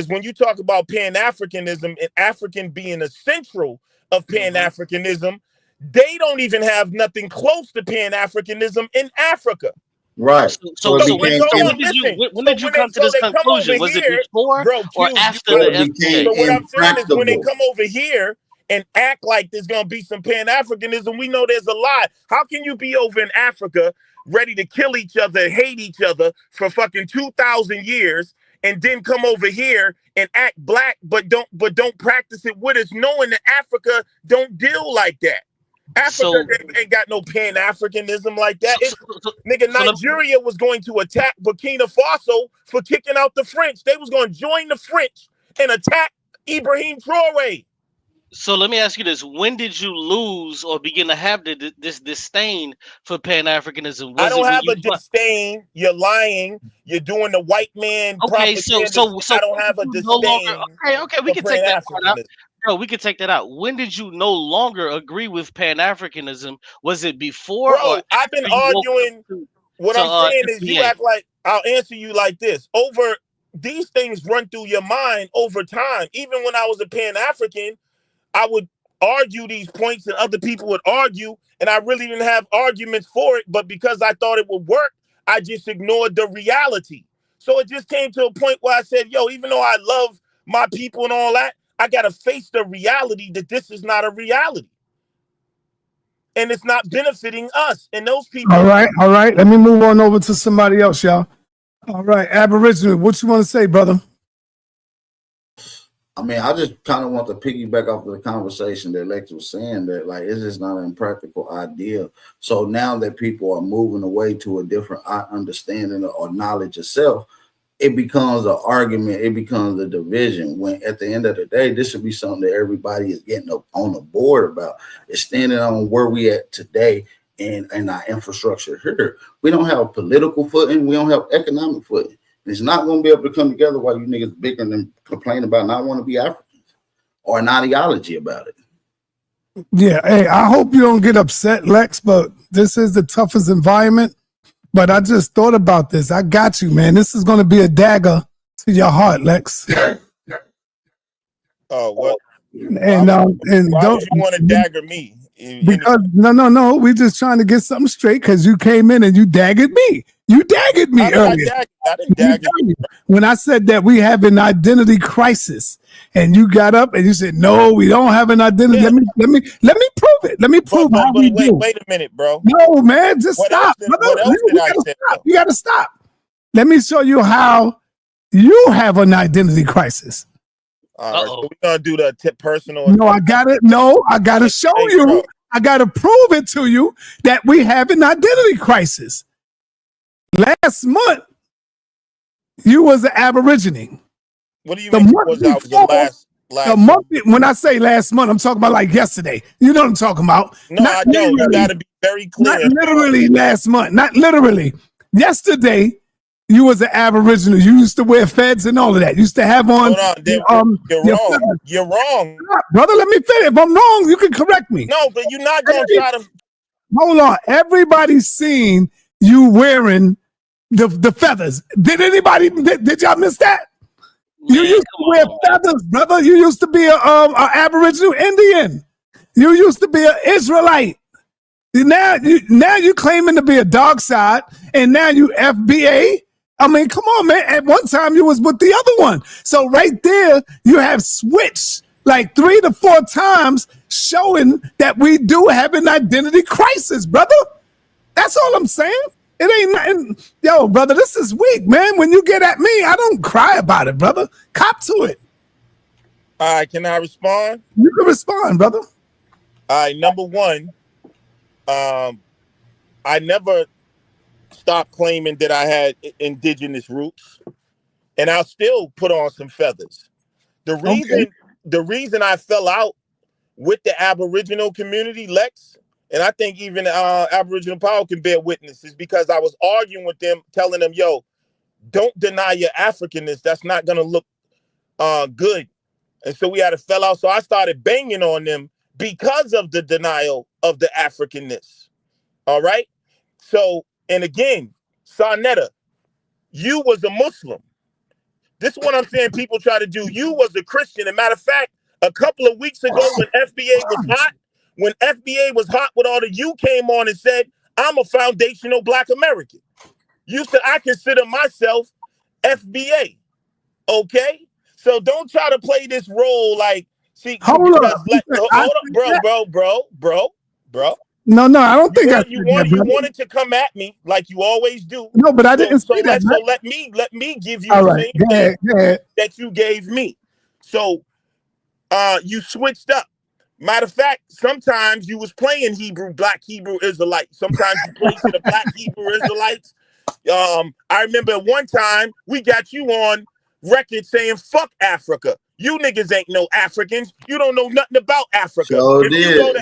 C: when you talk about Pan-Africanism and African being a central of Pan-Africanism, they don't even have nothing close to Pan-Africanism in Africa.
P: Right.
V: So when did you come to this conclusion? Was it before or after the FBA?
C: So what I'm saying is when they come over here and act like there's going to be some Pan-Africanism, we know there's a lot. How can you be over in Africa ready to kill each other, hate each other for fucking 2,000 years, and then come over here and act black but don't practice it with us, knowing that Africa don't deal like that? Africa ain't got no Pan-Africanism like that. Nigeria was going to attack Burkina Faso for kicking out the French. They was going to join the French and attack Ibrahim Traoré.
V: So let me ask you this: when did you lose or begin to have this disdain for Pan-Africanism?
C: I don't have a disdain. You're lying. You're doing the white man.
V: Okay, so
C: I don't have a disdain.
V: Okay, we can take that part out. Bro, we can take that out. When did you no longer agree with Pan-Africanism? Was it before?
C: Bro, I've been arguing. What I'm saying is, you act like I'll answer you like this. Over these things run through your mind over time. Even when I was a Pan-African, I would argue these points, and other people would argue, and I really didn't have arguments for it. But because I thought it would work, I just ignored the reality. So it just came to a point where I said, "Yo, even though I love my people and all that, I got to face the reality that this is not a reality. And it's not benefiting us and those people."
B: All right. Let me move on over to somebody else, y'all. All right, Aboriginal, what you want to say, brother?
P: I mean, I just kind of want to piggyback off of the conversation that Lex was saying, that like it's just not an impractical idea. So now that people are moving away to a different understanding or knowledge of self, it becomes an argument, it becomes a division, when at the end of the day, this should be something that everybody is getting on the board about. It's standing on where we at today and our infrastructure here. We don't have political footing, we don't have economic footing. And it's not going to be able to come together while you niggas bickering and complaining about not want to be Africans or an ideology about it.
B: Yeah, hey, I hope you don't get upset, Lex, but this is the toughest environment. But I just thought about this. I got you, man. This is going to be a dagger to your heart, Lex.
C: Oh, well.
B: And
C: why would you want to dagger me?
B: Because no. We just trying to get something straight because you came in and you daggered me. You daggered me earlier.
C: I didn't dagger you.
B: When I said that we have an identity crisis, and you got up and you said, "No, we don't have an identity." Yeah. Let me prove it. Let me prove how we do.
C: Wait a minute, bro.
B: No, man, just stop. What else did I say? You got to stop. Let me show you how you have an identity crisis.
C: All right, so we're gonna do the personal.
B: No, I got it. No, I got to show you. Bro. I got to prove it to you that we have an identity crisis. Last month, you was an Aborigine.
C: What do you
B: The
C: mean?
B: month
C: Was out the
B: before,
C: last
B: the month, when I say last month, I'm talking about like yesterday. You know what I'm talking about?
C: No, I don't. You got to be very clear.
B: Not literally last month. Not literally. Yesterday, you was an Aboriginal. You used to wear feds and all of that. You used to have on.
C: Hold on, you're wrong.
B: feathers.
C: You're wrong,
B: brother. Let me finish. If I'm wrong, you can correct me.
C: No, but you're not gonna try to.
B: Hold on. Everybody's seen you wearing the feathers. Did anybody? Did y'all miss that? You used to wear feathers, brother. You used to be a Aboriginal Indian. You used to be an Israelite. Now you claiming to be a dark side, and now you FBA. I mean, come on, man. At one time you was with the other one. So right there, you have switched like 3 to 4 times, showing that we do have an identity crisis, brother. That's all I'm saying. It ain't nothing. Yo, brother, this is weak, man. When you get at me, I don't cry about it, brother. Cop to it.
C: All right, can I respond?
B: You can respond, brother.
C: All right, number one, I never stopped claiming that I had indigenous roots, and I'll still put on some feathers. The reason I fell out with the Aboriginal community, Lex, and I think even Aboriginal Power can bear witness, is because I was arguing with them, telling them, yo, don't deny your Africanness. That's not going to look good. And so we had a fell out. So I started banging on them because of the denial of the Africanness. All right? So, and again, sa.neter, you was a Muslim. This is what I'm saying people try to do. You was a Christian. As a matter of fact, a couple of weeks ago when FBA was hot with all the you came on and said, I'm a foundational Black American. You said, I consider myself FBA. Okay? So don't try to play this role like, see, hold up, bro.
B: No, I don't think
C: you wanted to come at me like you always do.
B: No, but I didn't say that.
C: So let me give you
B: all
C: the
B: right.
C: same thing
B: Go ahead.
C: that you gave me. So you switched up. Matter of fact, sometimes you was playing Black Hebrew Israelites. Sometimes you played to the Black Hebrew Israelites. I remember one time we got you on record saying fuck Africa. You niggas ain't no Africans. You don't know nothing about Africa. If you go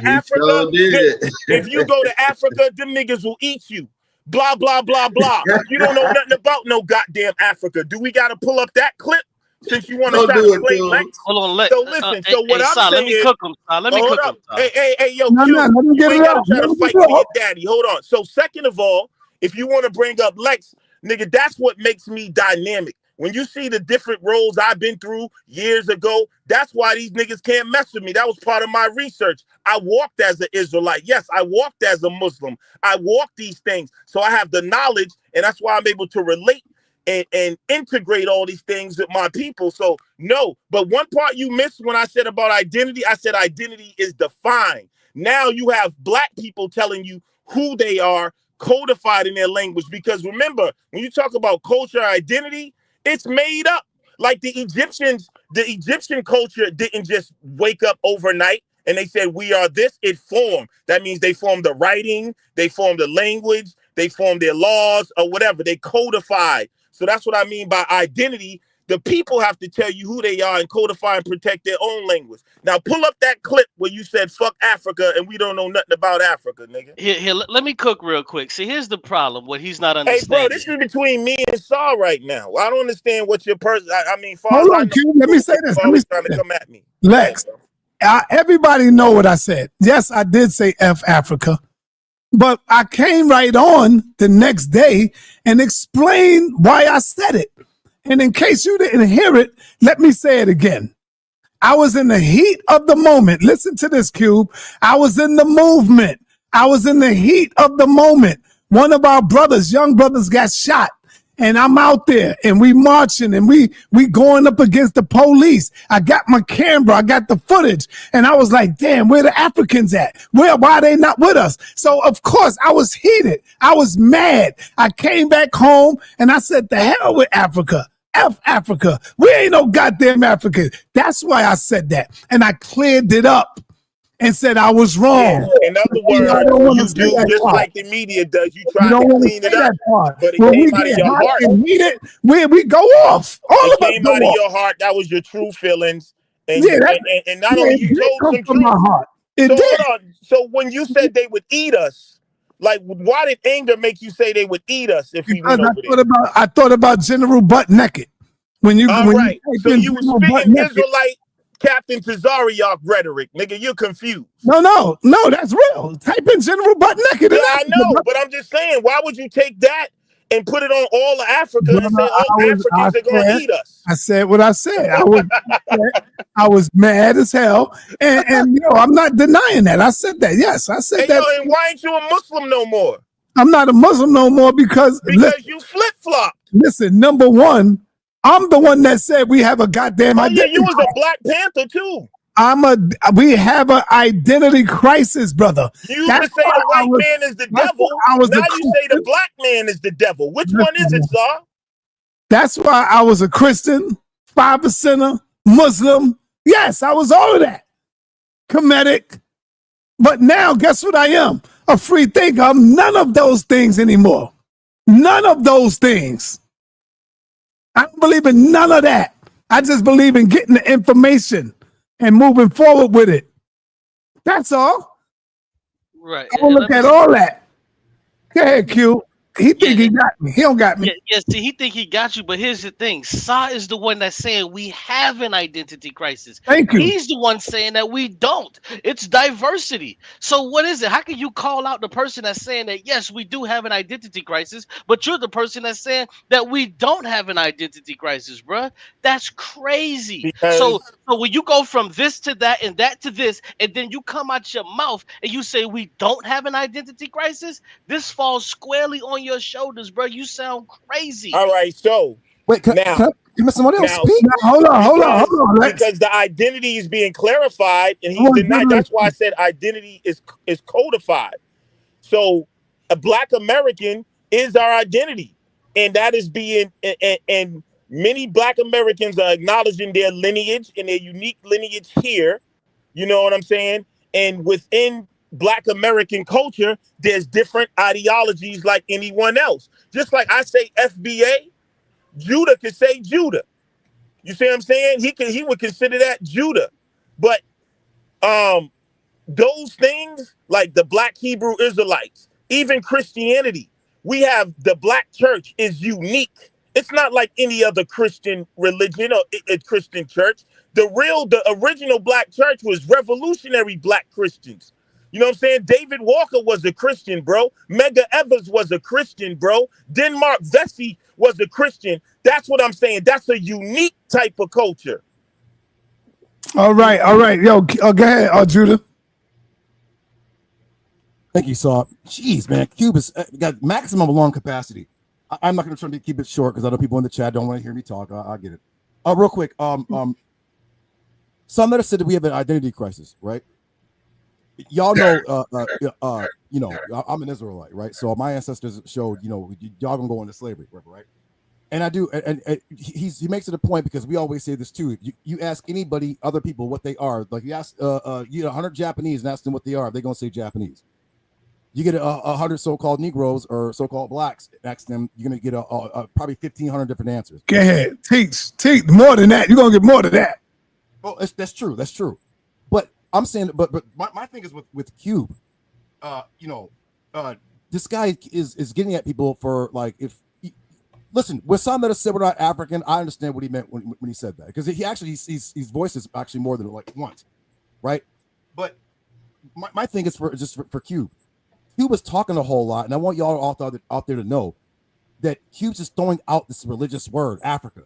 C: to Africa, them niggas will eat you. Blah, blah, blah, blah. You don't know nothing about no goddamn Africa. Do we got to pull up that clip? Since you want to try to play Lex.
V: Hold on, Lex.
C: So listen, so what I'm saying
V: let me cook him. Let me cook him.
C: Hey, yo,
B: No,
C: Q,
B: let me
C: you
B: get
C: ain't
B: it
C: gotta
B: out.
C: try to
B: Let me
C: fight
B: get
C: for
B: it
C: your
B: out.
C: daddy. Hold on. So second of all, if you want to bring up Lex, nigga, that's what makes me dynamic. When you see the different roles I've been through years ago, that's why these niggas can't mess with me. That was part of my research. I walked as an Israelite. Yes, I walked as a Muslim. I walked these things. So I have the knowledge, and that's why I'm able to relate and integrate all these things with my people. So no, but one part you missed when I said about identity, I said identity is defined. Now you have Black people telling you who they are, codified in their language. Because remember, when you talk about culture, identity, it's made up. Like the Egyptian culture didn't just wake up overnight and they said, we are this. It formed. That means they formed the writing, they formed the language, they formed their laws or whatever. They codified. So that's what I mean by identity. The people have to tell you who they are and codify and protect their own language. Now pull up that clip where you said fuck Africa and we don't know nothing about Africa, nigga.
V: Here, let me cook real quick. See, here's the problem. What he's not
C: Hey,
V: understanding.
C: bro, this is between me and Saul right now. I don't understand what your person. I mean, far
B: Hold
C: as I
B: on,
C: know,
B: Q. Let me say this.
C: always trying to come at me.
B: Lex, everybody know what I said. Yes, I did say F Africa. But I came right on the next day and explained why I said it. And in case you didn't hear it, let me say it again. I was in the heat of the moment. Listen to this, Cube. I was in the movement. I was in the heat of the moment. One of our brothers, young brothers, got shot. And I'm out there and we marching and we going up against the police. I got my camera, I got the footage. And I was like, damn, where the Africans at? Why are they not with us? So of course I was heated. I was mad. I came back home and I said, the hell with Africa. F Africa. We ain't no goddamn Africans. That's why I said that. And I cleared it up. and said I was wrong.
C: In other
B: I
C: words,
B: don't want to
C: you
B: say
C: do
B: that
C: just
B: part.
C: like the media does. You
B: You
C: try
B: don't
C: to
B: want to
C: clean
B: say
C: it up,
B: that part.
C: but it
B: When
C: came
B: we
C: out of
B: get
C: your
B: hot
C: heart.
B: and heated, we go off. All
C: It
B: of us
C: came
B: go
C: out of
B: off.
C: your heart. That was your true feelings, and
B: Yeah,
C: and not only
B: it
C: you
B: did
C: told
B: come
C: some
B: from my
C: truth.
B: heart. It
C: So
B: did.
C: hold on. So when you said they would eat us, like why did anger make you say they would eat us if we
B: Because
C: went over there?
B: I thought about General Butt Naked. When you
C: All right.
B: type
C: So
B: in
C: you was
B: General Butt
C: spitting
B: Naked.
C: Israelite Captain Tazariak rhetoric, nigga. You're confused.
B: No, that's real. Type in General Butt Naked.
C: Yeah, I know, but I'm just saying, why would you take that and put it on all of Africa and say all Africans are going to eat us?
B: I said what I said. I was mad as hell, and I'm not denying that. I said that. Yes, I said
C: Hey,
B: that.
C: yo, and why ain't you a Muslim no more?
B: I'm not a Muslim no more because
C: you flip flopped.
B: Listen, number one, I'm the one that said we have a goddamn
C: Oh yeah,
B: identity.
C: you was a Black Panther too.
B: We have an identity crisis, brother.
C: You used to say the white man is the devil. Now you say the black man is the devil. Which one is it, sir?
B: That's why I was a Christian, 5%er, Muslim. Yes, I was all of that. Comedic. But now, guess what I am? A free thinker. I'm none of those things anymore. None of those things. I don't believe in none of that. I just believe in getting the information and moving forward with it. That's all.
V: Right.
B: I don't look at all that. Go ahead, Q. He think he got me. He don't got me.
V: Yeah, see, he think he got you, but here's the thing. Sa is the one that's saying we have an identity crisis.
B: Thank you.
V: He's the one saying that we don't. It's diversity. So what is it? How can you call out the person that's saying that, yes, we do have an identity crisis, but you're the person that's saying that we don't have an identity crisis, bruh? That's crazy. So when you go from this to that and that to this, and then you come out your mouth and you say we don't have an identity crisis, this falls squarely on your shoulders, bro. You sound crazy.
C: All right, so
G: wait, can somebody else speak?
B: Hold on.
C: Because the identity is being clarified, and he's denied. That's why I said identity is codified. So a Black American is our identity, and that is being and many Black Americans are acknowledging their lineage and their unique lineage here. You know what I'm saying? And within Black American culture, there's different ideologies like anyone else. Just like I say FBA, Judah could say Judah. You see what I'm saying? He would consider that Judah. But those things, like the Black Hebrew Israelites, even Christianity, we have the Black church is unique. It's not like any other Christian religion or a Christian church. The original Black church was revolutionary Black Christians. You know what I'm saying? David Walker was a Christian, bro. Medgar Evers was a Christian, bro. Denmark Vesey was a Christian. That's what I'm saying. That's a unique type of culture.
B: All right. Yo, go ahead, Judah.
G: Thank you, Saw. Jeez, man, Cube has got maximum lung capacity. I'm not going to try to keep it short because I know people in the chat don't want to hear me talk. I get it. Real quick. Sa.neter said that we have an identity crisis, right? Y'all know, I'm an Israelite, right? So my ancestors showed, y'all gonna go into slavery, right? And I do, and he makes it a point because we always say this too. You ask anybody, other people, what they are. Like you ask 100 Japanese and ask them what they are, they're gonna say Japanese. You get 100 so-called Negroes or so-called blacks, ask them, you're gonna get probably 1,500 different answers.
B: Go ahead, teach more than that. You're gonna get more than that.
G: Well, that's true. But I'm saying, but my thing is with Cube, this guy is getting at people for like listen, with Sa.neter said we're not African, I understand what he meant when he said that because his voice is actually more than like once, right? But my thing is for Cube. Cube was talking a whole lot, and I want y'all out there to know that Cube's just throwing out this religious word, Africa.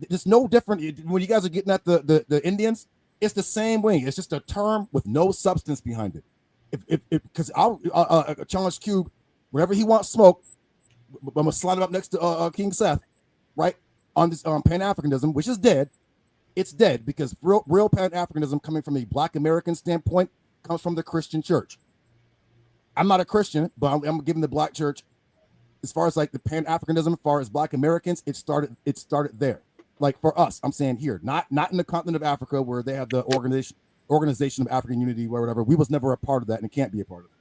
G: It's no different when you guys are getting at the Indians. It's the same way. It's just a term with no substance behind it. Because I'll challenge Cube whenever he wants smoke. I'm gonna slide him up next to King Seth, right? On this Pan-Africanism, which is dead. It's dead because real Pan-Africanism coming from a Black American standpoint comes from the Christian church. I'm not a Christian, but I'm giving the Black church, as far as like the Pan-Africanism, as far as Black Americans, it started there. Like for us, I'm saying here, not in the continent of Africa where they have the organization Organization of African Unity, whatever. We was never a part of that and can't be a part of it.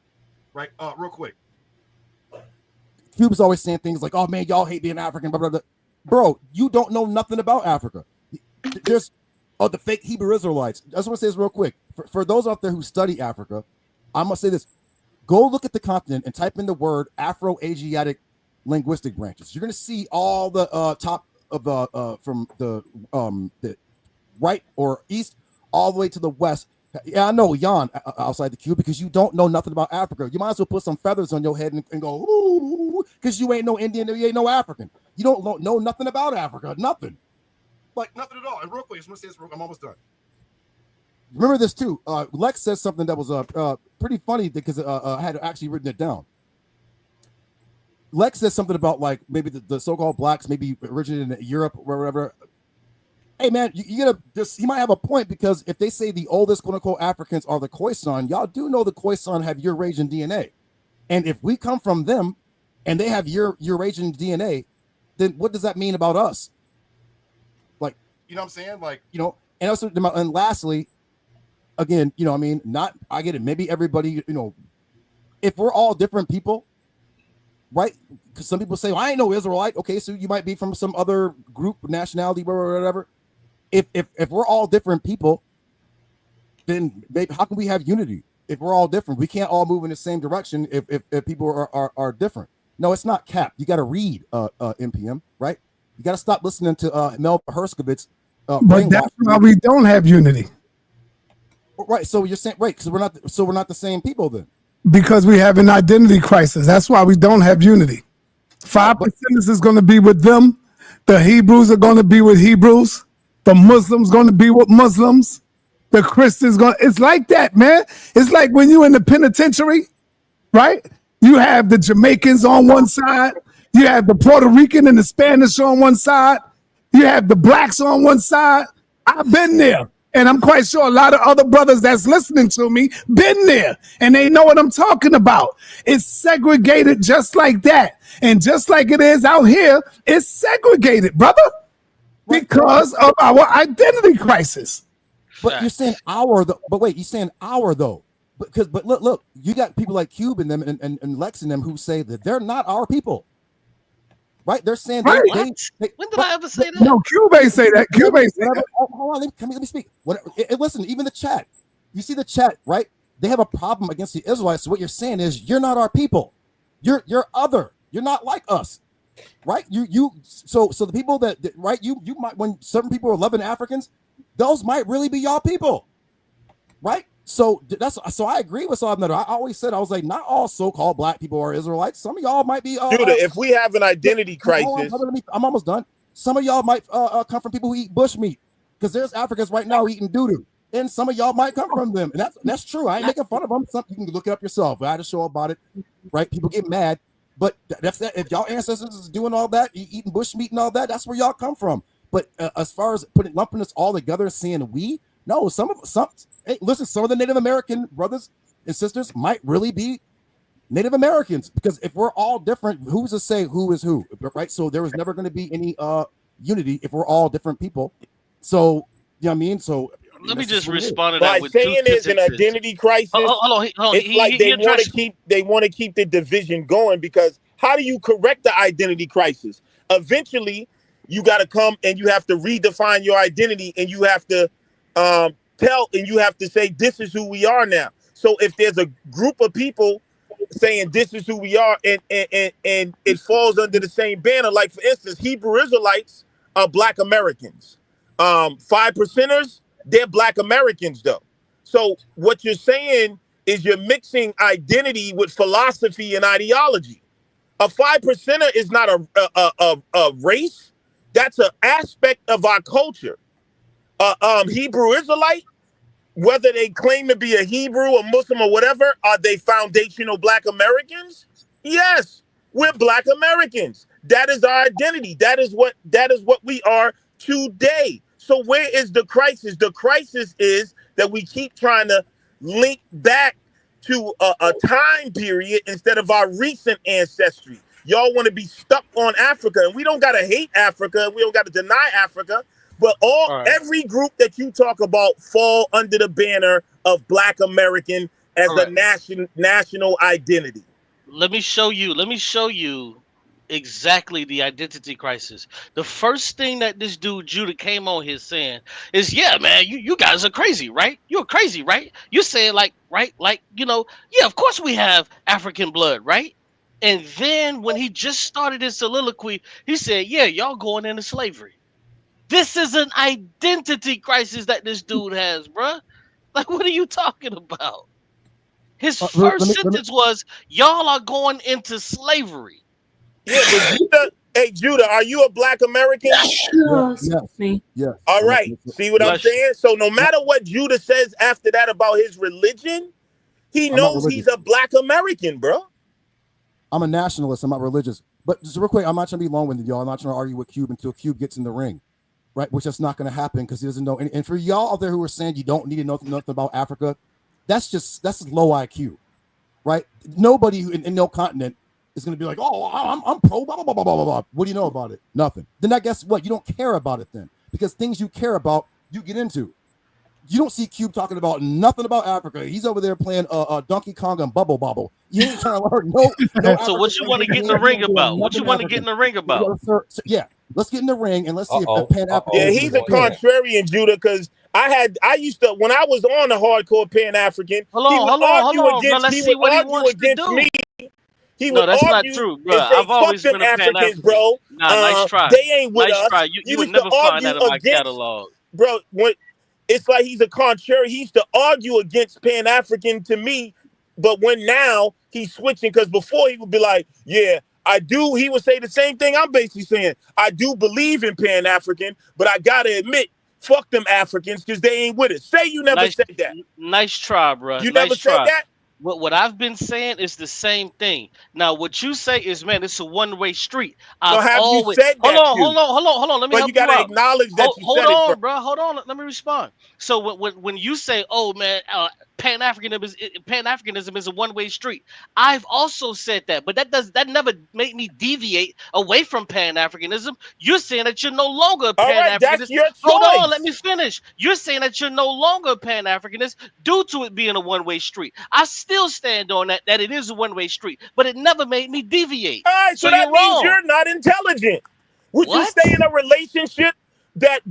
G: Right? Real quick. Cuba's always saying things like, oh man, y'all hate being African, blah, blah, blah. Bro, you don't know nothing about Africa. There's the fake Hebrew Israelites. I just want to say this real quick. For those out there who study Africa, I'm going to say this. Go look at the continent and type in the word Afro-Asiatic linguistic branches. You're going to see all the top of the from the right or east all the way to the west. Yeah, I know, Jan, outside the cube, because you don't know nothing about Africa. You might as well put some feathers on your head and go, ooh, because you ain't no Indian, you ain't no African. You don't know nothing about Africa, nothing. Like, nothing at all. And real quick, I'm going to say this real quick, I'm almost done. Remember this, too. Lex says something that was pretty funny because I had actually written it down. Lex says something about, like, maybe the so-called blacks maybe originated in Europe or whatever. Hey man, you might have a point, because if they say the oldest quote unquote Africans are the Khoisan, y'all do know the Khoisan have Eurasian DNA, and if we come from them, and they have Eurasian DNA, then what does that mean about us? Like, you know what I'm saying? Like, and also, and lastly, again, I get it. Maybe everybody, if we're all different people, right? Because some people say, well, I ain't no Israelite. Okay, so you might be from some other group, nationality, whatever. If we're all different people, then maybe how can we have unity? If we're all different, we can't all move in the same direction if people are different. No, it's not cap. You got to read NPM, right? You got to stop listening to Mel Herskovitz.
B: But that's why we don't have unity.
G: Right. So you're saying, right, because we're not the same people then.
B: Because we have an identity crisis. That's why we don't have unity. 5% is going to be with them. The Hebrews are going to be with Hebrews. The Muslims going to be with Muslims. The Christians it's like that, man. It's like when you in the penitentiary, right? You have the Jamaicans on one side. You have the Puerto Rican and the Spanish on one side. You have the blacks on one side. I've been there. And I'm quite sure a lot of other brothers that's listening to me been there, and they know what I'm talking about. It's segregated just like that. And just like it is out here, it's segregated, brother, because of our identity crisis.
G: But you're saying you're saying our though. But look, you got people like Cube and them and Lex and them who say that they're not our people. Right? They're saying
V: when did I ever say that?
B: No, Cube ain't say that. Cube ain't say that.
G: Hold on, let me speak. Listen, even the chat. You see the chat, right? They have a problem against the Israelites. So what you're saying is you're not our people. You're other. You're not like us. Right? So the people that right, you might, when certain people are loving Africans, those might really be y'all people. Right? So I agree with some of them. I always said, I was like, not all so-called black people are Israelites. Some of y'all might be.
C: Judah, if we have an identity crisis,
G: I'm almost done. Some of y'all might come from people who eat bush meat, because there's Africans right now eating doo-doo, and some of y'all might come from them, and that's true. I ain't making fun of them. You can look it up yourself. I had a show about it. Right? People get mad, but that's that. If y'all ancestors is doing all that, eating bush meat and all that, that's where y'all come from. But as far as lumping us all together, saying we. No, hey, listen, some of the Native American brothers and sisters might really be Native Americans, because if we're all different, who's to say who is who, right? So there was never going to be any unity if we're all different people. So, you know what I mean? So
V: let me just respond to
C: that.
V: With
C: saying there's an identity crisis,
V: hold on.
C: It's like they want to keep the division going, because how do you correct the identity crisis? Eventually, you got to come and you have to redefine your identity, and you have to you have to say, this is who we are now. So if there's a group of people saying this is who we are, and it falls under the same banner, like for instance, Hebrew Israelites are Black Americans. 5%ers, they're Black Americans though. So what you're saying is you're mixing identity with philosophy and ideology. A 5%er is not a race. That's an aspect of our culture. Hebrew Israelite, whether they claim to be a Hebrew or Muslim or whatever, are they foundational Black Americans? Yes, we're Black Americans. That is our identity. That is what we are today. So where is the crisis? The crisis is that we keep trying to link back to a time period instead of our recent ancestry. Y'all want to be stuck on Africa, and we don't got to hate Africa. We don't got to deny Africa.
A: But
V: All right.
A: every group that you talk about fall under the banner of Black American as
V: All
A: a
V: right.
A: national identity.
V: Let me show you exactly the identity crisis. The first thing that this dude Judah came on here saying is, yeah, man, you guys are crazy, right? You're crazy, right? You're saying like, right, like, yeah, of course we have African blood, right? And then when he just started his soliloquy, he said, yeah, y'all going into slavery. This is an identity crisis that this dude has, bruh. Like, what are you talking about? His first sentence was, y'all are going into slavery.
A: Yeah, but Judah, are you a Black American?
G: Yes.
A: All right. See what I'm saying? So no matter what Judah says after that about his religion, he knows he's a Black American, bro.
G: I'm a nationalist. I'm not religious. But just real quick, I'm not trying to be long-winded, y'all. I'm not trying to argue with Cube until Cube gets in the ring, right? Which is not going to happen because he doesn't know. And for y'all out there who are saying you don't need to know nothing about Africa, that's low IQ, right? Nobody in no continent is going to be like, oh, I'm pro, blah, blah, blah, blah, blah, blah. What do you know about it? Nothing. Then I guess what? You don't care about it then, because things you care about, you get into. You don't see Cube talking about nothing about Africa. He's over there playing Donkey Kong and Bubble Bobble. You ain't trying to learn no.
V: So what you want to get in the ring about? What you want to get in the ring about?
G: Yeah, let's get in the ring and let's see if Pan African.
A: Yeah, he's a contrarian, Judah, because I used to, when I was on the hardcore Pan African,
V: hold on, bro. Let's see what he wants to do.
A: Me. He
V: no,
A: would
V: that's
A: argue
V: not true, bro.
A: and say,
V: I've always
A: fuck
V: been
A: them
V: a Pan
A: Africans,
V: African,
A: bro.
V: Nice try.
A: They ain't with
V: nice
A: us.
V: Try. You would
A: used
V: never
A: to
V: find that
A: argue
V: in my
A: against,
V: catalog,
A: bro. It's like he's a contrary. He used to argue against Pan African to me, but when now he's switching, because before he would be like, yeah, I do. He would say the same thing I'm basically saying. I do believe in Pan African, but I gotta admit, fuck them Africans because they ain't with us. Say you never said that.
V: Nice try, bro.
A: You
V: nice
A: never
V: try.
A: said that.
V: What I've been saying is the same thing. Now, what you say is, man, it's a one-way street.
A: So have you said that?
V: Hold on. Let me help you out.
A: But you gotta acknowledge that you
V: hold
A: said
V: on,
A: it.
V: bro. Hold on. Let me respond. So when you say, oh man, Pan-Africanism is a one-way street, I've also said that, but that never made me deviate away from Pan-Africanism. You're saying that you're no longer a Pan-Africanist.
A: All right, that's your choice.
V: Hold on, let me finish. You're saying that you're no longer a Pan-Africanist due to it being a one-way street. I still stand on that it is a one-way street, but it never made me deviate.
A: All right, so that means you're not intelligent. Would you stay in a relationship that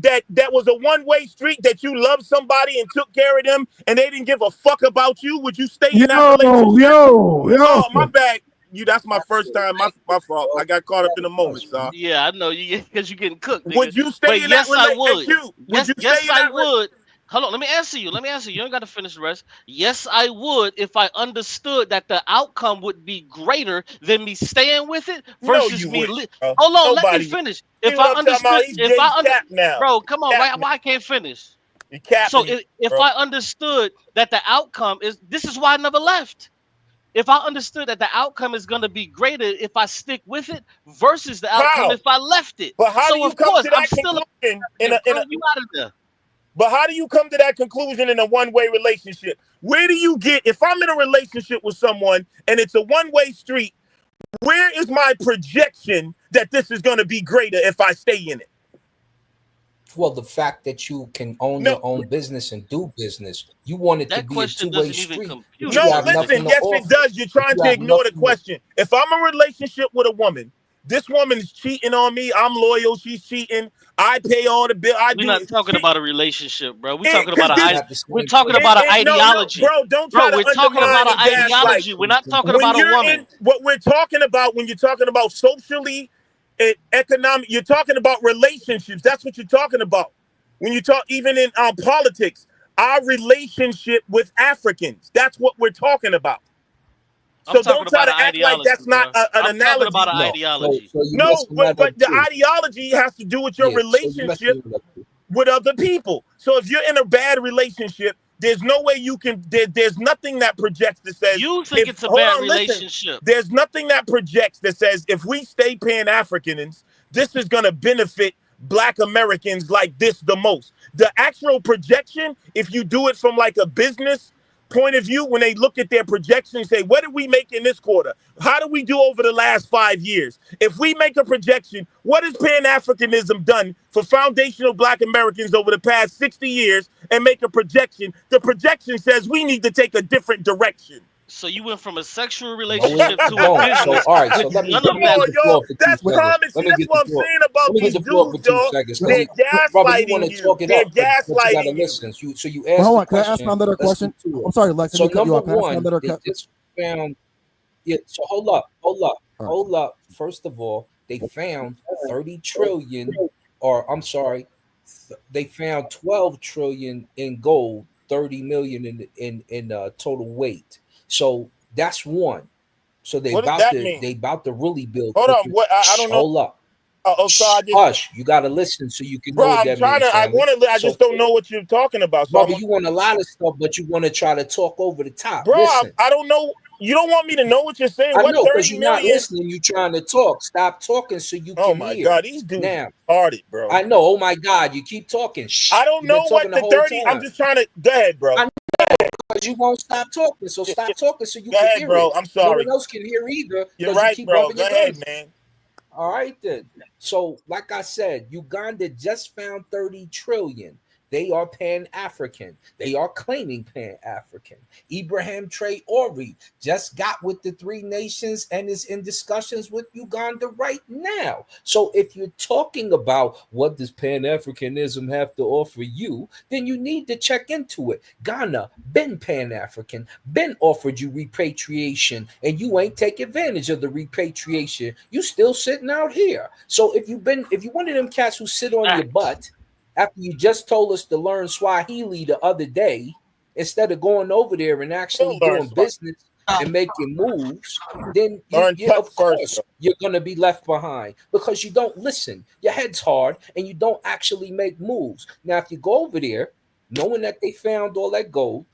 A: was a one-way street, that you loved somebody and took care of them and they didn't give a fuck about you? Would you stay in that relationship? Oh, my bad. That's my first time. My fault. I got caught up in the moment, son.
V: Yeah, I know you, because you're getting cooked. Nigga.
A: Would you stay in that relationship?
V: Yes, I would. Hold on, let me answer you. You ain't got to finish the rest. Yes, I would, if I understood that the outcome would be greater than me staying with it versus me. Hold on, let me finish. If I understood, bro, come on, why I can't finish? So if I understood that the outcome is, this is why I never left. If I understood that the outcome is going to be greater if I stick with it versus the outcome if I left it.
A: But how do you come to that conclusion But how do you come to that conclusion in a one-way relationship? Where do you get, if I'm in a relationship with someone and it's a one-way street, where is my projection that this is going to be greater if I stay in it?
L: Well, the fact that you can own your own business and do business, you want it to be a two-way street.
A: No, listen, yes, it does. You're trying to ignore the question. If I'm in a relationship with a woman, this woman is cheating on me, I'm loyal, she's cheating, I pay all the bill.
V: We're not talking about a relationship, bro. We're talking about an ideology.
A: Bro, don't try to
V: we're talking about an ideology. We're not talking about a woman.
A: What we're talking about when you're talking about socially and economic, you're talking about relationships. That's what you're talking about. When you talk, even in politics, our relationship with Africans, that's what we're talking about. So don't try to act like that's not an analogy.
V: I'm talking about an ideology.
A: But the ideology has to do with your relationship with other people. So if you're in a bad relationship, there's no way you can. There's nothing that projects that says
V: you think it's a bad relationship.
A: There's nothing that projects that says if we stay Pan-Africans, this is going to benefit Black Americans like this the most. The actual projection, if you do it from like a business point of view, when they look at their projections, say, what did we make in this quarter? How do we do over the last 5 years? If we make a projection, what has Pan-Africanism done for foundational Black Americans over the past 60 years and make a projection? The projection says we need to take a different direction.
V: So you went from a sexual relationship to a business.
L: So, all right, so let me
A: Come on, yo. That's promise. See, that's what I'm saying about these dudes, y'all. They're gaslighting you. They're gaslighting you.
L: Listen. So you asked
G: hold
L: the
G: on, can I ask another question? I'm sorry, Lex.
L: So
G: cut you
L: number
G: off.
L: one, they just found. Yeah. So hold up. First of all, they found 30 trillion, or I'm sorry, they found 12 trillion in gold, 30 million in total weight. So that's one. So they
A: What does
L: about
A: that
L: to
A: mean?
L: they about to really build.
A: Hold on, what? I don't know.
L: Hold up. Hush, you gotta listen so you can
A: Bro,
L: know what
A: I'm
L: that
A: trying
L: means.
A: to. I
L: family.
A: want to. I just don't know what you're talking about. So
L: Bro, you want a lot of stuff, but you want to try to talk over the top.
A: bro,
L: Listen.
A: I don't know. You don't want me to know what you're saying.
L: I
A: What
L: know, because
A: 30
L: you're not
A: million?
L: listening. You're trying to talk. Stop talking so you
A: Oh
L: can
A: my
L: hear.
A: God, these dudes
L: Now,
A: retarded, bro.
L: I know. Oh my God, you keep talking. Shh.
A: I don't
L: You've been
A: know what
L: talking
A: the
L: whole
A: 30. I'm
L: time.
A: just trying to. Go ahead, bro.
L: I know, because you won't stop talking. So stop talking so you
A: Go
L: can
A: ahead,
L: hear
A: bro.
L: it.
A: I'm
L: No
A: sorry.
L: one else can hear either
A: You're
L: because you
A: right,
L: keep
A: bro.
L: rubbing
A: Go
L: your
A: ahead,
L: guns.
A: man.
L: All right then. So, like I said, Uganda just found 30 trillion. They are Pan-African. They are claiming Pan-African. Ibrahim Traore just got with the 3 nations and is in discussions with Uganda right now. So if you're talking about what does Pan-Africanism have to offer you, then you need to check into it. Ghana been Pan-African, been offered you repatriation, and you ain't take advantage of the repatriation. You still sitting out here. So if you one of them cats who sit on your butt after you just told us to learn Swahili the other day, instead of going over there and actually doing business and making moves, then of course you're going to be left behind because you don't listen. Your head's hard and you don't actually make moves. Now, if you go over there, knowing that they found all that gold,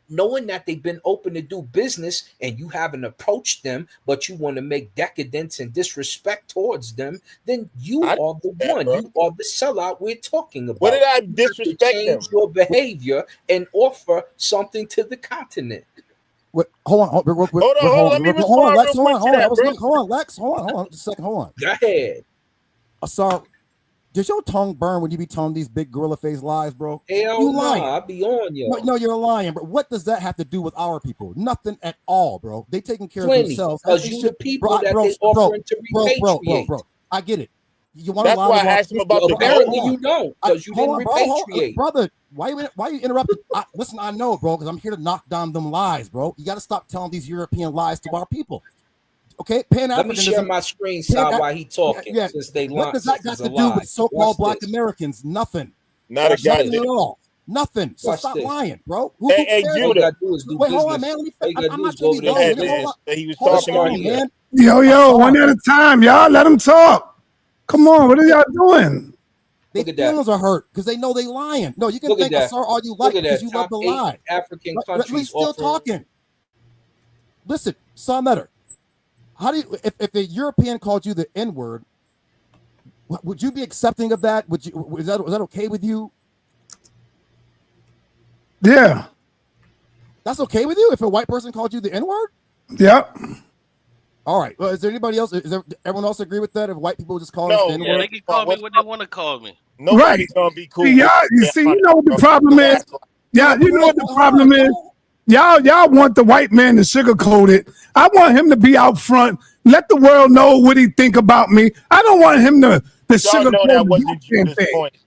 L: knowing that they've been open to do business and you haven't approached them, but you want to make decadence and disrespect towards them, then you are the one. You are the sellout we're talking about.
A: What did I
L: You have to
A: disrespect
L: change
A: them?
L: your behavior and offer something to the continent.
G: Wait, hold on,
A: Hold on. Let me respond real quick to that, bro.
G: Hold on, Lex. Hold on. Just a second. Hold on.
L: Go ahead.
G: Sorry. Does your tongue burn when you be telling these big gorilla face lies, bro?
L: Hell
G: you
L: no,
G: lying.
L: I be on you.
G: No, you're lying, bro. What does that have to do with our people? Nothing at all, bro. They taking care of themselves.
L: Because you the people that they offering to repatriate.
G: Bro. I get it. You want
A: That's
G: to lie
A: why I
G: about
A: asked him about the
L: apparently you don't, because you didn't repatriate.
G: Brother, why you interrupting? Listen, I know, bro, because I'm here to knock down them lies, bro. You got to stop telling these European lies to our people. Okay, Pan-Africanism.
L: Let me share my screen side while he talking.
G: Yeah.
L: Since they
G: What does that got to do with so-called Black Americans? Nothing.
A: Not a
G: Nothing at all. Nothing. So
L: Watch
G: stop
L: this.
G: lying, bro.
A: Hey, Judah.
G: Wait, hold on, man. I'm not going to be long.
A: He was talking
G: on, man.
B: Yo, one at a time, y'all. Let them talk. Come on, what are y'all doing?
G: Their feelings are hurt because they know they lying. No, you can think of sir all you like because you love to lie.
L: African
G: countries
L: countries
G: still talking. Listen, sa.neter. How do you, if a European called you the N-word, would you be accepting of that? Was that okay with you?
B: Yeah.
G: That's okay with you if a white person called you the N-word?
B: Yep.
G: All right. Well, is there anybody else? Everyone else agree with that? If white people just call us the N-word?
V: Yeah, they can call me what they want to call me.
A: Nobody's gonna be cool.
B: See, you know what the problem is? Yeah, you know what the problem is? Y'all want the white man to sugarcoat it. I want him to be out front. Let the world know what he think about me. I don't want him to sugarcoat
A: know that wasn't Judah's point.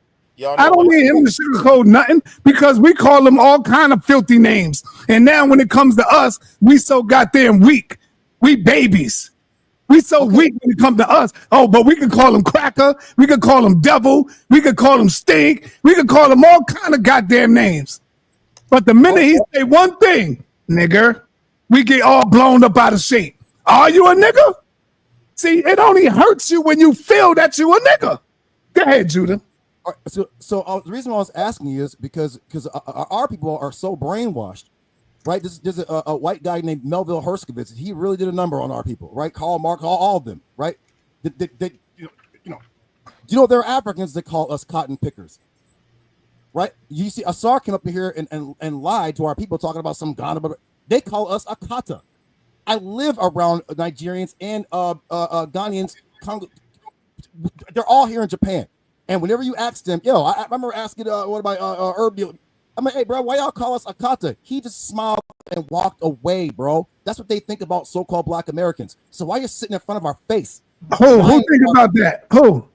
B: I don't need him to sugarcoat nothing because we call him all kind of filthy names. And now when it comes to us, we so goddamn weak. We babies. We so weak when it comes to us. Oh, but we could call him cracker. We could call him devil. We could call him stink. We could call him all kind of goddamn names. But the minute he say one thing, nigger, we get all blown up out of shape. Are you a nigger? See, it only hurts you when you feel that you a nigger. Go ahead, Judah.
G: All right, so the reason why I was asking you is because our people are so brainwashed, right? There's a white guy named Melville Herskovitz. He really did a number on our people, right? Karl Marx, all of them, right? You know, there are Africans that call us cotton pickers. right? You see, Asar came up here and lied to our people talking about some Ghana, but they call us Akata. I live around Nigerians and Ghanaians. They're all here in Japan. And whenever you ask them, I remember asking what about Herb deal. I'm like, hey, bro, why y'all call us Akata? He just smiled and walked away, bro. That's what they think about so-called Black Americans. So why you sitting in front of our face?
B: Who think about that? Who?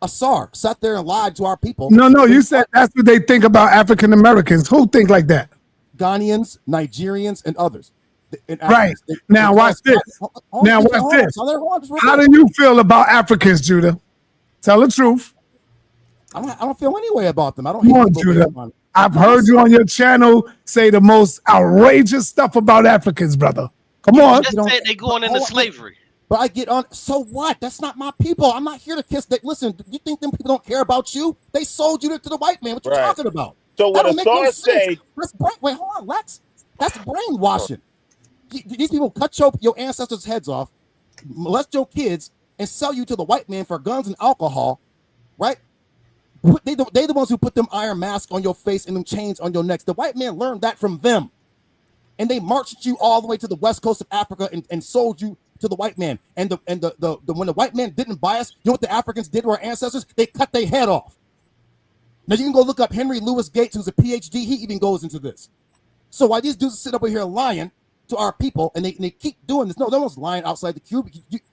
G: Asar sat there and lied to our people.
B: No, you said that's what they think about African Americans. Who think like that?
G: Ghanaians, Nigerians, and others.
B: Right. Now watch this. Now watch this. How do you feel about Africans, Judah? Tell the truth.
G: I don't feel any way about them. I don't.
B: Come on, Judah. I've heard you on your channel say the most outrageous stuff about Africans, brother. Come on.
V: You just said they going into slavery.
G: But I get on. So what? That's not my people. I'm not here to kiss. Listen, you think them people don't care about you? They sold you to the white man. What you talking about?
A: So what Asar said.
G: Wait, hold on, Lex. That's brainwashing. These people cut your ancestors' heads off, molest your kids, and sell you to the white man for guns and alcohol, right? They the ones who put them iron masks on your face and them chains on your necks. The white man learned that from them. And they marched you all the way to the west coast of Africa and sold you to the white man. And when the white man didn't buy us, you know what the Africans did to our ancestors? They cut their head off. Now you can go look up Henry Louis Gates, who's a PhD. He even goes into this. So why these dudes sit over here lying to our people, and they keep doing this? No, they're almost lying outside the cube.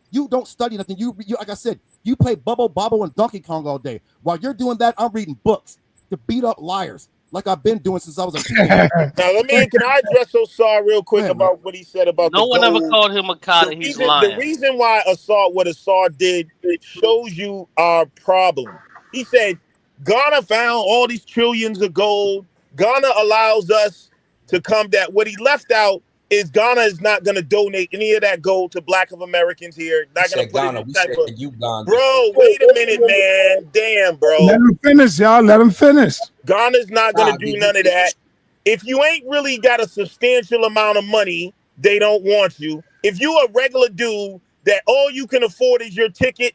G: You don't study nothing. You like I said, you play Bubble Bobble and Donkey Kong all day. While you're doing that, I'm reading books to beat up liars, like I've been doing since I was a teenager.
A: Now can I address Asar real quick about what he said about
V: no one ever called him Akata. He's lying.
A: The reason why what Asar did, it shows you our problem. He said Ghana found all these trillions of gold. Ghana allows us to come that. What he left out is Ghana is not going to donate any of that gold to Black Americans here. Not going to put Ghana, bro, wait a minute, man. Damn, bro.
B: Let him finish, y'all. Let him finish.
A: Ghana's not going to do none of that. If you ain't really got a substantial amount of money, they don't want you. If you a regular dude that all you can afford is your ticket,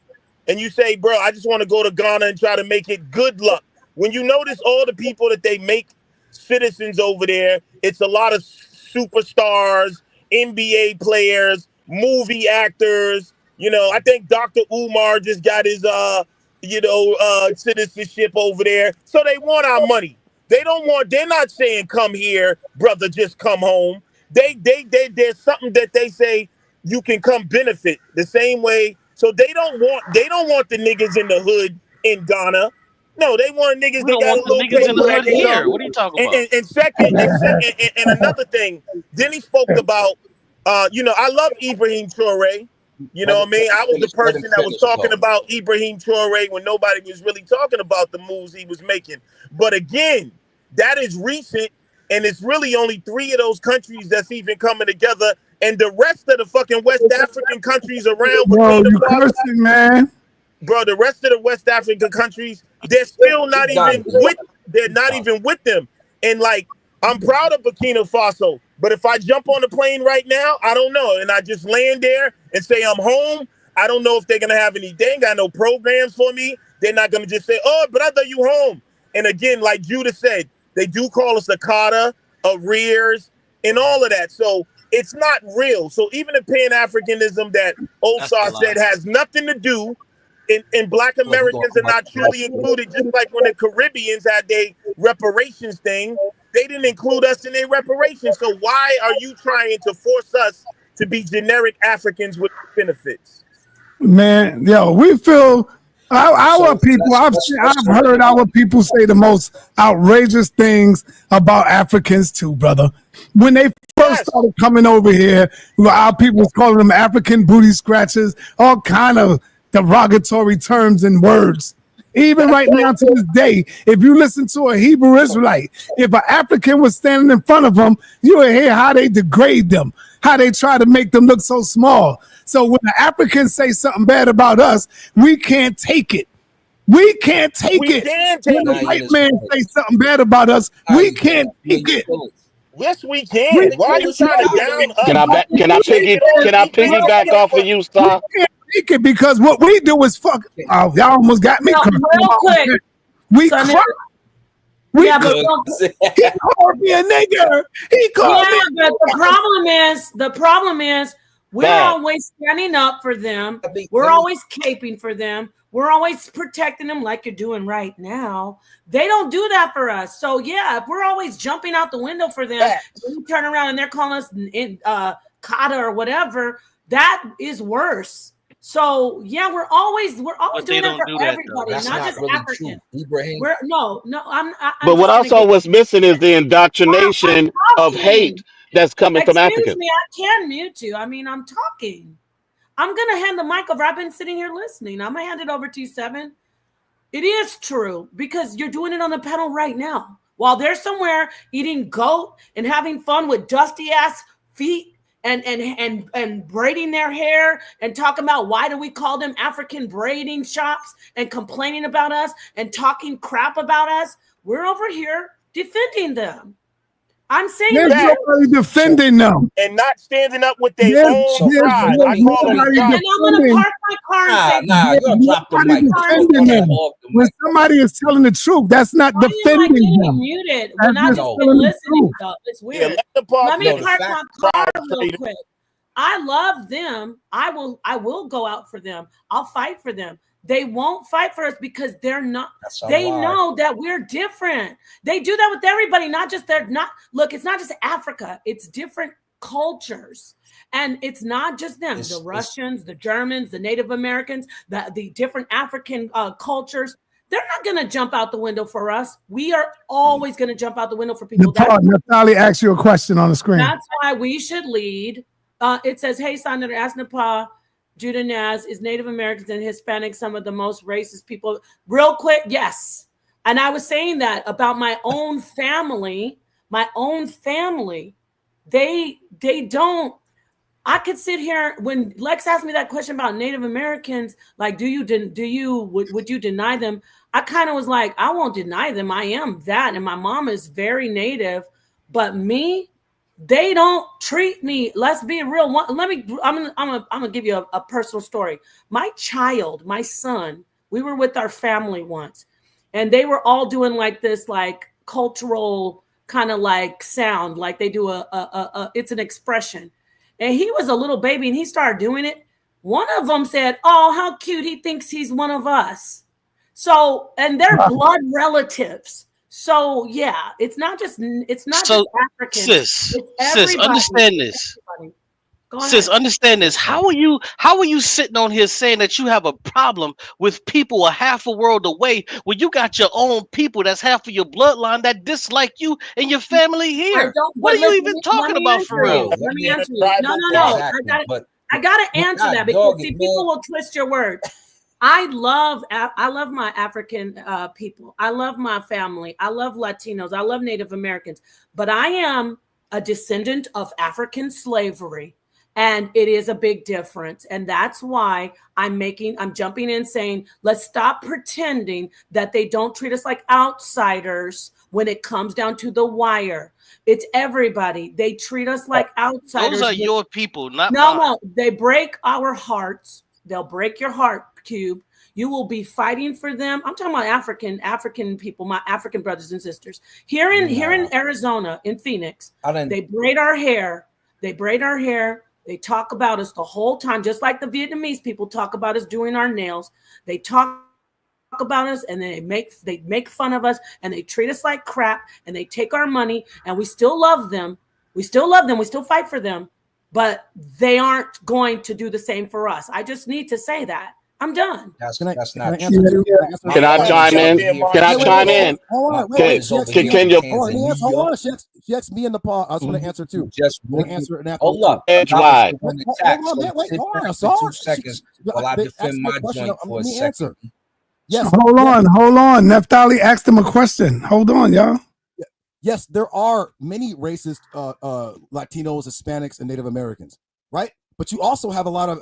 A: and you say, bro, I just want to go to Ghana and try to make it, good luck. When you notice all the people that they make citizens over there, it's a lot of superstars, NBA players, movie actors. I think Dr. Umar just got his citizenship over there. So they want our money. They're not saying come here, brother, just come home. There's something that they say you can come benefit the same way. So they don't want the niggas in the hood in Ghana. No, they want niggas that got a little
V: niggas in the hood here. What are you talking about?
A: And second, another thing. Then he spoke about, I love Ibrahim Traore. You know what I mean? I was the person that was talking about Ibrahim Traore when nobody was really talking about the moves he was making. But again, that is recent, and it's really only 3 of those countries that's even coming together, and the rest of the fucking West African countries around.
B: Bro, you cursing, man.
A: Bro, the rest of the West African countries, they're still not even with. They're not even with them. And I'm proud of Burkina Faso, but if I jump on the plane right now, I don't know, and I just land there and say I'm home, I don't know if they're gonna have any. They ain't got no programs for me. They're not gonna just say, "Oh, brother, you home." And again, like Judah said, they do call us Akata, arrears, and all of that. So it's not real. So even the Pan-Africanism that Osar said has nothing to do. And Black Americans are not truly included, just like when the Caribbeans had their reparations thing, they didn't include us in their reparations. So why are you trying to force us to be generic Africans with benefits?
B: Man, we feel our people. I've heard our people say the most outrageous things about Africans too, brother. When they first started coming over here, our people was calling them African booty scratchers, all kind of derogatory terms and words. Even right now to this day, if you listen to a Hebrew Israelite, if an African was standing in front of them, you would hear how they degrade them, how they try to make them look so small. So when the Africans say something bad about us, we can't take it. We can't take it. When the white man say something bad about us, we can't take it.
A: Yes, we can. Why are you trying to down us?
Q: Can I piggyback off of you, Star?
B: Because what we do is fuck. Oh, y'all almost got me.
S: Real quick.
B: We cry.
E: Yeah, but
B: he called me a nigger. He called me.
E: Yeah, but the problem is we're always standing up for them. We're always caping for them. We're always protecting them like you're doing right now. They don't do that for us. So yeah, if we're always jumping out the window for them, and we turn around and they're calling us Kata or whatever, that is worse. So yeah, we're always doing that for everybody, not just really Africans.
Q: But what also was missing is the indoctrination of hate that's coming from Africans.
E: Excuse me, I can mute you. I mean, I'm talking. I'm gonna hand the mic over. I've been sitting here listening. I'm gonna hand it over to you, Seven. It is true because you're doing it on the panel right now while they're somewhere eating goat and having fun with dusty ass feet and braiding their hair and talking about why do we call them African braiding shops and complaining about us and talking crap about us. We're over here defending them. I'm saying
B: there's nobody defending them
A: and not standing up with their own pride.
E: And I'm gonna park my car and say,
B: drop the mic. When somebody is telling the truth, that's not defending them.
E: Muted. We're not just listening. It's weird. Let me park my car real quick. I love them. I will go out for them. I'll fight for them. They won't fight for us because they're not. They know that we're different. They do that with everybody, not just look, it's not just Africa, it's different cultures. And it's not just them, the Russians, the Germans, the Native Americans, the different African cultures. They're not going to jump out the window for us. We are always going to jump out the window for people.
B: Natalie asked you a question on the screen.
E: That's why we should lead. It says, hey, sa.neter, ask Nepal. Judah Naz, is Native Americans and Hispanics some of the most racist people? Real quick, yes. And I was saying that about my own family. They don't. I could sit here when Lex asked me that question about Native Americans, like, would you deny them? I kind of was like, I won't deny them. I am that, and my mom is very Native, but me. They don't treat me. Let's be real. I'm gonna give you a personal story. My son, we were with our family once, and they were all doing like this, like cultural kind of like sound, like they do it's an expression. And he was a little baby, and he started doing it. One of them said, "Oh, how cute! He thinks he's one of us." So, and they're blood relatives. So yeah, it's not just Africans.
V: Sis, understand this. Sis, understand this. How are you sitting on here saying that you have a problem with people a half a world away when you got your own people that's half of your bloodline that dislike you and your family here? What are you even talking about for real?
E: Let me answer you. No. I gotta answer that because people will twist your words. I love my African people. I love my family. I love Latinos. I love Native Americans. But I am a descendant of African slavery, and it is a big difference. And that's why I'm jumping in saying, let's stop pretending that they don't treat us like outsiders when it comes down to the wire. It's everybody. They treat us like outsiders.
V: Those are your people, not
E: mine.
V: No,
E: they break our hearts. They'll break your heart, Cube. You will be fighting for them. I'm talking about African people, my African brothers and sisters. Here in Arizona, in Phoenix, they braid our hair. They talk about us the whole time, just like the Vietnamese people talk about us doing our nails. They talk about us and they make fun of us and they treat us like crap and they take our money, and we still love them. We still fight for them. But they aren't going to do the same for us. I just need to say that. I'm done.
Q: That's not true. Can I chime in?
G: Hold on. She asked me in the Nepal. I was going to answer too.
L: Just
G: want to answer it now.
L: Hold up.
Q: Edgewise.
L: Hold on, 2 seconds while I defend my joint for a second.
G: Yes.
B: Hold on. Neftali asked him a question. Hold on, y'all.
G: Yes, there are many racist Latinos, Hispanics, and Native Americans, right? But you also have a lot of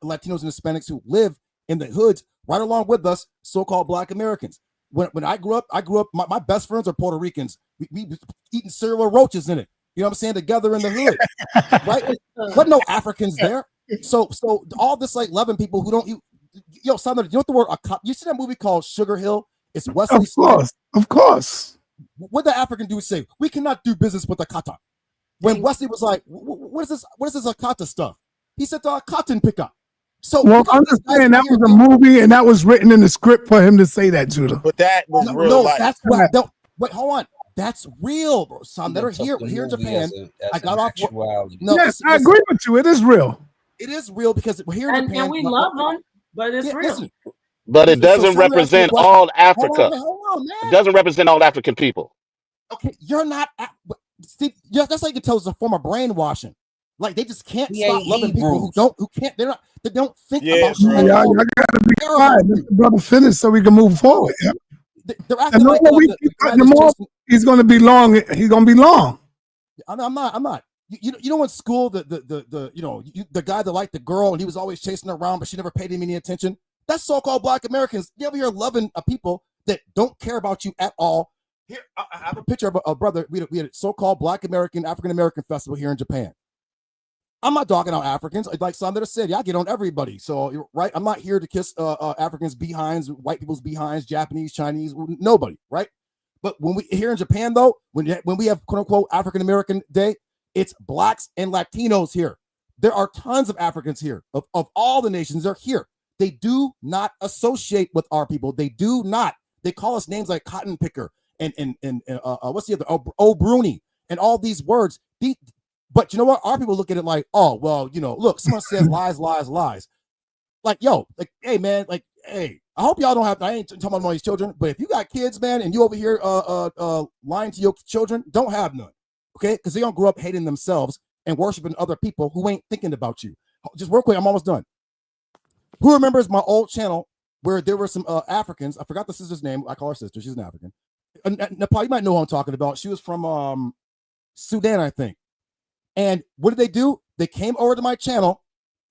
G: Latinos and Hispanics who live in the hoods right along with us, so-called Black Americans. When I grew up, my best friends are Puerto Ricans. We eating cereal with roaches in it. You know what I'm saying? Together in the hood, right? But no Africans there. So all this like loving people who don't. Sa.neter, you know what the word? You see that movie called Sugar Hill? It's Wesley
B: Snipes. Of course.
G: What the African dude say? We cannot do business with the kata. When Wesley was like, what is this? What is this Akata stuff? He said cotton pickup. So
B: well, I'm just saying that was a movie and that was written in the script for him to say that, Judah.
A: But that was real life.
G: That's what. Wait, hold on. That's real, bro. Son, that are here in Japan. I got off.
B: No, yes, I agree with you. It is real.
G: It is real because we're here in Japan.
E: And we love them, but it's real.
G: Listen,
Q: But it doesn't represent all Africa.
G: Hold on, man.
Q: It doesn't represent all African people.
G: Okay, you're not. See, that's how you can tell it's a form of brainwashing. Like they just can't stop loving people who can't. They don't think about.
B: Y'all gotta be quiet. Let the brother finish so we can move forward. Yeah?
G: And
B: like the more he's going to be long. He's going to be long.
G: I'm not. You know, in school, the guy that liked the girl and he was always chasing her around, but she never paid him any attention. That's so-called Black Americans. You ever hear loving people that don't care about you at all? Here, I have a picture of a brother. We had a so-called Black American, African American festival here in Japan. I'm not dogging out Africans. Like some that said, I get on everybody. So, right, I'm not here to kiss Africans' behinds, white people's behinds, Japanese, Chinese, nobody, right? But when we here in Japan, though, when we have quote unquote African American Day, it's Blacks and Latinos here. There are tons of Africans here of all the nations. They're here. They do not associate with our people. They do not. They call us names like cotton picker and what's the other? Oh, Bruni and all these words. But you know what? Our people look at it like, oh, well, look, someone says lies, lies, lies. Like, yo, like, hey, man, like, hey, I hope y'all don't have, I ain't talking about all these children, but if you got kids, man, and you over here lying to your children, don't have none, okay? Because they don't grow up hating themselves and worshiping other people who ain't thinking about you. Just real quick, I'm almost done. Who remembers my old channel where there were some Africans? I forgot the sister's name. I call her sister. She's an African. Nepal, you might know who I'm talking about. She was from Sudan, I think. And what did they do? They came over to my channel,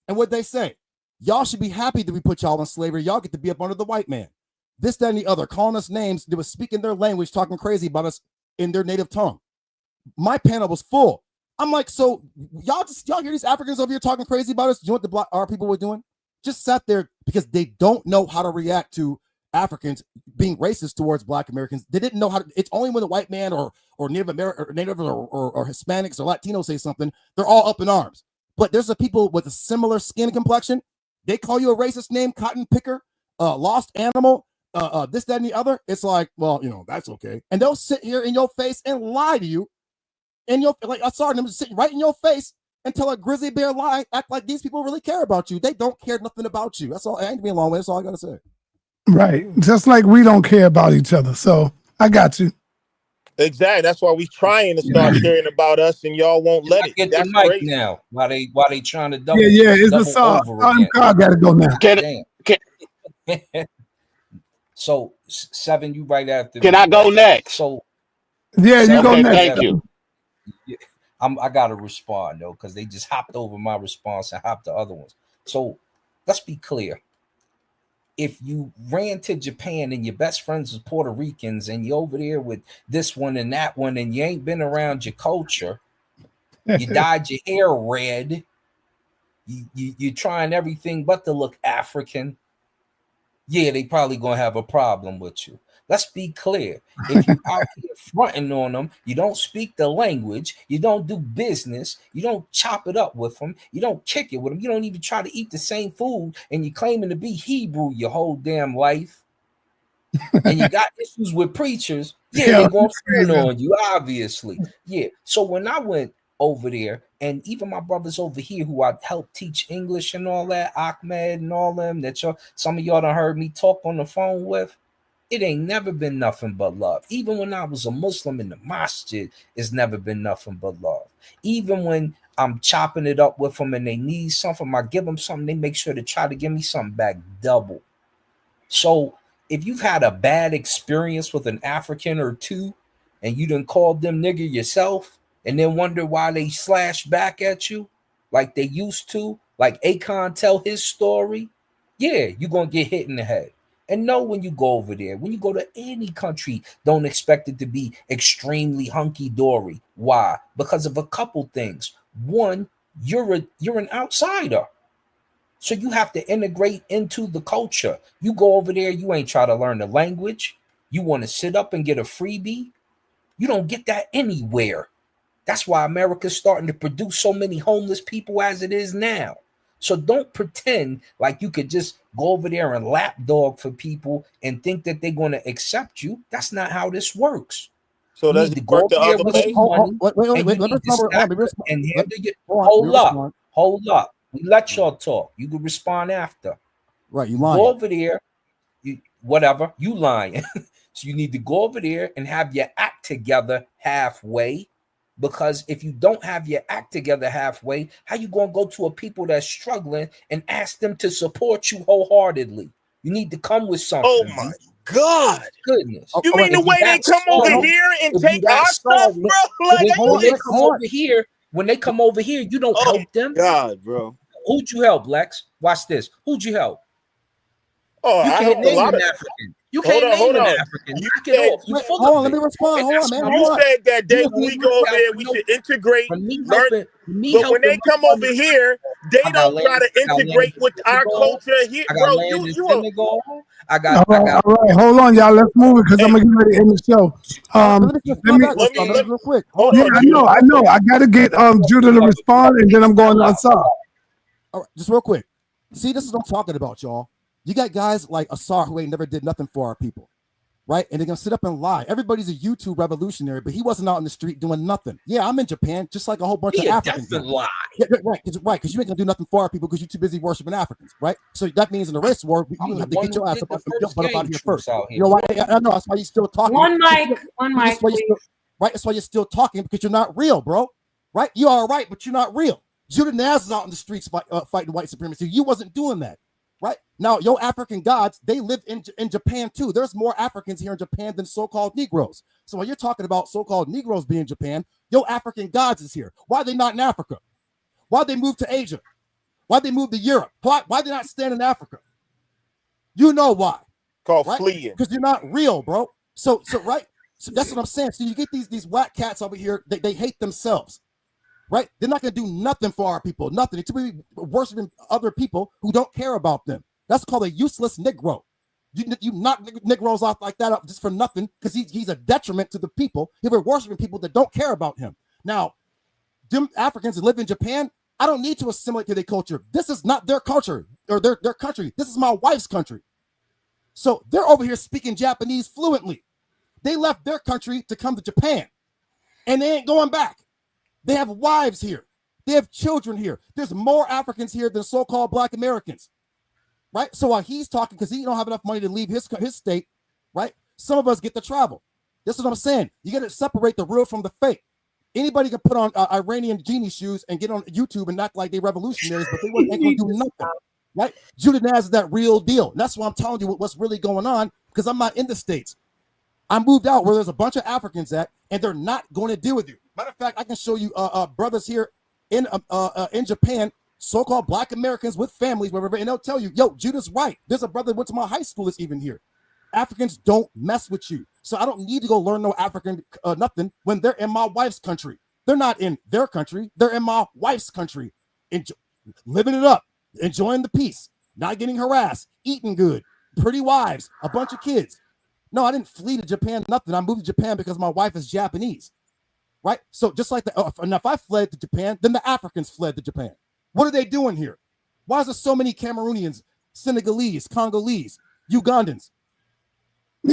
G: and what did they say? Y'all should be happy that we put y'all in slavery. Y'all get to be up under the white man. This, that, and the other, calling us names. They were speaking their language, talking crazy about us in their native tongue. My panel was full. I'm like, so y'all hear these Africans over here talking crazy about us? Do you know what our people were doing? Just sat there because they don't know how to react to Africans being racist towards Black Americans. They didn't know how to. It's only when the white man or Native American or Native or Hispanics or Latinos say something, they're all up in arms. But there's a people with a similar skin complexion. They call you a racist name, cotton picker, lost animal, this, that, and the other. It's like, well, that's okay. And they'll sit here in your face and lie to you. And like I saw them sitting right in your face and tell a grizzly bear lie, act like these people really care about you. They don't care nothing about you. That's all. I ain't being long way. That's all I gotta say.
B: Right. Just like we don't care about each other. So I got you.
A: Exactly. That's why we trying to start caring about us, and y'all won't let it.
L: Get
A: That's
L: the mic
A: great.
L: now. Why they trying to double?
B: Yeah. It's
L: double
B: a song.
L: over again.
B: I gotta go now.
L: So 7, you right after.
Q: Can
L: me,
Q: I go
L: right?
Q: next?
L: So
B: yeah, you go
Q: okay,
B: next.
Q: Thank you.
L: I gotta respond though, because they just hopped over my response and hopped the other ones. So let's be clear. If you ran to Japan and your best friends was Puerto Ricans and you're over there with this one and that one and you ain't been around your culture, you dyed your hair red, you're trying everything but to look African, yeah, they probably gonna have a problem with you. Let's be clear. If you out here fronting on them, you don't speak the language, you don't do business, you don't chop it up with them, you don't kick it with them, you don't even try to eat the same food, and you're claiming to be Hebrew your whole damn life, and you got issues with preachers, yeah, they're going to front on you, obviously. Yeah. So when I went over there, and even my brothers over here who I helped teach English and all that, Ahmed and all them that some of y'all done heard me talk on the phone with, it ain't never been nothing but love. Even when I was a Muslim in the masjid, it's never been nothing but love. Even when I'm chopping it up with them and they need something, I give them something, they make sure to try to give me something back double. So if you've had a bad experience with an African or two and you done called them nigger yourself and then wonder why they slash back at you like they used to, like Akon tell his story, yeah, you're going to get hit in the head. And know when you go over there, when you go to any country, don't expect it to be extremely hunky-dory. Why? Because of a couple things. One, you're an outsider. So you have to integrate into the culture. You go over there, you ain't try to learn the language. You want to sit up and get a freebie? You don't get that anywhere. That's why America's starting to produce so many homeless people as it is now. So don't pretend like you could just go over there and lapdog for people and think that they're going to accept you. That's not how this works.
A: So
L: you
A: does
L: need
A: it
L: to go
A: work
L: over
A: the
L: there
A: other
L: with
A: way?
L: some money, and you need to stack and handle your. Hold up. We let y'all talk. You can respond after.
G: Right, you
L: Go
G: lying.
L: over there. Whatever, you lying. So you need to go over there and have your act together halfway. Because if you don't have your act together halfway, how you gonna go to a people that's struggling and ask them to support you wholeheartedly? You need to come with something.
A: Oh my God!
L: Goodness!
A: You mean the way they come over here and take our stuff, bro? Like,
L: when they come over here, you don't help them.
A: God, bro.
L: Who'd you help, Lex? Watch this. Who'd you help?
A: Oh,
L: You
A: I
L: can't
A: helped a
L: name
A: lot
L: an
A: of.
L: African. You can't name an African.
A: You
L: Knock it
A: said,
L: off. You full
G: Hold on,
L: of
G: let me
L: it.
G: respond. Hold on, man.
A: You said that day when we go over there, we
L: helping
A: should integrate, learn. But when they
L: helping
A: come over here, they
L: I got
A: don't
L: land.
A: try to
L: I got land
A: integrate
L: in
A: with our
L: Senegal.
A: culture here,
L: I got
A: bro.
L: land in
A: You
L: Senegal. I
B: All
L: got.
B: right. Hold on, y'all. Let's move it because I'm gonna get ready to end the show.
G: Let me real quick.
A: Hold
B: Yeah,
A: on,
B: I know. I gotta get Judah to respond, and then I'm going to Assad.
G: All right, just real quick. See, this is what I'm talking about, y'all. You got guys like Assad who ain't never did nothing for our people, right? And they're gonna sit up and lie. Everybody's a YouTube revolutionary, but he wasn't out in the street doing nothing. Yeah, I'm in Japan, just like a whole bunch of Africans.
L: Lie.
G: Yeah, right, because you ain't gonna do nothing for our people because you're too busy worshiping Africans, right? So that means in the race war, you have to get your ass up and jump out of here first. You know why? I know that's why you're still talking.
E: One mic, please.
G: Right, that's why you're still talking because you're not real, bro. Right? You are right, but you're not real. Judah Naz is out in the streets fighting white supremacy. You wasn't doing that. Right now, your African gods, they live in Japan too. There's more Africans here in Japan than so-called Negroes. So when you're talking about so-called Negroes being in Japan, your African gods is here. Why are they not in Africa? Why they move to Asia? Why they move to Europe? Why they not stand in Africa? You know why?
A: Called
G: right?
A: fleeing.
G: Because you're not real, bro. So right. So that's what I'm saying. So you get these whack cats over here. They hate themselves. Right? They're not going to do nothing for our people. Nothing. They're too busy worshiping other people who don't care about them. That's called a useless Negro. You knock Negroes off like that up just for nothing because he's a detriment to the people. We're worshiping people that don't care about him. Now, them Africans that live in Japan, I don't need to assimilate to their culture. This is not their culture or their country. This is my wife's country. So they're over here speaking Japanese fluently. They left their country to come to Japan, and they ain't going back. They have wives here. They have children here. There's more Africans here than so-called Black Americans, right? So while he's talking, because he don't have enough money to leave his state, right? Some of us get to travel. This is what I'm saying. You got to separate the real from the fake. Anybody can put on Iranian genie shoes and get on YouTube and act like they revolutionaries, but they ain't going to do nothing, right? Judah Naz is that real deal. And that's why I'm telling you what's really going on, because I'm not in the States. I moved out where there's a bunch of Africans at, and they're not going to deal with you. Matter of fact, I can show you brothers here in Japan, so-called Black Americans with families, wherever, and they'll tell you, yo, Judah's right. There's a brother that went to my high school that's even here. Africans don't mess with you. So I don't need to go learn no African nothing when they're in my wife's country. They're not in their country. They're in my wife's country, living it up, enjoying the peace, not getting harassed, eating good, pretty wives, a bunch of kids. No, I didn't flee to Japan, nothing. I moved to Japan because my wife is Japanese, right? So just like and if I fled to Japan, then the Africans fled to Japan. What are they doing here? Why is there so many Cameroonians, Senegalese, Congolese, Ugandans?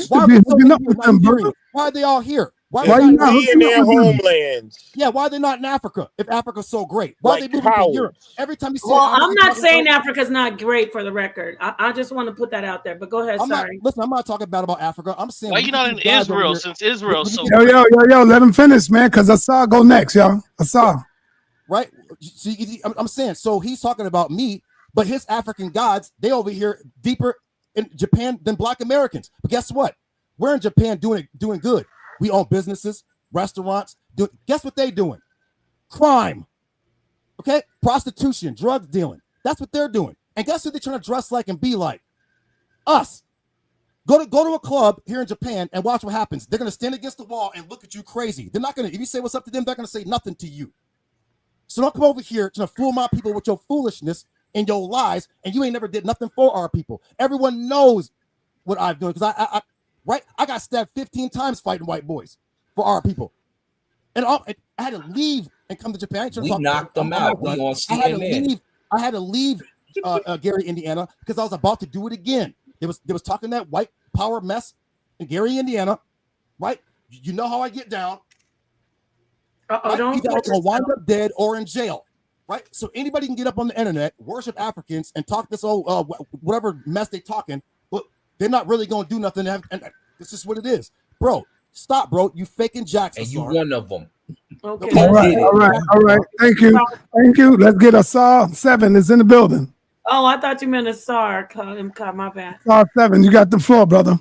G: Why are, why are they all here? Why are they not
A: in their homelands?
G: Yeah, why are they not in Africa if Africa's so great? Why are they moving to Europe? Every time you say
E: I'm not saying Africa's not great for the record. I just want to put that out there, but go ahead. Sorry.
G: Listen, I'm not talking bad about Africa. I'm saying
V: why you not in Israel since Israel's so
B: Yo, let him finish, man, because Assad go next, y'all. Assad.
G: Right? So I'm saying, so he's talking about me, but his African gods, they over here deeper in Japan than Black Americans. But guess what? We're in Japan doing good. We own businesses, restaurants. Guess what they doing? Crime. Okay? Prostitution, drug dealing. That's what they're doing. And guess who they're trying to dress like and be like? Us. Go to a club here in Japan and watch what happens. They're going to stand against the wall and look at you crazy. They're not going to, if you say what's up to them, they're going to say nothing to you. So don't come over here to fool my people with your foolishness and your lies, and you ain't never did nothing for our people. Everyone knows what I've done because right? I got stabbed 15 times fighting white boys for our people. And I had to leave and come to Japan.
L: We knocked them out. We on CNN.
G: I had to leave Gary, Indiana, because I was about to do it again. There was talking that white power mess in Gary, Indiana, right? You know how I get down. Right? Either I'm gonna wind up dead or in jail, right? So anybody can get up on the internet, worship Africans, and talk this old whatever mess they talking, but they're not really gonna do nothing. And this is what it is, bro. Stop, bro. You faking Jackson.
L: And you one of them.
E: Okay.
B: All right. Thank you. Let's get a SA.7 is in the building.
E: Oh, I thought you meant a SAR. My bad.
B: SA.7, you got the floor, brother.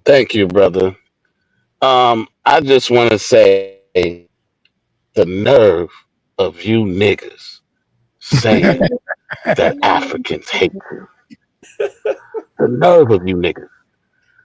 Q: Thank you, brother. I just want to say the nerve of you niggas saying that Africans hate you. The nerve of you niggas.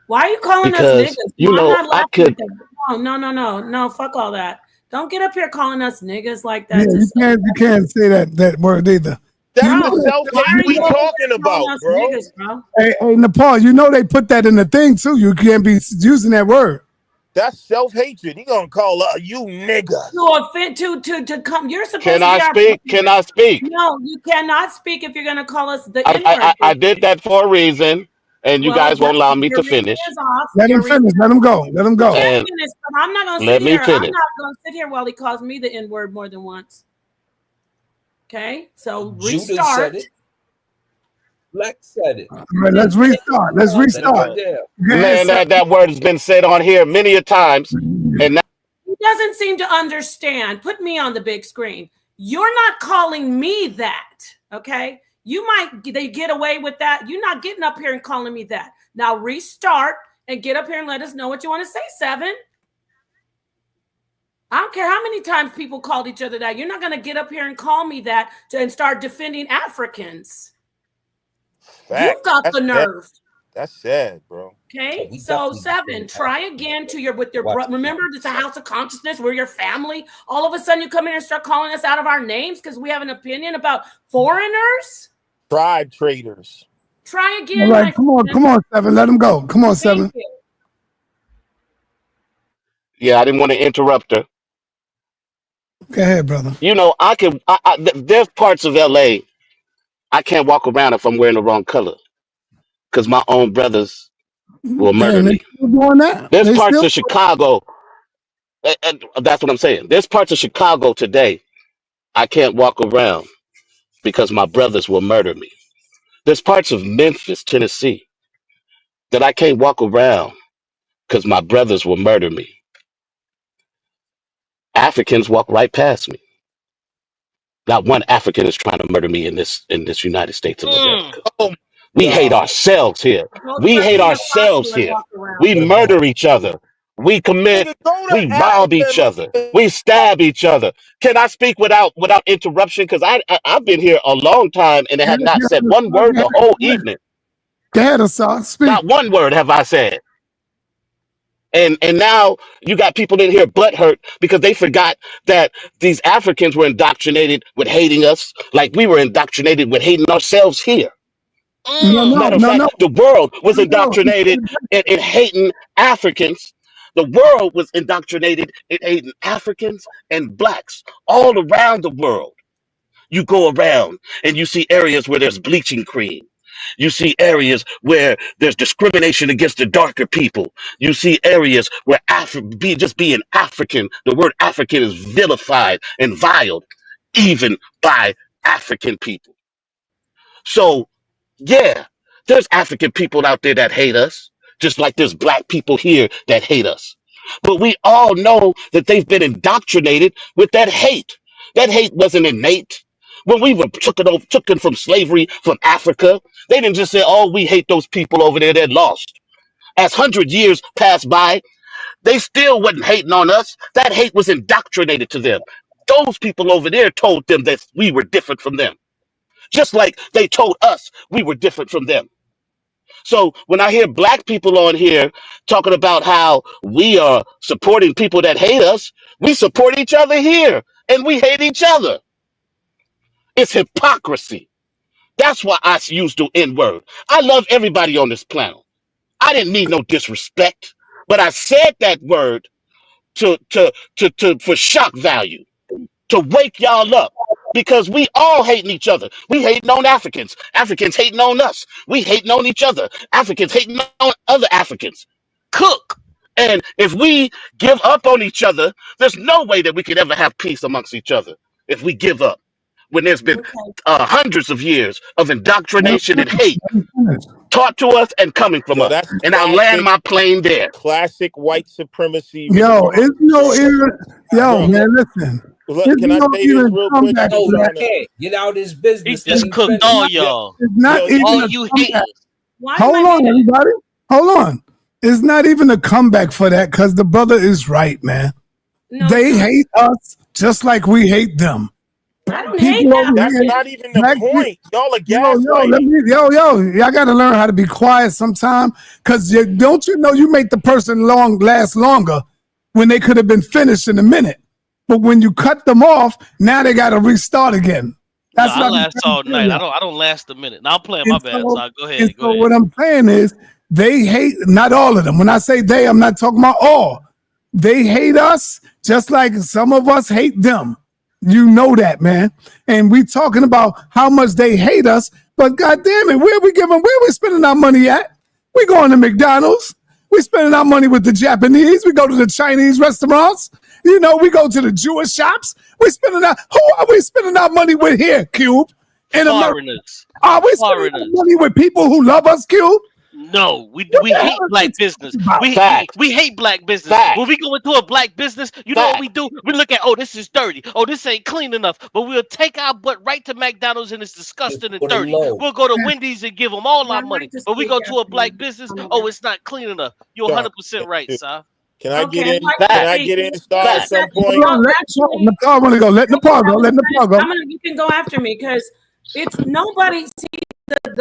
E: Why are you calling
Q: Because,
E: us niggas?
Q: you
E: No,
Q: know,
E: I'm not
Q: I
E: laughing
Q: could.
E: at that. No, fuck all that. Don't get up here calling us niggas like that.
B: Yeah, you can't say that word either.
A: That's the self-hate we talking about, bro.
E: Niggas, bro.
B: Hey, Nepal, you know they put that in the thing too. You can't be using that word.
A: That's self-hatred. He gonna call you nigga.
E: To offend to come. You're supposed
Q: Can
E: to
Q: I
E: be
Q: speak? Can I speak?
E: No, you cannot speak if you're gonna call us the N-word.
Q: I did that for a reason, and you guys won't allow me to finish.
B: Let him finish. Let him go. Let him go.
Q: And
E: I'm not gonna
Q: let
E: sit
Q: me
E: here. I'm
Q: finish.
E: not gonna sit here while he calls me the N-word more than once. Okay, so
L: Judas
E: restart.
L: said it. Lex said it.
B: All right, let's restart.
Q: Man, that word has been said on here many a times, and now
E: He doesn't seem to understand. Put me on the big screen. You're not calling me that, okay? They get away with that. You're not getting up here and calling me that. Now restart and get up here and let us know what you want to say, 7. I don't care how many times people called each other that. You're not going to get up here and call me that and start defending Africans. You've got the nerve.
A: That's sad, bro.
E: Okay, so 7, try again with your brother. Remember, it's a house of consciousness. We're your family. All of a sudden, you come in and start calling us out of our names because we have an opinion about foreigners.
A: Tribe traders.
E: Try again.
B: All right, come on, 7. Let him go. Come on, 7.
Q: yeah, I didn't want to interrupt her.
B: Go ahead, brother.
Q: You know, there's parts of LA I can't walk around if I'm wearing the wrong color because my own brothers will murder
B: Damn, they
Q: me.
B: still doing that.
Q: There's parts of Chicago, and that's what I'm saying. There's parts of Chicago today I can't walk around because my brothers will murder me. There's parts of Memphis, Tennessee that I can't walk around because my brothers will murder me. Africans walk right past me. Not one African is trying to murder me in this United States of America. We hate ourselves here. We hate ourselves here. We murder each other. We we rob each other. We stab each other. Can I speak without interruption? Because I've been here a long time and I have not said one word the whole evening.
B: Go ahead, Asad. Speak.
Q: Not one word have I said. And now you got people in here butthurt because they forgot that these Africans were indoctrinated with hating us like we were indoctrinated with hating ourselves here. Matter of fact, the world was indoctrinated in hating Africans. The world was indoctrinated in hating Africans and blacks all around the world. You go around and you see areas where there's bleaching cream. You see areas where there's discrimination against the darker people. You see areas where just being African, the word African is vilified and viled, even by African people. So, yeah, there's African people out there that hate us, just like there's black people here that hate us. But we all know that they've been indoctrinated with that hate. That hate wasn't innate. When we were taken from slavery from Africa, they didn't just say, oh, we hate those people over there, they're lost. As 100 years passed by, they still wasn't hating on us. That hate was indoctrinated to them. Those people over there told them that we were different from them. Just like they told us we were different from them. So when I hear black people on here talking about how we are supporting people that hate us, we support each other here and we hate each other. It's hypocrisy. That's why I use the N-word. I love everybody on this planet. I didn't mean no disrespect, but I said that word to for shock value, to wake y'all up. Because we all hating each other. We hating on Africans. Africans hating on us. We hating on each other. Africans hating on other Africans. Cook. And if we give up on each other, there's no way that we could ever have peace amongst each other if we give up. When there's been hundreds of years of indoctrination and hate taught to us and coming from
A: Yo,
Q: us.
A: that's
Q: And I land
A: classic,
Q: my plane there.
A: classic white supremacy
B: Yo,
A: response.
B: it's no even. Yo,
A: Bro,
B: man, listen.
A: look, can I
B: No
A: say this
B: even
A: real quick?
B: comeback
A: I'm
B: for
A: just
B: that.
A: trying to.
L: Okay, get out his
V: He
L: business. Let
V: just
L: him
V: cooked
L: finish.
V: all y'all.
B: It's not
A: Yo,
B: even
V: All
B: a
V: you
B: comeback.
V: haters.
E: Why
B: Hold
E: am I
B: on,
E: muted?
B: everybody. Hold on. It's not even a comeback for that because the brother is right, man.
E: No,
B: They
E: it's not.
B: hate us just like we hate them.
E: I don't hate
B: People over
A: That's
B: here,
A: not even the
B: black people.
A: point. Y'all are
B: Let
A: gaslighting.
B: me, y'all got to learn how to be quiet sometime because don't you know you make the person last longer when they could have been finished in a minute. But when you cut them off, now they got to restart again.
V: No,
B: That's
V: I
B: what I'm
V: last
B: trying
V: all
B: to tell
V: night.
B: you.
V: I don't last a minute. Now I'm playing my
B: And
V: bad.
B: so,
V: So go
B: and
V: ahead. Go
B: so
V: ahead.
B: what I'm saying is they hate, not all of them. When I say they, I'm not talking about all. They hate us just like some of us hate them. You know that, man. And we talking about how much they hate us, but God damn it, where we spending our money at? We going to McDonald's. We spending our money with the Japanese. We go to the Chinese restaurants. You know, we go to the Jewish shops. Who are we spending our money with here, Cube? In America.
V: Foreigners.
B: Are we spending our money with people who love us, Cube?
V: No, we
B: What the
V: hate
B: hell is
V: black
B: this
V: business.
B: about?
V: We hate black business.
Q: Fact.
V: When we go into a black business, you know what we do? We look at, oh, this is dirty. Oh, this ain't clean enough. But we'll take our butt right to McDonald's and it's disgusting and
L: Put it
V: dirty.
L: low.
V: We'll go to Wendy's and give them all
E: Yeah,
V: our
E: I'd
V: money.
E: like to
V: But we
E: speak
V: go to a
E: after
V: black
E: you.
V: business,
E: I'm
V: oh,
E: over.
V: it's not clean enough. You're
A: Star.
V: 100% right, Si.
A: Can I get
E: Okay,
A: in?
E: I'd like
A: Can
E: to
A: I
E: speak.
A: get in, Star, at some point?
B: Hold on, let
E: Actually,
B: Nepal want to go. Let Nepal go. Let Nepal go.
E: you can go after me because it's nobody. See,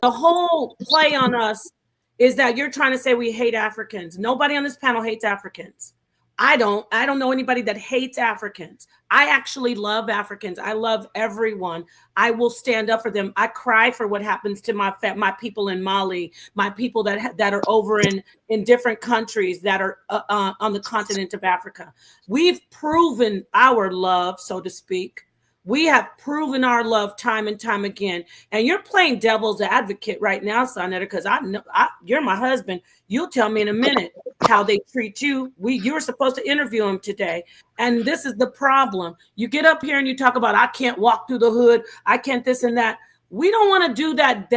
E: the whole play on us is that you're trying to say we hate Africans. Nobody on this panel hates Africans. I don't know anybody that hates Africans. I actually love Africans. I love everyone. I will stand up for them. I cry for what happens to my people in Mali, my people that are over in different countries that are on the continent of Africa. We've proven our love, so to speak. We have proven our love time and time again. And you're playing devil's advocate right now, sa.neter, because I know you're my husband. You'll tell me in a minute how they treat you. You were supposed to interview him today. And this is the problem. You get up here and you talk about, I can't walk through the hood. I can't this and that. We don't want to do that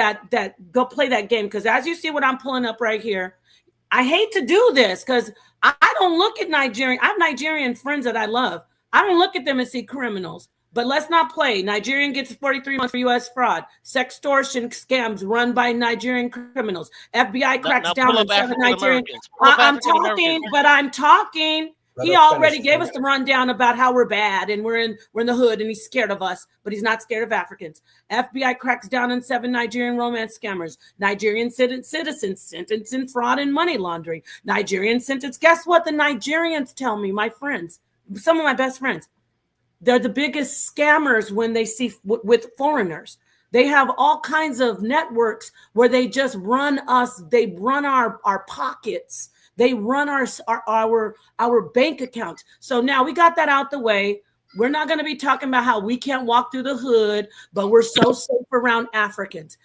E: go play that game. Because as you see what I'm pulling up right here, I hate to do this because I don't look at Nigerian. I have Nigerian friends that I love. I don't look at them and see criminals. But let's not play. Nigerian gets 43 months for U.S. fraud. Sextortion scams run by Nigerian criminals. FBI cracks
V: Now
E: down
V: pull
E: on
V: up
E: 7
V: African
E: Nigerian.
V: Americans. Pull up
E: I'm
V: African
E: talking,
V: Americans.
E: but I'm talking.
L: Let
E: He
L: her
E: already
L: finish.
E: gave us the rundown about how we're bad and we're in the hood and he's scared of us, but he's not scared of Africans. FBI cracks down on 7 Nigerian romance scammers. Nigerian citizens sentenced in fraud and money laundering. Nigerian sentence. Guess what? The Nigerians tell me, my friends, some of my best friends, they're the biggest scammers when they see with foreigners. They have all kinds of networks where they just run us. They run our pockets. They run our bank accounts. So now we got that out the way. We're not going to be talking about how we can't walk through the hood, but we're so safe around Africans.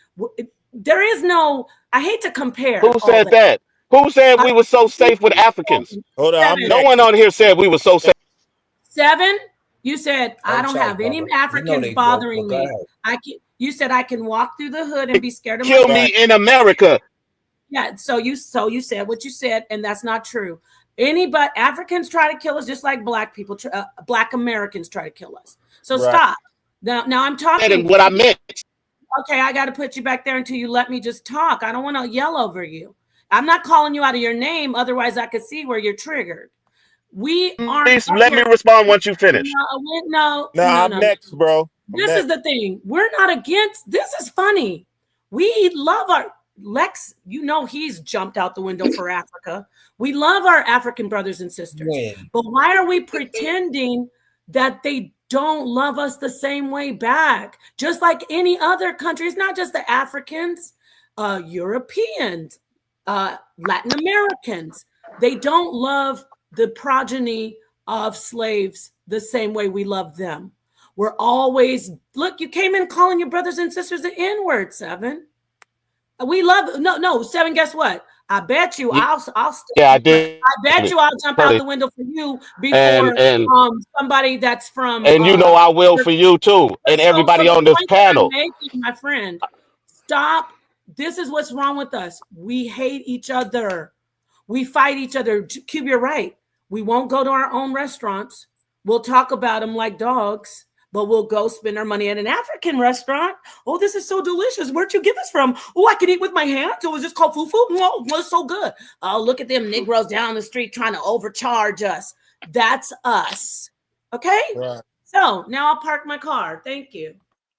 E: There is no, I hate to compare.
Q: Who said that? Who said we were so safe with Africans?
A: Hold on, I'm
Q: No
A: next.
Q: one on here said we were so safe.
E: 7, you said I don't
L: check,
E: have any
L: brother.
E: Africans
L: they
E: bothering
L: joke, but go
E: me.
L: ahead.
E: You said I can walk through the hood and be scared of
Q: Kill
E: my
Q: me in America.
E: Yeah, so you said what you said, and that's not true. Africans try to kill us just like black people, black Americans try to kill us. So
Q: Right.
E: stop. Now I'm talking.
Q: And what I meant.
E: Okay, I got to put you back there until you let me just talk. I don't want to yell over you. I'm not calling you out of your name, otherwise I could see where you're triggered. We aren't.
Q: Please let me respond once you finish.
E: No.
A: I'm next, bro.
E: This is the thing. We're not against. This is funny. We love our Lex. You know he's jumped out the window for Africa. We love our African brothers and sisters. But why are we pretending that they don't love us the same way back. Just like any other country. It's not just the Africans, Europeans, Latin Americans. They don't love the progeny of slaves the same way we love them. We're always, look, you came in calling your brothers and sisters the N-word, Seven. We love, no, Seven, guess what? I bet you I'll
Q: Yeah, I did.
E: I bet you I'll jump out the window for you before
Q: And
E: somebody that's from
Q: you know I will for you too, and
E: so
Q: everybody
E: the
Q: on this
E: point that I'm
Q: panel.
E: making, my friend, stop. This is what's wrong with us. We hate each other. We fight each other. Cube, you're right. We won't go to our own restaurants. We'll talk about them like dogs, but we'll go spend our money at an African restaurant. Oh, this is so delicious. Where'd you get this from? Oh, I can eat with my hands. Oh, is this called fufu? Oh, it's so good. Oh, look at them Negroes down the street trying to overcharge us. That's us. Okay?
A: Right.
E: So now I'll park my car. Thank you.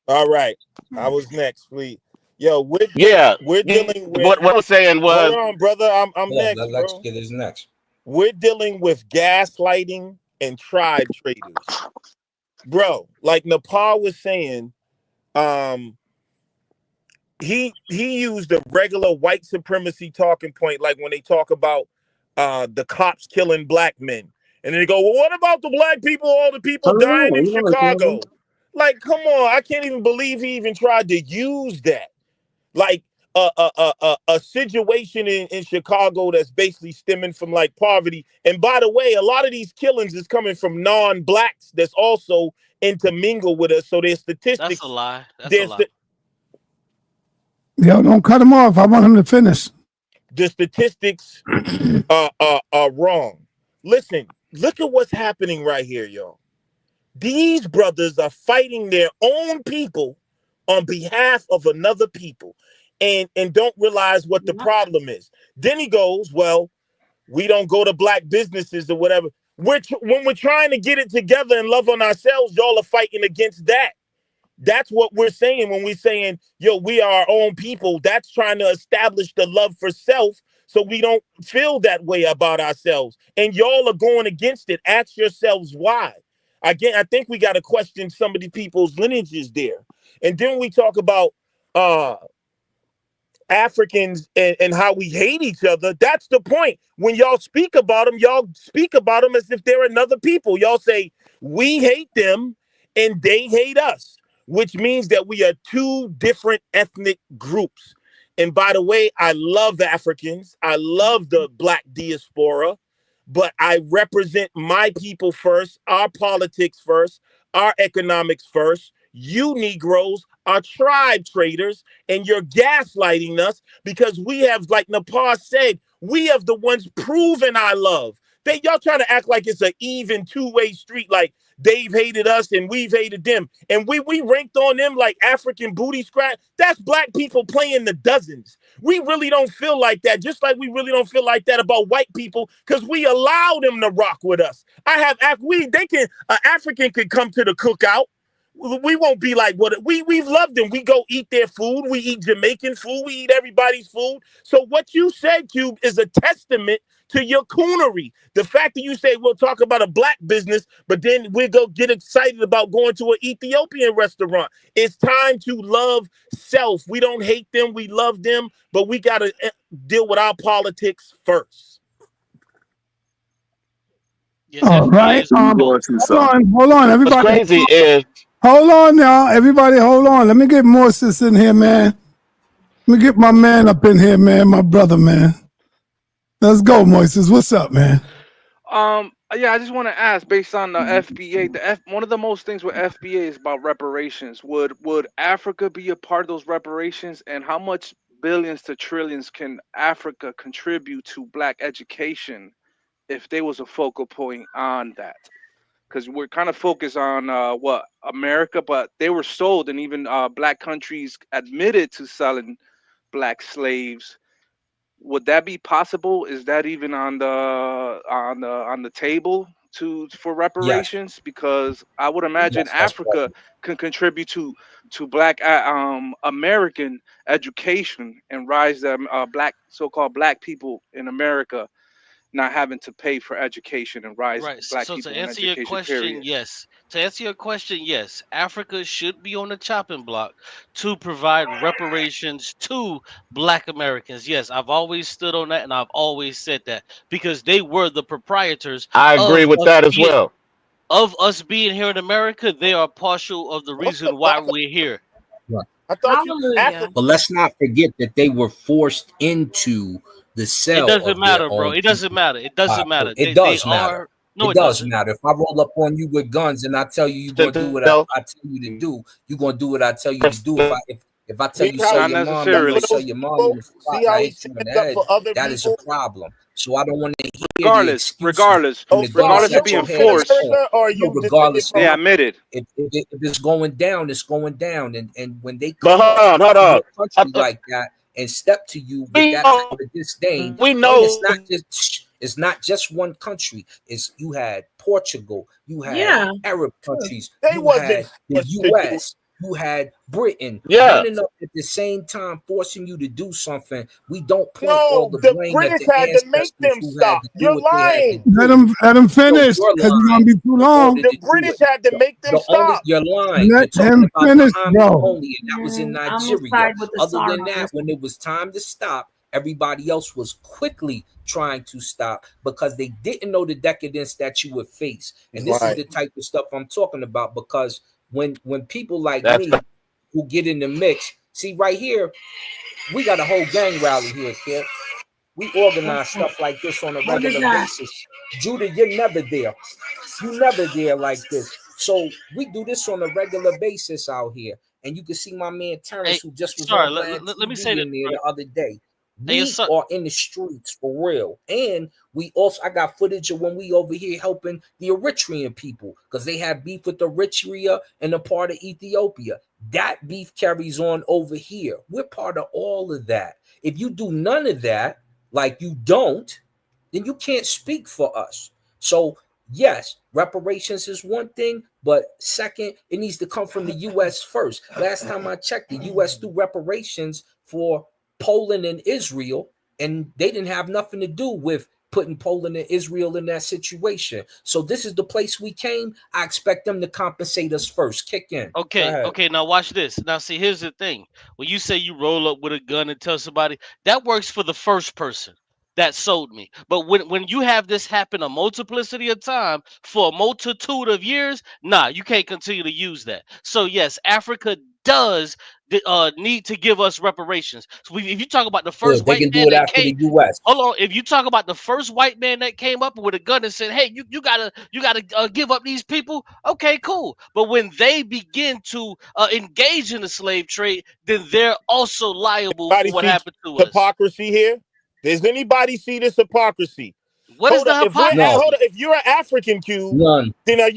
A: All right. I was next, please. Yo,
Q: Yeah,
A: we're dealing with.
Q: what I was saying was,
A: Hold on, brother. I'm next,
L: Let Lex get his next.
A: We're dealing with gaslighting and tribe traders, bro. Like Nepal was saying, he used a regular white supremacy talking point, like when they talk about the cops killing black men, and they go, well, what about the black people, all the people dying in Chicago? Like, come on, I can't even believe he even tried to use that. Like a situation in Chicago that's basically stemming from like poverty. And by the way, a lot of these killings is coming from non-blacks that's also intermingle with us. So their statistics.
V: That's a lie. That's a lie.
B: Yo, don't cut him off. I want him to finish.
A: The statistics are wrong. Listen, look at what's happening right here, y'all. These brothers are fighting their own people on behalf of another people and don't realize what the problem is. Then he goes, well, we don't go to black businesses or whatever. When we're trying to get it together and love on ourselves, y'all are fighting against that. That's what we're saying when we're saying, yo, we are our own people. That's trying to establish the love for self so we don't feel that way about ourselves. And y'all are going against it. Ask yourselves why. Again, I think we got to question some of the people's lineages there. And then we talk about Africans and how we hate each other. That's the point. When y'all speak about them as if they're another people. Y'all say, we hate them and they hate us, which means that we are two different ethnic groups. And by the way, I love Africans. I love the black diaspora, but I represent my people first, our politics first, our economics first. You Negroes are tribe traders, and you're gaslighting us because we have, like Nepal said, we have the ones proven our love. Y'all trying to act like it's an even two-way street, like they've hated us and we've hated them. And we ranked on them like African booty scratch. That's black people playing the dozens. We really don't feel like that, just like we really don't feel like that about white people because we allow them to rock with us. African could come to the cookout. We won't be like we've loved them. We go eat their food. We eat Jamaican food. We eat everybody's food. So what you said, Cube, is a testament to your coonery. The fact that you say we'll talk about a black business, but then we'll go get excited about going to an Ethiopian restaurant. It's time to love self. We don't hate them. We love them, but we got to deal with our politics first.
B: All right. Hold on, everybody.
Q: What's crazy is.
B: Hold on now, everybody. Hold on. Let me get Moses in here, man. Let me get my man up in here, man. My brother, man. Let's go, Moises. What's up, man?
R: Yeah, I just want to ask, based on the FBA, one of the most things with FBA is about reparations. Would Africa be a part of those reparations, and how much billions to trillions can Africa contribute to black education if there was a focal point on that? Because we're kind of focused on America, but they were sold, and even black countries admitted to selling black slaves. Would that be possible? Is that even on the table for reparations? Yes. Because I would imagine Africa can contribute to black American education and rise them so-called black people in America not having to pay for education and rise
V: Right.
R: black
V: So to
R: people in
V: answer your
R: education.
V: question,
R: Period.
V: yes. To answer your question, yes. Africa should be on the chopping block to provide reparations to Black Americans. Yes, I've always stood on that, and I've always said that because they were the proprietors
Q: I agree
V: of
Q: with that as well.
V: us being here in America. They are partial of the
A: What's the
V: reason why
A: black?
V: we're here.
L: Right.
A: I thought you
E: Hallelujah.
A: Africa.
L: But let's not forget that they were forced into the
V: It
L: cell
V: doesn't
L: of their
V: matter, bro.
L: own
V: It doesn't
L: people.
V: matter. It doesn't matter.
L: It
V: They
L: does matter.
V: are. No,
L: It
V: it
L: does
V: doesn't.
L: matter. If I roll up on you with guns and I tell you you're gonna do what
Q: Though,
L: I tell you to do, you're gonna do what I tell you to do. If I tell
A: See
L: you
A: how
L: sell
A: he
R: Not
L: your mom,
A: stands
L: you're
A: up
L: gonna
A: for
R: necessarily.
L: sell
A: those
L: your mom in
A: people.
L: the spot
A: See
L: and I
A: how he
L: hit you in the
A: stands up for
L: head.
A: other
L: That is a
A: people.
L: problem. So I don't want to hear the
R: Regardless,
L: excuses
R: regardless,
L: when
A: Oh,
L: the gun
A: sorry,
R: regardless of
A: you
L: set
R: being
L: your
A: from
L: head on
R: forced,
L: point.
A: America or
L: No,
A: you descended
L: regardless
A: from?
R: they
L: of
R: admitted.
L: if it's going down, it's going down. And when they
Q: but
L: come up
Q: hold
L: to
Q: on.
L: your country like that and step to you with
Q: We
L: that type
Q: know,
L: of disdain,
Q: we
L: and
Q: know
L: it's not just one country. It's you had Portugal, you had
E: Yeah.
L: Arab countries,
A: They
L: you
A: wasn't
L: had the
A: forced to do.
L: US, you had Britain
Q: yeah.
L: running up at the same time forcing you to do something. We don't point all
A: No,
L: the
A: the
L: blame at
A: British
L: the
A: had to make
L: ancestors
A: them
L: who had
A: stop.
L: to do
A: You're
L: what they had to
A: lying.
L: do.
B: Let him
L: No,
B: finish,
L: you're
B: because it's gonna
L: lying
B: be too
L: in order
B: long.
A: The
L: to do
A: British
L: it.
A: had to make them
L: The only
A: stop.
L: you're lying.
B: Let
L: You're talking
B: him
L: about the
B: finish,
L: army
B: bro.
L: only, and that was in
E: I'm gonna
L: Nigeria.
E: side with the
L: Other than that,
E: Sarmons.
L: when it was time to stop, everybody else was quickly trying to stop because they didn't know the decadence that you would face. And this is
A: Right.
L: the type of stuff I'm talking about because when people like
Q: That's
L: me who get in the mix, see right here, we got a whole gang rally here, kid. We organize stuff like this on a
E: What is
L: regular
E: that?
L: basis. Judah, you're never there. You never there like this. So we do this on a regular basis out here. And you can see my man Terrence,
V: Hey,
L: who just was
V: sorry.
L: on Vlad
V: Let me say
L: TV
V: this,
L: in there
V: bro.
L: the other day.
V: Hey,
L: We are in the streets for real. And we also, I got footage of when we over here helping the Eritrean people because they have beef with Eritrea and a part of Ethiopia. That beef carries on over here. We're part of all of that. If you do none of that, like you don't, then you can't speak for us. So, yes, reparations is one thing, but second, it needs to come from the U.S. first. Last time I checked, the U.S. threw reparations for Poland and Israel, and they didn't have nothing to do with putting Poland and Israel in that situation. So, this is the place we came. I expect them to compensate us first. Kick in. Go
V: Okay,
L: ahead.
V: okay, now watch this. Now, see, here's the thing. When you say you roll up with a gun and tell somebody, that works for the first person that sold me. But when you have this happen a multiplicity of time for a multitude of years, nah, you can't continue to use that. So, yes, Africa does need to give us reparations. So if you talk about the first
L: Good. They
V: white
L: can do
V: man
L: it
V: that
L: after
V: came,
L: the U.S.
V: hold on. If you talk about the first white man that came up with a gun and said, "Hey, you gotta give up these people," okay, cool. But when they begin to engage in the slave trade, then they're also liable
A: Anybody
V: for what
A: see
V: happened to us.
A: hypocrisy here? Does anybody see this hypocrisy?
V: What is
A: Hold
V: the
A: up.
L: No,
A: Hold
V: hypocrisy?
A: up. If you're an African Q,
L: none.
A: then are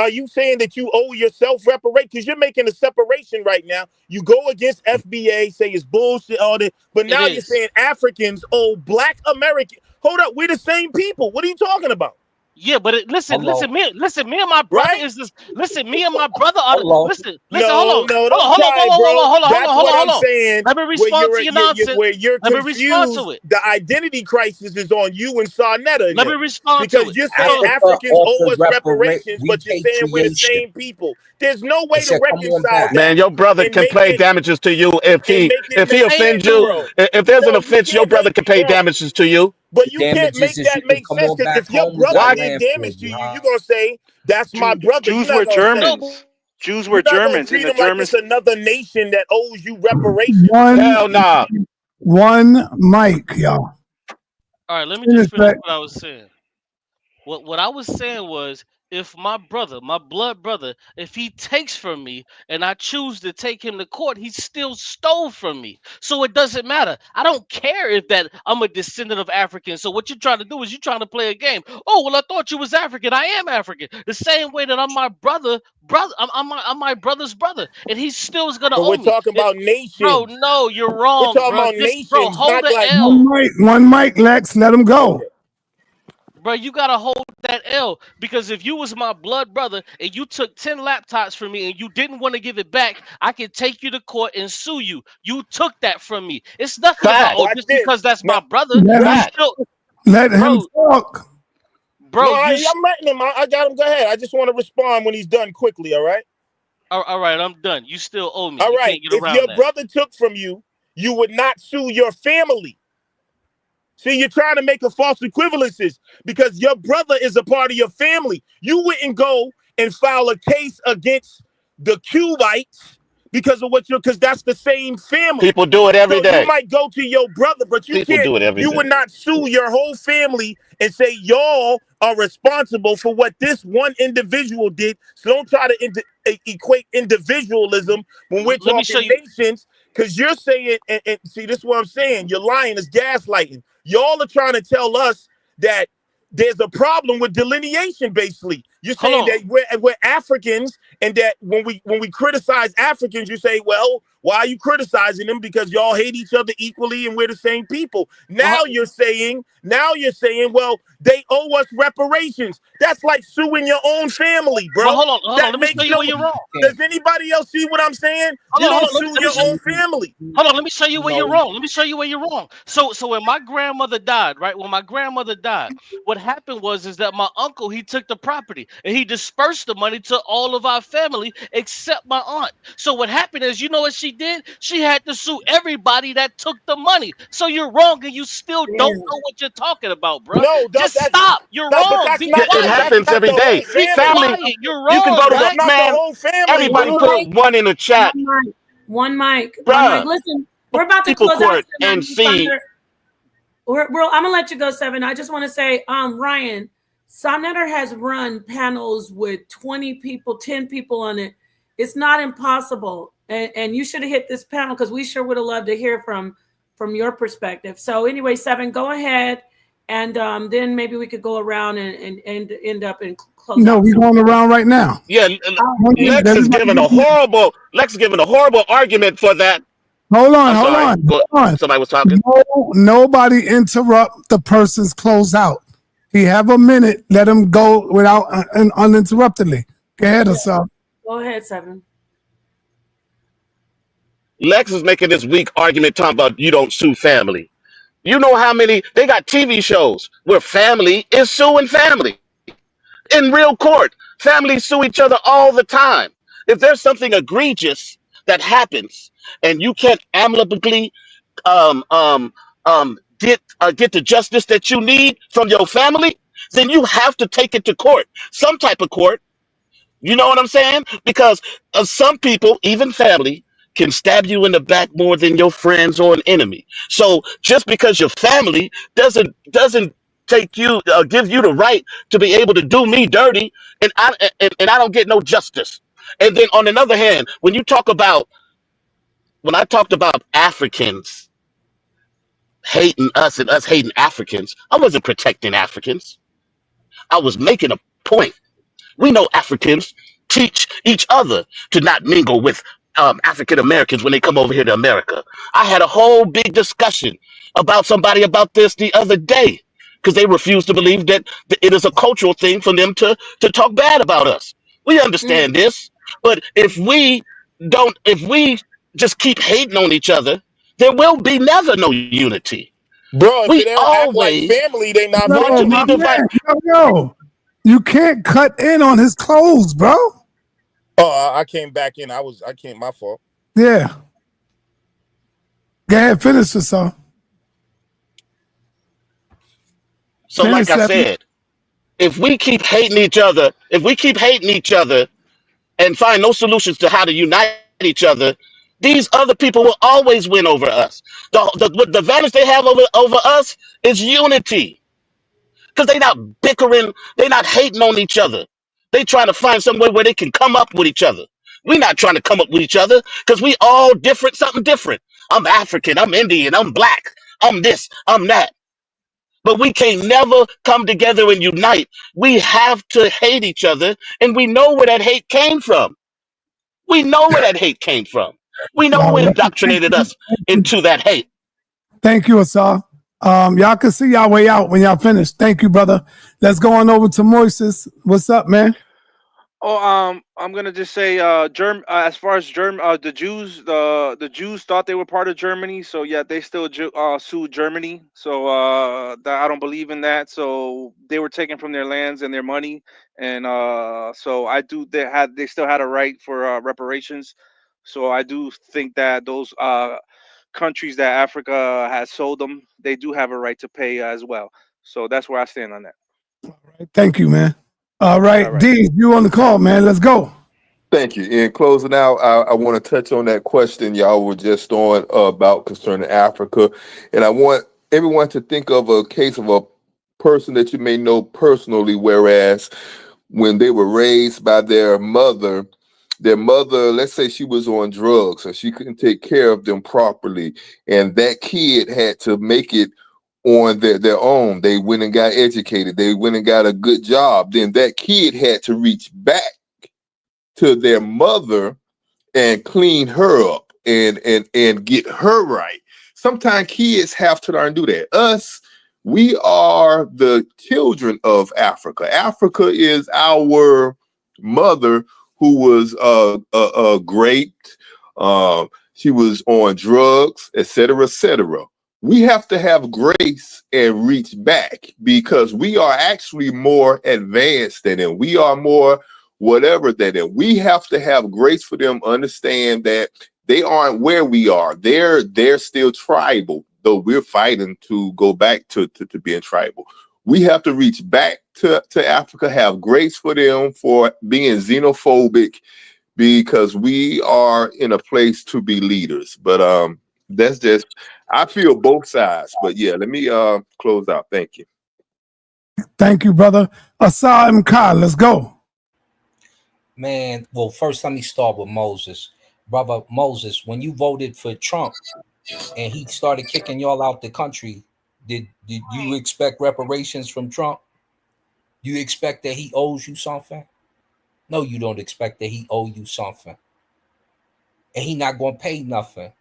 A: you saying that you owe yourself reparation? Because you're making a separation right now. You go against FBA, say it's bullshit, all that, but
V: It
A: now you're
V: is.
A: saying Africans owe Black American. Hold up, we're the same people. What are you talking about?
V: Yeah, but listen,
L: Hello.
V: me and my brother
A: Right?
V: is this. Listen, me and my brother are.
L: Hello.
V: Listen, hold
A: No,
V: on,
A: no,
V: hold on,
A: don't
V: hold on,
A: try
V: whoa,
A: it,
V: whoa, whoa,
A: bro.
V: whoa, hold on, hold on,
A: That's
V: hold
A: what
V: on, hold
A: I'm
V: on.
A: saying.
V: Let me
A: Where
V: respond to your nonsense.
A: you're
V: Let me respond to
A: confused.
V: it.
A: The identity crisis is on you and sa.neter and
V: Let me
A: them.
V: respond to
A: Because
V: it.
A: you're saying
V: So,
L: Africa
A: Africans owe
L: offered
A: us reparations, but you're saying we're the
L: repatriation.
A: same people. There's no
L: It
A: way to
L: said, "Come on
A: reconcile
L: back."
A: that
Q: Man, your brother
A: and
Q: can
A: make
Q: pay
A: it
Q: damages to you if he
V: thank
A: sense,
Q: offends you.
A: bro.
V: you.
Q: If there's an
A: No, you
Q: offense, your
A: can't
Q: brother
A: make
Q: can pay
A: bro.
Q: damages to you.
A: But
L: The
A: you can't
L: damages
A: make
L: is you
A: that
L: can
A: make
L: come
A: sense
L: on
A: because
L: back
A: if your
L: home. We
A: brother
L: got
Q: Why?
A: did
L: land for
A: damage to
L: you,
A: you,
L: huh?
A: you're gonna say that's my brother. You're
R: Jews
A: not
R: were
A: gonna say
R: Germans. Jews were
A: you're not gonna
R: Germans, and
A: treat
R: the
A: them like it's
R: Germans.
A: another nation that owes you reparations.
B: One,
Q: Hell nah.
B: one mic, y'all.
V: All right, let me
B: Finish
V: just finish
B: that.
V: what I was saying. What I was saying was, if my brother, my blood brother, if he takes from me and I choose to take him to court, he still stole from me. So it doesn't matter. I don't care if that I'm a descendant of African. So what you're trying to do is you're trying to play a game. Oh well, I thought you was African. I am African. The same way that I'm my brother. I'm my brother's brother, and he still is gonna
A: But we're
V: owe me.
A: talking about
V: Bro,
A: nations.
V: no, you're
A: We're
V: wrong,
A: talking
V: bro.
A: about
V: Just bro,
A: nations,
V: hold
A: not
V: the
A: like
V: L.
B: One mic, Lex. Let him go.
A: okay.
V: Bro, you gotta hold that L because if you was my blood brother and you took 10 laptops from me and you didn't want to give it back, I could take you to court and sue you. You took that from me. It's nothing about, oh,
Q: Fact.
A: Watch
V: just
A: this.
V: because that's
A: Now
V: my brother,
B: Let
V: you
B: him
Q: Fact.
V: still
B: Let him talk.
V: Bro,
A: No, I'm letting him. I got him. Go ahead. I just want to respond when he's done quickly. All right.
V: All right, I'm done. You still owe me.
A: All
V: You
A: right.
V: can't get
A: If
V: around
A: your
V: that.
A: brother took from you, you would not sue your family. See, you're trying to make a false equivalences because your brother is a part of your family. You wouldn't go and file a case against the Cubites because of because that's the same family.
Q: People do it every
A: So you
Q: day.
A: might go to your brother, but you
Q: People
A: can't.
Q: do it every
A: You
Q: day.
A: would not sue your whole family and say y'all are responsible for what this one individual did. So don't try to equate individualism when we're
V: Let me show
A: talking
V: you.
A: nations, because you're saying, and see, this is what I'm saying. You're lying. It's gaslighting. Y'all are trying to tell us that there's a problem with delineation. Basically, you're saying that we're Africans, and that when we criticize Africans, you say, well, why are you criticizing them? Because y'all hate each other equally, and we're the same people. Now you're saying, well, they owe us reparations. That's like suing your own family, bro.
V: Well, hold on.
A: That
V: Let me show
A: makes
V: you
A: no.
V: where you're wrong.
A: Does anybody else see what I'm saying? You don't sue
V: Let me
A: your
V: show
A: own family.
V: Hold on, let me show you where you're wrong. Let me show you where you're wrong. So when my grandmother died, right? When my grandmother died, what happened is that my uncle, he took the property and he dispersed the money to all of our family except my aunt. So what happened is, you know what she did? She had to sue everybody that took the money. So you're wrong, and you still don't know what you're talking about, bro.
A: No,
V: Just stop. You're
A: but
V: wrong.
A: that's
V: Be
A: not
Q: It
A: the
V: quiet.
Q: happens
A: not
Q: every
A: the whole
Q: day.
V: Be
A: family.
Q: Family,
V: quiet. You're
Q: you can
V: wrong,
Q: go to
A: That's
Q: the
V: Black.
A: not the
Q: man.
A: whole family,
Q: Everybody
A: bro.
Q: put one in the chat,
E: One mic.
Q: bruh.
E: Listen, we're about to
Q: People
E: close out.
Q: court and see.
E: I'm gonna let you go, Seven. I just want to say, Ryan, sa.neter has run panels with 20 people, 10 people on it. It's not impossible, and you should have hit this panel because we sure would have loved to hear from your perspective. So anyway, Seven, go ahead, and then maybe we could go around and end up and close
B: No,
E: out.
B: we're going around right now.
Q: Yeah, Lex is giving a horrible argument for that.
B: Hold
Q: I'm sorry.
B: on.
Q: Somebody was talking.
B: No, nobody interrupt the person's closeout. He have a minute. Let him go without uninterruptedly. Go ahead, Asaf.
E: Go ahead, Seven.
Q: Lex is making this weak argument talking about you don't sue family. You know how many they got TV shows where family is suing family in real court. Families sue each other all the time. If there's something egregious that happens and you can't amicably get the justice that you need from your family, then you have to take it to court, some type of court. You know what I'm saying? Because some people, even family, can stab you in the back more than your friends or an enemy. So just because your family doesn't take you give you the right to be able to do me dirty, and I don't get no justice. And then on the other hand, when I talked about Africans hating us and us hating Africans, I wasn't protecting Africans. I was making a point. We know Africans teach each other to not mingle with African Americans when they come over here to America. I had a whole big discussion about this the other day because they refuse to believe that it is a cultural thing for them to talk bad about us. We understand this, but if we just keep hating on each other, there will be never no unity.
A: Bro, if they
Q: We
A: don't act like
Q: always
A: family, they not
Q: want to
B: No,
A: family.
Q: be
B: my
Q: divided.
B: man. Yo. You can't cut in on his clothes, bro.
A: Oh, I came back in. My fault.
B: Yeah. Go ahead, finish this song.
Q: So like I said, if we keep hating each other and find no solutions to how to unite each other, these other people will always win over us. The advantage they have over us is unity. Because they not bickering, they not hating on each other. They trying to find some way where they can come up with each other. We not trying to come up with each other because we all different, something different. I'm African, I'm Indian, I'm black, I'm this, I'm that. But we can't never come together and unite. We have to hate each other, and we know where that hate came from. We know where that hate came from. We know who indoctrinated us into that hate.
B: Thank you, Asaf. Y'all can see y'all way out when y'all finish. Thank you, brother. Let's go on over to Moises. What's up, man?
R: I'm gonna just say, as far as the Jews thought they were part of Germany, so yeah, they still sued Germany. So I don't believe in that. So they were taken from their lands and their money, and so they still had a right for reparations. So I do think that those countries that Africa has sold them, they do have a right to pay as well. So that's where I stand on that.
B: Thank you, man. All right,
R: All right.
B: D, you on the call, man. Let's go.
J: Thank you. In closing out, I want to touch on that question y'all were just on about concerning Africa. And I want everyone to think of a case of a person that you may know personally, whereas when they were raised by their mother, let's say she was on drugs and she couldn't take care of them properly. And that kid had to make it on their own. They went and got educated. They went and got a good job. Then that kid had to reach back to their mother and clean her up and get her right. Sometimes kids have to learn to do that. Us, we are the children of Africa. Africa is our mother who was raped. She was on drugs, etc., etc. We have to have grace and reach back because we are actually more advanced than them. We are more whatever than them. We have to have grace for them, understand that they aren't where we are. They're still tribal, though we're fighting to go back to being tribal. We have to reach back to Africa, have grace for them for being xenophobic, because we are in a place to be leaders. But that's just, I feel both sides. But yeah, let me close out. Thank you.
B: Thank you, brother. Asa M. Khan, let's go.
L: Man, well, first let me start with Moses. Brother Moses, when you voted for Trump and he started kicking y'all out the country, did you expect reparations from Trump? You expect that he owes you something? No, you don't expect that he owe you something. And he not going to pay nothing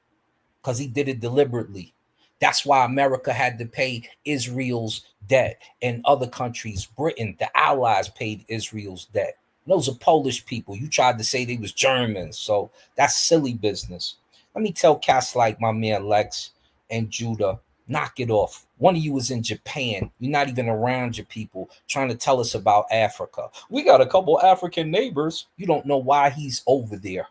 L: because he did it deliberately. That's why America had to pay Israel's debt, and other countries, Britain, the Allies paid Israel's debt. Those are Polish people. You tried to say they was Germans, so that's silly business. Let me tell cats like my man Lex and Judah, knock it off. One of you is in Japan. You're not even around your people, trying to tell us about Africa. We got a couple African neighbors. You don't know why he's over there.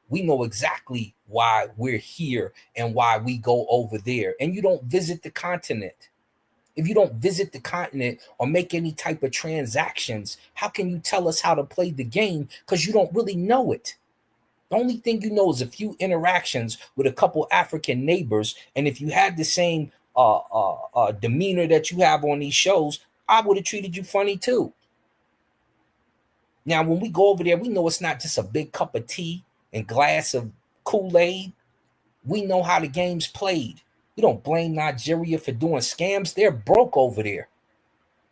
L: We know exactly why we're here and why we go over there. And you don't visit the continent. If you don't visit the continent or make any type of transactions, how can you tell us how to play the game? Because you don't really know it. The only thing you know is a few interactions with a couple African neighbors. And if you had the same demeanor that you have on these shows, I would have treated you funny too. Now, when we go over there, we know it's not just a big cup of tea and glass of Kool-Aid. We know how the game's played. We don't blame Nigeria for doing scams. They're broke over there.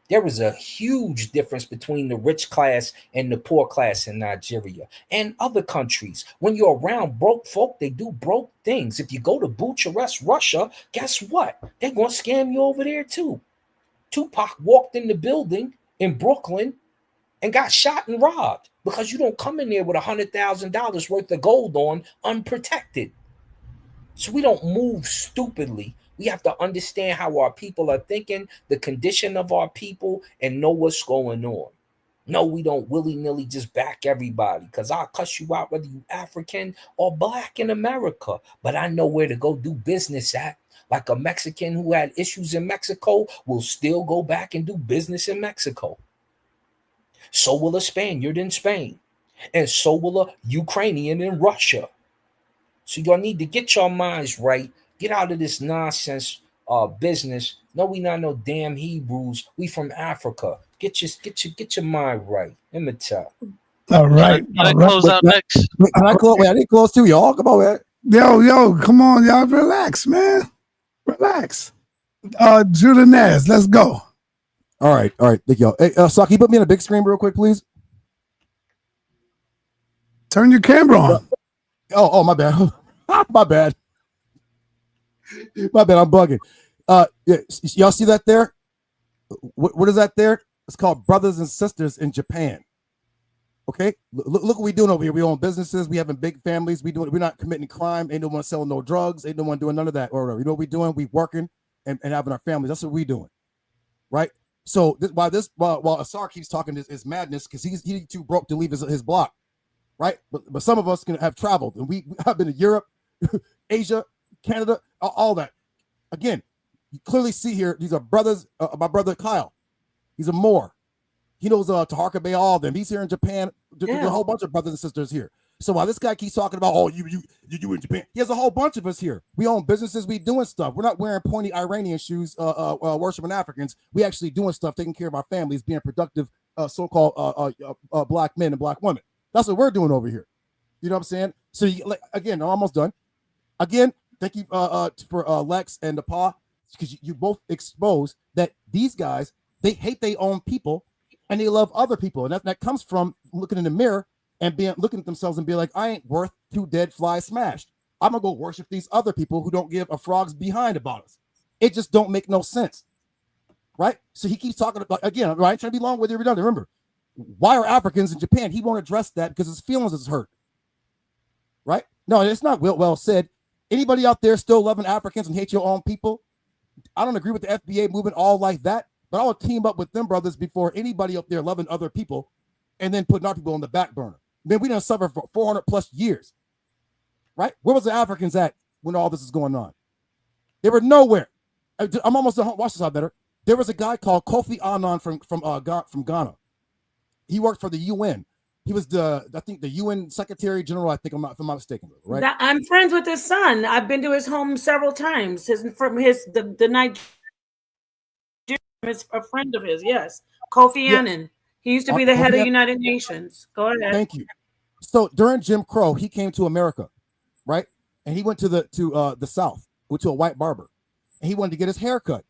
L: There is a huge difference between the rich class and the poor class in Nigeria and other countries. When you're around broke folk, they do broke things. If you go to Bucharest, Russia, guess what? They're going to scam you over there too. Tupac walked in the building in Brooklyn and got shot and robbed because you don't come in there with $100,000 worth of gold on unprotected. So we don't move stupidly. We have to understand how our people are thinking, the condition of our people, and know what's going on. No, we don't willy-nilly just back everybody, because I'll cuss you out whether you African or black in America. But I know where to go do business at. Like a Mexican who had issues in Mexico will still go back and do business in Mexico. So will a Spaniard in Spain. And so will a Ukrainian in Russia. So y'all need to get your minds right. Get out of this nonsense business. No, we not no damn Hebrews. We from Africa. Get your mind right. In the top.
B: All right.
V: Can I close out next?
G: Can I close? Wait, I didn't close too, y'all. Come on, man.
B: Yo, come on, y'all. Relax, man. Relax. Judah Naz, let's go.
G: All right. Thank y'all. Hey, so can you put me on a big screen real quick, please?
B: Turn your camera on.
G: Oh, my bad. My bad. I'm bugging. Yeah, y'all see that there? What is that there? It's called Brothers and Sisters in Japan. Okay, look what we doing over here. We own businesses. We having big families. We're not committing crime. Ain't no one selling no drugs. Ain't no one doing none of that or whatever. You know what we doing? We working and having our families. That's what we doing, right? So while Asar keeps talking is madness because he's too broke to leave his block, right? But some of us can have traveled and we have been to Europe, Asia, Canada, all that. Again, you clearly see here these are brothers. My brother Kyle, he's a Moor. He knows Taharka Bay, all of them. He's here in Japan. There's a whole bunch of brothers and sisters here. So while this guy keeps talking about, oh, you in Japan, he has a whole bunch of us here. We own businesses. We doing stuff. We're not wearing pointy Iranian shoes, worshiping Africans. We actually doing stuff, taking care of our families, being productive, so-called black men and black women. That's what we're doing over here. You know what I'm saying? So again, I'm almost done. Again, thank you for Lex and the Pa, because you both exposed that these guys, they hate their own people. And they love other people, and that comes from looking in the mirror and looking at themselves and being like, I ain't worth 2 dead flies smashed. I'm gonna go worship these other people who don't give a frog's behind about us. It just don't make no sense, right? So he keeps talking about, again, right? Trying to be long with you, redundant. Remember, why are Africans in Japan? He won't address that because his feelings is hurt, right? No, it's not well said. Anybody out there still loving Africans and hate your own people? I don't agree with the FBA movement all like that. But I will team up with them brothers before anybody up there loving other people and then putting our people on the back burner. Man, we done suffered for 400 plus years, right? Where was the Africans at when all this is going on? They were nowhere. I'm almost done. Watch this out better. There was a guy called Kofi Annan from Ghana. He worked for the UN. He was the UN Secretary General. I think if I'm not mistaken, right?
E: I'm friends with his son. I've been to his home several times. The night. Is a friend of his, yes. Kofi Annan. He used to be the head of United Nations. Go ahead.
G: Thank you. So during Jim Crow, he came to America, right? And he went to the South, went to a white barber, and he wanted to get his hair cut.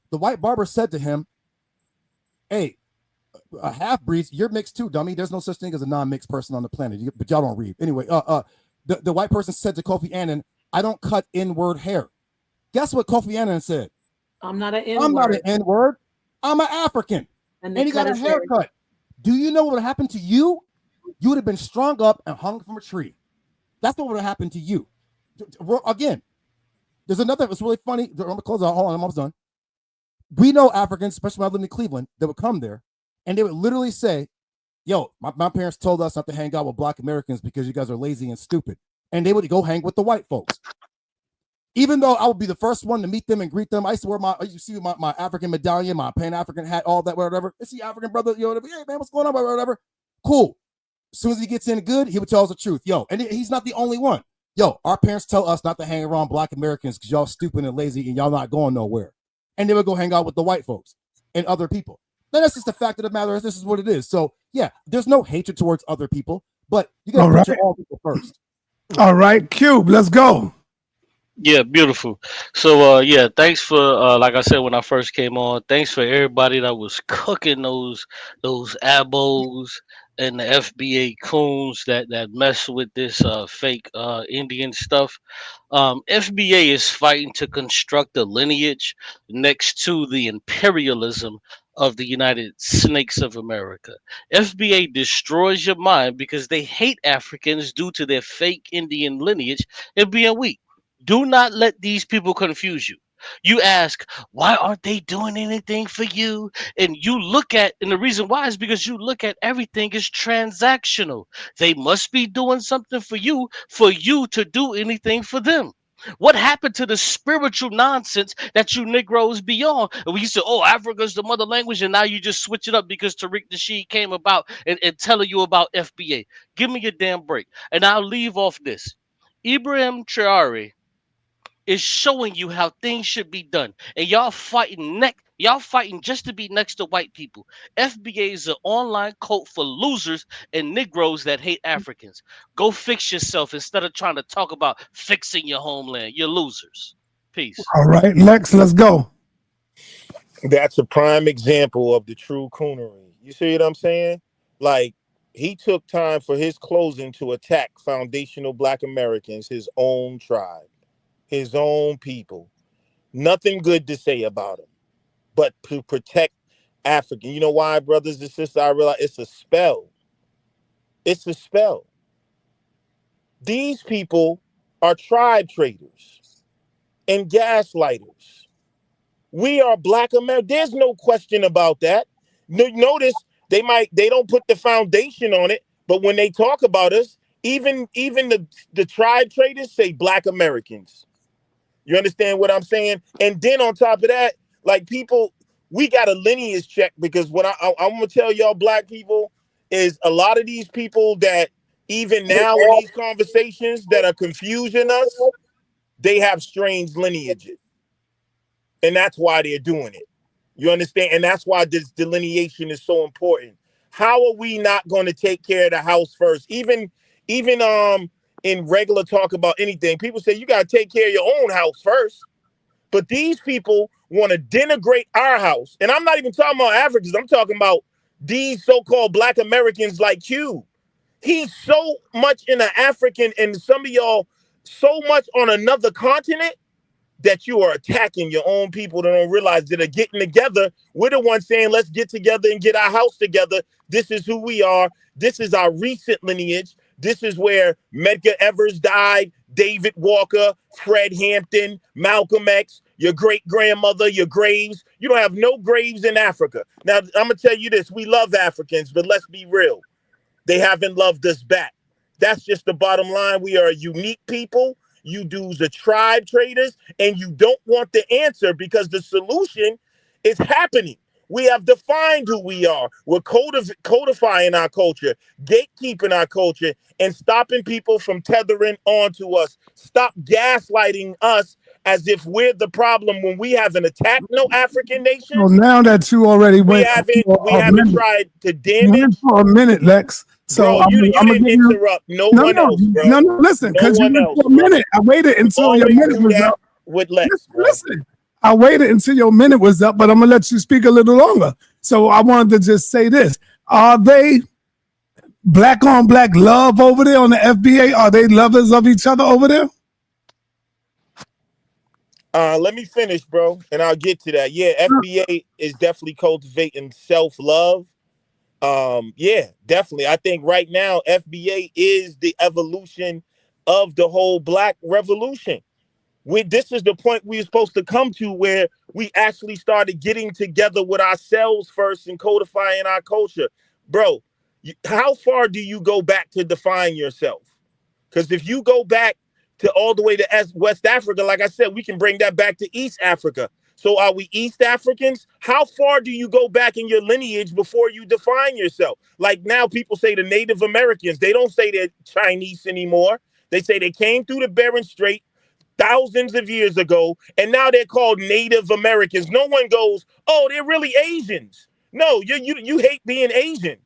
G: The white barber said to him, "Hey, a half-breed, you're mixed too, dummy. There's no such thing as a non-mixed person on the planet." But y'all don't read. Anyway, the white person said to Kofi Annan, "I don't cut N-word hair." Guess what Kofi Annan said?
E: I'm not an N-word.
G: I'm not an N-word. I'm an African. And he got a haircut. Do you know what would have happened to you? You would have been strung up and hung from a tree. That's what would have happened to you. Again, there's another, it's really funny. I'm going to close out. Hold on, I'm almost done. We know Africans, especially when I lived in Cleveland, that would come there and they would literally say, yo, my parents told us not to hang out with black Americans because you guys are lazy and stupid. And they would go hang with the white folks. Even though I would be the first one to meet them and greet them, I used to wear my African medallion, my Pan-African hat, all that, whatever. It's the African brother, yo, hey man, what's going on, whatever. Cool. As soon as he gets in good, he would tell us the truth. Yo, and he's not the only one. Yo, our parents tell us not to hang around black Americans because y'all stupid and lazy and y'all not going nowhere. And they would go hang out with the white folks and other people. Then that's just the fact of the matter is this is what it is. So yeah, there's no hatred towards other people, but you gotta put your own people first.
B: All right, Cube, let's go.
V: Yeah, beautiful. So yeah, thanks for like I said when I first came on, thanks for everybody that was cooking those abos and the FBA coons that mess with this fake Indian stuff. FBA is fighting to construct a lineage next to the imperialism of the United Snakes of America. FBA destroys your mind because they hate Africans due to their fake Indian lineage and being weak. Do not let these people confuse you. You ask, why aren't they doing anything for you? And the reason why is because you look at everything as transactional. They must be doing something for you to do anything for them. What happened to the spiritual nonsense that you Negroes be on? And we used to, Africa's the mother language, and now you just switch it up because Tariq Nasheed came about and telling you about FBA. Give me your damn break. And I'll leave off this. Ibrahim Traore is showing you how things should be done, and y'all fighting just to be next to white people. FBA is an online cult for losers and Negroes that hate Africans. Go fix yourself instead of trying to talk about fixing your homeland. You're losers. Peace.
B: All right, Lex, let's go.
A: That's a prime example of the true coonery. You see what I'm saying? Like, he took time for his closing to attack foundational black Americans, his own tribe, his own people. Nothing good to say about him, but to protect African. You know why, brothers and sisters? I realize it's a spell. It's a spell. These people are tribe traders and gaslighters. We are Black America. There's no question about that. Notice they don't put the foundation on it, but when they talk about us, even the tribe traders say Black Americans. You understand what I'm saying? And then on top of that, like people, we got a lineage check, because what I'm gonna tell y'all Black people is a lot of these people that even now in these conversations that are confusing us, they have strange lineages. And that's why they're doing it. You understand? And that's why this delineation is so important. How are we not going to take care of the house first? Even in regular talk about anything, people say you got to take care of your own house first. But these people want to denigrate our house. And I'm not even talking about Africans. I'm talking about these so-called Black Americans like you. He's so much in the African, and some of y'all so much on another continent, that you are attacking your own people that don't realize that are getting together. We're the ones saying, let's get together and get our house together. This is who we are. This is our recent lineage. This is where Medgar Evers died, David Walker, Fred Hampton, Malcolm X, your great-grandmother, your graves. You don't have no graves in Africa. Now, I'm going to tell you this. We love Africans, but let's be real. They haven't loved us back. That's just the bottom line. We are a unique people. You dudes are tribe traders, and you don't want the answer because the solution is happening. We have defined who we are. We're codifying our culture, gatekeeping our culture, and stopping people from tethering onto us. Stop gaslighting us as if we're the problem when we haven't attacked no African nation.
B: So now that you already
A: We
B: went
A: haven't tried to damage.
B: for a minute, Lex. So
A: Bro, you didn't interrupt no one else, bro.
B: No, listen, because you went for a minute. I waited until your minute was up.
A: With Lex, bro.
B: Listen, I waited until your minute was up, but I'm gonna let you speak a little longer. So I wanted to just say this: are they black on black love over there on the FBA? Are they lovers of each other over there?
A: Let me finish, bro, and I'll get to that. Yeah, FBA is definitely cultivating self-love. Yeah, definitely. I think right now FBA is the evolution of the whole Black revolution. This is the point we were supposed to come to, where we actually started getting together with ourselves first and codifying our culture. Bro, how far do you go back to define yourself? Because if you go back to all the way to West Africa, like I said, we can bring that back to East Africa. So are we East Africans? How far do you go back in your lineage before you define yourself? Like now people say the Native Americans, they don't say they're Chinese anymore. They say they came through the Bering Strait thousands of years ago, and now they're called Native Americans. No one goes, oh, they're really Asians. No, you hate being Asian.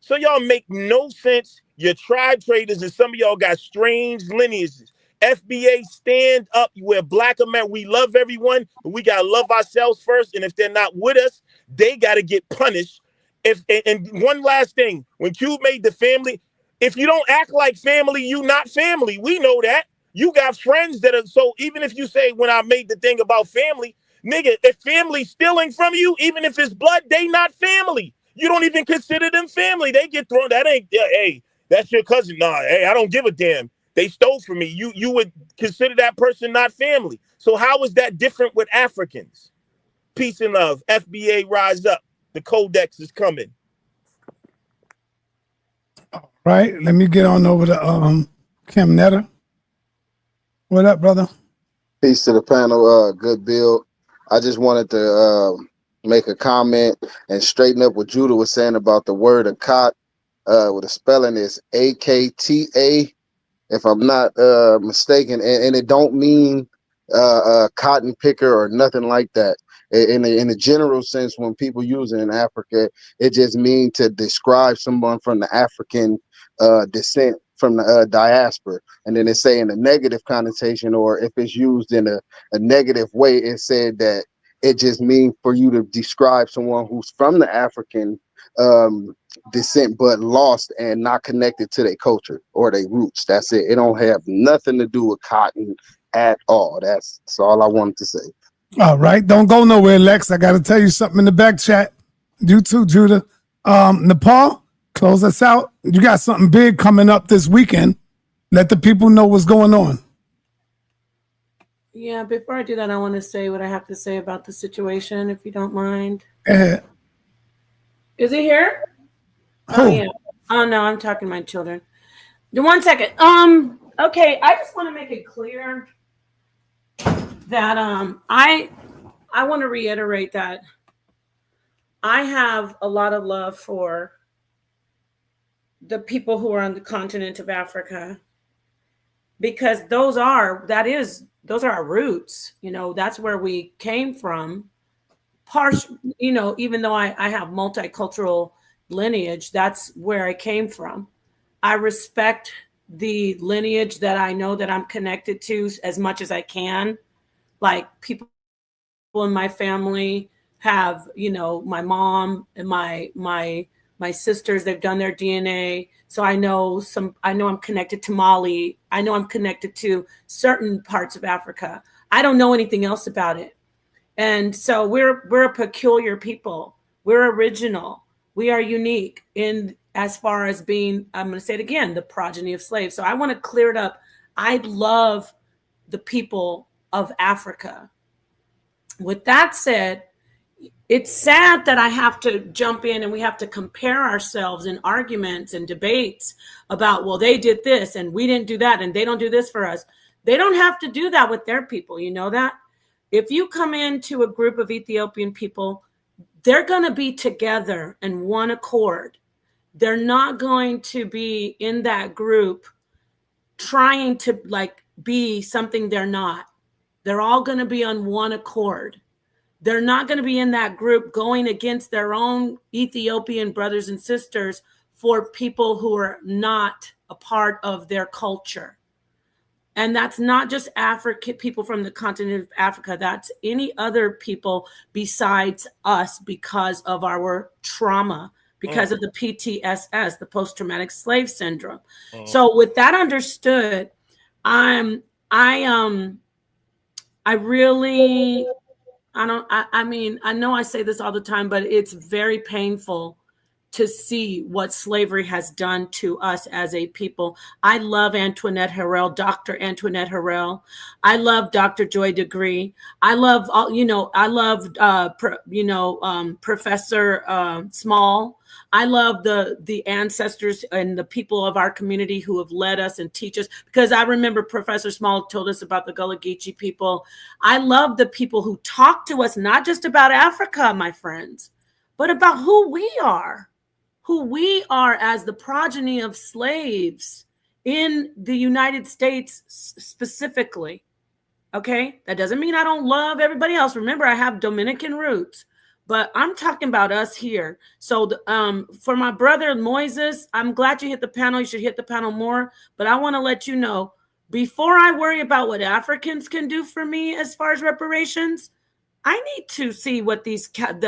A: So y'all make no sense. You're tribe traders, and some of y'all got strange lineages. FBA, stand up. We're Black America. We love everyone, but we gotta love ourselves first. And if they're not with us, they gotta get punished. And one last thing, when Cube made the family, if you don't act like family, you not family. We know that. You got friends that are, so even if you say when I made the thing about family, nigga, if family's stealing from you, even if it's blood, they not family. You don't even consider them family. They get thrown. That ain't, hey, that's your cousin. Nah, hey, I don't give a damn. They stole from me. You would consider that person not family. So how is that different with Africans? Peace and love. FBA, rise up. The codex is coming.
B: Right. Let me get on over to sa.neter. What up, brother?
S: Peace to the panel. Good build. I just wanted to make a comment and straighten up what Judah was saying about the word akata. With the spelling is AKTA, if I'm not mistaken, and it don't mean cotton picker or nothing like that. In the general sense, when people use it in Africa, it just means to describe someone from the African descent, from the diaspora. And then they say in a negative connotation, or if it's used in a negative way, it said that it just means for you to describe someone who's from the African descent but lost and not connected to their culture or their roots. That's it. It don't have nothing to do with cotton at all. That's all I wanted to say.
B: All right, don't go nowhere, Lex. I got to tell you something in the back chat. You too, Judah. Nepal, Close us out. You got something big coming up this weekend. Let the people know what's going on.
E: Yeah, before I do that, I want to say what I have to say about the situation, if you don't mind.
B: Is
E: he here?
B: Who?
E: Oh, yeah. Oh, no, I'm talking to my children. 1 second. Okay, I just want to make it clear that I want to reiterate that I have a lot of love for the people who are on the continent of Africa, because those are our roots. You know, that's where we came from. You know, even though I have multicultural lineage, that's where I came from. I respect the lineage that I know that I'm connected to as much as I can. Like, people in my family have, you know, my mom and my sisters, they've done their DNA. So I know I'm connected to Mali. I know I'm connected to certain parts of Africa. I don't know anything else about it. And so we're a peculiar people. We're original. We are unique in as far as being, I'm going to say it again, the progeny of slaves. So I want to clear it up. I love the people of Africa. With that said, it's sad that I have to jump in and we have to compare ourselves in arguments and debates about, well, they did this and we didn't do that and they don't do this for us. They don't have to do that with their people. You know that? If you come into a group of Ethiopian people, they're going to be together in one accord. They're not going to be in that group trying to like be something they're not. They're all going to be on one accord. They're not going to be in that group going against their own Ethiopian brothers and sisters for people who are not a part of their culture. And that's not just people from the continent of Africa. That's any other people besides us because of our trauma, because of the PTSS, the post-traumatic slave syndrome. So with that understood, I mean, I know I say this all the time, but it's very painful to see what slavery has done to us as a people. I love Antoinette Harrell, Dr. Antoinette Harrell. I love Dr. Joy Degree. I love, Professor Small. I love the ancestors and the people of our community who have led us and teach us, because I remember Professor Small told us about the Gullah Geechee people. I love the people who talk to us, not just about Africa, my friends, but about who we are as the progeny of slaves in the United States specifically. Okay? That doesn't mean I don't love everybody else. Remember, I have Dominican roots, but I'm talking about us here. So for my brother Moises, I'm glad you hit the panel. You should hit the panel more. But I want to let you know, before I worry about what Africans can do for me as far as reparations, I need to see what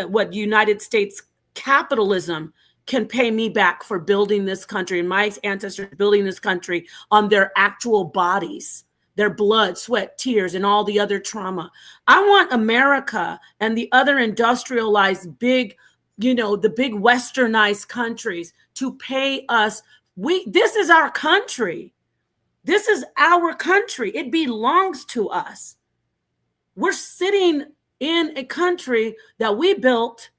E: what United States capitalism can pay me back for building this country and my ancestors building this country on their actual bodies, their blood, sweat, tears, and all the other trauma. I want America and the other industrialized the big westernized countries to pay us. This is our country. This is our country. It belongs to us. We're sitting in a country that we built,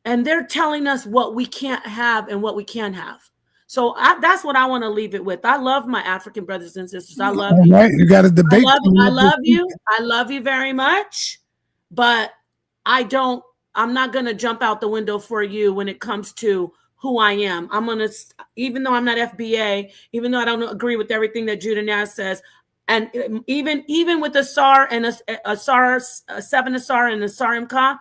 E: and they're telling us what we can't have and what we can have. So that's what I want to leave it with. I love my African brothers and sisters. I love you.
B: Right, you got a debate.
E: I love you. I love you very much. But I'm not going to jump out the window for you when it comes to who I am. I'm going to, even though I'm not FBA, even though I don't agree with everything that Judah Naz says, and even with the SAR and a SAR 7 Asar and the SAR MK,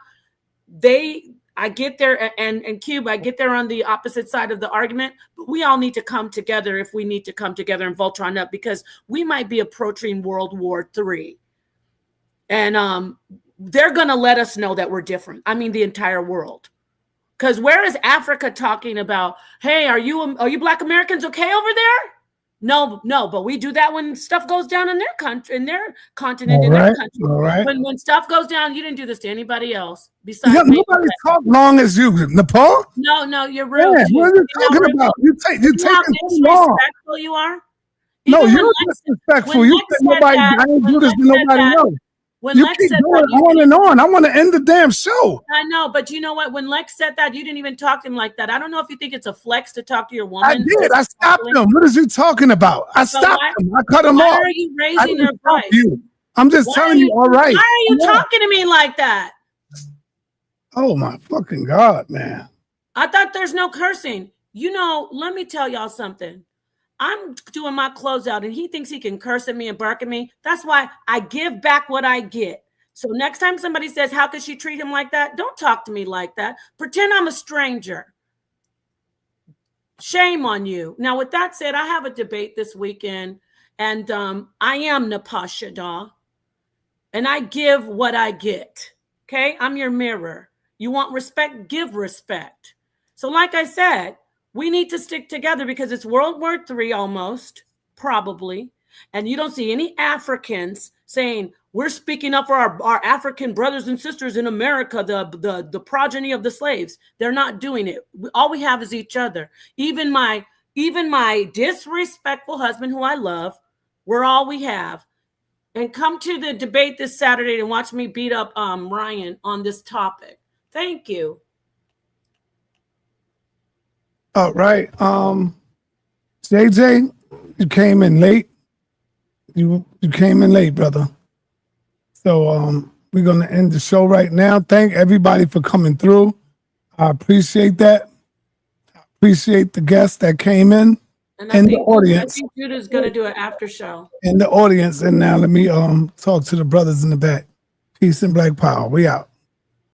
E: I get there, and Cube, I get there on the opposite side of the argument, but we all need to come together if we need to come together and Voltron up, because we might be approaching World War III. And they're going to let us know that we're different. I mean, the entire world. Because where is Africa talking about, hey, are you Black Americans okay over there? No, but we do that when stuff goes down in their country, in their continent,
B: All
E: in their
B: right,
E: country.
B: all right.
E: When stuff goes down, you didn't do this to anybody else besides
B: Yeah,
E: maybe.
B: nobody talk long as you, Nepal.
E: No, you're rude
B: Yeah,
E: too.
B: what are you talking about? You
E: You know how
B: taking too long.
E: disrespectful you are.
B: No,
E: Even
B: you're disrespectful. You said nobody. I didn't do this to nobody else.
E: When
B: You
E: Lex
B: keep
E: said
B: going
E: that, you
B: on and on. I want to end the damn show.
E: I know, but you know what? When Lex said that, you didn't even talk to him like that. I don't know if you think it's a flex to talk to your woman.
B: I did. I stopped him. What is you talking about? I stopped him. I cut him
E: why
B: off.
E: are you
B: I
E: raising
B: didn't
E: your
B: stop
E: voice?
B: you. I'm just telling you. All right.
E: Why are you
B: Come on.
E: talking to me like that?
B: Oh my fucking God, man.
E: I thought there's no cursing. You know, let me tell y'all something. I'm doing my closeout and he thinks he can curse at me and bark at me. That's why I give back what I get. So next time somebody says, how could she treat him like that? Don't talk to me like that. Pretend I'm a stranger. Shame on you. Now, with that said, I have a debate this weekend, and I am Napashada, and I give what I get. Okay? I'm your mirror. You want respect? Give respect. So like I said, we need to stick together because it's World War III almost, probably, and you don't see any Africans saying, we're speaking up for our African brothers and sisters in America, the progeny of the slaves. They're not doing it. All we have is each other. Even my disrespectful husband, who I love, we're all we have. And come to the debate this Saturday and watch me beat up Ryan on this topic. Thank you.
B: All right. JJ, you came in late. You came in late, brother. So we're gonna end the show right now. Thank everybody for coming through. I appreciate that. I appreciate the guests that came in and the audience.
E: I think Judah's gonna do an after show.
B: In the audience. And now let me talk to the brothers in the back. Peace and Black Power. We out.